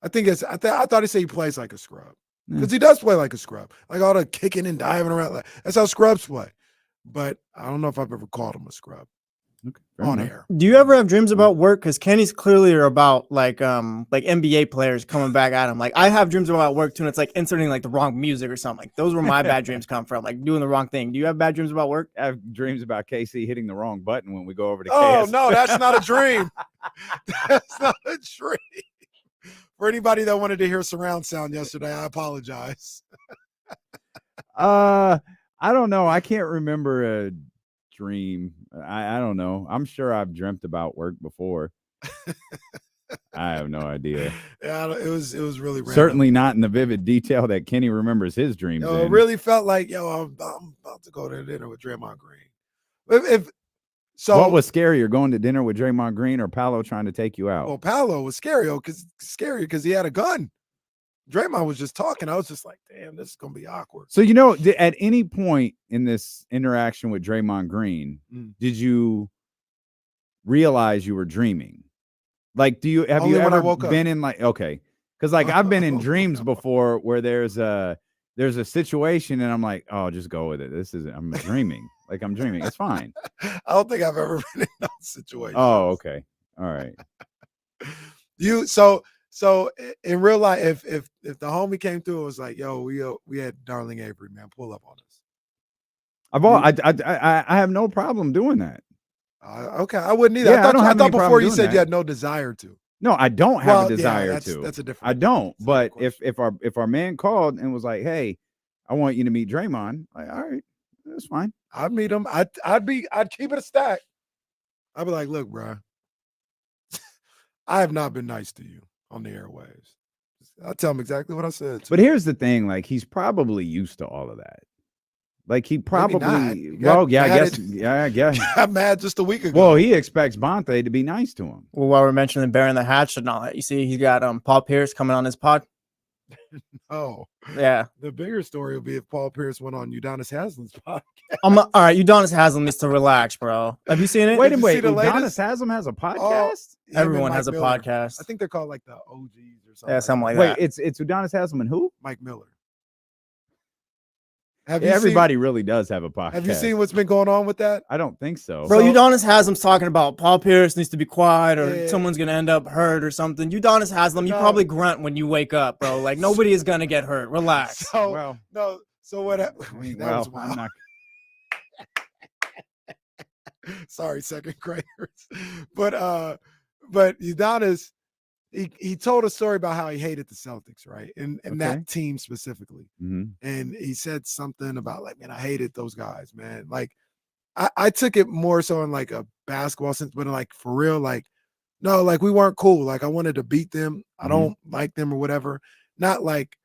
I thought he said he plays like a scrub. Because he does play like a scrub. Like all the kicking and diving around. That's how scrubs play. But I don't know if I've ever called him a scrub. Okay, on air. Do you ever have dreams about work? Because Kenny's clearly are about like NBA players coming back at him. Like I have dreams about work too, and it's like inserting like the wrong music or something. Like those were my bad dreams come from, like doing the wrong thing. Do you have bad dreams about work? I have dreams about KC hitting the wrong button when we go over to Oh, KS. no, that's not a dream. That's not a dream. For anybody that wanted to hear surround sound yesterday, I apologize. I don't know. I can't remember a dream. I don't know. I'm sure I've dreamt about work before. I have no idea. Yeah, it was really random. Certainly not in the vivid detail that Kenny remembers his dreams. It really felt like, I'm about to go to dinner with Draymond Green. So what was scarier, going to dinner with Draymond Green or Paolo trying to take you out? Well, Paolo was scary because he had a gun. Draymond was just talking. I was just like, damn, this is going to be awkward. So, at any point in this interaction with Draymond Green, did you realize you were dreaming? Like, have you ever been in like, okay. Cause like I've been in dreams before where there's a situation and I'm like, oh, just go with it. I'm dreaming. Like I'm dreaming. It's fine. I don't think I've ever been in that situation. Oh, okay. All right. So in real life, if the homie came through, it was like, yo, we had Darling Avery, man, pull up on us. I have no problem doing that. Okay, I wouldn't either. Yeah, I thought before you said that. you had no desire to. No, I don't have a desire to. That's a different. I don't. But if our man called and was like, "Hey, I want you to meet Draymond," like, all right, that's fine. I'd meet him. I'd keep it a stack. I'd be like, "Look, bro, I have not been nice to you on the airwaves." I'll tell him exactly what I said. But here's the thing: like, he's probably used to all of that. Like, he probably, I guess. Got mad just a week ago. Well, he expects Bonte to be nice to him. Well, while we're mentioning bearing the hatchet and all that, you see, he's got Paul Pierce coming on his pod. Oh, yeah. The bigger story would be if Paul Pierce went on Udonis Haslam's podcast. All right, Udonis Haslam needs to relax, bro. Have you seen it? Wait, Udonis Haslam has a podcast? Everyone has a podcast. I think they're called like the OGs or something. Yeah, something like that. Wait, it's Udonis Haslam and who? Mike Miller. Everybody really does have a podcast. Have you seen what's been going on with that? I don't think so. Bro, Udonis Haslam's talking about Paul Pierce needs to be quiet or someone's going to end up hurt or something. Udonis Haslam, you probably grunt when you wake up, bro. Like, nobody is going to get hurt. Relax. So what? I'm not. Sorry, second graders. But Udonis, he told a story about how he hated the Celtics, right? And that team specifically. Mm-hmm. And he said something about like, man, I hated those guys, man. Like, I took it more so in like a basketball sense, but like for real, like, no, like we weren't cool. Like I wanted to beat them. I don't like them or whatever. Not like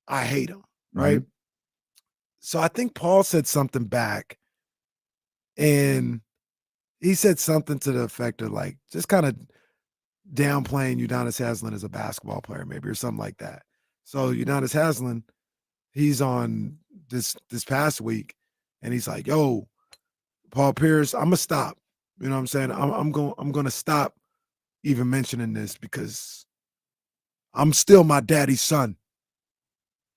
I hate them, right? So I think Paul said something back, and he said something to the effect of like, just kind of downplaying Udonis Haslam as a basketball player, maybe, or something like that. So Udonis Haslam, he's on this past week, and he's like, "Yo, Paul Pierce, I'm gonna stop. You know what I'm saying? I'm gonna stop even mentioning this because I'm still my daddy's son,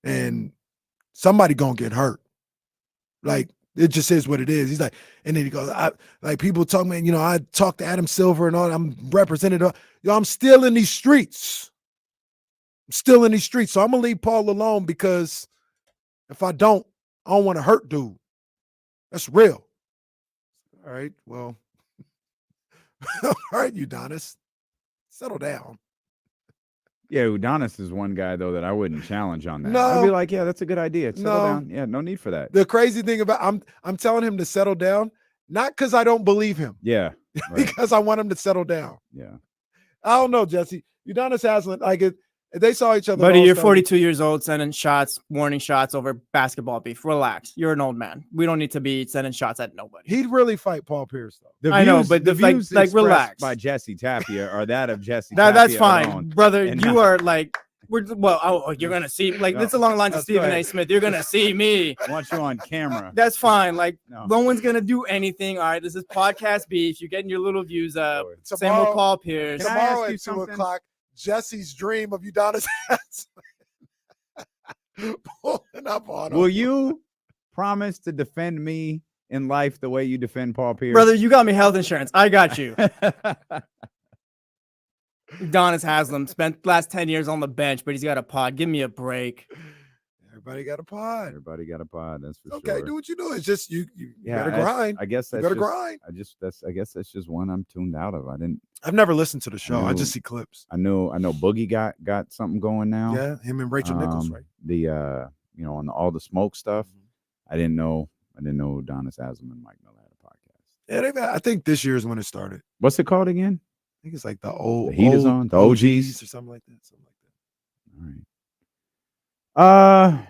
and somebody gonna get hurt. Like it just is what it is." He's like, and then he goes, like people talk, man, I talked to Adam Silver and all. I'm represented. I'm still in these streets. So I'm gonna leave Paul alone because if I don't want to hurt dude. That's real. All right, well, all right, Udonis, settle down. Yeah, Udonis is one guy though that I wouldn't challenge on that. No. I'd be like, yeah, that's a good idea. Settle down. Yeah, no need for that. The crazy thing about I'm telling him to settle down, not because I don't believe him. Yeah, right. Because I want him to settle down. Yeah. I don't know, Jesse. Udonis Haslam, like they saw each other. Buddy, you're 42 years old, sending warning shots over basketball beef. Relax. You're an old man. We don't need to be sending shots at nobody. He'd really fight Paul Pierce, though. I know, but the views like relax. by Jesse Tapia are that of Jesse Tapia That's fine, alone. brother. And You are like, you're going to see, like, it's along the lines of Stephen A. Smith. You're going to see me. I want you on camera. That's fine. Like, no one's going to do anything. All right, this is podcast beef. You're getting your little views up. Same with Paul Pierce. Tomorrow at 2 o'clock, Jesse's dream of Udonis Haslam pulling up on him. Will you promise to defend me in life the way you defend Paul Pierce? Brother, you got me health insurance. I got you. Udonis Haslam spent last 10 years on the bench, but he's got a pod. Give me a break. Everybody got a pod. That's for sure. Okay, do what you do. It's just you gotta grind. I guess that's you gotta grind. I guess that's just one I'm tuned out of. I've never listened to the show. I just see clips. I know Boogie got something going now. Yeah, him and Rachel Nichols, right? The on all the smoke stuff. I didn't know Udonis Haslam and Mike Miller had a podcast. Yeah, I think this year is when it started. What's it called again? I think it's like the Heat is on, the OGs or something like that. All right.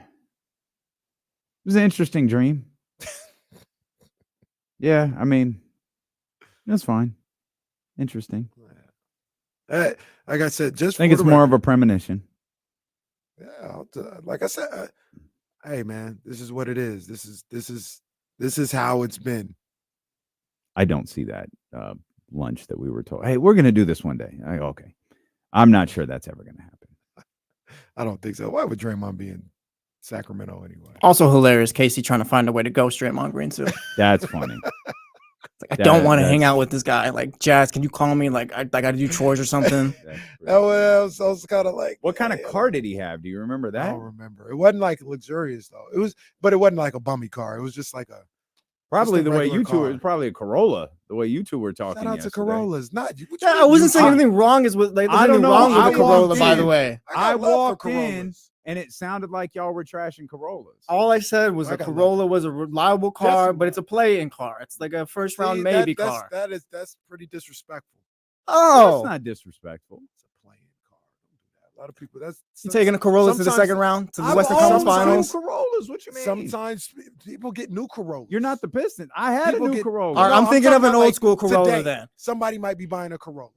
It was an interesting dream. Yeah, I mean, that's fine. Interesting. Like I said, I think it's more of a premonition. Yeah, like I said, hey man, this is what it is. This is how it's been. I don't see that lunch that we were told. Hey, we're going to do this one day. Okay. I'm not sure that's ever going to happen. I don't think so. Why would Draymond be in Sacramento anyway? Also hilarious, Casey trying to find a way to ghost Draymond Green too. That's funny. I don't want to hang out with this guy. Like, Jazz, can you call me? Like, I got to do chores or something. I was kind of like, what kind of car did he have? Do you remember that? I don't remember. It wasn't like luxurious though. But it wasn't like a bummy car. It was just like a Probably a the way regular you two car. were. Probably a Corolla. The way you two were talking. Shout out to yesterday. Corollas. Not you. Yeah, I wasn't saying anything wrong. Is with like, there's I don't anything know. wrong with I the Corolla, walked by the in. way. I got love for walked in, Corollas. and it sounded like y'all were trashing Corollas. All I said was I a got love. Corolla was a reliable car, Jesse- but it's a play-in car. It's like a first round maybe car. That's pretty disrespectful. Oh, That's not disrespectful. It's a playing car. Don't do that. A lot of people. That's you taking a Corolla to the sometimes- second round to the I've Western always Conference Finals? New Corollas. What you mean? Sometimes people get new Corollas. You're not the Pistons. I had People a new get- Corolla. All right, No, I'm thinking talking of an about, old like, school Corolla today. then. Somebody might be buying a Corolla.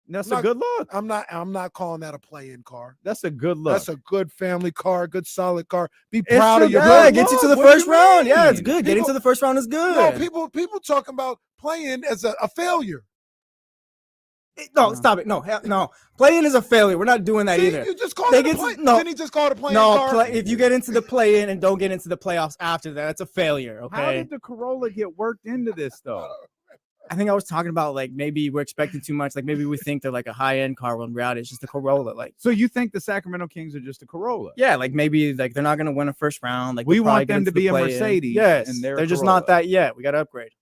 That's I'm a good look. I'm not calling that a play-in car. That's a good look. That's a good family car, good solid car. Be It's proud a of your Yeah, good it gets you to the look. What do first you round. Yeah, it's mean? good. Getting to the first round is No, good. people talking about playing as a failure. No, stop it. No, no. Play-in is a failure. We're not doing that See, either. you just call They it a get play. no. Didn't he just call it a playing No, car? if you get into the play-in and don't get into the playoffs after that, it's a failure. How Okay. did the Corolla get worked into this though? I think I was talking about like maybe we're expecting too much. Like maybe we think they're like a high-end car when in reality it's just a Corolla. Like So you think the Sacramento Kings are just a Corolla? yeah, like maybe like they're not gonna win a first round. Like We they'll probably want get them into to the be a play-in. Mercedes, Yes, and they're a they're just not Corolla. that yet. We got to upgrade.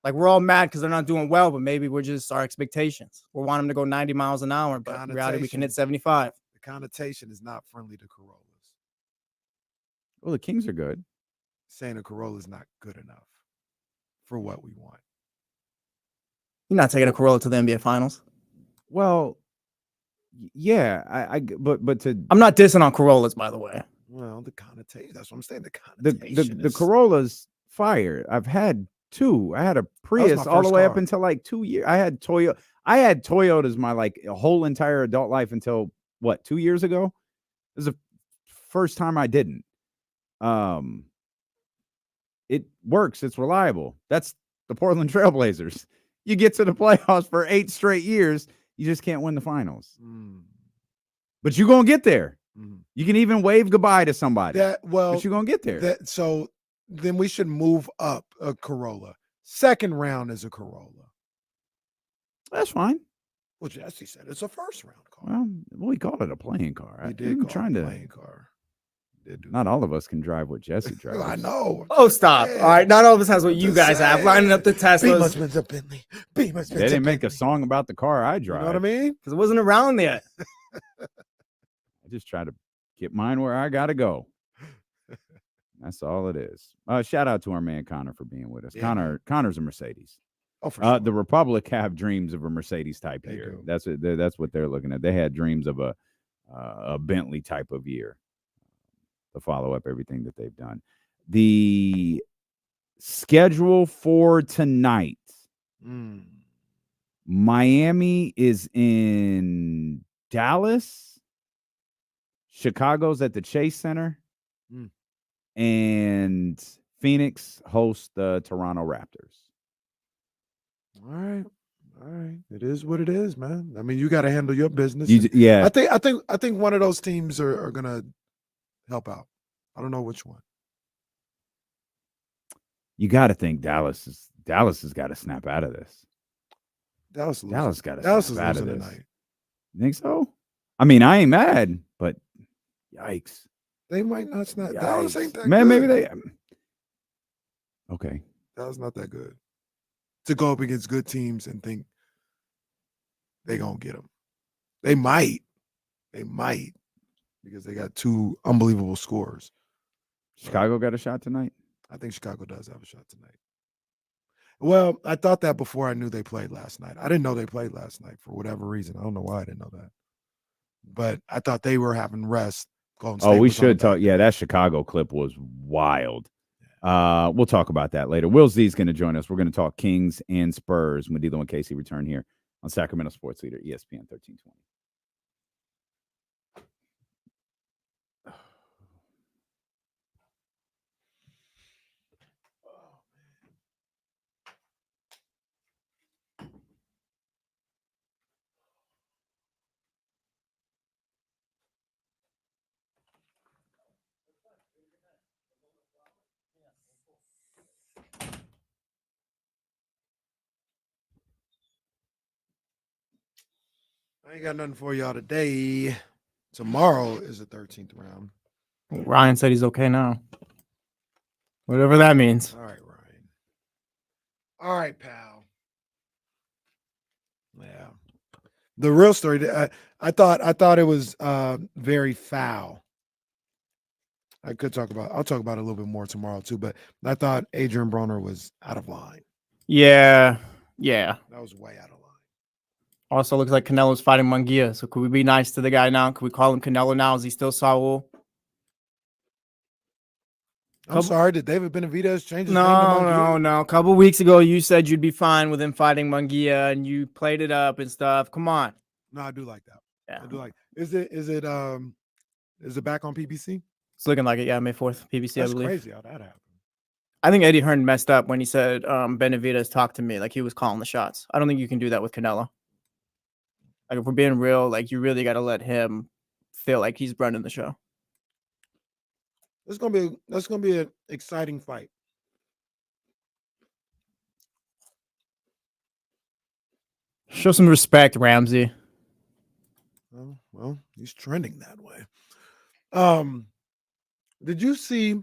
Like we're all mad because they're not doing well, but maybe we're just our expectations. We want them to go 90 miles an hour, but in reality we can hit 75. The connotation is not friendly to Corollas. Well, the Kings are good. Saying a Corolla is not good enough for what we want. You're not taking a Corolla to the NBA Finals. Well, yeah, but to I'm not dissing on Corollas, by the way. Well, the connotation. That's what I'm saying. The the connotation. the Corolla's fire. I've had two. I had a Prius all the first way up car. until like 2 years. I had Toyotas my like whole entire adult life until what 2 years ago. It was the first time I didn't. It works. It's reliable. That's the Portland Trailblazers. You get to the playoffs for 8 straight years. You just can't win the finals. But you're going to get there. You can even wave goodbye to somebody. But you're going to get there. So then we should move up a Corolla. Second round is a Corolla. That's fine. Well, Jesse said it's a first round car. Well, we called it a playing car. He did I'm call trying it a to. playing car. Did do Not all of us can drive what Jesse drives. I know. Oh, stop. All right. Not all of us has what you guys have. Lining up the Teslas. B-Must's a Bentley. B-Must's They didn't make a song about the car I You drive. know what I mean? Because it wasn't around yet. I just try to get mine where I got to go. That's all it is. Shout out to our man Connor for being with us. Yeah, Connor's a Mercedes. Oh, for sure. The Republic have dreams of a Mercedes type year. do. That's what they're looking at. They had dreams of a Bentley type of year to follow up everything that they've done. The schedule for tonight. Miami is in Dallas. Chicago's at the Chase Center. And Phoenix hosts the Toronto Raptors. All right. It is what it is, man. I mean, you got to handle your business. Yeah. I think one of those teams are gonna help out. I don't know which one. You got to think Dallas has got to snap out of this. Dallas got to Dallas is snap out of losing this. tonight. You think so? I mean, I ain't mad, but yikes. They might not snap. Dallas ain't that Man, good. maybe they. Okay. Dallas not that good to go up against good teams and think they gonna get them. They might because they got two unbelievable scorers. Chicago got a shot tonight. I think Chicago does have a shot tonight. Well, I thought that before I knew they played last night. I didn't know they played last night for whatever reason. I don't know why I didn't know that. But I thought they were having rest. Golden State We was on should the talk. back. Yeah, that Chicago clip was wild. We'll talk about that later. Will Z's going to join us. We're going to talk Kings and Spurs when D'Lo and Casey return here on Sacramento Sports Leader, ESPN 1320. I ain't got nothing for y'all today. Tomorrow is the 13th round. Ryan said he's okay now. Whatever that means. All right. All right, pal. Yeah. The real story. I thought it was very foul. I'll talk about it a little bit more tomorrow too. But I thought Adrian Broner was out of line. Yeah. That was way out of line. Also, looks like Canelo's fighting Munguia. So could we be nice to the guy now? Could we call him Canelo now? Is he still Saul? I'm sorry. Did David Benavidez change his name to Munguia? No. A couple weeks ago, you said you'd be fine with him fighting Munguia, and you played it up and stuff. Come on. No, I do like that. Yeah. I do like. Is it back on PBC? It's looking like it. Yeah, May 4th, PBC, That's I believe. crazy how that happened. I think Eddie Hearn messed up when he said Benavidez talked to me like he was calling the shots. I don't think you can do that with Canelo. Like, if we're being real, like, you really got to let him feel like he's running the show. That's gonna be an exciting fight. Show some respect, Ramsey. Oh, well, he's trending that way. Did you see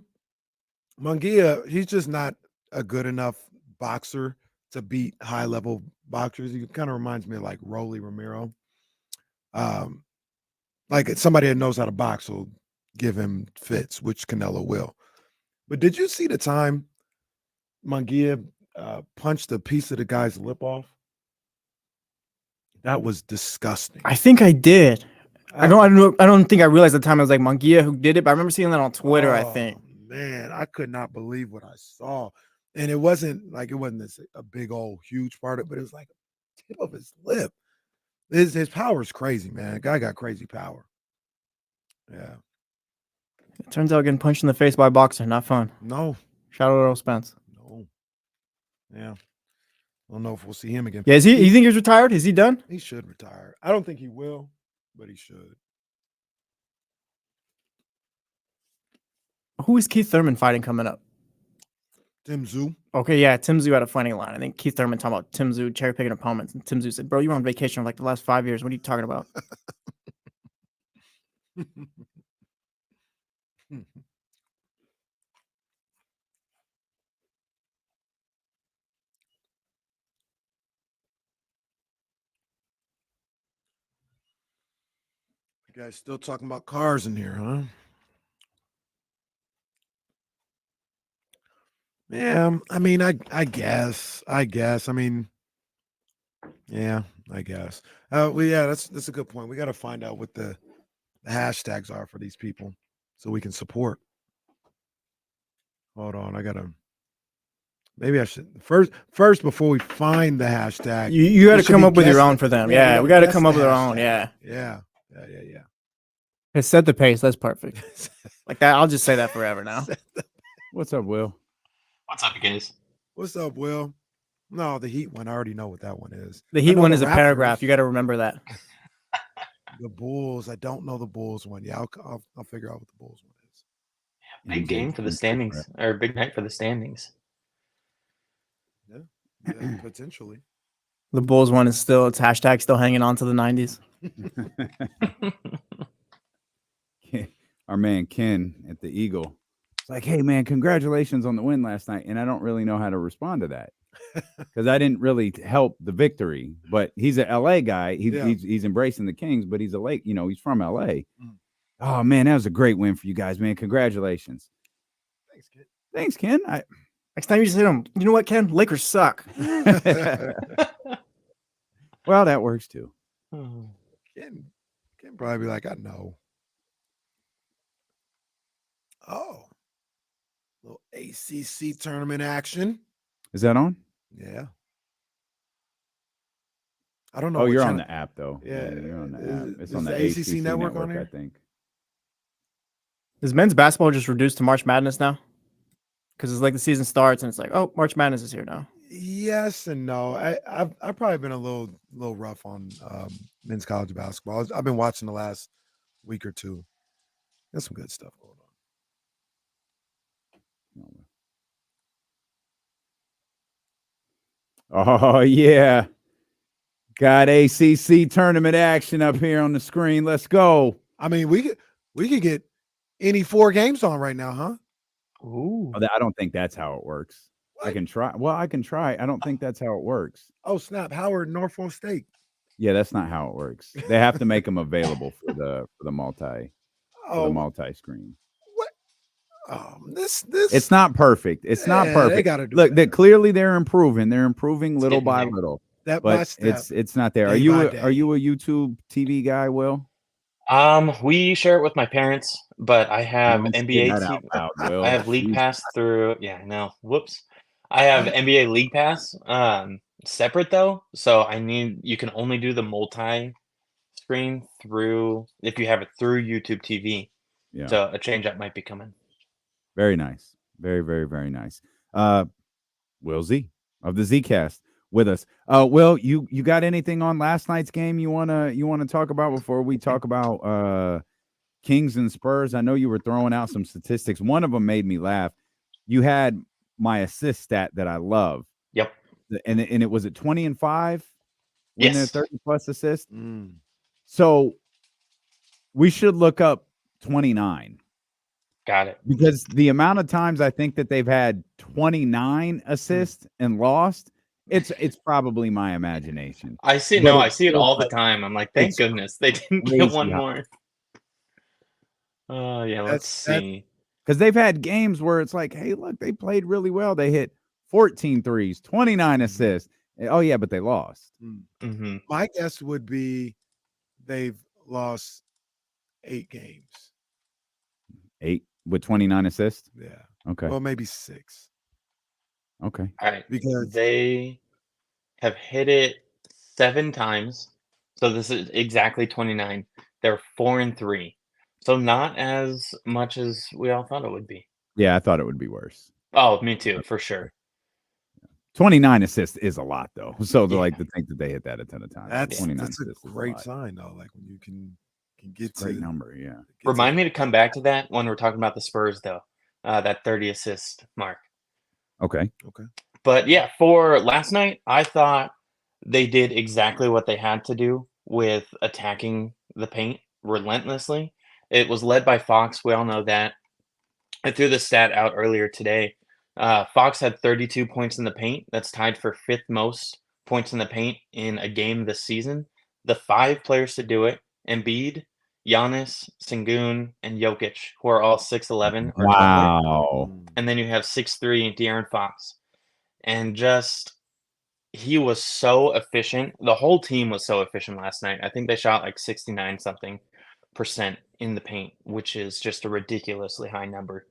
Munguia? He's just not a good enough boxer to beat high-level boxers. He kind of reminds me of like Rolly Romero. Like somebody that knows how to box will give him fits, which Canelo will. But did you see the time Munguia punched a piece of the guy's lip off? That was disgusting. I think I did. I don't think I realized at the time it was like Munguia who did it, but I remember seeing that on Twitter, I think. Man, I could not believe what I saw. And it wasn't a big old huge part of it, but it was like a tip of his lip. His power is crazy, man. The guy got crazy power. Yeah. It turns out getting punched in the face by a boxer, not fun. No. Shout out to Earl Spence. No. Yeah. I don't know if we'll see him again. Yeah, you think he's retired? Is he done? He should retire. I don't think he will, but he should. Who is Keith Thurman fighting coming up? Tim Tszyu. Okay, yeah, Tim Tszyu had a funny line. I think Keith Thurman talking about Tim Tszyu cherry picking opponents, and Tim Tszyu said, "Bro, you were on vacation for like the last 5 years. What are you talking about?" You guys still talking about cars in here, huh? Yeah, I mean, I guess. I mean, yeah, I guess. That's a good point. We got to find out what the hashtags are for these people so we can support. Hold on, maybe I should first before we find the hashtag. You got to come up with your own for them. Yeah, we got to come up with our own. Yeah. It set the pace. That's perfect. Like that, I'll just say that forever now. What's up, Will? What's up, you guys? What's up, Will? No, the Heat one. I already know what that one is. The Heat one is a paragraph. You got to remember that. The Bulls. I don't know the Bulls one. Yeah, I'll figure out what the Bulls one is. Yeah, big game for the standings, or big night for the standings. Yeah, potentially. The Bulls one is it's hashtag still hanging on to the 90s. Our man Ken at the Eagle. It's like, hey man, congratulations on the win last night. And I don't really know how to respond to that because I didn't really help the victory. But he's an LA guy. He's embracing the Kings, but he's he's from LA. Oh man, that was a great win for you guys, man. Congratulations. Thanks, Ken. Next time you just hit him, you know what, Ken? Lakers suck. Well, that works too. Ken probably be like, I know. Oh, little ACC tournament action. Is that on? Yeah. I don't know. Oh, you're on the app though. Yeah, you're on the app. It's on the ACC network on here, I think. Is men's basketball just reduced to March Madness now? Because it's like the season starts and it's like, oh, March Madness is here now. Yes and no. I've probably been a little rough on men's college basketball. I've been watching the last week or two. There's some good stuff going on. Oh yeah, got ACC tournament action up here on the screen. Let's go. I mean, we could get any 4 games on right now, huh? Ooh. I don't think that's how it works. I can try. Well, I can try. I don't think that's how it works. Oh snap! Howard, Norfolk State. Yeah, that's not how it works. They have to make them available for the multi screen. This It's not perfect. It's not Yeah, perfect. they gotta do Look, better. clearly they're improving. They're improving little by getting there. little. Step by But step, it's not there. day by day. Are you a YouTube TV guy, Will? We share it with my parents, but I have Don't say NBA that out TV. loud, I Will. have League Jeez. Pass through. Yeah, no. Whoops. I have NBA League Pass. Separate though, so you can only do the multi-screen through if you have it through YouTube TV. Yeah. So a change up might be coming. Very nice. Very, very, very nice. Will Z of the Zcast with us. Will, you got anything on last night's game you wanna talk about before we talk about Kings and Spurs? I know you were throwing out some statistics. One of them made me laugh. You had my assist stat that I love. Yep. And it was at 20 and 5 when they're Yes. 30 plus assists. So we should look up 29. Got it. Because the amount of times I think that they've had 29 assists and lost, it's probably my imagination. I see. But No, I it's see it still all the like- time. I'm like, thank it's goodness they didn't crazy get one high. more. Yeah. Let's see. Because they've had games where it's like, hey, look, they played really well. They hit 14 threes, 29 assists. Oh, yeah, but they lost. Mm-hmm. My guess would be they've lost 8 games. 8 with 29 assists? Yeah. Okay. Well, maybe 6. Okay. All right. Because they have hit it 7 times. So this is exactly 29. They're 4 and 3. So not as much as we all thought it would be. Yeah, I thought it would be worse. Oh, me too, for sure. 29 assists is a lot, though. So to think that they hit that a ton of times. that's 29 a assists is great lot. sign, though. Like when you can get It's a great to number, yeah. Remind me to come back to that when we're talking about the Spurs, though. That 30 assist mark. Okay. But yeah, for last night, I thought they did exactly what they had to do with attacking the paint relentlessly. It was led by Fox. We all know that. I threw the stat out earlier today. Fox had 32 points in the paint. That's tied for 5th most points in the paint in a game this season. The 5 players to do it, Embiid, Giannis, Sengun, and Jokic, who are all 6'11", or taller. Wow. And then you have 6'3", De'Aaron Fox. And he was so efficient. The whole team was so efficient last night. I think they shot like 69% in the paint, which is just a ridiculously high number.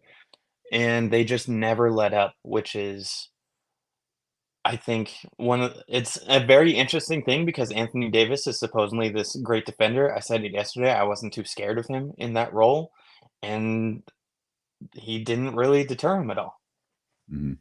And they just never let up, which is, I think, it's a very interesting thing because Anthony Davis is supposedly this great defender. I said it yesterday. I wasn't too scared of him in that role, and he didn't really deter him at all. Mm-hmm.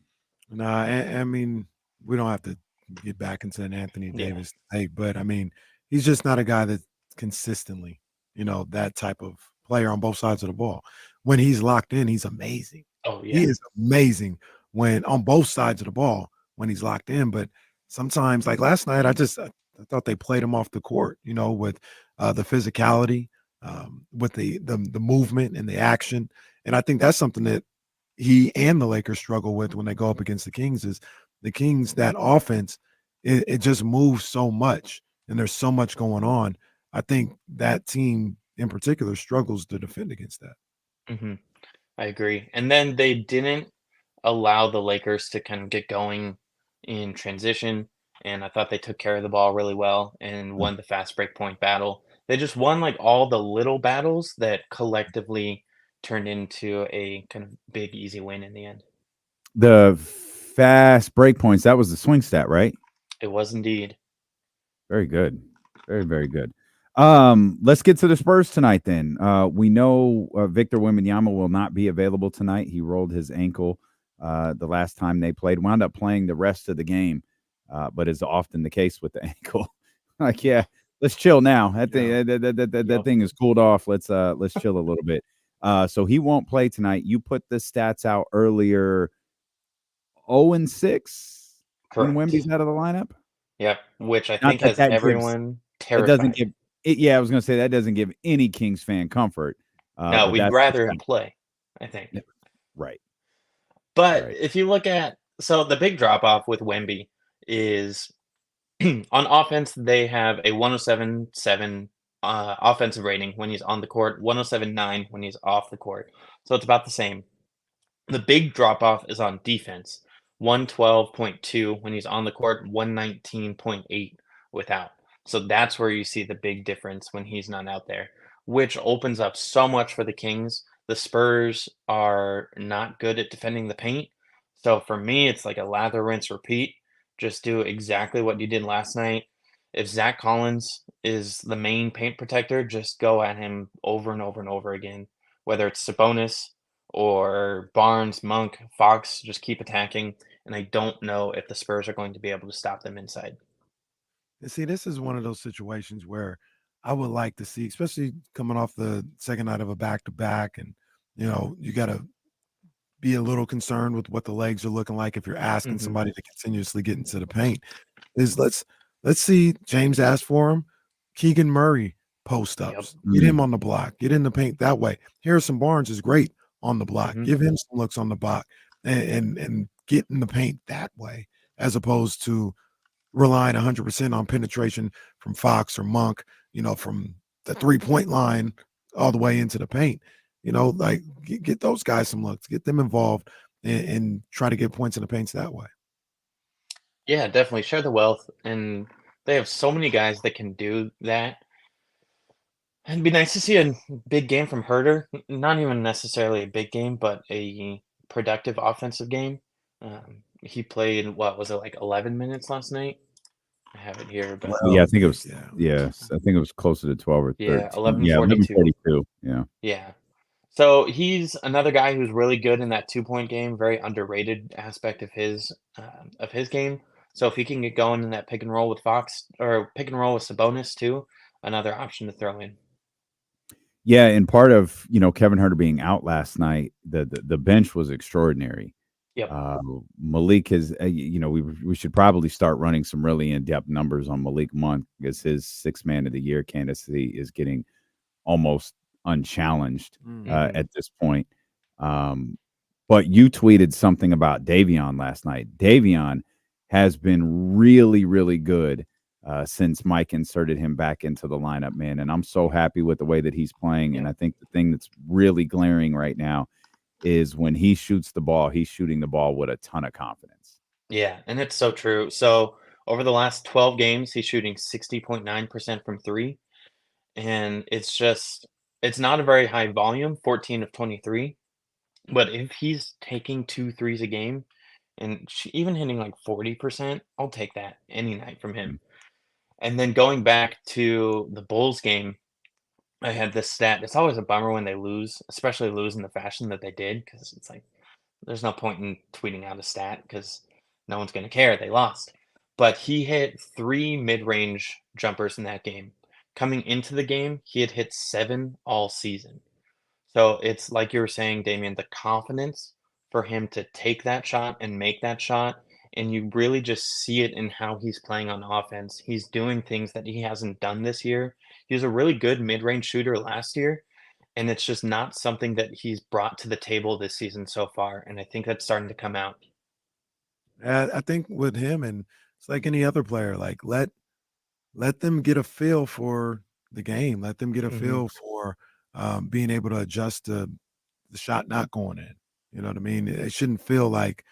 Nah, I mean, we don't have to get back into an Anthony Davis take, but I mean, he's just not a guy that's consistently, that type of player on both sides of the ball. When he's locked in, he's amazing. Oh, yeah. He is amazing when on both sides of the ball when he's locked in. But sometimes, like last night, I thought they played him off the court, with the physicality, with the movement and the action. And I think that's something that he and the Lakers struggle with when they go up against the Kings is the Kings, that offense, it just moves so much and there's so much going on. I think that team in particular struggles to defend against that. Mm-hmm. I agree. And then they didn't allow the Lakers to kind of get going in transition. And I thought they took care of the ball really well and won the fast break point battle. They just won like all the little battles that collectively turned into a kind of big, easy win in the end. The fast break points, that was the swing stat, right? It was indeed. Very good. Very, very good. Let's get to the Spurs tonight then. We know Victor Wembanyama will not be available tonight. He rolled his ankle the last time they played, wound up playing the rest of the game, but is often the case with the ankle. Like, yeah, let's chill now. That thing is cooled off. Let's chill a little bit. So he won't play tonight. You put the stats out earlier. 0-6 when Wemby's out of the lineup. Yep, which I think has everyone terrified. It doesn't give it. Yeah, I was going to say that doesn't give any Kings fan comfort. No, we'd rather him play, I think. Right. But if you look at So the big drop off with Wemby is on offense, they have a 107.7 offensive rating when he's on the court, 107.9 when he's off the court. So it's about the same. The big drop off is on defense, 112.2 when he's on the court, 119.8 without. So that's where you see the big difference when he's not out there, which opens up so much for the Kings. The Spurs are not good at defending the paint. So for me, it's like a lather, rinse, repeat. Just do exactly what you did last night. If Zach Collins is the main paint protector, just go at him over and over and over again. Whether it's Sabonis or Barnes, Monk, Fox, just keep attacking. And I don't know if the Spurs are going to be able to stop them inside. And see, this is one of those situations where I would like to see, especially coming off the second night of a back-to-back, and you got to be a little concerned with what the legs are looking like if you're asking somebody to continuously get into the paint. Is let's see James ask for him, Keegan Murray post ups, get him on the block, get in the paint that way. Harrison Barnes is great on the block. Give him some looks on the block and get in the paint that way, as opposed to relying 100% on penetration from Fox or Monk, from the 3-point line all the way into the paint. Like get those guys some looks, get them involved, and try to get points in the paints that way. Yeah, definitely share the wealth, and they have so many guys that can do that. It'd be nice to see a big game from Herter. Not even necessarily a big game, but a productive offensive game. He played, what was it, like 11 minutes last night? I have it here, but Yeah, I think it was. Yes, I think it was closer to 12 or 13. yeah, 11:42. 11:42. Yeah. Yeah. So he's another guy who's really good in that 2-point game. Very underrated aspect of his game. So if he can get going in that pick and roll with Fox or pick and roll with Sabonis too, another option to throw in. Yeah, and part of Kevin Huerter being out last night, the bench was extraordinary. Yep. Malik has, we should probably start running some really in-depth numbers on Malik Monk, because his 6th Man of the Year candidacy is getting almost unchallenged at this point. But you tweeted something about Davion last night. Davion has been really, really good since Mike inserted him back into the lineup, man. And I'm so happy with the way that he's playing. Yeah. And I think the thing that's really glaring right now is when he shoots the ball, he's shooting the ball with a ton of confidence. Yeah, and it's so true. So over the last 12 games, he's shooting 60.9% from 3. And it's not a very high volume, 14 of 23. But if he's taking 2 threes a game and even hitting like 40%, I'll take that any night from him. And then going back to the Bulls game, I had this stat. It's always a bummer when they lose, especially lose in the fashion that they did, because it's like there's no point in tweeting out a stat because no one's going to care. They lost. But he hit 3 mid-range jumpers in that game. Coming into the game, he had hit 7 all season. So it's like you were saying, Damian, the confidence for him to take that shot and make that shot, and you really just see it in how he's playing on offense. He's doing things that he hasn't done this year. He was a really good mid-range shooter last year, and it's just not something that he's brought to the table this season so far, and I think that's starting to come out. I think with him, and it's like any other player, like let them get a feel for the game. Let them get a feel for being able to adjust to the shot not going in. You know what I mean? It shouldn't feel like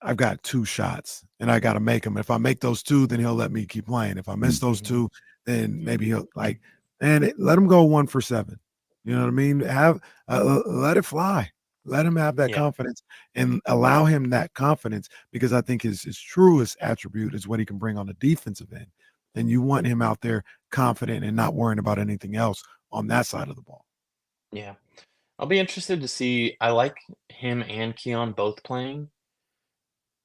I've got 2 shots and I got to make them. If I make those 2, then he'll let me keep playing. If I miss those 2, then maybe he'll let him go 1 for 7. You know what I mean? Let it fly. Let him have that confidence and allow him that confidence, because I think his truest attribute is what he can bring on the defensive end. And you want him out there confident and not worrying about anything else on that side of the ball. Yeah. I'll be interested to see. I like him and Keon both playing.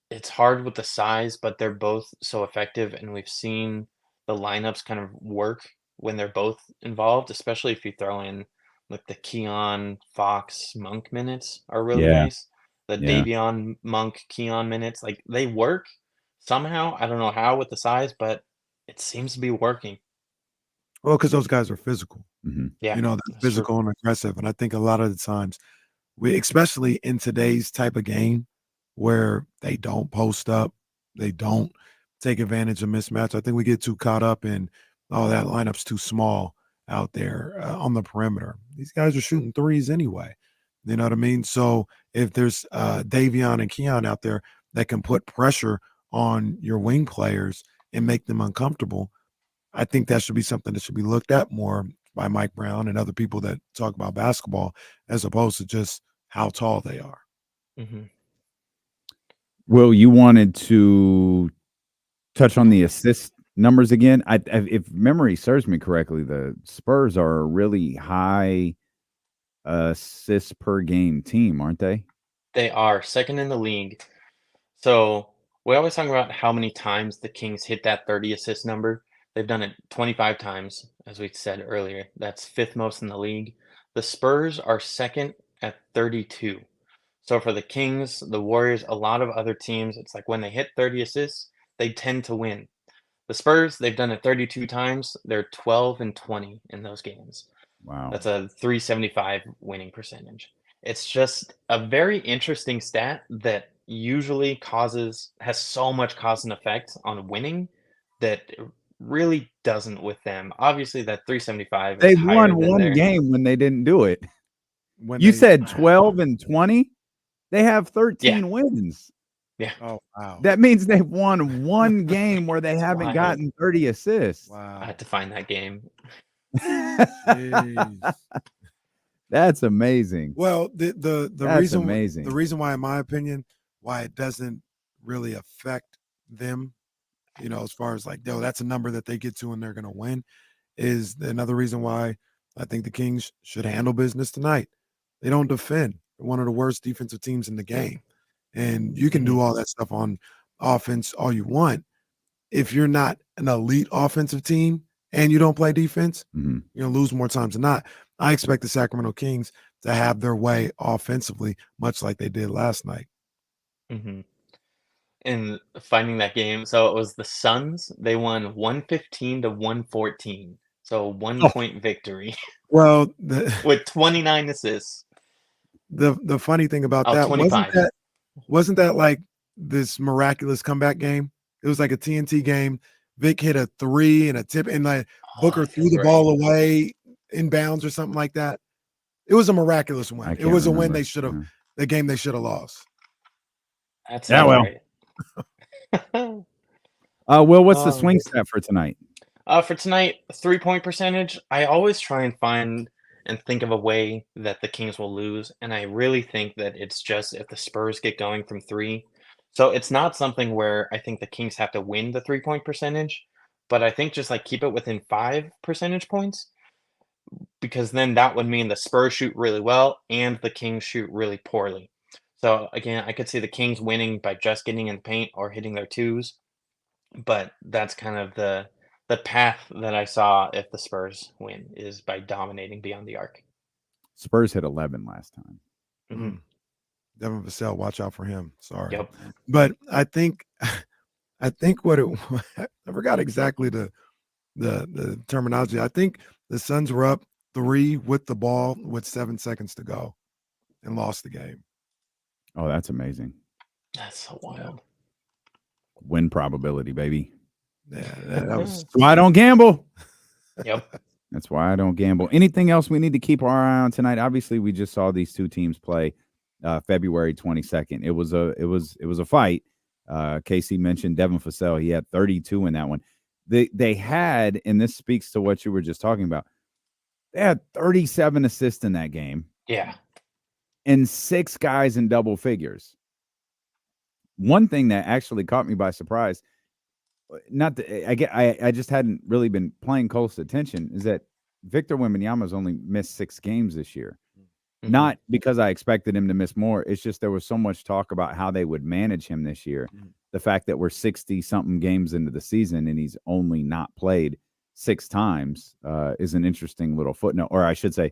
It's hard with the size, but they're both so effective, and we've seen the lineups kind of work when they're both involved, especially if you throw in like the Keon, Fox, Monk minutes are really nice. The Davion, Monk, Keon minutes, like they work somehow. I don't know how with the size, but it seems to be working. Well, because those guys are physical. Yeah, they're physical and aggressive. And I think a lot of the times, especially in today's type of game, where they don't post up, they don't take advantage of mismatch. I think we get too caught up in, oh, that lineup's too small out there on the perimeter. These guys are shooting threes anyway. You know what I mean? So if there's Davion and Keon out there that can put pressure on your wing players and make them uncomfortable, I think that should be something that should be looked at more by Mike Brown and other people that talk about basketball, as opposed to just how tall they are. Mm-hmm. Will, you wanted to touch on the assist numbers again? If memory serves me correctly, the Spurs are a really high assists per game team, aren't they? They are second in the league. So we always talk about how many times the Kings hit that 30 assist number. They've done it 25 times, as we said earlier. That's fifth most in the league. The Spurs are second at 32. So for the Kings, the Warriors, a lot of other teams, it's like when they hit 30 assists, they tend to win. The Spurs, they've done it 32 times. They're 12-20 in those games. Wow. That's a 375 winning percentage. It's just a very interesting stat that usually has so much cause and effect on winning that it really doesn't with them. Obviously, that 375 They is higher won than one their game when they didn't do it. When You they- said 12-20? They have 13 Yeah. wins. Yeah. Oh, wow. That means they've won one game where they haven't wild. gotten 30 assists. I Wow. had to find that game. Jeez. That's amazing. Well, the That's reason amazing. the reason why, in my opinion, why it doesn't really affect them, as far as like, that's a number that they get to and they're going to win, is another reason why I think the Kings should handle business tonight. They don't defend. They're one of the worst defensive teams in the game, and you can do all that stuff on offense all you want. If you're not an elite offensive team and you don't play defense, Mhm. you're going to lose more times than not. I expect the Sacramento Kings to have their way offensively, much like they did last night. Mm-hmm. And finding that game, so it was the Suns. They won 115-114. So 1 point victory Well, with 29 assists. the funny thing about Oh, that 25. wasn't that like this miraculous comeback game? It was like a TNT game. Vic hit a three and a tip, and like Booker threw the ball away in bounds or something like that. It was a miraculous win. It can't was a win remember. they should have, the game they should have lost. That's Yeah, well. right. Will, what's the swing set for tonight? For tonight, 3-point percentage. I always try and find and think of a way that the Kings will lose, and I really think that it's just if the Spurs get going from three. So it's not something where I think the Kings have to win the 3-point percentage, but I think just like keep it within 5 percentage points, because then that would mean the Spurs shoot really well and the Kings shoot really poorly. So again, I could see the Kings winning by just getting in the paint or hitting their twos, but that's kind of the path that I saw if the Spurs win is by dominating beyond the arc. Spurs hit 11 last time. Mhm. Devin Vassell, watch out for him. Sorry. Yep. But I think what it I forgot exactly the terminology. I think the Suns were up 3 with the ball with 7 seconds to go and lost the game. Oh, that's amazing. That's so wild. Win probability, baby. Yeah, that was That's why I don't gamble. Yep. That's why I don't gamble. Anything else we need to keep our eye on tonight? Obviously, we just saw these two teams play February 22nd. It was a fight. Casey mentioned Devin Vassell. He had 32 in that one. They had, and this speaks to what you were just talking about, they had 37 assists in that game. Yeah. And 6 guys in double figures. One thing that actually caught me by surprise, I just hadn't really been paying close attention, is that Victor Wembanyama's only missed 6 games this year. Mm-hmm. Not because I expected him to miss more. It's just there was so much talk about how they would manage him this year. The fact that we're 60-something games into the season and he's only not played 6 times is an interesting little footnote. Or I should say,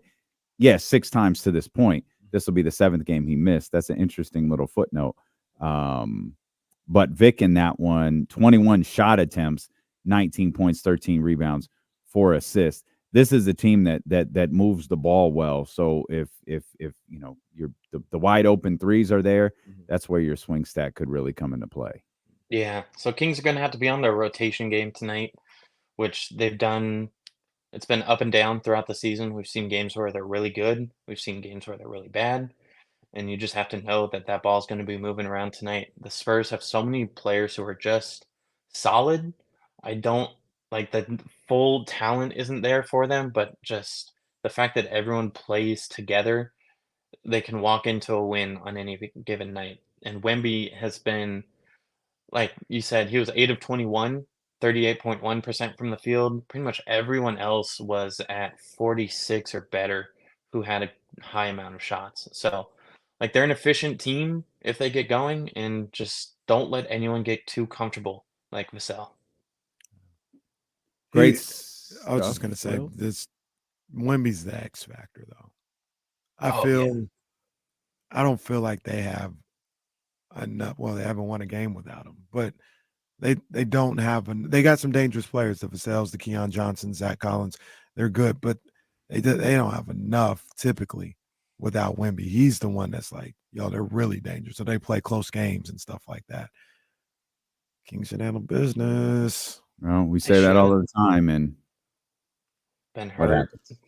yes, 6 times to this point. This will be the 7th game he missed. That's an interesting little footnote. But Vic in that one, 21 shot attempts, 19 points, 13 rebounds, 4 assists. this is a team that moves the ball well. So if you know the wide open threes are there, that's where your swing stat could really come into play. Yeah. So Kings are going to have to be on their rotation game tonight, which they've done. It's been up and down throughout the season. We've seen games where they're really good. We've seen games where they're really bad. And you just have to know that that ball is going to be moving around tonight. The Spurs have so many players who are just solid. I don't like the full talent isn't there for them, but just the fact that everyone plays together, they can walk into a win on any given night. And Wemby has been, like you said, he was 8 of 21, 38.1% from the field. Pretty much everyone else was at 46 or better who had a high amount of shots. So, like, they're an efficient team if they get going, and just don't let anyone get too comfortable like Vassell. Great. I was just gonna say Will? this. Wemby's the X factor, though. Yeah. I don't feel like they have enough. Well, they haven't won a game without him, but they don't have. They got some dangerous players: the Vassell's, the Keon Johnson, Zach Collins. They're good, but they don't have enough typically without Wemby. He's the one that's like, yo, they're really dangerous. So they play close games and stuff like that. Kings should handle business. Well, we say that all the time, and Been what hurt. happens?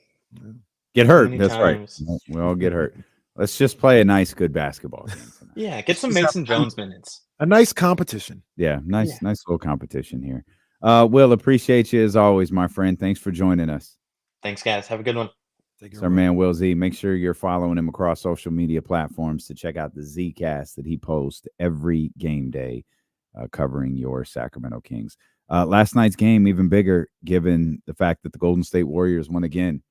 Get hurt. Many That's times. right. We all get hurt. Let's just play a nice, good basketball game tonight. Yeah, get some Just have Mason Jones minutes. A nice competition. Yeah, nice little competition here. Will, appreciate you as always, my friend. Thanks for joining us. Thanks, guys. Have a good one. It's our man Will Z. Make sure you're following him across social media platforms to check out the Zcast that he posts every game day, covering your Sacramento Kings. Last night's game even bigger, given the fact that the Golden State Warriors won again.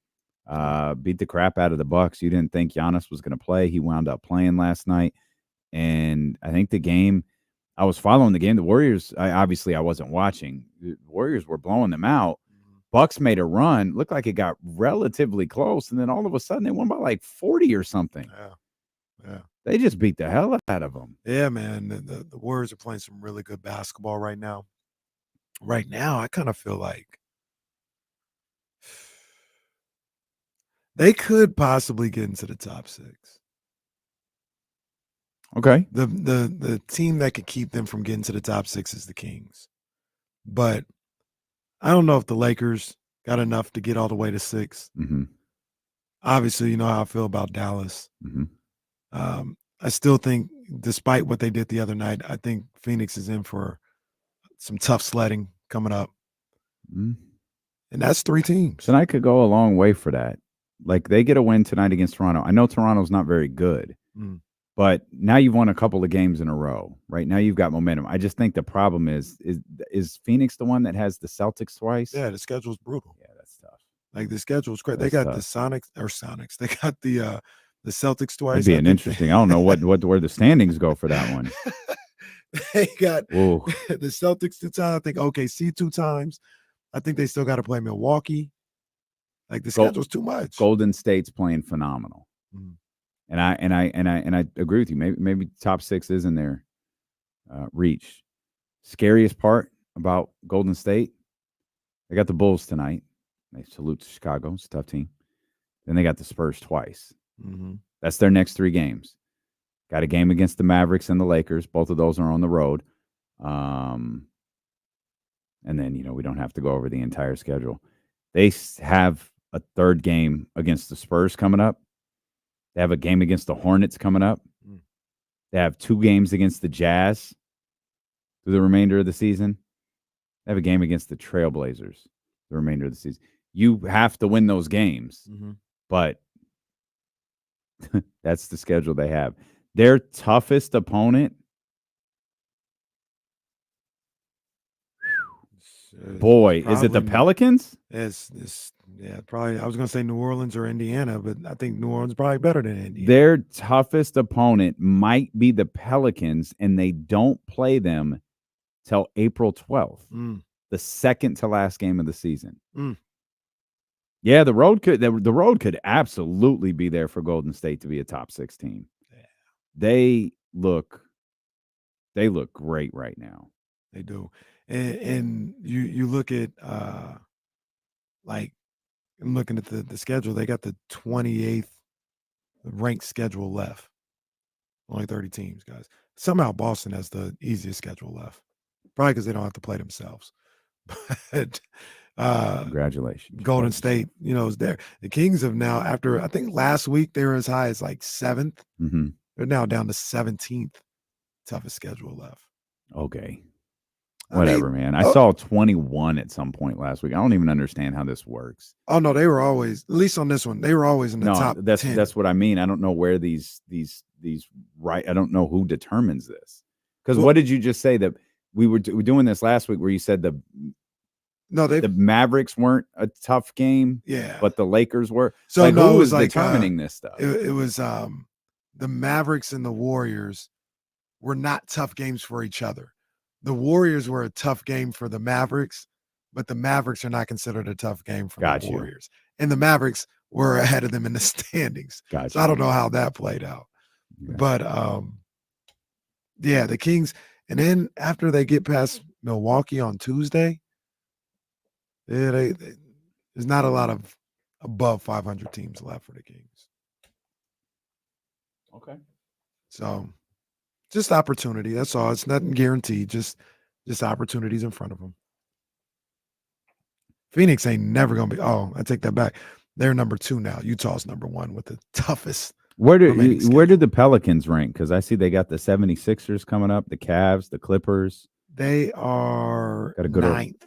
Beat the crap out of the Bucks. You didn't think Giannis was going to play. He wound up playing last night, and I think the game. I was following the game. The Warriors. I wasn't watching. The Warriors were blowing them out. Bucks made a run. Looked like it got relatively close, and then all of a sudden they won by like 40 or something. Yeah. They just beat the hell out of them. Yeah, man. The Warriors are playing some really good basketball right now. Right now, I kind of feel like they could possibly get into the top 6. Okay. The team that could keep them from getting to the top 6 is the Kings. But I don't know if the Lakers got enough to get all the way to 6. Mm-hmm. Obviously, you know how I feel about Dallas. Mm-hmm. I still think, despite what they did the other night, I think Phoenix is in for some tough sledding coming up. Mm-hmm. And that's 3 teams. Tonight could go a long way for that. Like, they get a win tonight against Toronto. I know Toronto's not very good, but now you've won a couple of games in a row. Right now you've got momentum. I just think the problem is Phoenix the one that has the Celtics twice? Yeah, the schedule's brutal. Yeah, that's tough. Like, the schedule's great. That's They got tough. the Sonics. They got the Celtics twice. That'd be an interesting. I don't know where the standings go for that one. They got Ooh. the Celtics 2 times. I think OKC 2 times. I think they still got to play Milwaukee. Like, the schedule's too much. Golden State's playing phenomenal. Mhm. And I agree with you. Maybe top 6 is in their reach. Scariest part about Golden State, they got the Bulls tonight. They salute to Chicago. It's a tough team. Then they got the Spurs twice. Mm-hmm. That's their next 3 games. Got a game against the Mavericks and the Lakers. Both of those are on the road. And then, we don't have to go over the entire schedule. They have a 3rd game against the Spurs coming up. They have a game against the Hornets coming up. They have 2 games against the Jazz through the remainder of the season. They have a game against the Trailblazers the remainder of the season. You have to win those games, but that's the schedule they have. Their toughest opponent, boy, is it the Pelicans? Probably. I was going to say New Orleans or Indiana, but I think New Orleans is probably better than Indiana. Their toughest opponent might be the Pelicans, and they don't play them till April 12th, the second to last game of the season. Yeah, the road could absolutely be there for Golden State to be a top 6 team. Yeah. They look great right now. They do. And you look at like I'm looking at the schedule. They got the 28th ranked schedule left. Only 30 teams, guys. Somehow Boston has the easiest schedule left. Probably because they don't have to play themselves. But congratulations. Golden State, is there. The Kings have now, after I think last week they were as high as like 7th. Mm-hmm. They're now down to 17th toughest schedule left. Okay. Whatever, man. I saw 21 at some point last week. I don't even understand how this works. Oh no, they were always, at least on this one, they were always in the top 10. That's what I mean. I don't know where these right. I don't know who determines this. Because what did you just say that we were doing this last week where you said the Mavericks weren't a tough game, but the Lakers were. So like, no, who it was was like determining this stuff? It was the Mavericks and the Warriors were not tough games for each other. The Warriors were a tough game for the Mavericks, but the Mavericks are not considered a tough game for the Warriors. And the Mavericks were ahead of them in the standings. So I don't know how that played out. Yeah. But the Kings, and then after they get past Milwaukee on Tuesday, there's not a lot of above 500 teams left for the Kings. Okay. So just opportunity. That's all. It's nothing guaranteed. Just opportunities in front of them. Phoenix ain't never going to be. Oh, I take that back. They're number 2 now. Utah's number 1 with the toughest. Where do the Pelicans rank? Because I see they got the 76ers coming up, the Cavs, the Clippers. They are got a good 9th.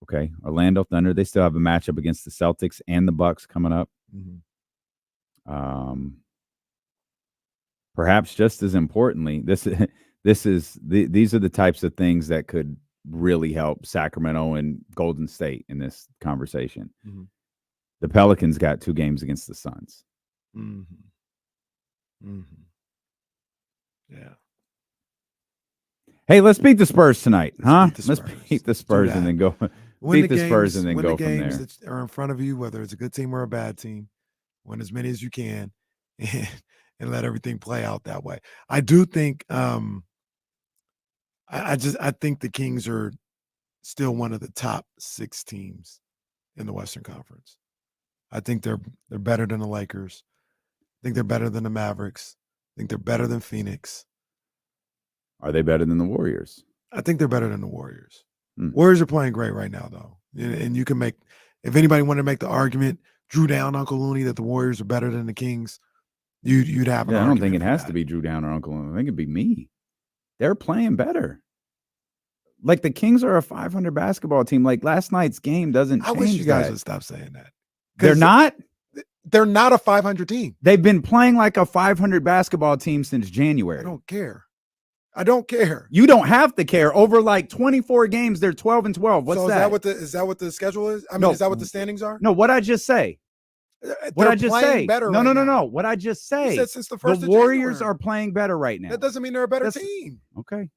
Okay. Orlando Thunder. They still have a matchup against the Celtics and the Bucks coming up. Mm-hmm. Perhaps just as importantly, these are the types of things that could really help Sacramento and Golden State in this conversation. Mm-hmm. The Pelicans got 2 games against the Suns. Mm-hmm. Mm-hmm. Yeah. Hey, let's beat the Spurs tonight, huh? Let's beat the Spurs and then go. Beat the Spurs and then go from there. That are in front of you, whether it's a good team or a bad team, win as many as you can, and let everything play out that way. I do think I think the Kings are still one of the top 6 teams in the Western Conference. I think they're better than the Lakers. I think they're better than the Mavericks. I think they're better than Phoenix. Are they better than the Warriors? I think they're better than the Warriors. Warriors are playing great right now, though. And you can make, if anybody wanted to make the argument, Drew down Uncle Looney, that the Warriors are better than the Kings, you'd have an argument. I don't think it has to be Drew down or Uncle Looney. I think it'd be me. They're playing better. Like the Kings are a 500 basketball team. Like last night's game doesn't change. I wish you guys that. would stop saying that. They're not? They're not a 500 team. They've been playing like a 500 basketball team since January. I don't care. I don't care. You don't have to care. Over like 24 games, they're 12-12. What's that? Is that what the schedule is? I mean, No. is that what the standings are? No, what'd I just say? What I just say? Better No. What I just say? You said since the first the of Warriors January. are playing better right now. That doesn't mean they're a better team. Okay.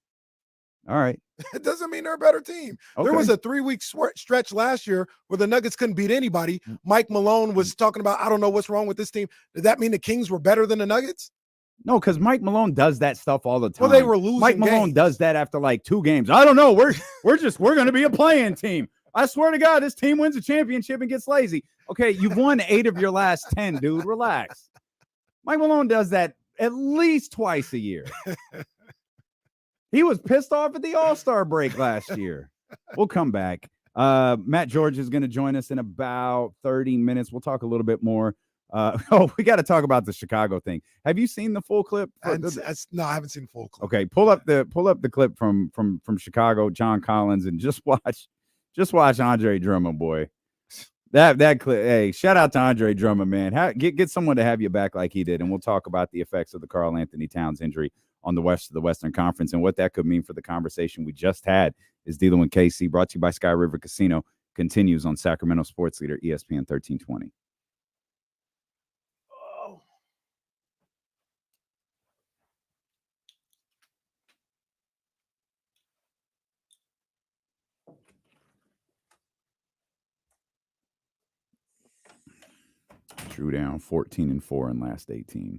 All right. It doesn't mean they're a better team. Okay. There was a 3-week stretch last year where the Nuggets couldn't beat anybody. Mike Malone was talking about, I don't know what's wrong with this team. Did that mean the Kings were better than the Nuggets? No, because Mike Malone does that stuff all the time. Well, they were losing. Mike Malone does that after like 2 games. I don't know. We're going to be a playing team. I swear to God, this team wins a championship and gets lazy. Okay, you've won 8 of your last 10, dude. Relax. Mike Malone does that at least twice a year. He was pissed off at the All-Star break last year. We'll come back. Matt George is going to join us in about 30 minutes. We'll talk a little bit more. We got to talk about the Chicago thing. Have you seen the full clip? No, I haven't seen the full clip. Okay, pull up the clip from Chicago, John Collins, and just watch Andre Drummond, boy. That clip. Hey, shout out to Andre Drummond, man. Get someone to have you back like he did, and we'll talk about the effects of the Karl Anthony Towns injury on the Western Conference and what that could mean for the conversation we just had. Is Dealing with KC, brought to you by Sky River Casino, continues on Sacramento Sports Leader ESPN 1320. Drew down 14-4 in last 18.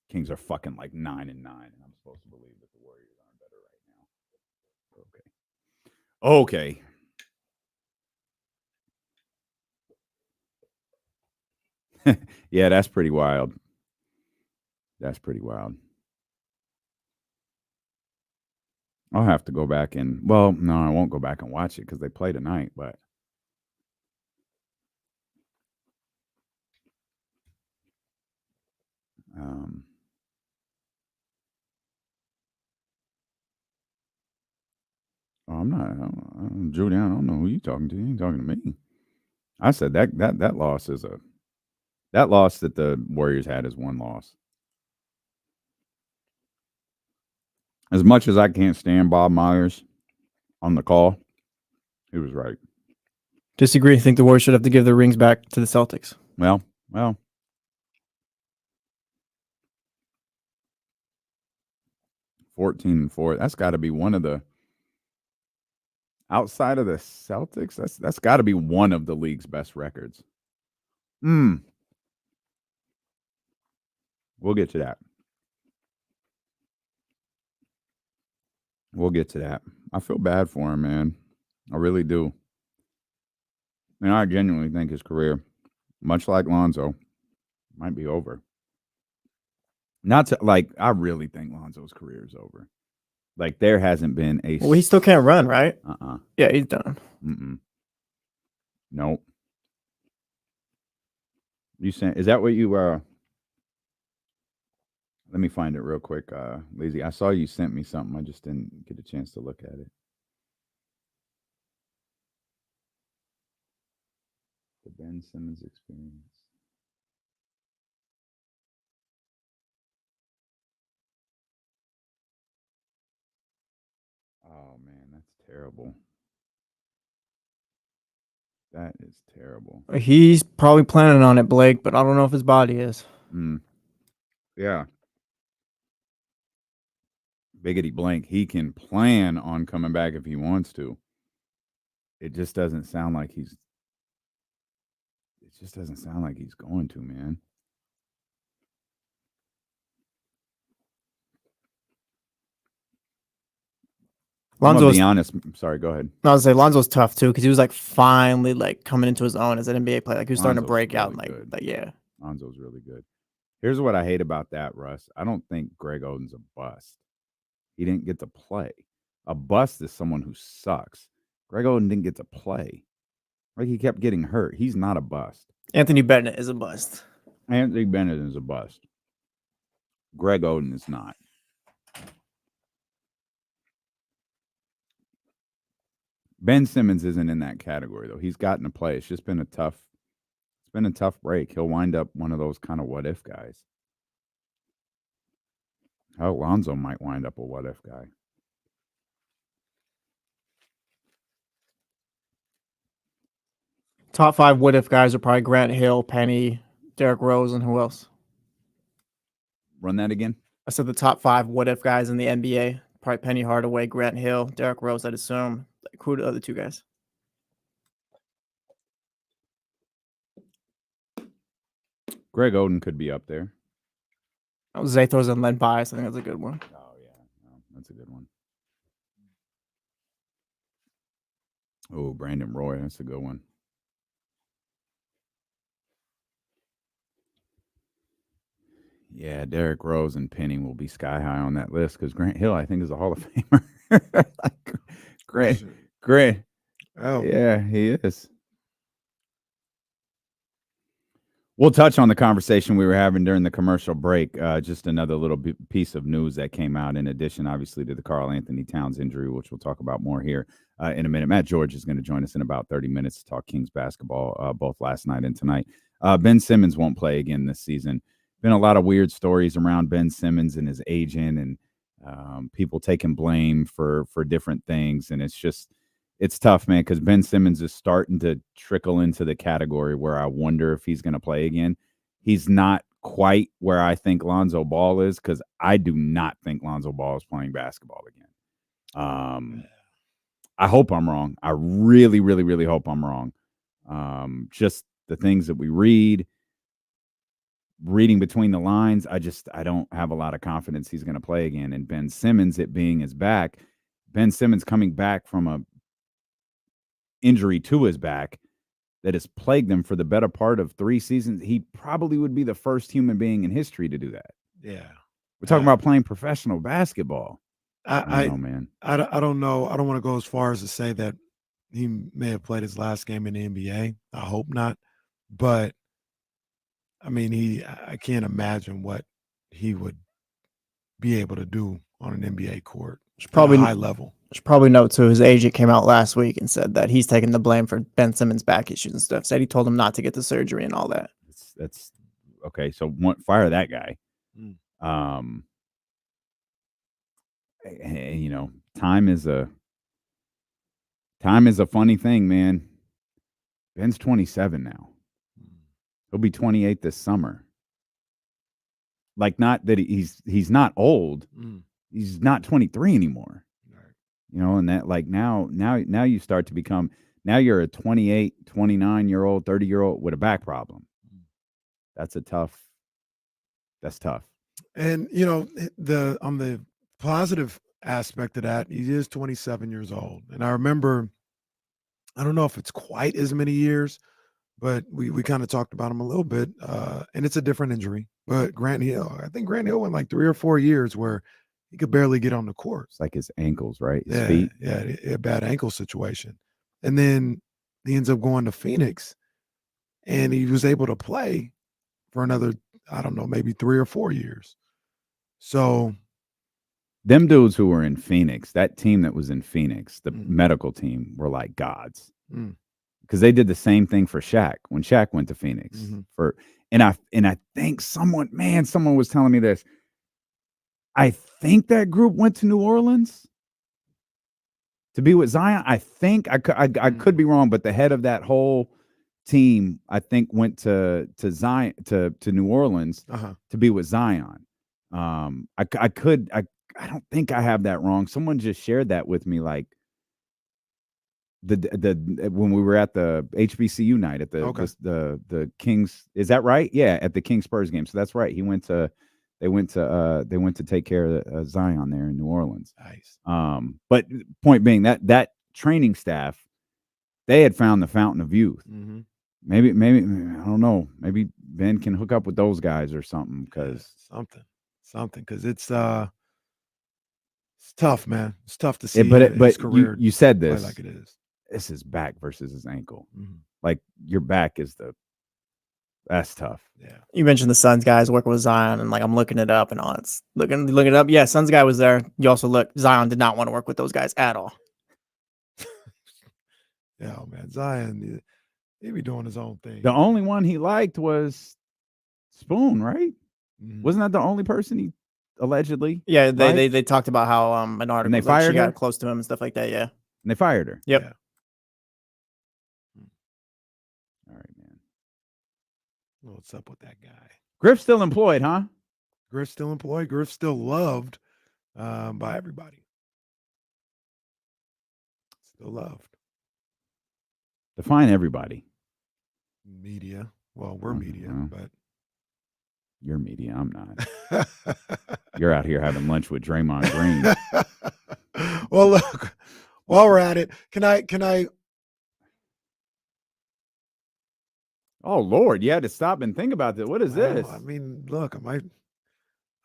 Kings are fucking like 9-9, and I'm supposed to believe that the Warriors aren't better right now. Okay. Yeah, that's pretty wild. That's pretty wild. I'll have to go back and no, I won't go back and watch it because they play tonight, but I'm Julian. I don't know who you talking to. You ain't talking to me. I said that loss is that loss that the Warriors had is one loss. As much as I can't stand Bob Myers on the call, he was right. Disagree. I think the Warriors should have to give their rings back to the Celtics. Well. 14-4. That's got to be one of the outside of the Celtics. That's got to be one of the league's best records. We'll get to that. I feel bad for him, man. I really do. And I genuinely think his career, much like Lonzo, might be over. Not to I really think Lonzo's career is over. Like there hasn't been a. Well, he still can't run, right? Yeah, he's done. Nope. You sent? Is that what you? Let me find it real quick, Lazy. I saw you sent me something. I just didn't get a chance to look at it. The Ben Simmons experience. Oh, man, that's terrible. That is terrible. He's probably planning on it, Blake, but I don't know if his body is. Yeah. Biggity blank. He can plan on coming back if he wants to. It just doesn't sound like he's going to, man. I'm gonna be honest. Sorry, go ahead. I was say Lonzo's tough too because he was finally coming into his own as an NBA player. He was starting to break out. Yeah. Lonzo's really good. Here's what I hate about that, Russ. I don't think Greg Oden's a bust. He didn't get to play. A bust is someone who sucks. Greg Oden didn't get to play. He kept getting hurt. He's not a bust. Anthony Bennett is a bust. Anthony Bennett is a bust. Greg Oden is not. Ben Simmons isn't in that category though. He's gotten to play. It's just been a tough break. He'll wind up one of those kind of what if guys. Lonzo might wind up a what if guy. Top 5 what if guys are probably Grant Hill, Penny, Derrick Rose, and who else? Run that again. I said the top 5 what if guys in the NBA. Probably Penny Hardaway, Grant Hill, Derrick Rose, I'd assume. Who are the other 2 guys? Greg Oden could be up there. Zay throws in Len Bias. I think that's a good one. Oh, yeah. No, that's a good one. Oh, Brandon Roy. That's a good one. Yeah, Derrick Rose and Penny will be sky high on that list because Grant Hill, I think, is a Hall of Famer. Grant. Oh, yeah, he is. We'll touch on the conversation we were having during the commercial break. Just another little piece of news that came out in addition, obviously, to the Karl Anthony Towns injury, which we'll talk about more here in a minute. Matt George is going to join us in about 30 minutes to talk Kings basketball, both last night and tonight. Ben Simmons won't play again this season. Been a lot of weird stories around Ben Simmons and his agent and people taking blame for different things. And it's tough, man, because Ben Simmons is starting to trickle into the category where I wonder if he's going to play again. He's not quite where I think Lonzo Ball is because I do not think Lonzo Ball is playing basketball again. I hope I'm wrong. I really, really, really hope I'm wrong. Just the things that we reading between the lines, I don't have a lot of confidence he's going to play again. And Ben Simmons, it being his back, Ben Simmons coming back from a injury to his back that has plagued them for the better part of 3 seasons, he probably would be the first human being in history to do that. Yeah. We're talking about playing professional basketball. I don't know, man. I don't know. I don't want to go as far as to say that he may have played his last game in the NBA. I hope not. But, I mean, I can't imagine what he would be able to do on an NBA court at a high level. Should probably note, too, his agent came out last week and said that he's taking the blame for Ben Simmons' back issues and stuff. Said he told him not to get the surgery and all that. That's okay. So fire that guy. You know, time is a funny thing, man. Ben's 27 now. He'll be 28 this summer. Like, not that he's not old. He's not 23 anymore. You know, and that, like, now you start to become, now you're a 28, 29-year-old, 30-year-old with a back problem. That's tough. And, you know, on the positive aspect of that, he is 27 years old. And I remember, I don't know if it's quite as many years, but we kind of talked about him a little bit. And it's a different injury. But Grant Hill, I think Grant Hill went like 3 or 4 years where he could barely get on the court. It's like his ankles, right? His feet. Yeah, a bad ankle situation. And then he ends up going to Phoenix, and he was able to play for another, I don't know, maybe 3 or 4 years. So them dudes who were in Phoenix, that team that was in Phoenix, the medical team, were like gods. Because they did the same thing for Shaq when Shaq went to Phoenix. And I think someone was telling me this. I think that group went to New Orleans to be with Zion. I think I could be wrong, but the head of that whole team, I think, went to Zion to New Orleans to be with Zion. I don't think I have that wrong. Someone just shared that with me, like the when we were at the HBCU night at the Kings. Is that right? Yeah, at the Kings-Spurs game. So that's right. They went to take care of Zion there in New Orleans. Nice. But point being that training staff, they had found the fountain of youth. Maybe I don't know. Maybe Ben can hook up with those guys or something, because something because it's tough, man. It's tough to see. But his career you said this like it is. This is back versus his ankle. Like, your back is that's tough. Yeah. You mentioned the Suns guys working with Zion, and like I'm looking it up and all. It's looking it up. Yeah, Suns guy was there. You also look. Zion did not want to work with those guys at all. Yeah, man. Zion, he be doing his own thing. The only one he liked was Spoon, right? Wasn't that the only person he allegedly? Yeah, they talked about how an article, and they like, fired she her? got close to him and stuff like that. Yeah, And they fired her. Yep. Yeah. All right, man. What's up with that guy? Griff's still employed, huh? Griff's still employed. Griff's still loved by everybody. Still loved. Define everybody. Media. Well, we're media, but you're media. I'm not. You're out here having lunch with Draymond Green. Well, look, while we're at it, can I? Oh Lord, you had to stop and think about this. What is this? I mean, look, I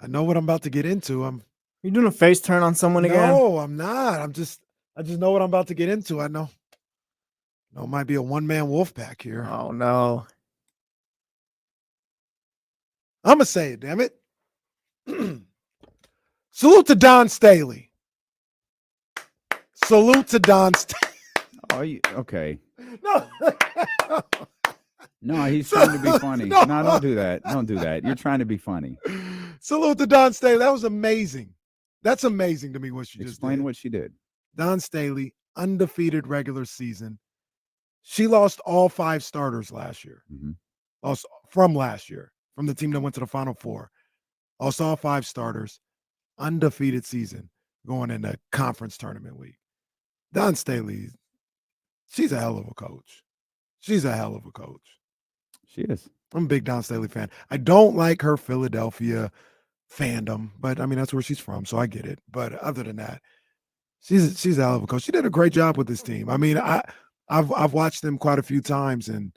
know what I'm about to get into. You doing a face turn on someone again? No, I'm not. I just know what I'm about to get into. I know. No, it might be a one-man wolf pack here. Oh no. I'm gonna say it, damn it. Salute to Don Staley. Salute to Don Staley. Oh, okay. No. No, he's trying to be funny. No, don't do that. Don't do that. You're trying to be funny. Salute to Don Staley. That was amazing. That's amazing to me what she just did. Explain what she did. Don Staley, undefeated regular season. She lost all 5 starters last year. Lost from last year, from the team that went to the Final Four. Lost all 5 starters. Undefeated season going into conference tournament week. Don Staley, she's a hell of a coach. She's a hell of a coach. She is. I'm a big Don Staley fan. I don't like her Philadelphia fandom, but I mean, that's where she's from, so I get it. But other than that, she's a hell of a coach. She did a great job with this team. I mean, I I've watched them quite a few times, and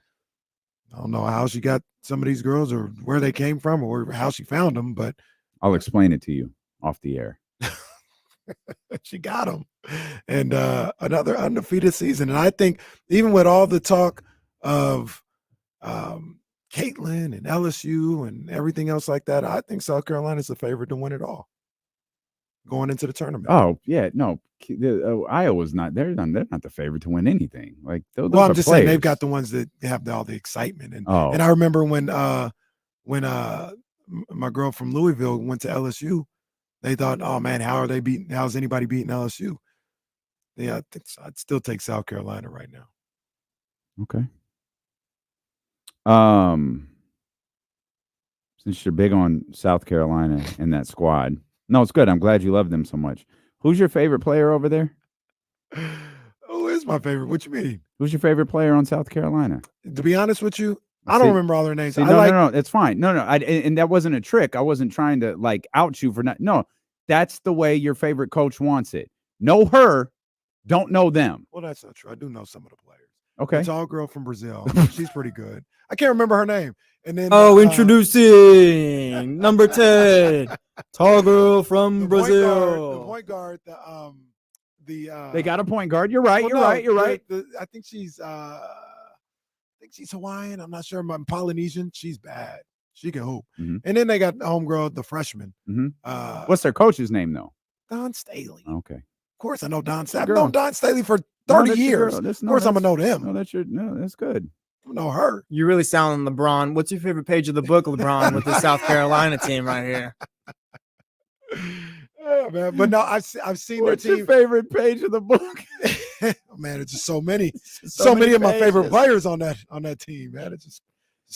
I don't know how she got some of these girls or where they came from or how she found them, but I'll explain it to you off the air. she got them. And another undefeated season. And I think even with all the talk of Caitlin and LSU and everything else like that, I think South Carolina's the favorite to win it all going into the tournament. Oh yeah, no, Iowa's not. They're not the favorite to win anything. Like those Well, are I'm just saying they've got players. the ones that have all the excitement. And Oh. and I remember when my girl from Louisville went to LSU, they thought, oh man, how's anybody beating LSU? Yeah, I think so. I'd still take South Carolina right now. Okay. Since you're big on South Carolina and that squad, no, it's good. I'm glad you love them so much. Who's your favorite player over there? Who is my favorite? What you mean? Who's your favorite player on South Carolina? To be honest with you, I don't remember all their names. No, it's fine. No, and that wasn't a trick. I wasn't trying to like out you for not. No, that's the way your favorite coach wants it. Know her, don't know them. Well, that's not true. I do know some of the players. Okay. The tall girl from Brazil. She's pretty good. I can't remember her name. And then introducing number 10, tall girl from Brazil. The point guard, they got a point guard. You're right. You're right. I think she's Hawaiian. I'm not sure. I'm Polynesian. She's bad. She can hoop. Mm-hmm. And then they got homegirl, the freshman. Mm-hmm. What's their coach's name though? Don Staley. Okay. Of course, I know Don Staley. I've known Don Staley for 30 years. Of course, I'm gonna know them. No, that's good. I know her. You really sound LeBron. What's your favorite page of the book, LeBron, with the South Carolina team right here? Yeah, man. But no, I've seen What's their team. your favorite page of the book? Man, it's just so many. So many of my favorite players on that team, man. It's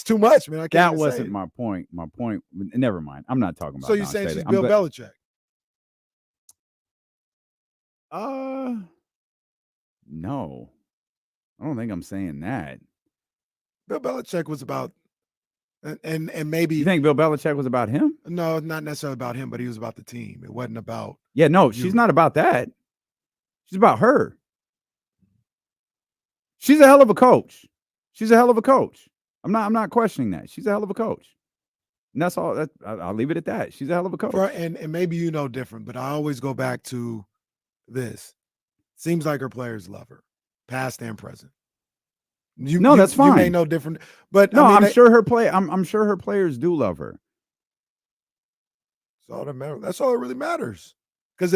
too much, man. I can't That even wasn't say it. my point. My point. Never mind. I'm not talking about. So you're Don saying Staley. she's I'm Bill glad- Belichick? No, I don't think I'm saying that. Bill Belichick was about, and maybe You think Bill Belichick was about him? no, not necessarily about him, but he was about the team. It wasn't about. Yeah, no, she's not about that. She's about her. She's a hell of a coach. She's a hell of a coach. I'm not questioning that. She's a hell of a coach. And that's all. I'll leave it at that. She's a hell of a coach. And maybe you know different, but I always go back to this. Seems like her players love her, past and present. That's fine. You may know different, but No, I mean, I'm sure her play. I'm sure her players do love her. That's all that matters. That's all that really matters. Because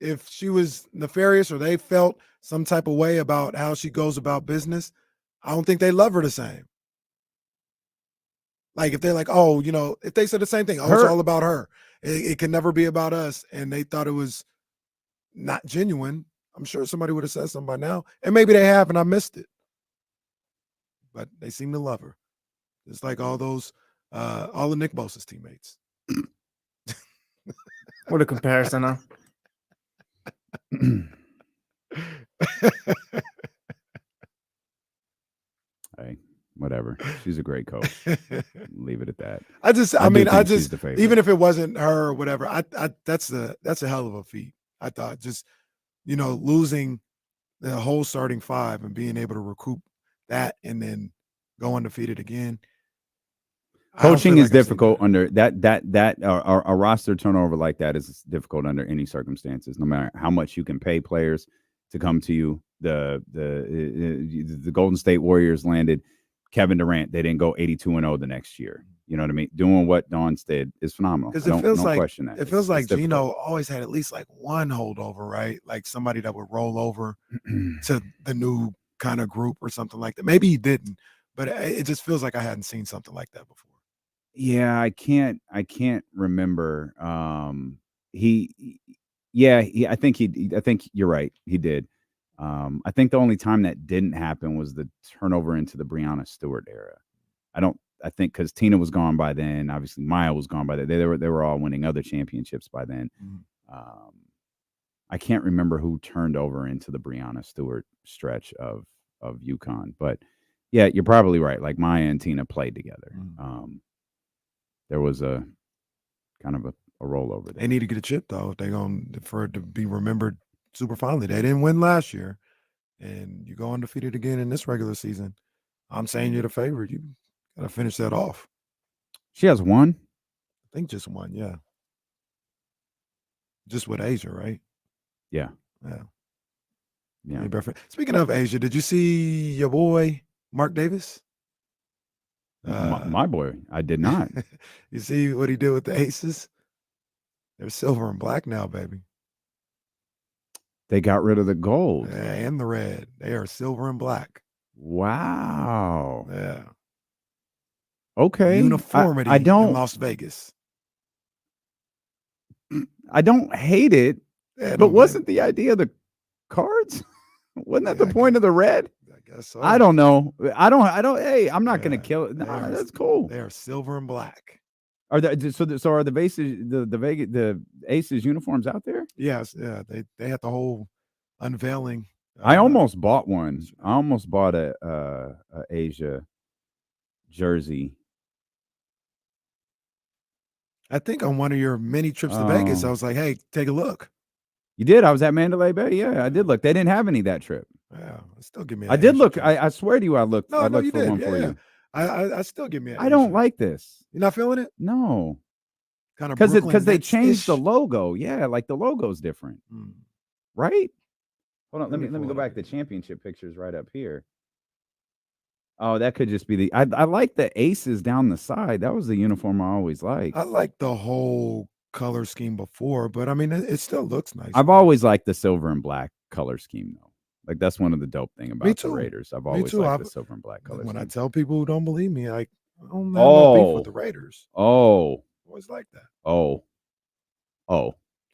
if she was nefarious or they felt some type of way about how she goes about business, I don't think they love her the same. Like if they're like, oh, if they said the same thing, oh, it's all about her. It can never be about us, and they thought it was not genuine. I'm sure somebody would have said something by now, and maybe they have, and I missed it. But they seem to love her. It's like all those, all of Nick Bosa's teammates. What a comparison, huh? Hey, whatever. She's a great coach. Leave it at that. She's the favorite. Even if it wasn't her or whatever, that's a hell of a feat. I thought just, losing the whole starting five and being able to recoup that and then go undefeated again. Coaching is difficult under a roster turnover like that is difficult under any circumstances, no matter how much you can pay players to come to you. The Golden State Warriors landed Kevin Durant. They didn't go 82-0 the next year. You know what I mean? Doing what Dawn's did is phenomenal. Because it feels like question that. It feels like difficult. Gino always had at least like one holdover, right? Like somebody that would roll over to the new kind of group or something like that. Maybe he didn't, but it just feels like I hadn't seen something like that before. Yeah, I can't remember. I think you're right. He did. I think the only time that didn't happen was the turnover into the Breonna Stewart era. I think because Tina was gone by then. Obviously, Maya was gone by then. They were all winning other championships by then. I can't remember who turned over into the Breonna Stewart stretch of UConn, but yeah, you're probably right. Like Maya and Tina played together. There was a kind of a rollover there. They need to get a chip though. If they're going for it to be remembered super fondly. They didn't win last year, and you go undefeated again in this regular season, I'm saying you're the favorite. You got to finish that off. She has one? I think just one, yeah. Just with Asia, right? Yeah. Yeah. Yeah. Speaking of Asia, did you see your boy, Mark Davis? My boy, I did not. You see what he did with the Aces? They're silver and black now, baby. They got rid of the gold. And the red. They are silver and black. Wow. Yeah. Okay. Uniformity I don't, in Las Vegas. I don't hate it, Yeah, but wasn't the idea of the cards? Wasn't that the point of the red? I guess so. I don't know. I don't. Hey, I'm not going to kill it. Nah, that's cool. They are silver and black. Are there, so are the bases, the Aces uniforms out there? Yes. Yeah. They had the whole unveiling. I almost bought one. I almost bought a Asia jersey. I think on one of your many trips to Vegas, I was like, hey, take a look. You did? I was at Mandalay Bay. Yeah, I did look. They didn't have any that trip. Yeah, still give me. I did look. I swear to you, I looked. No, I looked you for did. one for Yeah. you. I still give me. I don't like this. You're not feeling it? No. Kind of because they changed the logo. Yeah, like the logo's different, right? Hold on. Let me go back to championship pictures right up here. Oh, that could just be the. I like the Aces down the side. That was the uniform I always liked. I like the whole color scheme before, but I mean, it still looks nice. I've always liked the silver and black color scheme, though. Like that's one of the dope thing about the too. Raiders. I've Me always too. liked the silver and black color When I scheme. tell people who don't believe me, like, I don't have no beef with the Raiders. Always like that. Oh,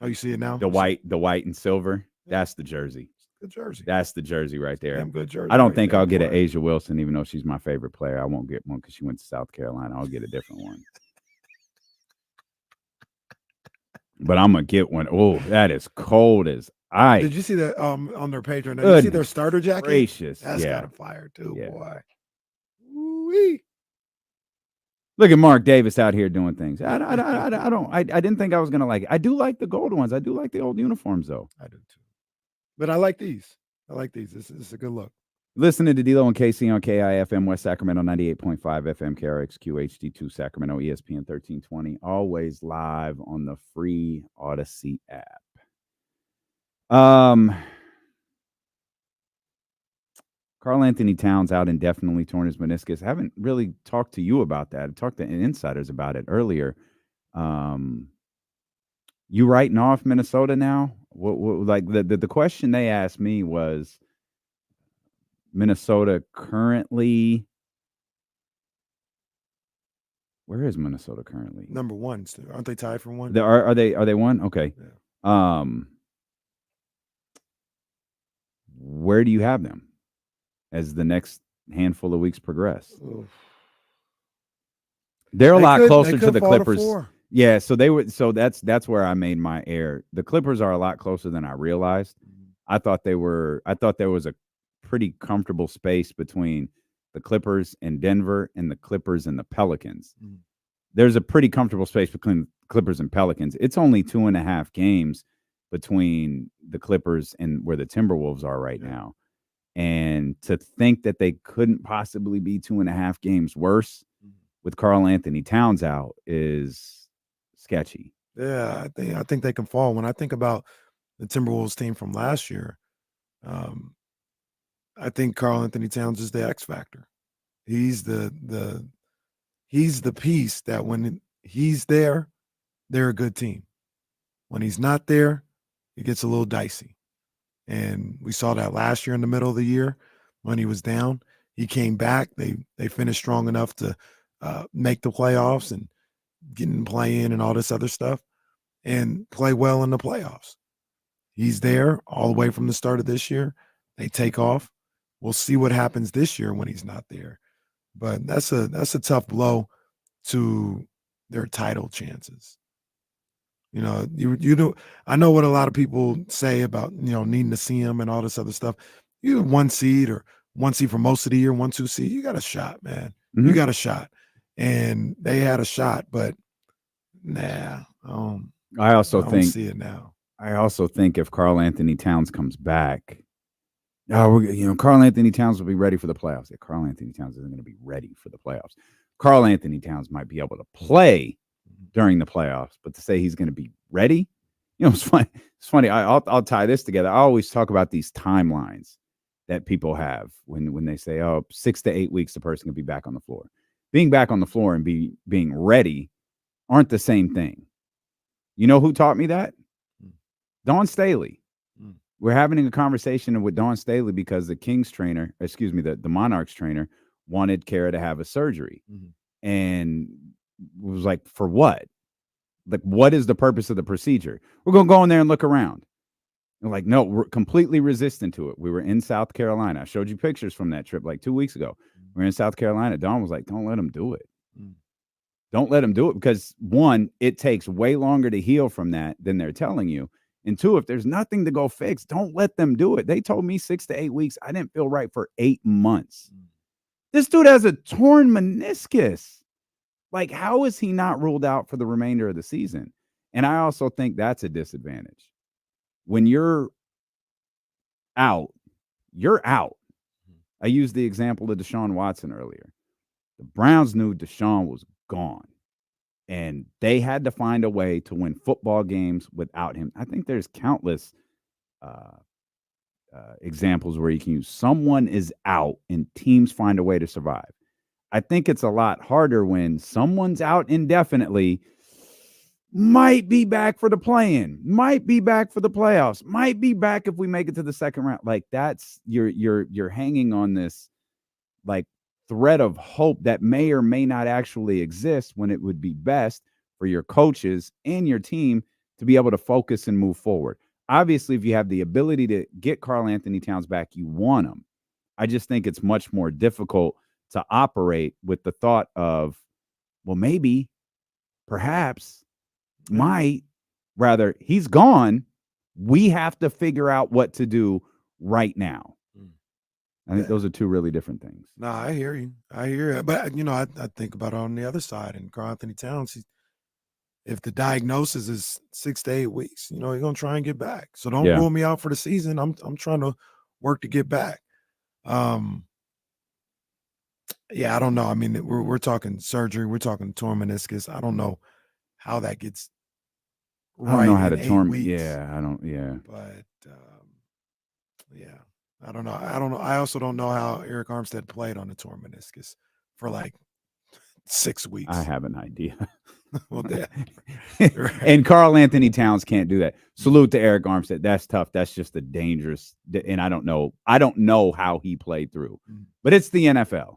you see it now? The white and silver. That's the jersey. Good jersey. That's the jersey right there. Damn good jersey. I don't right think there, I'll get boy. an Asia Wilson, even though she's my favorite player. I won't get one because she went to South Carolina. I'll get a different one. But I'm gonna get one. Oh, that is cold as ice. Did you see that on their page right now? You see their starter jacket? Gracious. That's Yeah. got a fire too, Yeah. boy. Ooh-wee. Look at Mark Davis out here doing things. I didn't think I was gonna like it. I do like the gold ones. I do like the old uniforms though. I do too. But I like these. This is a good look. Listening to D-Lo and KC on KIFM West Sacramento 98.5 FM KRXQ HD2 Sacramento ESPN 1320. Always live on the free Odyssey app. Karl Anthony Towns out indefinitely torn his meniscus. I haven't really talked to you about that. I talked to insiders about it earlier. You writing off Minnesota now? What like the question they asked me was Minnesota currently. Where is Minnesota currently? Number one, still. Aren't they tied for one? Are they one? Okay. Yeah. Where do you have them as the next handful of weeks progress? Oof. They're a lot closer to the fall to Clippers. 4. Yeah, so they were. So that's where I made my error. The Clippers are a lot closer than I realized. I thought they were. I thought there was a pretty comfortable space between the Clippers and Denver and the Clippers and the Pelicans. There's a pretty comfortable space between Clippers and Pelicans. It's only 2.5 games between the Clippers and where the Timberwolves are right now. And to think that they couldn't possibly be 2.5 games worse with Karl Anthony Towns out is sketchy. Yeah, I think they can fall. When I think about the Timberwolves team from last year, I think Karl Anthony Towns is the X factor. He's the piece that when he's there, they're a good team. When he's not there, it gets a little dicey. And we saw that last year in the middle of the year when he was down. He came back. They finished strong enough to make the playoffs and get in play in and all this other stuff and play well in the playoffs. He's there all the way from the start of this year. They take off. We'll see what happens this year when he's not there. But that's a tough blow to their title chances. You know, you do. I know what a lot of people say about, needing to see him and all this other stuff. You 1 seed or 1 seed for most of the year, 1-2 seed, you got a shot, man. Mm-hmm. You got a shot. And they had a shot, but nah. I also don't think see it now. I also think if Karl Anthony Towns comes back, Karl Anthony Towns will be ready for the playoffs. Yeah, Karl Anthony Towns isn't going to be ready for the playoffs. Karl Anthony Towns might be able to play during the playoffs, but to say he's going to be ready, it's funny. It's funny. I'll tie this together. I always talk about these timelines that people have when they say, 6 to 8 weeks, the person can be back on the floor. Being back on the floor and being ready aren't the same thing. You know who taught me that? Dawn Staley. We're having a conversation with Dawn Staley because the Monarchs trainer wanted Kara to have a surgery. And was like, for what? Like, what is the purpose of the procedure? We're going to go in there and look around. And like, no, we're completely resistant to it. We were in South Carolina. I showed you pictures from that trip like 2 weeks ago. We're in South Carolina. Dawn was like, don't let him do it. Don't let him do it because, one, it takes way longer to heal from that than they're telling you. And two, if there's nothing to go fix, don't let them do it. They told me 6 to 8 weeks. I didn't feel right for 8 months. This dude has a torn meniscus. Like, how is he not ruled out for the remainder of the season? And I also think that's a disadvantage. When you're out, you're out. I used the example of Deshaun Watson earlier. The Browns knew Deshaun was gone, and they had to find a way to win football games without him. I think there's countless examples where you can use someone is out and teams find a way to survive. I think it's a lot harder when someone's out indefinitely, might be back for the play-in, might be back for the playoffs, might be back if we make it to the second round. Like, that's you're hanging on this like thread of hope that may or may not actually exist, when it would be best for your coaches and your team to be able to focus and move forward. Obviously, if you have the ability to get Karl Anthony Towns back, you want him. I just think it's much more difficult to operate with the thought of, well, maybe, perhaps, might, rather, he's gone. We have to figure out what to do right now. I think those are two really different things. No, I hear you. I hear you. But, I think about it on the other side. And Karl Anthony Towns, if the diagnosis is 6 to 8 weeks, he's going to try and get back. So don't rule me out for the season. I'm trying to work to get back. Yeah, I don't know. I mean, we're talking surgery. We're talking torn meniscus. I don't know how that gets right. I don't know how to torn. Weeks. Yeah, I don't. Yeah, but yeah, I don't know. I also don't know how Eric Armstead played on the torn meniscus for like 6 weeks. I have an idea. Well, right. And Karl Anthony Towns can't do that. Salute to Eric Armstead. That's tough. That's just a dangerous. And I don't know how he played through, but it's the NFL.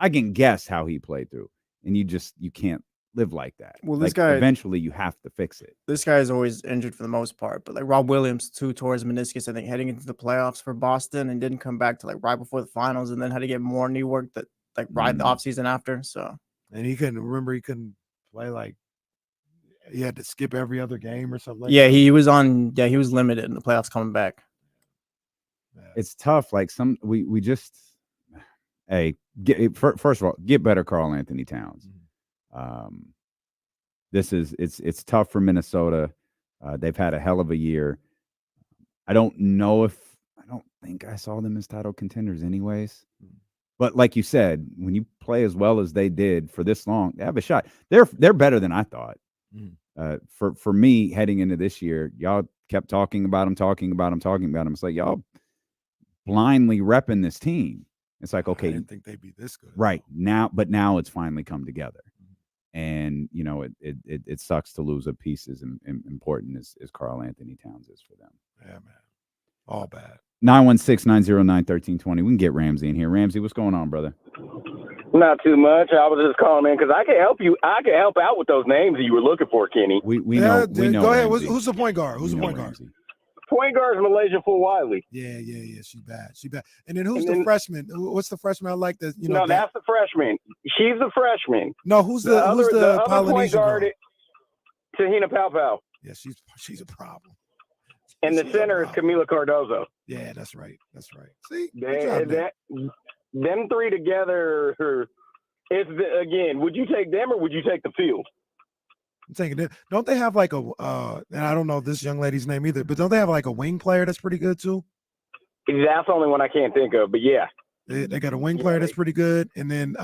I can guess how he played through, and you can't live like that. Well, this guy, eventually you have to fix it. This guy is always injured for the most part, but like Rob Williams too tore his meniscus, I think, heading into the playoffs for Boston, and didn't come back to like right before the finals, and then had to get more knee work that like right the offseason after. So, and he couldn't play, like he had to skip every other game or something like that. He was limited in the playoffs coming back. It's tough. Like we just first of all, get better Karl Anthony Towns. It's tough for Minnesota. They've had a hell of a year. I don't think I saw them as title contenders anyways. But like you said, when you play as well as they did for this long, they have a shot. They're better than I thought. For me, heading into this year, y'all kept talking about them. It's like y'all blindly repping this team. It's like, okay, I didn't think they'd be this good. Right now, but now it's finally come together. And it sucks to lose a piece as important as Karl Anthony Towns is for them. Yeah, man. All bad. 916-909-1320. We can get Ramsey in here. Ramsey, what's going on, brother? Not too much. I was just calling in because I can help you. I can help out with those names that you were looking for, Kenny. We know. Go ahead. Who's the point guard? Guard? Point guard is Malaysia Full-Wiley. Yeah. She's bad. And then who's the freshman? What's the freshman? I like the No, that's the freshman. She's the freshman. No, who's the other Polynesian point guard? girl? Tahina Paopao. Yeah, she's a problem. And the center is Camila Cardozo. Yeah, that's right. See, them three together. Again, would you take them or would you take the field? I'm taking it. Don't they have like and I don't know this young lady's name either, but don't they have like a wing player that's pretty good too? That's the only one I can't think of. But yeah, they got a wing player that's pretty good, and then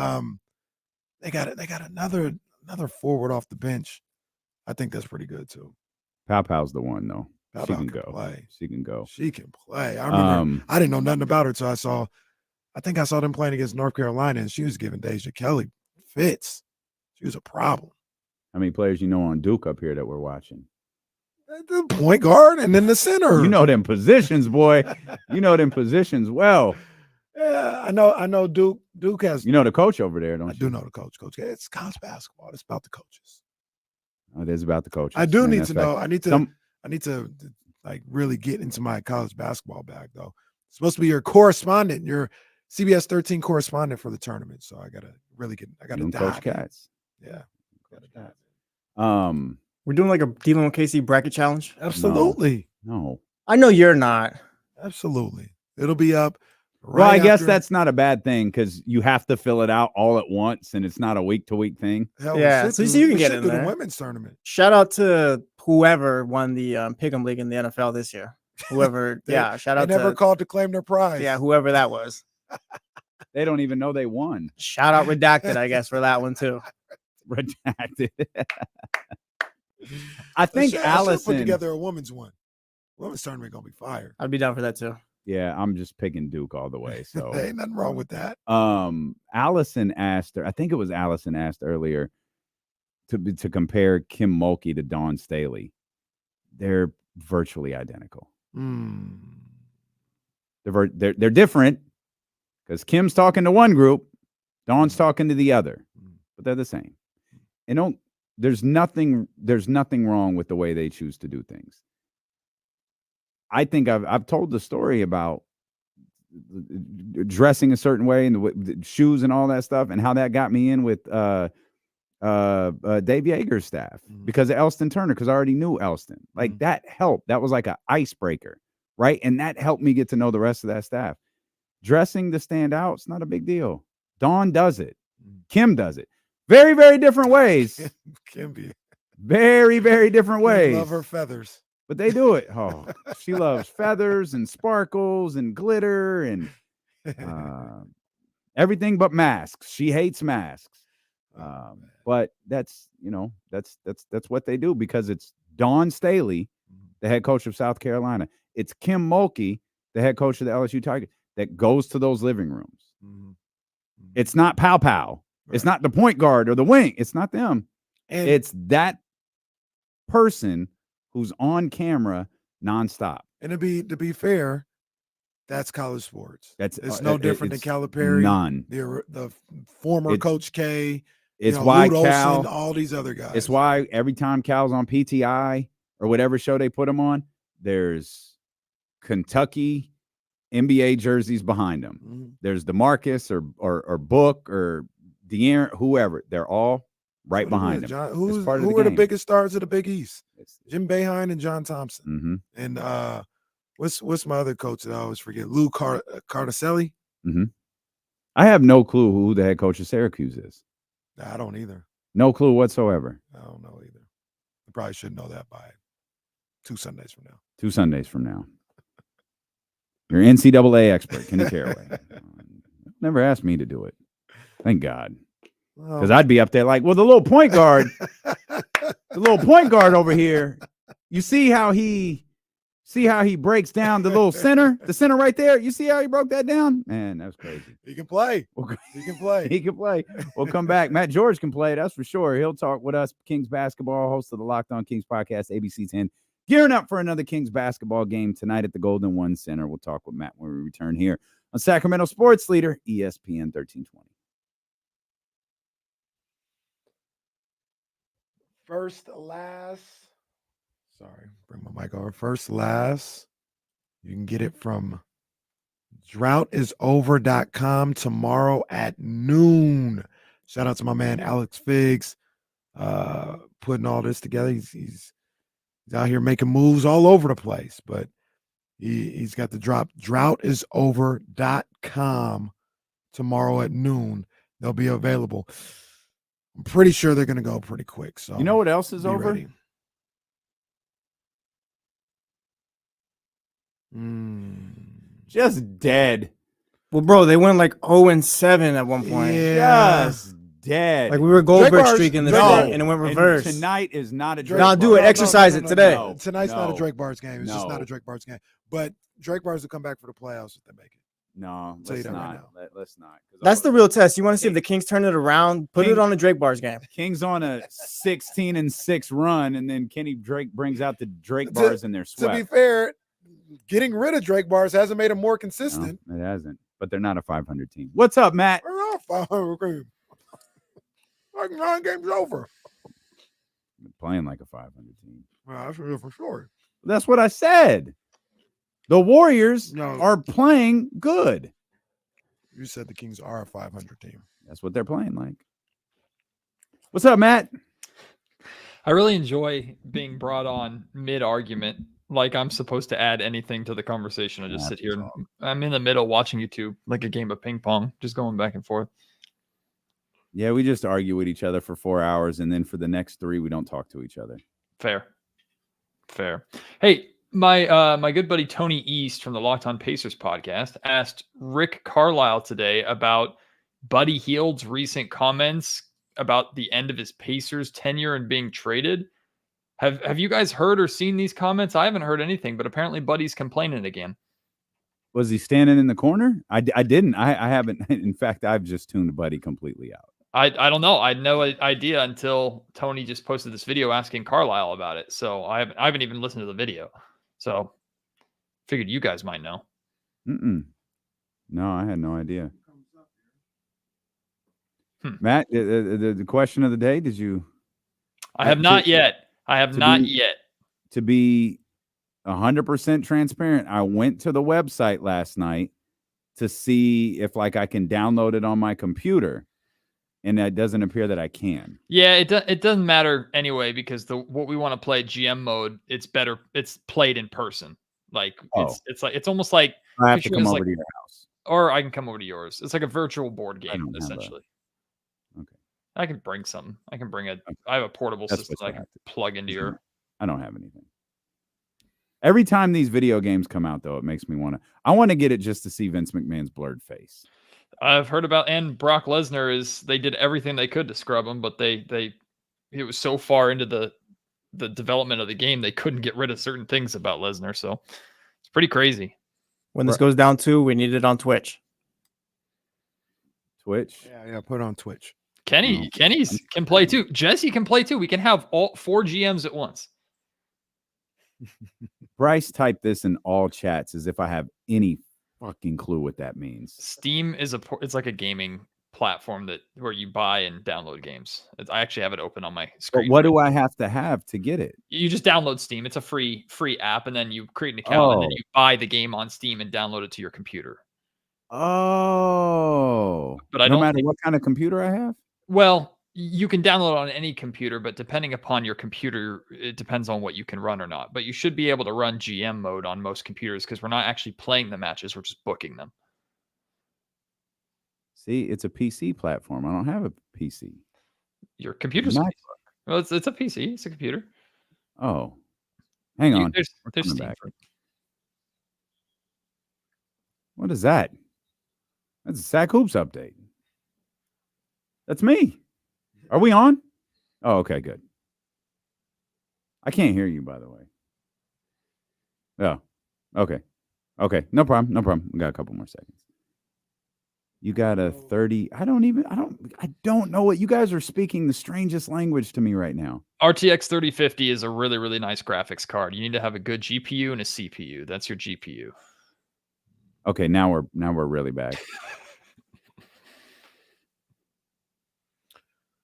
they got another forward off the bench. I think that's pretty good too. Pow's the one though. Pow She can can go. play. She can go. She can play. I remember I didn't know nothing about her until I think I saw them playing against North Carolina, and she was giving Deja Kelly fits. She was a problem. How many players you know on Duke up here that we're watching? The point guard and then the center. You know them positions, boy. You know them positions well. Yeah, I know. Duke has. You know the coach over there, don't you? I do know the coach. Coach, it's college basketball. It's about the coaches. Oh, it is about the coaches. I do Man, need that's to fact. know. I need to like really get into my college basketball bag though. It's supposed to be your correspondent, your CBS 13 correspondent for the tournament. So I gotta really get. I gotta You dive Coach in. Cats. Yeah. We're doing like a dealing with KC bracket challenge. Absolutely. No. I know you're not. Absolutely. It'll be up. Well, I guess after- that's not a bad thing because you have to fill it out all at once, and it's not a week-to-week thing. Hell, Yeah, we should so do- you can we get should in do the there. women's tournament. Shout out to whoever won the Pick'em League in the NFL this year. Whoever, They- shout they out never to called to claim their prize. yeah, whoever that was. They don't even know they won. Shout out Redacted, I guess, for that one too. Redacted. I think I should Allison put together a women's one. Women's tournament gonna be fire. I'd be down for that too. Yeah, I'm just picking Duke all the way. So There ain't nothing wrong with that. Allison asked her, I think it was Allison asked earlier to compare Kim Mulkey to Dawn Staley. They're virtually identical. They're different because Kim's talking to one group, Dawn's talking to the other, but they're the same. And there's nothing wrong with the way they choose to do things. I think I've told the story about dressing a certain way and the shoes and all that stuff, and how that got me in with Dave Yeager's staff because of Elston Turner, because I already knew Elston. Like that helped. That was like an icebreaker, right? And that helped me get to know the rest of that staff. Dressing to stand out, it's not a big deal. Dawn does it. Kim does it. Very, very different ways. Kim be very, very different ways. love her feathers. But they do it. Oh, she loves feathers and sparkles and glitter and everything but masks. She hates masks. But that's what they do because it's Dawn Staley, the head coach of South Carolina. It's Kim Mulkey, the head coach of the LSU Tigers, that goes to those living rooms. It's not Pow. Right. It's not the point guard or the wing. It's not them. And it's that person who's on camera nonstop. And to be fair, that's college sports. It's no different than Calipari. None. The former Coach K. It's why Lute Cal, Olson, all these other guys. It's why every time Cal's on PTI or whatever show they put him on, there's Kentucky NBA jerseys behind him. There's DeMarcus or Book or De'Aaron, whoever. They're all right behind him. Who are the biggest stars of the Big East? Jim Boeheim and John Thompson. And what's my other coach that I always forget? Lou Cardacelli. I have no clue who the head coach of Syracuse is. I don't either. No clue whatsoever. I don't know either. I probably should know that by 2 Sundays from now. 2 Sundays from now. You're an NCAA expert, Kenny Caraway. Never asked me to do it. Thank God. Because I'd be up there like, well, the little point guard over here, you see how he breaks down the little center right there? You see how he broke that down? Man, that was crazy. He can play. He can play. He can play. We'll come back. Matt George can play, that's for sure. He'll talk with us. Kings basketball, host of the Locked On Kings podcast, ABC 10. Gearing up for another Kings basketball game tonight at the Golden One Center. We'll talk with Matt when we return here on Sacramento Sports Leader, ESPN 1320. First, last. Sorry, bring my mic over. First, last. You can get it from droughtisover.com tomorrow at noon. Shout out to my man Alex Figs, putting all this together. He's out here making moves all over the place, but he's got the drop. Droughtisover.com tomorrow at noon. They'll be available. I'm pretty sure they're going to go pretty quick. So you know what else is over? Ready. Just dead. Well, bro, they went like 0-7 at one point. Yeah. Just dead. Like we were Goldberg Drake bars- streaking this no. week, and it went reverse. And tonight is not a Drake No, bar. do it. Exercise it today. No. Tonight's not a No. Drake Bars game. It's just not No. a Drake Bars game. But Drake Bars will come back for the playoffs if they make it. No, tell you let's that right not. now. Let's not. 'Cause That's the real test. You want to see if the Kings turn it around? Put it on the Drake Bars game. Kings on a 16-6 run, and then Kenny Drake brings out the Drake Bars in their To sweat. be fair, getting rid of Drake Bars hasn't made them more consistent. No, it hasn't. But they're not a 500 team. What's up, Matt? We're not 500 games. Like 9 games over. They're playing like a 500 team. Well, that's a different story. That's what I said. The Warriors No. are playing good. You said the Kings are a 500 team. That's what they're playing like. What's up, Matt? I really enjoy being brought on mid-argument, like I'm supposed to add anything to the conversation. I just sit here and I'm in the middle watching YouTube like a game of ping pong, just going back and forth. Yeah, we just argue with each other for 4 hours, and then for the next 3, we don't talk to each other. Fair. Hey, my good buddy Tony East from the Locked On Pacers podcast asked Rick Carlisle today about Buddy Hield's recent comments about the end of his Pacers tenure and being traded. Have you guys heard or seen these comments? I haven't heard anything, but apparently Buddy's complaining again. Was he standing in the corner? I didn't. I haven't. In fact, I've just tuned Buddy completely out. I don't know. I had no idea until Tony just posted this video asking Carlisle about it. So I haven't even listened to the video. So figured you guys might know. No, I had no idea. Matt, the question of the day, did you? I have not yet. I have not yet. To be 100% transparent, I went to the website last night to see if I can download it on my computer, and it doesn't appear that I can. Yeah, it doesn't matter anyway, because what we want to play GM mode, it's better. It's played in person. Like it's almost like I have to come over to your house, or I can come over to yours. It's like a virtual board game essentially. Okay. I can bring something. I can bring I have a portable system that I can plug into your. I don't have anything. Every time these video games come out, though, it makes me I want to get it just to see Vince McMahon's blurred face. I've heard about, and Brock Lesnar they did everything they could to scrub him, but it was so far into the development of the game, they couldn't get rid of certain things about Lesnar. So it's pretty crazy. When this goes down to, we need it on Twitch. Twitch? Yeah, put it on Twitch. Kenny can play too. Jesse can play too. We can have all 4 GMs at once. Bryce typed this in all chats as if I have any fucking clue what that means. Steam is it's like a gaming platform where you buy and download games. I actually have it open on my screen. But what do I have to get it? You just download Steam. It's a free app, and then you create an account, and then you buy the game on Steam and download it to your computer. Oh, but no matter what kind of computer I have? Well, you can download on any computer, but depending upon your computer, it depends on what you can run or not. But you should be able to run GM mode on most computers because we're not actually playing the matches. We're just booking them. See, it's a PC platform. I don't have a PC. Your computer's a PC. Well, it's a PC. It's a computer. Oh, hang on. There's coming Steam back. for it. What is that? That's a Sack Hoops update. That's me. Are we on? Oh, okay, good. I can't hear you, by the way. Yeah. Okay. Okay. No problem. We got a couple more seconds. You got a 30. I don't know what you guys are speaking the strangest language to me right now. RTX 3050 is a really, really nice graphics card. You need to have a good GPU and a CPU. That's your GPU. Okay, now we're really back.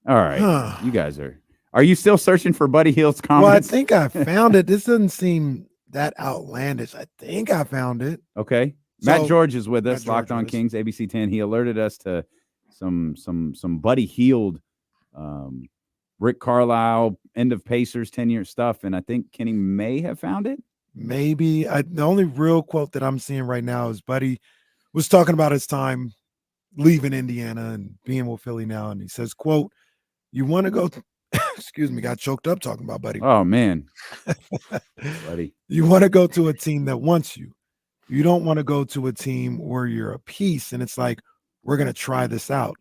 All right. You guys are you still searching for Buddy Hield's comments? Well, I think I found it. This doesn't seem that outlandish. I think I found it. Okay. Matt George is with us, Locked On Kings, ABC 10. He alerted us to some Buddy Hield, Rick Carlisle, end of Pacers 10-year stuff, and I think Kenny may have found it. Maybe. The only real quote that I'm seeing right now is Buddy was talking about his time leaving Indiana and being with Philly now, and he says, quote, "You want to go excuse me, got choked up talking about Buddy. Oh, man. Buddy. You want to go to a team that wants you. You don't want to go to a team where you're a piece and it's like, we're going to try this out.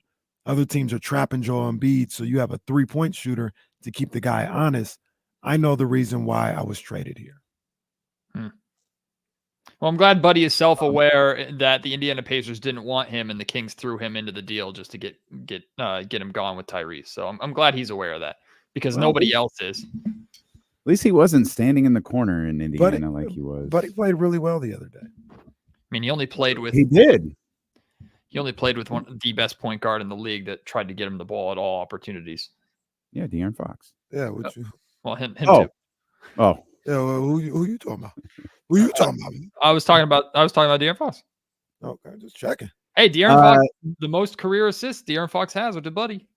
Other teams are trapping Joel Embiid, so you have a 3-point shooter to keep the guy honest. I know the reason why I was traded here. Well, I'm glad Buddy is self-aware that the Indiana Pacers didn't want him and the Kings threw him into the deal just to get him gone with Tyrese. So I'm glad he's aware of that because nobody else is. At least he wasn't standing in the corner in Indiana like he was. But he played really well the other day. I mean, he only played with He did. He only played with the best point guard in the league that tried to get him the ball at all opportunities. Yeah, De'Aaron Fox. Yeah, well, him oh. too. Oh, yeah. Well, who you talking about? Who you talking about? I was talking about De'Aaron Fox. Okay, just checking. Hey, De'Aaron Fox, the most career assists De'Aaron Fox has with the Buddy.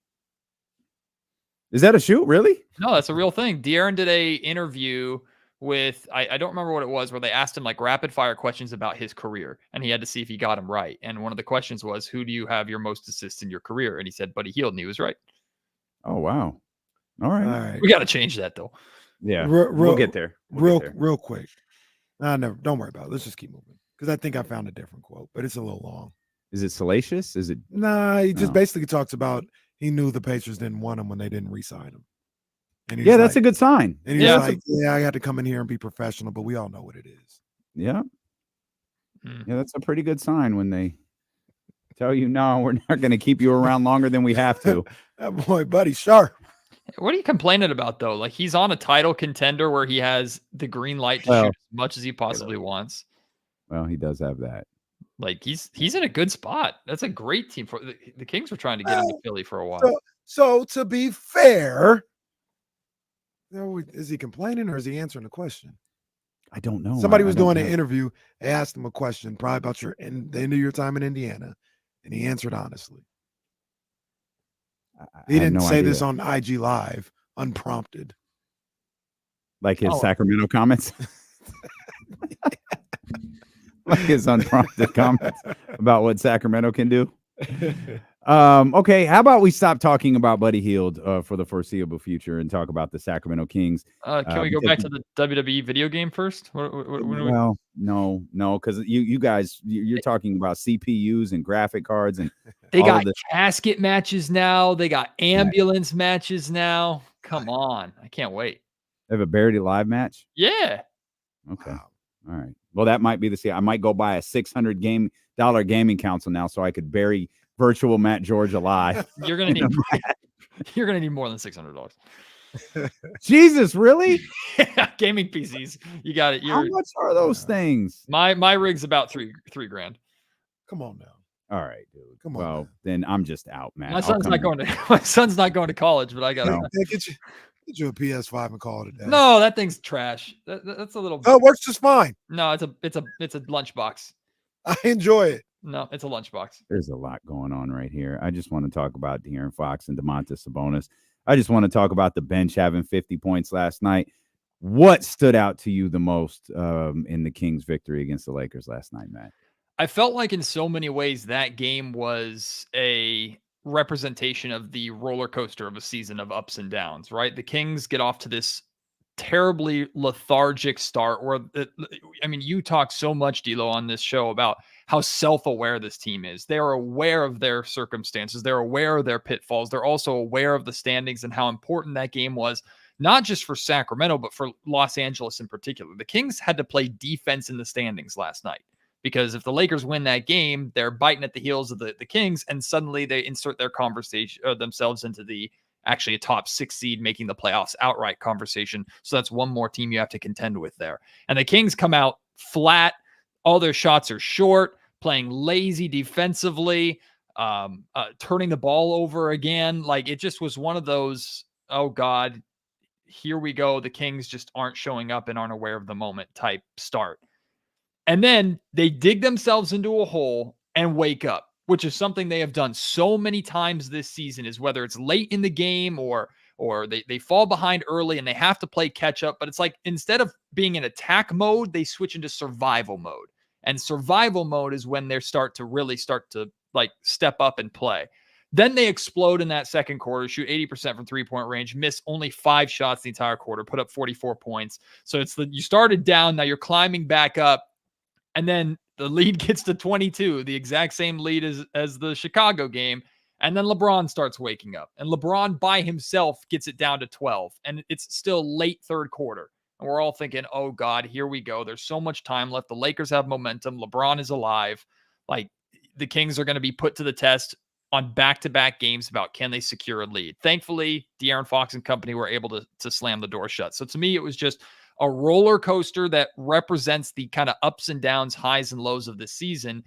Is that a shoot? Really? No, that's a real thing. De'Aaron did a interview with I don't remember what it was, where they asked him like rapid fire questions about his career, and he had to see if he got them right. And one of the questions was, "Who do you have your most assists in your career?" And he said Buddy Hield, and he was right. Oh wow! All right. We got to change that though. Yeah, we'll get there. Real quick. Don't worry about it. Let's just keep moving because I think I found a different quote, but it's a little long. Is it salacious? Is it? Nah, he just basically talks about he knew the Pacers didn't want him when they didn't re-sign him. And yeah, that's a good sign. And he's like, I had to come in here and be professional, but we all know what it is. Yeah. Yeah, that's a pretty good sign when they tell you, no, we're not going to keep you around longer than we have to. That boy, Buddy, sharp. What are you complaining about though? Like he's on a title contender where he has the green light to shoot as much as he possibly wants. Well, he does have that. Like he's in a good spot. That's a great team for the Kings were trying to get him to Philly for a while. So to be fair, is he complaining or is he answering the question? I don't know. Somebody was doing an interview. They asked him a question, probably about the end of your time in Indiana, and he answered honestly. He didn't say this on IG Live, unprompted. Like his Sacramento comments? Like his unprompted comments about what Sacramento can do? Okay, how about we stop talking about Buddy Hield for the foreseeable future and talk about the Sacramento Kings? Can we go back to the WWE video game first? Well, no, because you guys, you're talking about CPUs and graphic cards, and they got casket matches now. They got ambulance matches now. Come on, I can't wait. They have a Buried Alive match? Yeah. Okay. Wow. All right. Well, that might be the I might go buy a $600 gaming console now so I could bury virtual Matt George alive. You're gonna need more than $600. Jesus, really? Gaming PCs. You got it. How much are those things? My rig's about three grand. Come on now. All right, dude. Come on. Well, then I'm just out, man. My son's not going to college, but I got to get you a PS5 and call it a day. No, that thing's trash. That's a little. Oh, it works just fine. No, it's a lunchbox. I enjoy it. No, it's a lunchbox. There's a lot going on right here. I just want to talk about De'Aaron Fox and Domantas Sabonis. I just want to talk about the bench having 50 points last night. What stood out to you the most in the Kings' victory against the Lakers last night, Matt? I felt like in so many ways that game was a representation of the roller coaster of a season of ups and downs, right? The Kings get off to this terribly lethargic start where you talk so much, D'Lo, on this show about how self-aware this team is. They're aware of their circumstances. They're aware of their pitfalls. They're also aware of the standings and how important that game was, not just for Sacramento, but for Los Angeles in particular. The Kings had to play defense in the standings last night because if the Lakers win that game, they're biting at the heels of the Kings, and suddenly they insert their conversation themselves into the actually a top 6 seed making the playoffs outright conversation. So that's one more team you have to contend with there. And the Kings come out flat. All their shots are short, playing lazy defensively, turning the ball over again. Like it just was one of those, oh God, here we go. The Kings just aren't showing up and aren't aware of the moment type start. And then they dig themselves into a hole and wake up, which is something they have done so many times this season, is whether it's late in the game or they fall behind early and they have to play catch up. But it's like instead of being in attack mode, they switch into survival mode. And survival mode is when they start to like step up and play. Then they explode in that second quarter, shoot 80% from 3-point range, miss only 5 shots the entire quarter, put up 44 points. So you started down, now you're climbing back up. And then The lead gets to 22, the exact same lead as the Chicago game. And then LeBron starts waking up. And LeBron by himself gets it down to 12. And it's still late third quarter. And we're all thinking, oh, God, here we go. There's so much time left. The Lakers have momentum. LeBron is alive. Like, the Kings are going to be put to the test on back-to-back games about can they secure a lead. Thankfully, De'Aaron Fox and company were able to slam the door shut. So to me, it was just a roller coaster that represents the kind of ups and downs, highs and lows of this season.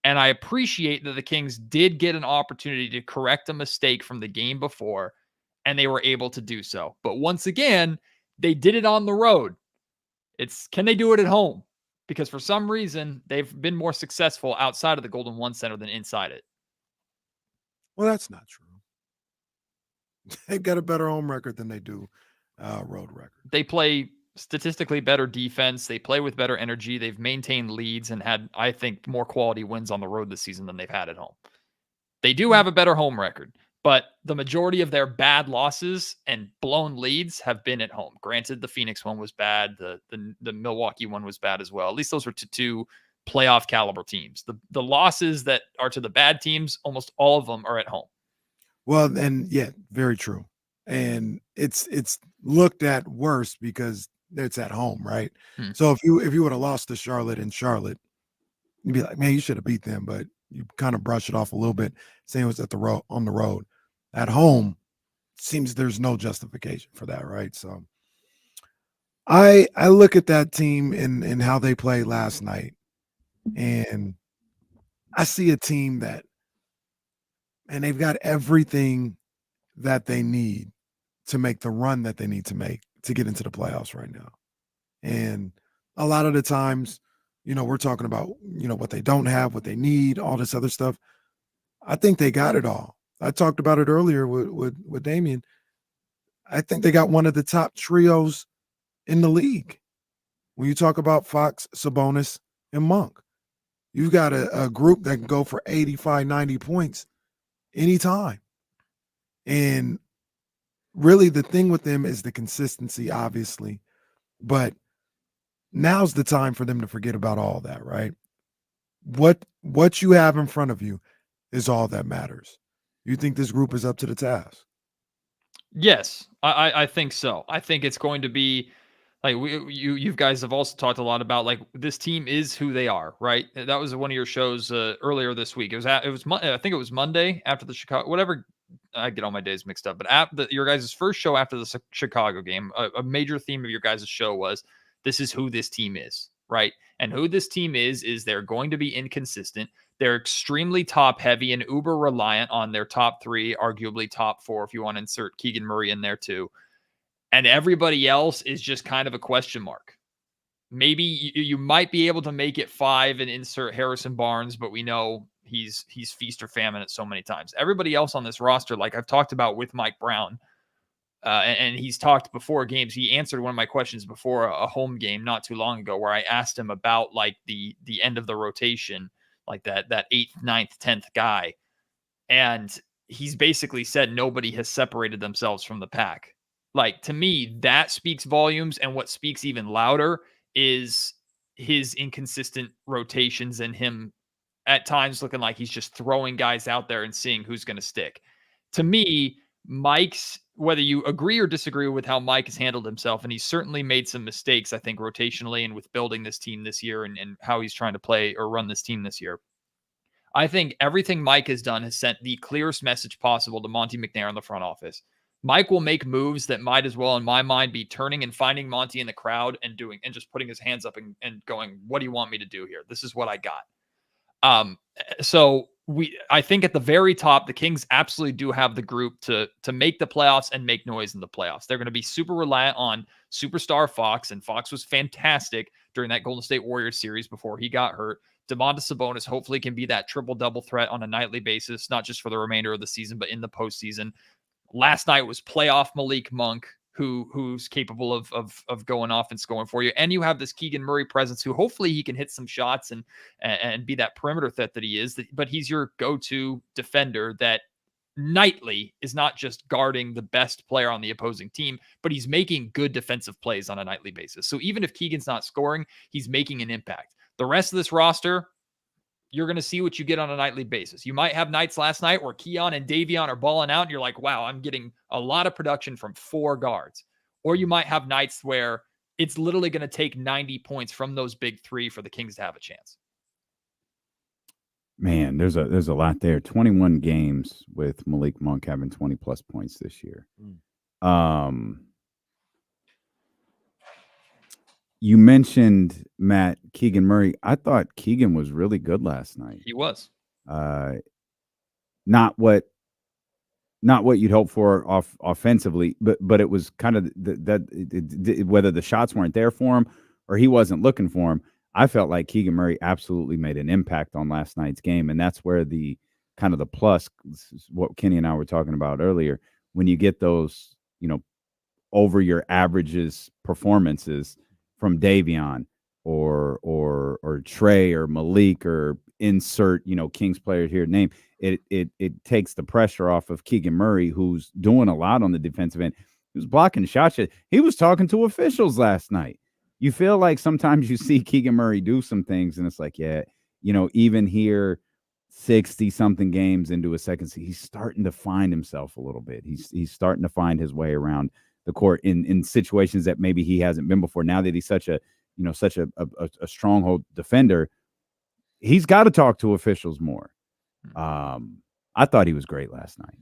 And I appreciate that the Kings did get an opportunity to correct a mistake from the game before, and they were able to do so. But once again, they did it on the road. Can they do it at home? Because for some reason, they've been more successful outside of the Golden One Center than inside it. Well, that's not true. They've got a better home record than they do road record. They play statistically better defense. They play with better energy. They've maintained leads and had, I think, more quality wins on the road this season than they've had at home. They do have a better home record, but the majority of their bad losses and blown leads have been at home. Granted, the Phoenix one was bad. The Milwaukee one was bad as well. At least those were to two playoff caliber teams. The losses that are to the bad teams, almost all of them are at home. Well, and yeah, very true. And it's looked at worse because it's at home, right? So if you would have lost to Charlotte in Charlotte, you'd be like, man, you should have beat them, but you kind of brush it off a little bit, saying it was on the road. At home, seems there's no justification for that, right? So I look at that team and how they played last night, and I see a team and they've got everything that they need to make the run that they need to make to get into the playoffs right now. And a lot of the times, we're talking about, what they don't have, what they need, all this other stuff. I think they got it all. I talked about it earlier with Damian. I think they got one of the top trios in the league. When you talk about Fox, Sabonis, and Monk, you've got a group that can go for 85, 90 points anytime. And really the thing with them is the consistency, obviously. But now's the time for them to forget about all that, right? What you have in front of you is all that matters. You think this group is up to the task? Yes, I think so. I think it's going to be like you guys have also talked a lot about like this team is who they are, right? That was one of your shows earlier this week. I think it was Monday after the Chicago, whatever. I get all my days mixed up, but after your guys' first show after the Chicago game, a major theme of your guys' show was this is who this team is, right? And who this team is they're going to be inconsistent. They're extremely top heavy and uber reliant on their top three, arguably top four, if you want to insert Keegan Murray in there too. And everybody else is just kind of a question mark. Maybe you might be able to make it 5 and insert Harrison Barnes, but we know he's feast or famine at so many times. Everybody else on this roster, like I've talked about with Mike Brown, and he's talked before games. He answered one of my questions before a home game not too long ago, where I asked him about like the end of the rotation, like that 8th, 9th, 10th guy. And he's basically said nobody has separated themselves from the pack. Like, to me, that speaks volumes. And what speaks even louder is his inconsistent rotations and him at times looking like he's just throwing guys out there and seeing who's going to stick. To me, Mike's, whether you agree or disagree with how Mike has handled himself, and he's certainly made some mistakes, I think, rotationally and with building this team this year and how he's trying to play or run this team this year. I think everything Mike has done has sent the clearest message possible to Monty McNair in the front office. Mike will make moves that might as well, in my mind, be turning and finding Monty in the crowd and just putting his hands up and going, what do you want me to do here? This is what I got. So I think at the very top, the Kings absolutely do have the group to make the playoffs and make noise in the playoffs. They're going to be super reliant on superstar Fox, and Fox was fantastic during that Golden State Warriors series before he got hurt. Domantas Sabonis hopefully can be that triple-double threat on a nightly basis, not just for the remainder of the season, but in the postseason. Last night was playoff Malik Monk, who's capable of going off and scoring for you. And you have this Keegan Murray presence who hopefully he can hit some shots and be that perimeter threat that he is. But he's your go-to defender that nightly is not just guarding the best player on the opposing team, but he's making good defensive plays on a nightly basis. So even if Keegan's not scoring, he's making an impact. The rest of this roster, you're going to see what you get on a nightly basis. You might have nights last night where Keon and Davion are balling out and you're like, wow, I'm getting a lot of production from 4 guards. Or you might have nights where it's literally going to take 90 points from those big 3 for the Kings to have a chance. Man, there's a lot there. 21 games with Malik Monk having 20 plus points this year. You mentioned, Matt, Keegan Murray. I thought Keegan was really good last night. He was. Not what you'd hope for offensively, but it was kind of whether the shots weren't there for him or he wasn't looking for him. I felt like Keegan Murray absolutely made an impact on last night's game, and that's where the kind of the plus, what Kenny and I were talking about earlier, when you get those, over your averages performances from Davion or Trey or Malik or insert, Kings player here name, it takes the pressure off of Keegan Murray, who's doing a lot on the defensive end. He was blocking shots. He was talking to officials last night. You feel like sometimes you see Keegan Murray do some things and it's like, even here 60-something games into a second season, he's starting to find himself a little bit. He's starting to find his way around the court in situations that maybe he hasn't been before. Now that he's such a stronghold defender, he's got to talk to officials more. I thought he was great last night.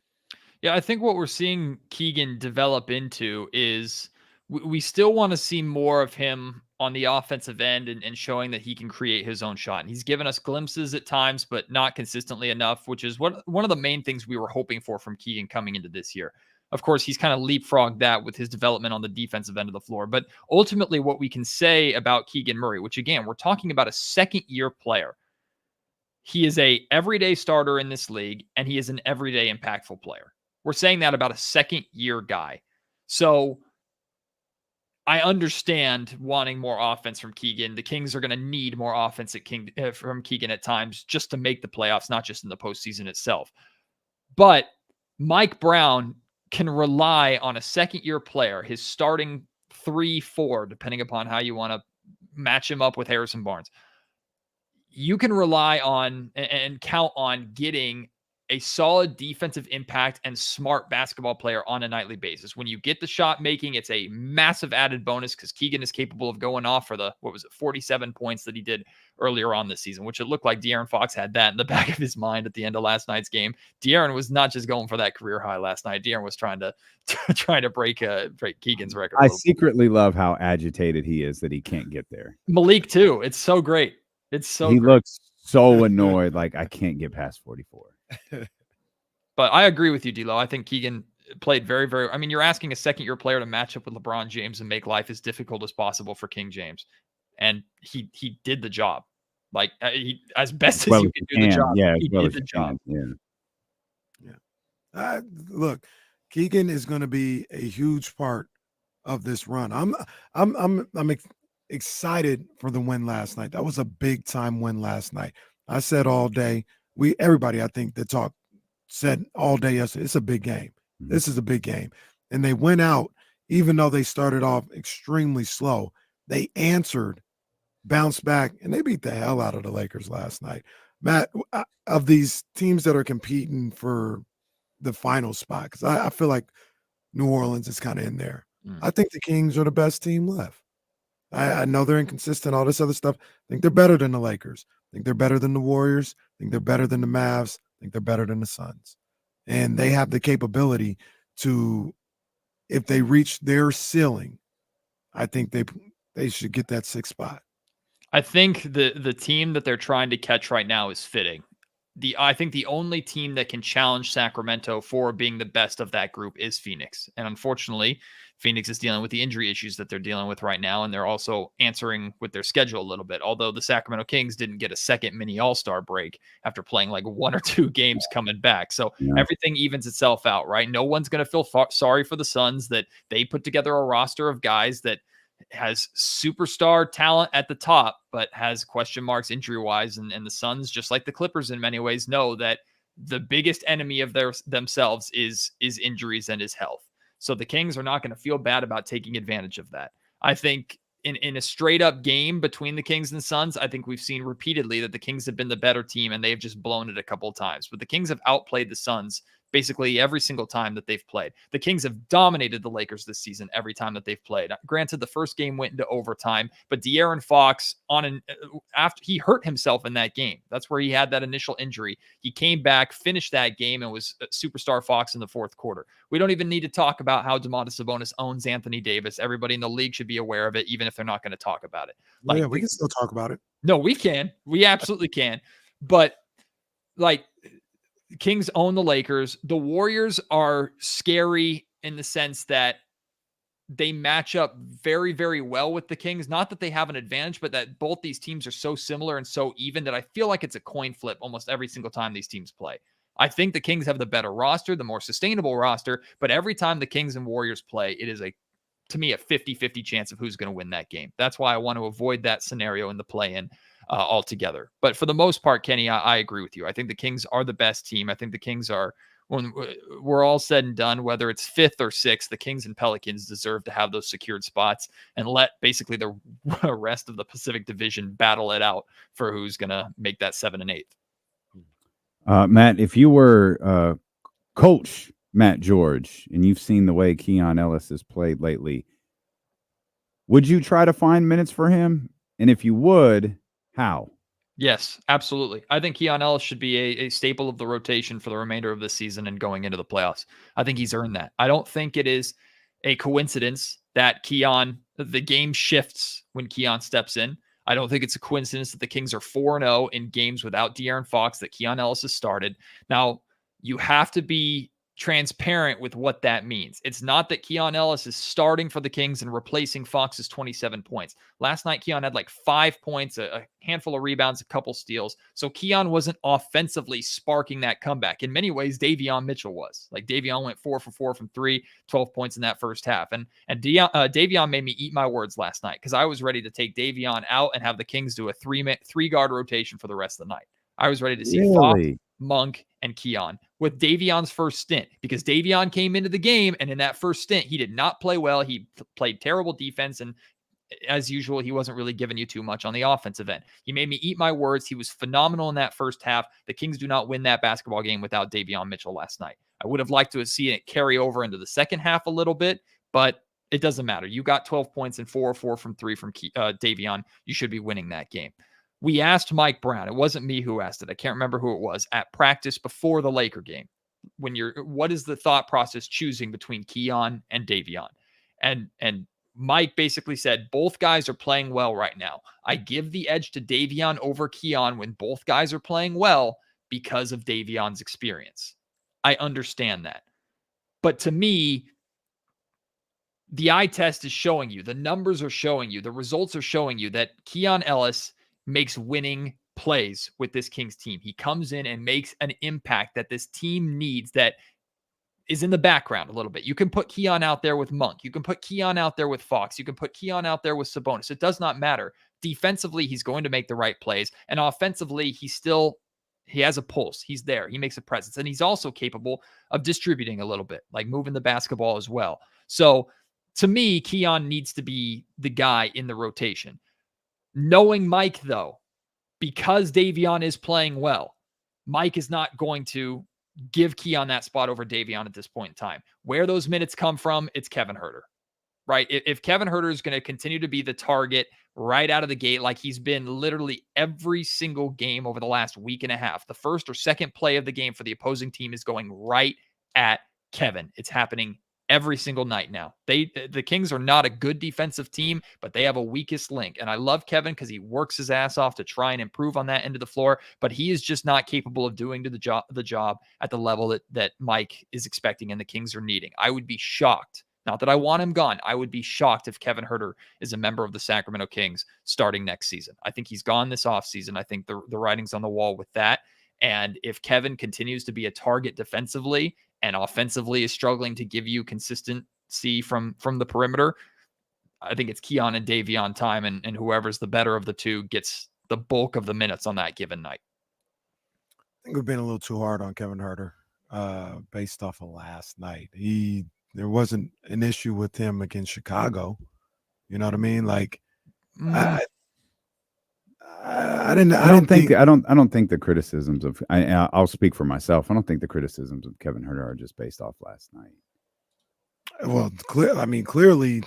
Yeah, I think what we're seeing Keegan develop into is we still want to see more of him on the offensive end and showing that he can create his own shot. And he's given us glimpses at times, but not consistently enough, which is one of the main things we were hoping for from Keegan coming into this year. Of course, he's kind of leapfrogged that with his development on the defensive end of the floor. But ultimately, what we can say about Keegan Murray, which again, we're talking about a second-year player. He is a everyday starter in this league, and he is an everyday impactful player. We're saying that about a second-year guy. So I understand wanting more offense from Keegan. The Kings are going to need more offense from Keegan at times just to make the playoffs, not just in the postseason itself. But Mike Brown can rely on a second-year player, his starting 3-4, depending upon how you want to match him up with Harrison Barnes. You can rely on and count on getting a solid defensive impact and smart basketball player on a nightly basis. When you get the shot making, it's a massive added bonus because Keegan is capable of going off for 47 points that he did earlier on this season, which it looked like De'Aaron Fox had that in the back of his mind at the end of last night's game. De'Aaron was not just going for that career high last night. De'Aaron was trying to break Keegan's record. I secretly love how agitated he is that he can't get there. Malik too. It's so great. He looks so annoyed, like I can't get past 44. But I agree with you, D'Lo. I think Keegan played very, very. I mean, you're asking a second-year player to match up with LeBron James and make life as difficult as possible for King James, and he did the job, like as best as you can do the job. Yeah, he did the job. Yeah. Look, Keegan is going to be a huge part of this run. I'm excited for the win last night. That was a big time win last night. I said all day. Everybody I think that talked said all day yesterday, it's a big game. This is a big game. And they went out, even though they started off extremely slow, they answered, bounced back, and they beat the hell out of the Lakers last night. Matt, of these teams that are competing for the final spot, because I feel like New Orleans is kind of in there. I think the Kings are the best team left. I know they're inconsistent, all this other stuff. I think they're better than the Lakers. I think they're better than the Warriors. I think they're better than the Mavs. I think they're better than the Suns. And they have the capability to, if they reach their ceiling, I think they should get that 6th spot. I think the team that they're trying to catch right now is fitting. I think the only team that can challenge Sacramento for being the best of that group is Phoenix. And unfortunately, Phoenix is dealing with the injury issues that they're dealing with right now. And they're also answering with their schedule a little bit. Although the Sacramento Kings didn't get a second mini all-star break after playing like 1 or 2 games coming back. So everything evens itself out, right? No one's going to feel sorry for the Suns that they put together a roster of guys that has superstar talent at the top, but has question marks injury-wise. And the Suns, just like the Clippers in many ways, know that the biggest enemy of themselves is injuries and is health. So the Kings are not going to feel bad about taking advantage of that. I think in a straight up game between the Kings and Suns, I think we've seen repeatedly that the Kings have been the better team and they've just blown it a couple of times. But the Kings have outplayed the Suns basically every single time that they've played. The Kings have dominated the Lakers this season every time that they've played. Granted, the first game went into overtime, but De'Aaron Fox after he hurt himself in that game. That's where he had that initial injury. He came back, finished that game, and was superstar Fox in the fourth quarter. We don't even need to talk about how Domantas Sabonis owns Anthony Davis. Everybody in the league should be aware of it, even if they're not going to talk about it. Like, yeah, we can still talk about it. No, we can. We absolutely can. But like, Kings own the Lakers. The Warriors are scary in the sense that they match up very, very well with the Kings. Not that they have an advantage, but that both these teams are so similar and so even that I feel like it's a coin flip almost every single time these teams play. I think the Kings have the better roster, the more sustainable roster, but every time the Kings and Warriors play, it is to me, a 50-50 chance of who's going to win that game. That's why I want to avoid that scenario in the play-in altogether. But for the most part, Kenny, I agree with you. I think the Kings are the best team. I think the Kings are, when we're all said and done, whether it's 5th or 6th, the Kings and Pelicans deserve to have those secured spots and let basically the rest of the Pacific Division battle it out for who's going to make that 7 and 8th. Matt, if you were coach Matt George and you've seen the way Keon Ellis has played lately, would you try to find minutes for him? And if you would, how? Yes, absolutely. I think Keon Ellis should be a staple of the rotation for the remainder of the season and going into the playoffs. I think he's earned that. I don't think it is a coincidence that the game shifts when Keon steps in. I don't think it's a coincidence that the Kings are 4-0 in games without De'Aaron Fox, that Keon Ellis has started. Now, you have to be transparent with what that means. It's not that Keon Ellis is starting for the Kings and replacing Fox's 27 points. Last night, Keon had like 5 points, a handful of rebounds, a couple steals. So Keon wasn't offensively sparking that comeback. In many ways, Davion Mitchell was. Like, Davion went 4 for 4 from 3, 12 points in that first half. And Davion made me eat my words last night because I was ready to take Davion out and have the Kings do a three-guard rotation for the rest of the night. I was ready to see Fox, Monk, and Keon with Davion's first stint, because Davion came into the game and in that first stint, he did not play well. He played terrible defense. And as usual, he wasn't really giving you too much on the offensive end. He made me eat my words. He was phenomenal in that first half. The Kings do not win that basketball game without Davion Mitchell last night. I would have liked to have seen it carry over into the second half a little bit, but it doesn't matter. You got 12 points and 4 or 4 from 3 from Davion. You should be winning that game. We asked Mike Brown. It wasn't me who asked it. I can't remember who it was at practice before the Laker game. What is the thought process choosing between Keon and Davion? And Mike basically said, both guys are playing well right now. I give the edge to Davion over Keon when both guys are playing well because of Davion's experience. I understand that. But to me, the eye test is showing you, the numbers are showing you, the results are showing you that Keon Ellis makes winning plays with this Kings team. He comes in and makes an impact that this team needs, that is in the background a little bit. You can put Keon out there with Monk. You can put Keon out there with Fox. You can put Keon out there with Sabonis. It does not matter. Defensively, he's going to make the right plays. And offensively, he has a pulse. He's there. He makes a presence. And he's also capable of distributing a little bit, like moving the basketball as well. So to me, Keon needs to be the guy in the rotation. Knowing Mike, though, because Davion is playing well, Mike is not going to give Keon that spot over Davion at this point in time. Where those minutes come from, it's Kevin Huerter, right? If Kevin Huerter is going to continue to be the target right out of the gate, like he's been literally every single game over the last week and a half, the first or second play of the game for the opposing team is going right at Kevin. It's happening every single night now. The Kings are not a good defensive team, but they have a weakest link. And I love Kevin because he works his ass off to try and improve on that end of the floor, but he is just not capable of doing the job at the level that Mike is expecting and the Kings are needing. I would be shocked. Not that I want him gone. I would be shocked if Kevin Huerter is a member of the Sacramento Kings starting next season. I think he's gone this offseason. I think the writing's on the wall with that. And if Kevin continues to be a target defensively and offensively is struggling to give you consistency from the perimeter, I think it's Keon and Davion time, and whoever's the better of the two gets the bulk of the minutes on that given night. I think we've been a little too hard on Kevin Huerter based off of last night. There wasn't an issue with him against Chicago. You know what I mean? Like, I don't think the criticisms of I'll speak for myself. I don't think the criticisms of Kevin Huerter are just based off last night. Well, clearly,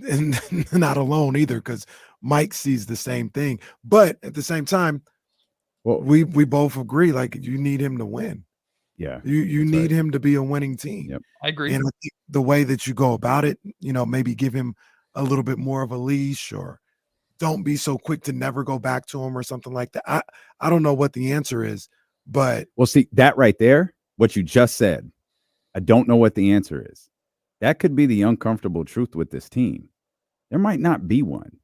and not alone either, because Mike sees the same thing. But at the same time, well, we both agree, like, you need him to win. Yeah, you need him to be a winning team. Yep, I agree. And I think the way that you go about it, maybe give him a little bit more of a leash, or don't be so quick to never go back to him or something like that. I don't know what the answer is, but well, see that right there, what you just said. I don't know what the answer is. That could be the uncomfortable truth with this team. There might not be one.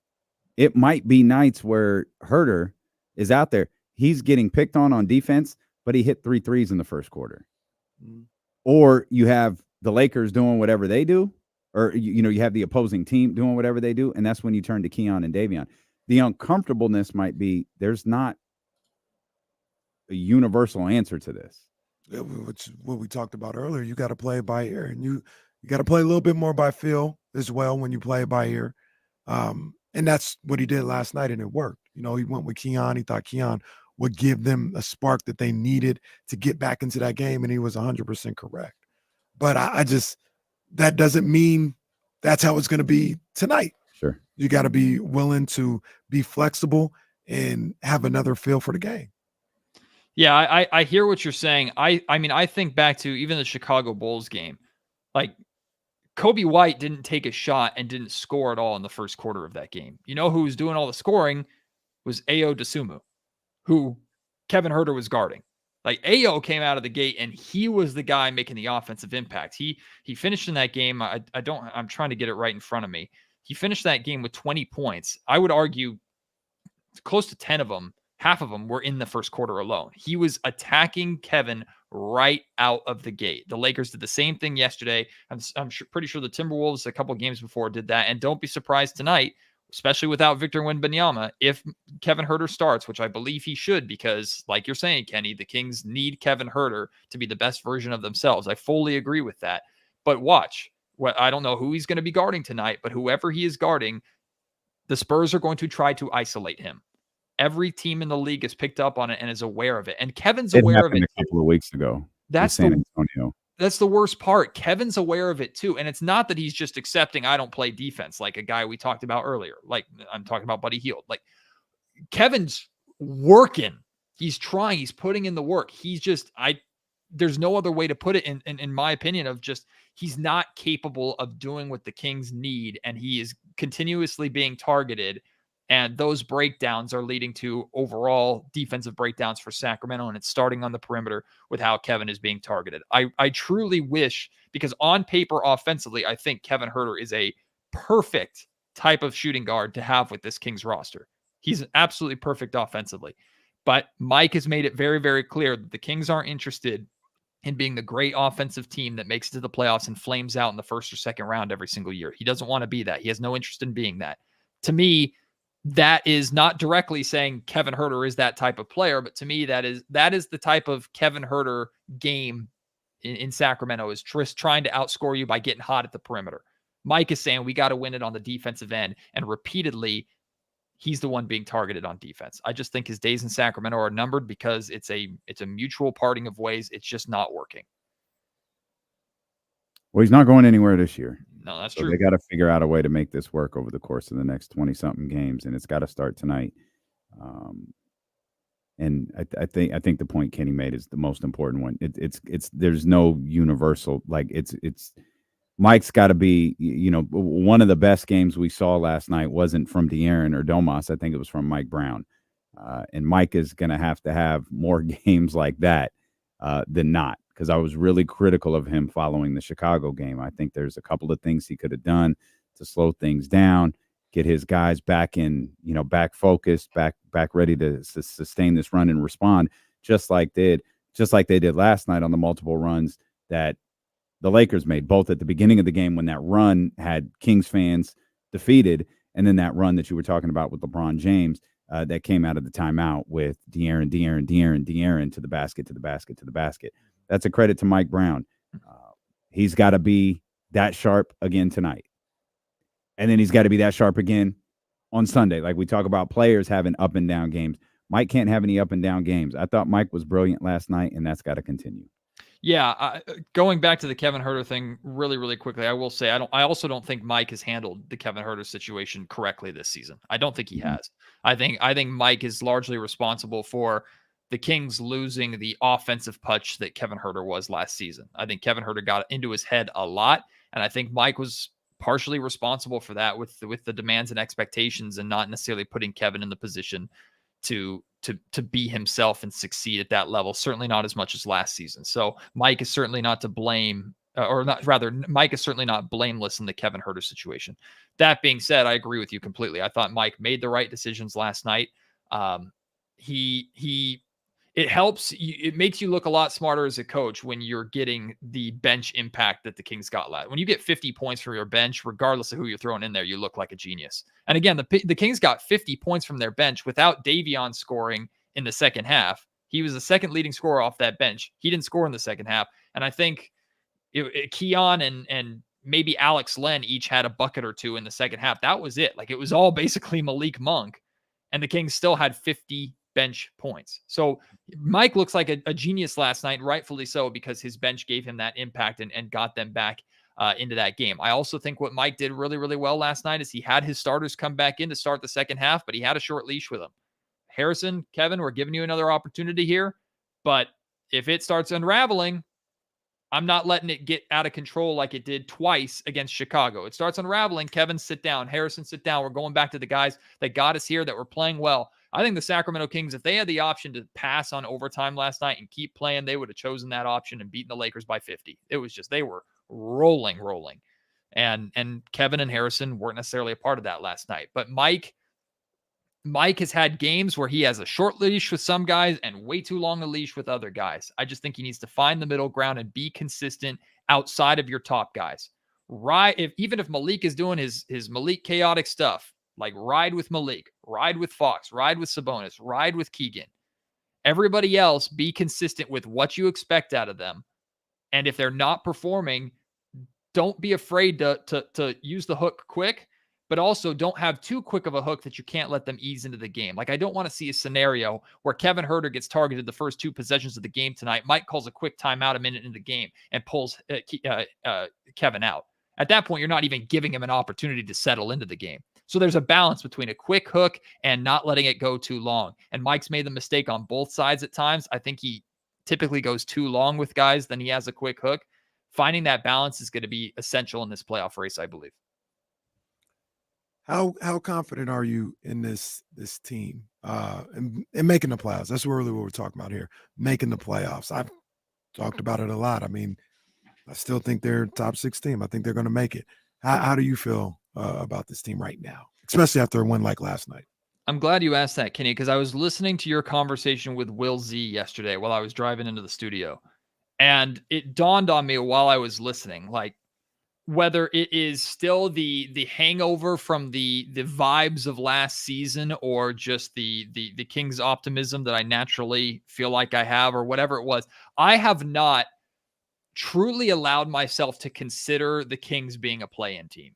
It might be nights where Huerter is out there. He's getting picked on defense, but he hit 3 threes in the first quarter. Mm-hmm. Or you have the Lakers doing whatever they do, or you have the opposing team doing whatever they do, and that's when you turn to Keon and Davion. The uncomfortableness might be there's not a universal answer to this. Which what we talked about earlier. You got to play it by ear, and you got to play a little bit more by feel as well when you play it by ear. And that's what he did last night, and it worked. He went with Keon. He thought Keon would give them a spark that they needed to get back into that game, and he was 100% correct. But I just that doesn't mean that's how it's going to be tonight. Sure. You got to be willing to be flexible and have another feel for the game. Yeah, I hear what you're saying. I mean, I think back to even the Chicago Bulls game. Like, Kobe White didn't take a shot and didn't score at all in the first quarter of that game. You know who was doing all the scoring was Ayo Dosunmu, who Kevin Huerter was guarding. Like, Ayo came out of the gate and he was the guy making the offensive impact. He finished in that game. I'm trying to get it right in front of me. He finished that game with 20 points. I would argue close to 10 of them, half of them were in the first quarter alone. He was attacking Kevin right out of the gate. The Lakers did the same thing yesterday. I'm pretty sure the Timberwolves a couple of games before did that. And don't be surprised tonight, especially without Victor Wembanyama, if Kevin Huerter starts, which I believe he should, because like you're saying, Kenny, the Kings need Kevin Huerter to be the best version of themselves. I fully agree with that. But watch, I don't know who he's going to be guarding tonight, but whoever he is guarding, the Spurs are going to try to isolate him. Every team in the league has picked up on it and is aware of it. And Kevin's aware of it a couple of weeks ago. That's San Antonio. That's the worst part. Kevin's aware of it too. And it's not that he's just accepting I don't play defense like a guy we talked about earlier. Like I'm talking about Buddy Hield. Like Kevin's working. He's trying. He's putting in the work. He's just there's no other way to put it in my opinion of just he's not capable of doing what the Kings need. And he is continuously being targeted. And those breakdowns are leading to overall defensive breakdowns for Sacramento. And it's starting on the perimeter with how Kevin is being targeted. I truly wish, because on paper, offensively, I think Kevin Huerter is a perfect type of shooting guard to have with this Kings roster. He's absolutely perfect offensively. But Mike has made it very, very clear that the Kings aren't interested in being the great offensive team that makes it to the playoffs and flames out in the first or second round every single year. He doesn't want to be that. He has no interest in being that. To me, that is not directly saying Kevin Huerter is that type of player, but to me, that is the type of Kevin Huerter game in Sacramento, is just trying to outscore you by getting hot at the perimeter. Mike is saying we got to win it on the defensive end, and repeatedly, he's the one being targeted on defense. I just think his days in Sacramento are numbered because it's a mutual parting of ways. It's just not working. Well, he's not going anywhere this year. No, that's so true. They got to figure out a way to make this work over the course of the next 20-something games, and it's got to start tonight. And I think the point Kenny made is the most important one. It's there's no universal, like it's Mike's got to be, one of the best games we saw last night wasn't from De'Aaron or Domas. I think it was from Mike Brown. And Mike is going to have more games like that than not, because I was really critical of him following the Chicago game. I think there's a couple of things he could have done to slow things down, get his guys back in, back focused, back ready to sustain this run and respond, just like they did last night on the multiple runs that the Lakers made, both at the beginning of the game when that run had Kings fans defeated, and then that run that you were talking about with LeBron James that came out of the timeout with De'Aaron to the basket. That's a credit to Mike Brown. He's got to be that sharp again tonight. And then he's got to be that sharp again on Sunday. Like we talk about players having up and down games. Mike can't have any up and down games. I thought Mike was brilliant last night, and that's got to continue. Yeah, going back to the Kevin Huerter thing really, really quickly, I will say I also don't think Mike has handled the Kevin Huerter situation correctly this season. I don't think he has. I think Mike is largely responsible for the Kings losing the offensive punch that Kevin Huerter was last season. I think Kevin Huerter got into his head a lot, and I think Mike was partially responsible for that with the demands and expectations, and not necessarily putting Kevin in the position to be himself and succeed at that level. Certainly not as much as last season. So Mike is certainly not to blame, Mike is certainly not blameless in the Kevin Huerter situation. That being said, I agree with you completely. I thought Mike made the right decisions last night. It helps. It makes you look a lot smarter as a coach when you're getting the bench impact that the Kings got last. When you get 50 points from your bench, regardless of who you're throwing in there, you look like a genius. And again, the Kings got 50 points from their bench without Davion scoring in the second half. He was the second leading scorer off that bench. He didn't score in the second half. And I think Keon and maybe Alex Len each had a bucket or two in the second half. That was it. Like, it was all basically Malik Monk, and the Kings still had 50 bench points. So Mike looks like a genius last night, rightfully so, because his bench gave him that impact and got them back into that game. I also think what Mike did really, really well last night is he had his starters come back in to start the second half, but he had a short leash with them. Harrison, Kevin, we're giving you another opportunity here, but if it starts unraveling, I'm not letting it get out of control like it did twice against Chicago. It starts unraveling. Kevin, sit down. Harrison, sit down. We're going back to the guys that got us here, that were playing well. I think the Sacramento Kings, if they had the option to pass on overtime last night and keep playing, they would have chosen that option and beaten the Lakers by 50. It was just, they were rolling. And Kevin and Harrison weren't necessarily a part of that last night. But Mike has had games where he has a short leash with some guys and way too long a leash with other guys. I just think he needs to find the middle ground and be consistent outside of your top guys. Even if Malik is doing his Malik chaotic stuff, like ride with Malik, ride with Fox, ride with Sabonis, ride with Keegan. Everybody else, be consistent with what you expect out of them. And if they're not performing, don't be afraid to use the hook quick, but also don't have too quick of a hook that you can't let them ease into the game. Like, I don't want to see a scenario where Kevin Huerter gets targeted the first two possessions of the game tonight. Mike calls a quick timeout a minute into the game and pulls Kevin out. At that point, you're not even giving him an opportunity to settle into the game. So there's a balance between a quick hook and not letting it go too long. And Mike's made the mistake on both sides at times. I think he typically goes too long with guys than he has a quick hook. Finding that balance is going to be essential in this playoff race, I believe. How confident are you in this team and making the playoffs? That's really what we're talking about here, making the playoffs. I've talked about it a lot. I mean, I still think they're a top 6 team. I think they're going to make it. How do you feel about this team right now, especially after a win like last night? I'm glad you asked that, Kenny, because I was listening to your conversation with Will Z yesterday while I was driving into the studio, and it dawned on me while I was listening, like, whether it is still the hangover from the vibes of last season, or just the Kings optimism that I naturally feel like I have, or whatever it was. I have not truly allowed myself to consider the Kings being a play-in team.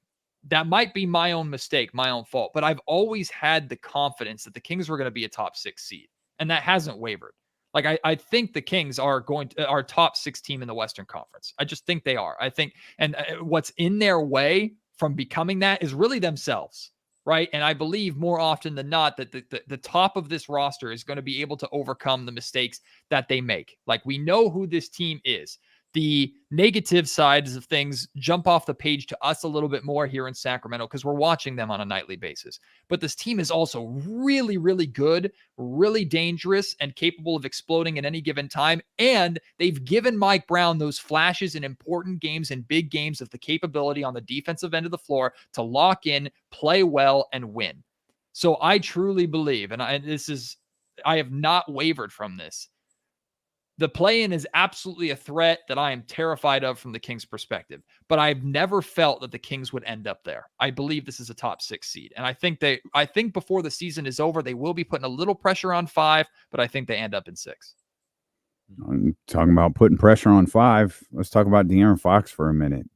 That might be my own mistake, my own fault, but I've always had the confidence that the Kings were going to be a top 6 seed, and that hasn't wavered. Like, I think the Kings are our top 6 team in the Western Conference. I just think they are. I think, and what's in their way from becoming that is really themselves, right? And I believe more often than not that the top of this roster is going to be able to overcome the mistakes that they make. Like, we know who this team is. The negative sides of things jump off the page to us a little bit more here in Sacramento because we're watching them on a nightly basis. But this team is also really, really good, really dangerous, and capable of exploding at any given time. And they've given Mike Brown those flashes in important games and big games of the capability on the defensive end of the floor to lock in, play well, and win. So I truly believe, and I have not wavered from this, the play-in is absolutely a threat that I am terrified of from the Kings' perspective, but I've never felt that the Kings would end up there. I believe this is a top 6 seed, and I think before the season is over, they will be putting a little pressure on 5, but I think they end up in 6. I'm talking about putting pressure on 5. Let's talk about De'Aaron Fox for a minute.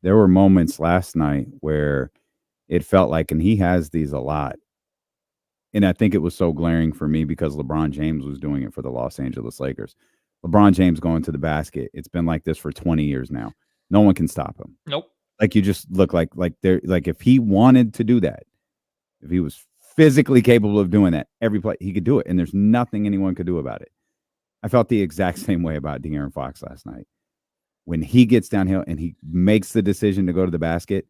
There were moments last night where it felt like, and he has these a lot. And I think it was so glaring for me because LeBron James was doing it for the Los Angeles Lakers. LeBron James going to the basket. It's been like this for 20 years now. No one can stop him. Nope. Like you just look like they're like if he wanted to do that, if he was physically capable of doing that, every play he could do it, and there's nothing anyone could do about it. I felt the exact same way about De'Aaron Fox last night. When he gets downhill and he makes the decision to go to the basket,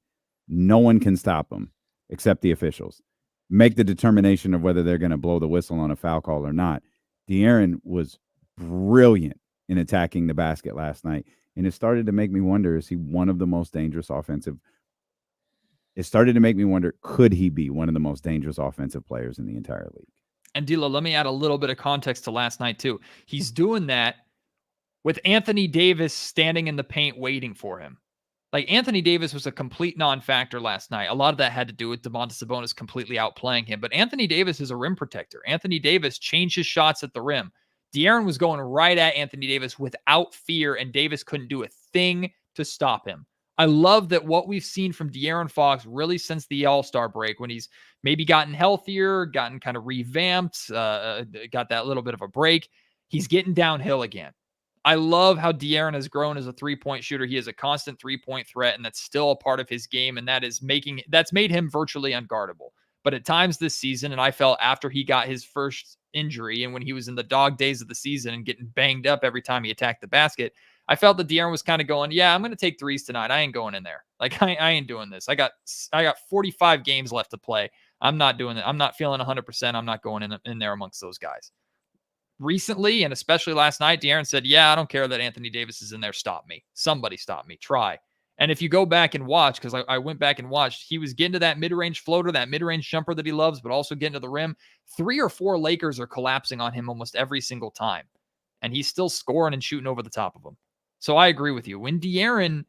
no one can stop him except the officials. Make the determination of whether they're going to blow the whistle on a foul call or not. De'Aaron was brilliant in attacking the basket last night, and it started to make me wonder, is he one of the most dangerous offensive? It started to make me wonder, could he be one of the most dangerous offensive players in the entire league? And D'Lo, let me add a little bit of context to last night too. He's doing that with Anthony Davis standing in the paint waiting for him. Like, Anthony Davis was a complete non-factor last night. A lot of that had to do with Domantas Sabonis completely outplaying him. But Anthony Davis is a rim protector. Anthony Davis changed his shots at the rim. De'Aaron was going right at Anthony Davis without fear, and Davis couldn't do a thing to stop him. I love that what we've seen from De'Aaron Fox really since the All-Star break, when he's maybe gotten healthier, gotten kind of revamped, got that little bit of a break. He's getting downhill again. I love how De'Aaron has grown as a three-point shooter. He is a constant three-point threat, and that's still a part of his game, and that's made him virtually unguardable. But at times this season, and I felt after he got his first injury and when he was in the dog days of the season and getting banged up every time he attacked the basket, I felt that De'Aaron was kind of going, yeah, I'm going to take threes tonight. I ain't going in there. Like, I ain't doing this. I got 45 games left to play. I'm not doing it. I'm not feeling 100%. I'm not going in there amongst those guys. Recently, and especially last night, De'Aaron said, yeah, I don't care that Anthony Davis is in there. Stop me. Somebody stop me. Try. And if you go back and watch, because I went back and watched, he was getting to that mid-range floater, that mid-range jumper that he loves, but also getting to the rim. 3 or 4 Lakers are collapsing on him almost every single time. And he's still scoring and shooting over the top of them. So I agree with you. When De'Aaron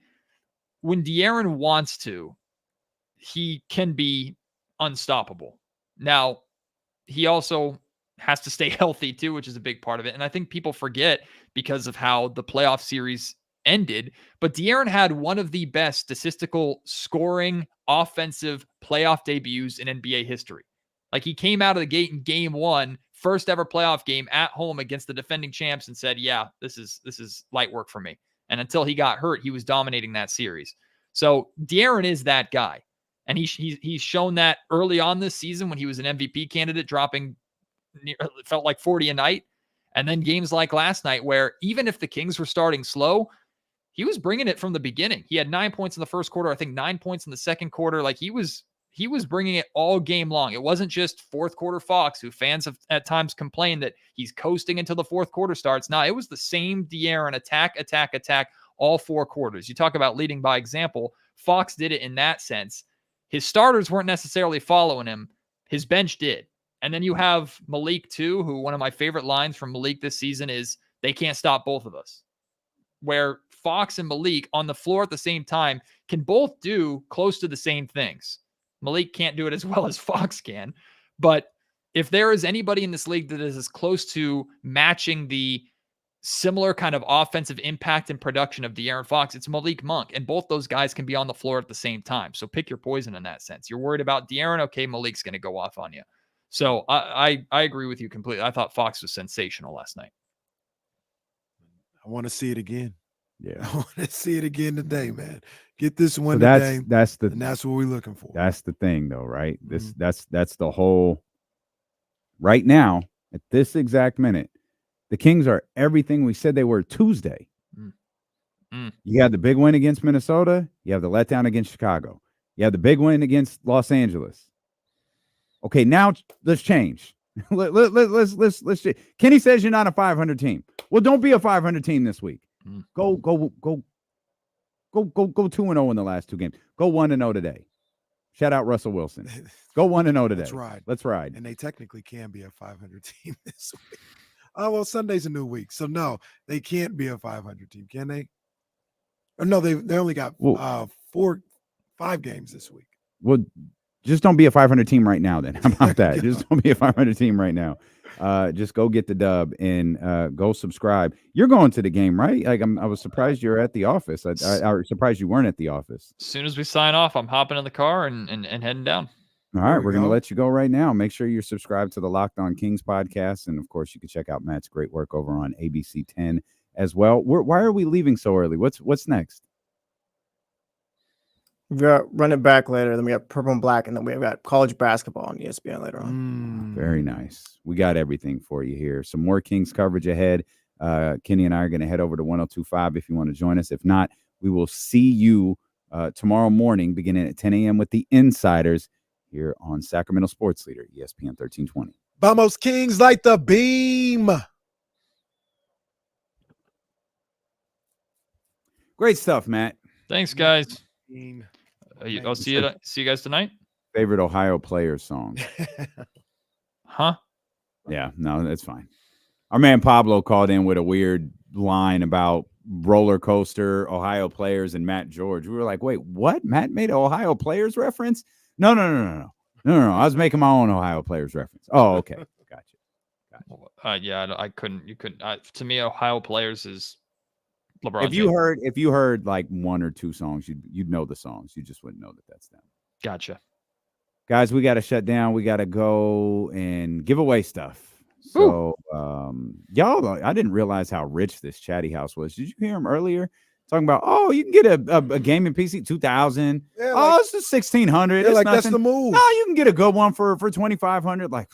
wants to, he can be unstoppable. Now, he also has to stay healthy too, which is a big part of it. And I think people forget because of how the playoff series ended, but De'Aaron had one of the best statistical scoring offensive playoff debuts in NBA history. Like, he came out of the gate in game 1, first ever playoff game at home against the defending champs, and said, yeah, this is light work for me. And until he got hurt, he was dominating that series. So De'Aaron is that guy. And he's shown that early on this season when he was an MVP candidate, dropping felt like 40 a night. And then games like last night, where even if the Kings were starting slow, he was bringing it from the beginning. He had 9 points in the first quarter, I think 9 points in the second quarter. Like, he was bringing it all game long. It wasn't just fourth quarter Fox, who fans have at times complained that he's coasting until the fourth quarter starts. No, it was the same De'Aaron attack, all 4 quarters. You talk about leading by example. Fox did it in that sense. His starters weren't necessarily following him. His bench did. And then you have Malik too, who, one of my favorite lines from Malik this season is, they can't stop both of us. Where Fox and Malik on the floor at the same time can both do close to the same things. Malik can't do it as well as Fox can. But if there is anybody in this league that is as close to matching the similar kind of offensive impact and production of De'Aaron Fox, it's Malik Monk. And both those guys can be on the floor at the same time. So pick your poison in that sense. You're worried about De'Aaron, okay, Malik's going to go off on you. So I agree with you completely. I thought Fox was sensational last night. I want to see it again. Yeah, I want to see it again today, man. Get this one so today. That's what we're looking for. That's the thing, though, right? That's the whole. Right now, at this exact minute, the Kings are everything we said they were Tuesday. You have the big win against Minnesota. You have the letdown against Chicago. You have the big win against Los Angeles. Okay, now let's change. Let's. Kenny says you're not a 500 team. Well, don't be a 500 team this week. Go 2-0 in the last 2 games. Go 1-0 today. Shout out Russell Wilson. Go 1-0 today. Let's ride. And they technically can be a 500 team this week. Oh, well, Sunday's a new week, so no, they can't be a 500 team, can they? Or no, they only got 5 games this week. Well, Just don't be a 500 team right now. Then how about that? Just don't be a 500 team right now. Just go get the dub and go subscribe. You're going to the game, right? Like I was surprised you're at the office. I was surprised you weren't at the office. As soon as we sign off, I'm hopping in the car and heading down. All right, we're going to let you go right now. Make sure you're subscribed to the Locked On Kings podcast. And, of course, you can check out Matt's great work over on ABC 10 as well. Why are we leaving so early? What's next? We got Run It Back later. Then we got Purple and Black. And then we got college basketball on ESPN later on. Very nice. We got everything for you here. Some more Kings coverage ahead. Kenny and I are going to head over to 102.5 if you want to join us. If not, we will see you tomorrow morning beginning at 10 a.m. with the Insiders here on Sacramento Sports Leader, ESPN 1320. Vamos Kings, light the beam. Great stuff, Matt. Thanks, guys. I'll see you guys tonight. Favorite Ohio Players song? Huh? Yeah, no, that's fine. Our man Pablo called in with a weird line about roller coaster, Ohio Players, and Matt George. We were like, wait, what? Matt made an Ohio Players reference? No. I was making my own Ohio Players reference. Oh, okay. Gotcha. Yeah, I couldn't. You couldn't. To me, Ohio Players is LeBron. If you heard like one or two songs, you'd know the songs. You just wouldn't know that that's them. Gotcha. Guys, we got to shut down. We got to go and give away stuff. So, y'all, I didn't realize how rich this Chatty House was. Did you hear him earlier talking about, you can get a gaming PC 2000. Yeah, it's just 1600. Yeah, that's the move. No, you can get a good one for 2500. Like,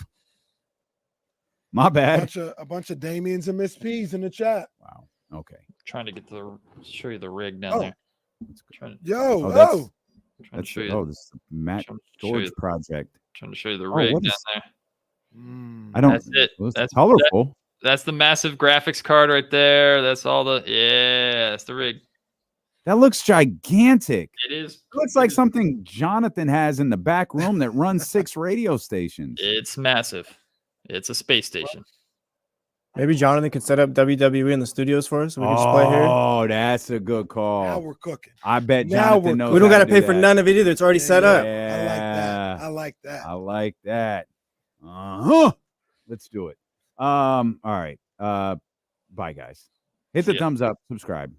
my bad. A bunch of Damians and Miss P's in the chat. Wow. Okay. Trying to show you the rig down there. Trying to show you. This is the Matt George project. Trying to show you the rig down there. I don't. That's it. That's colorful. That's the massive graphics card right there. That's all that's the rig. That looks gigantic. It is. It looks like something Jonathan has in the back room that runs 6 radio stations. It's massive. It's a space station. Maybe Jonathan can set up WWE in the studios for us. So we can just play here. Oh, that's a good call. Now we're cooking. I bet Jonathan knows. We don't got to pay for none of it either. It's already set up. Yeah. I like that. I like that. Let's do it. All right. Bye, guys. Hit the thumbs up. Subscribe.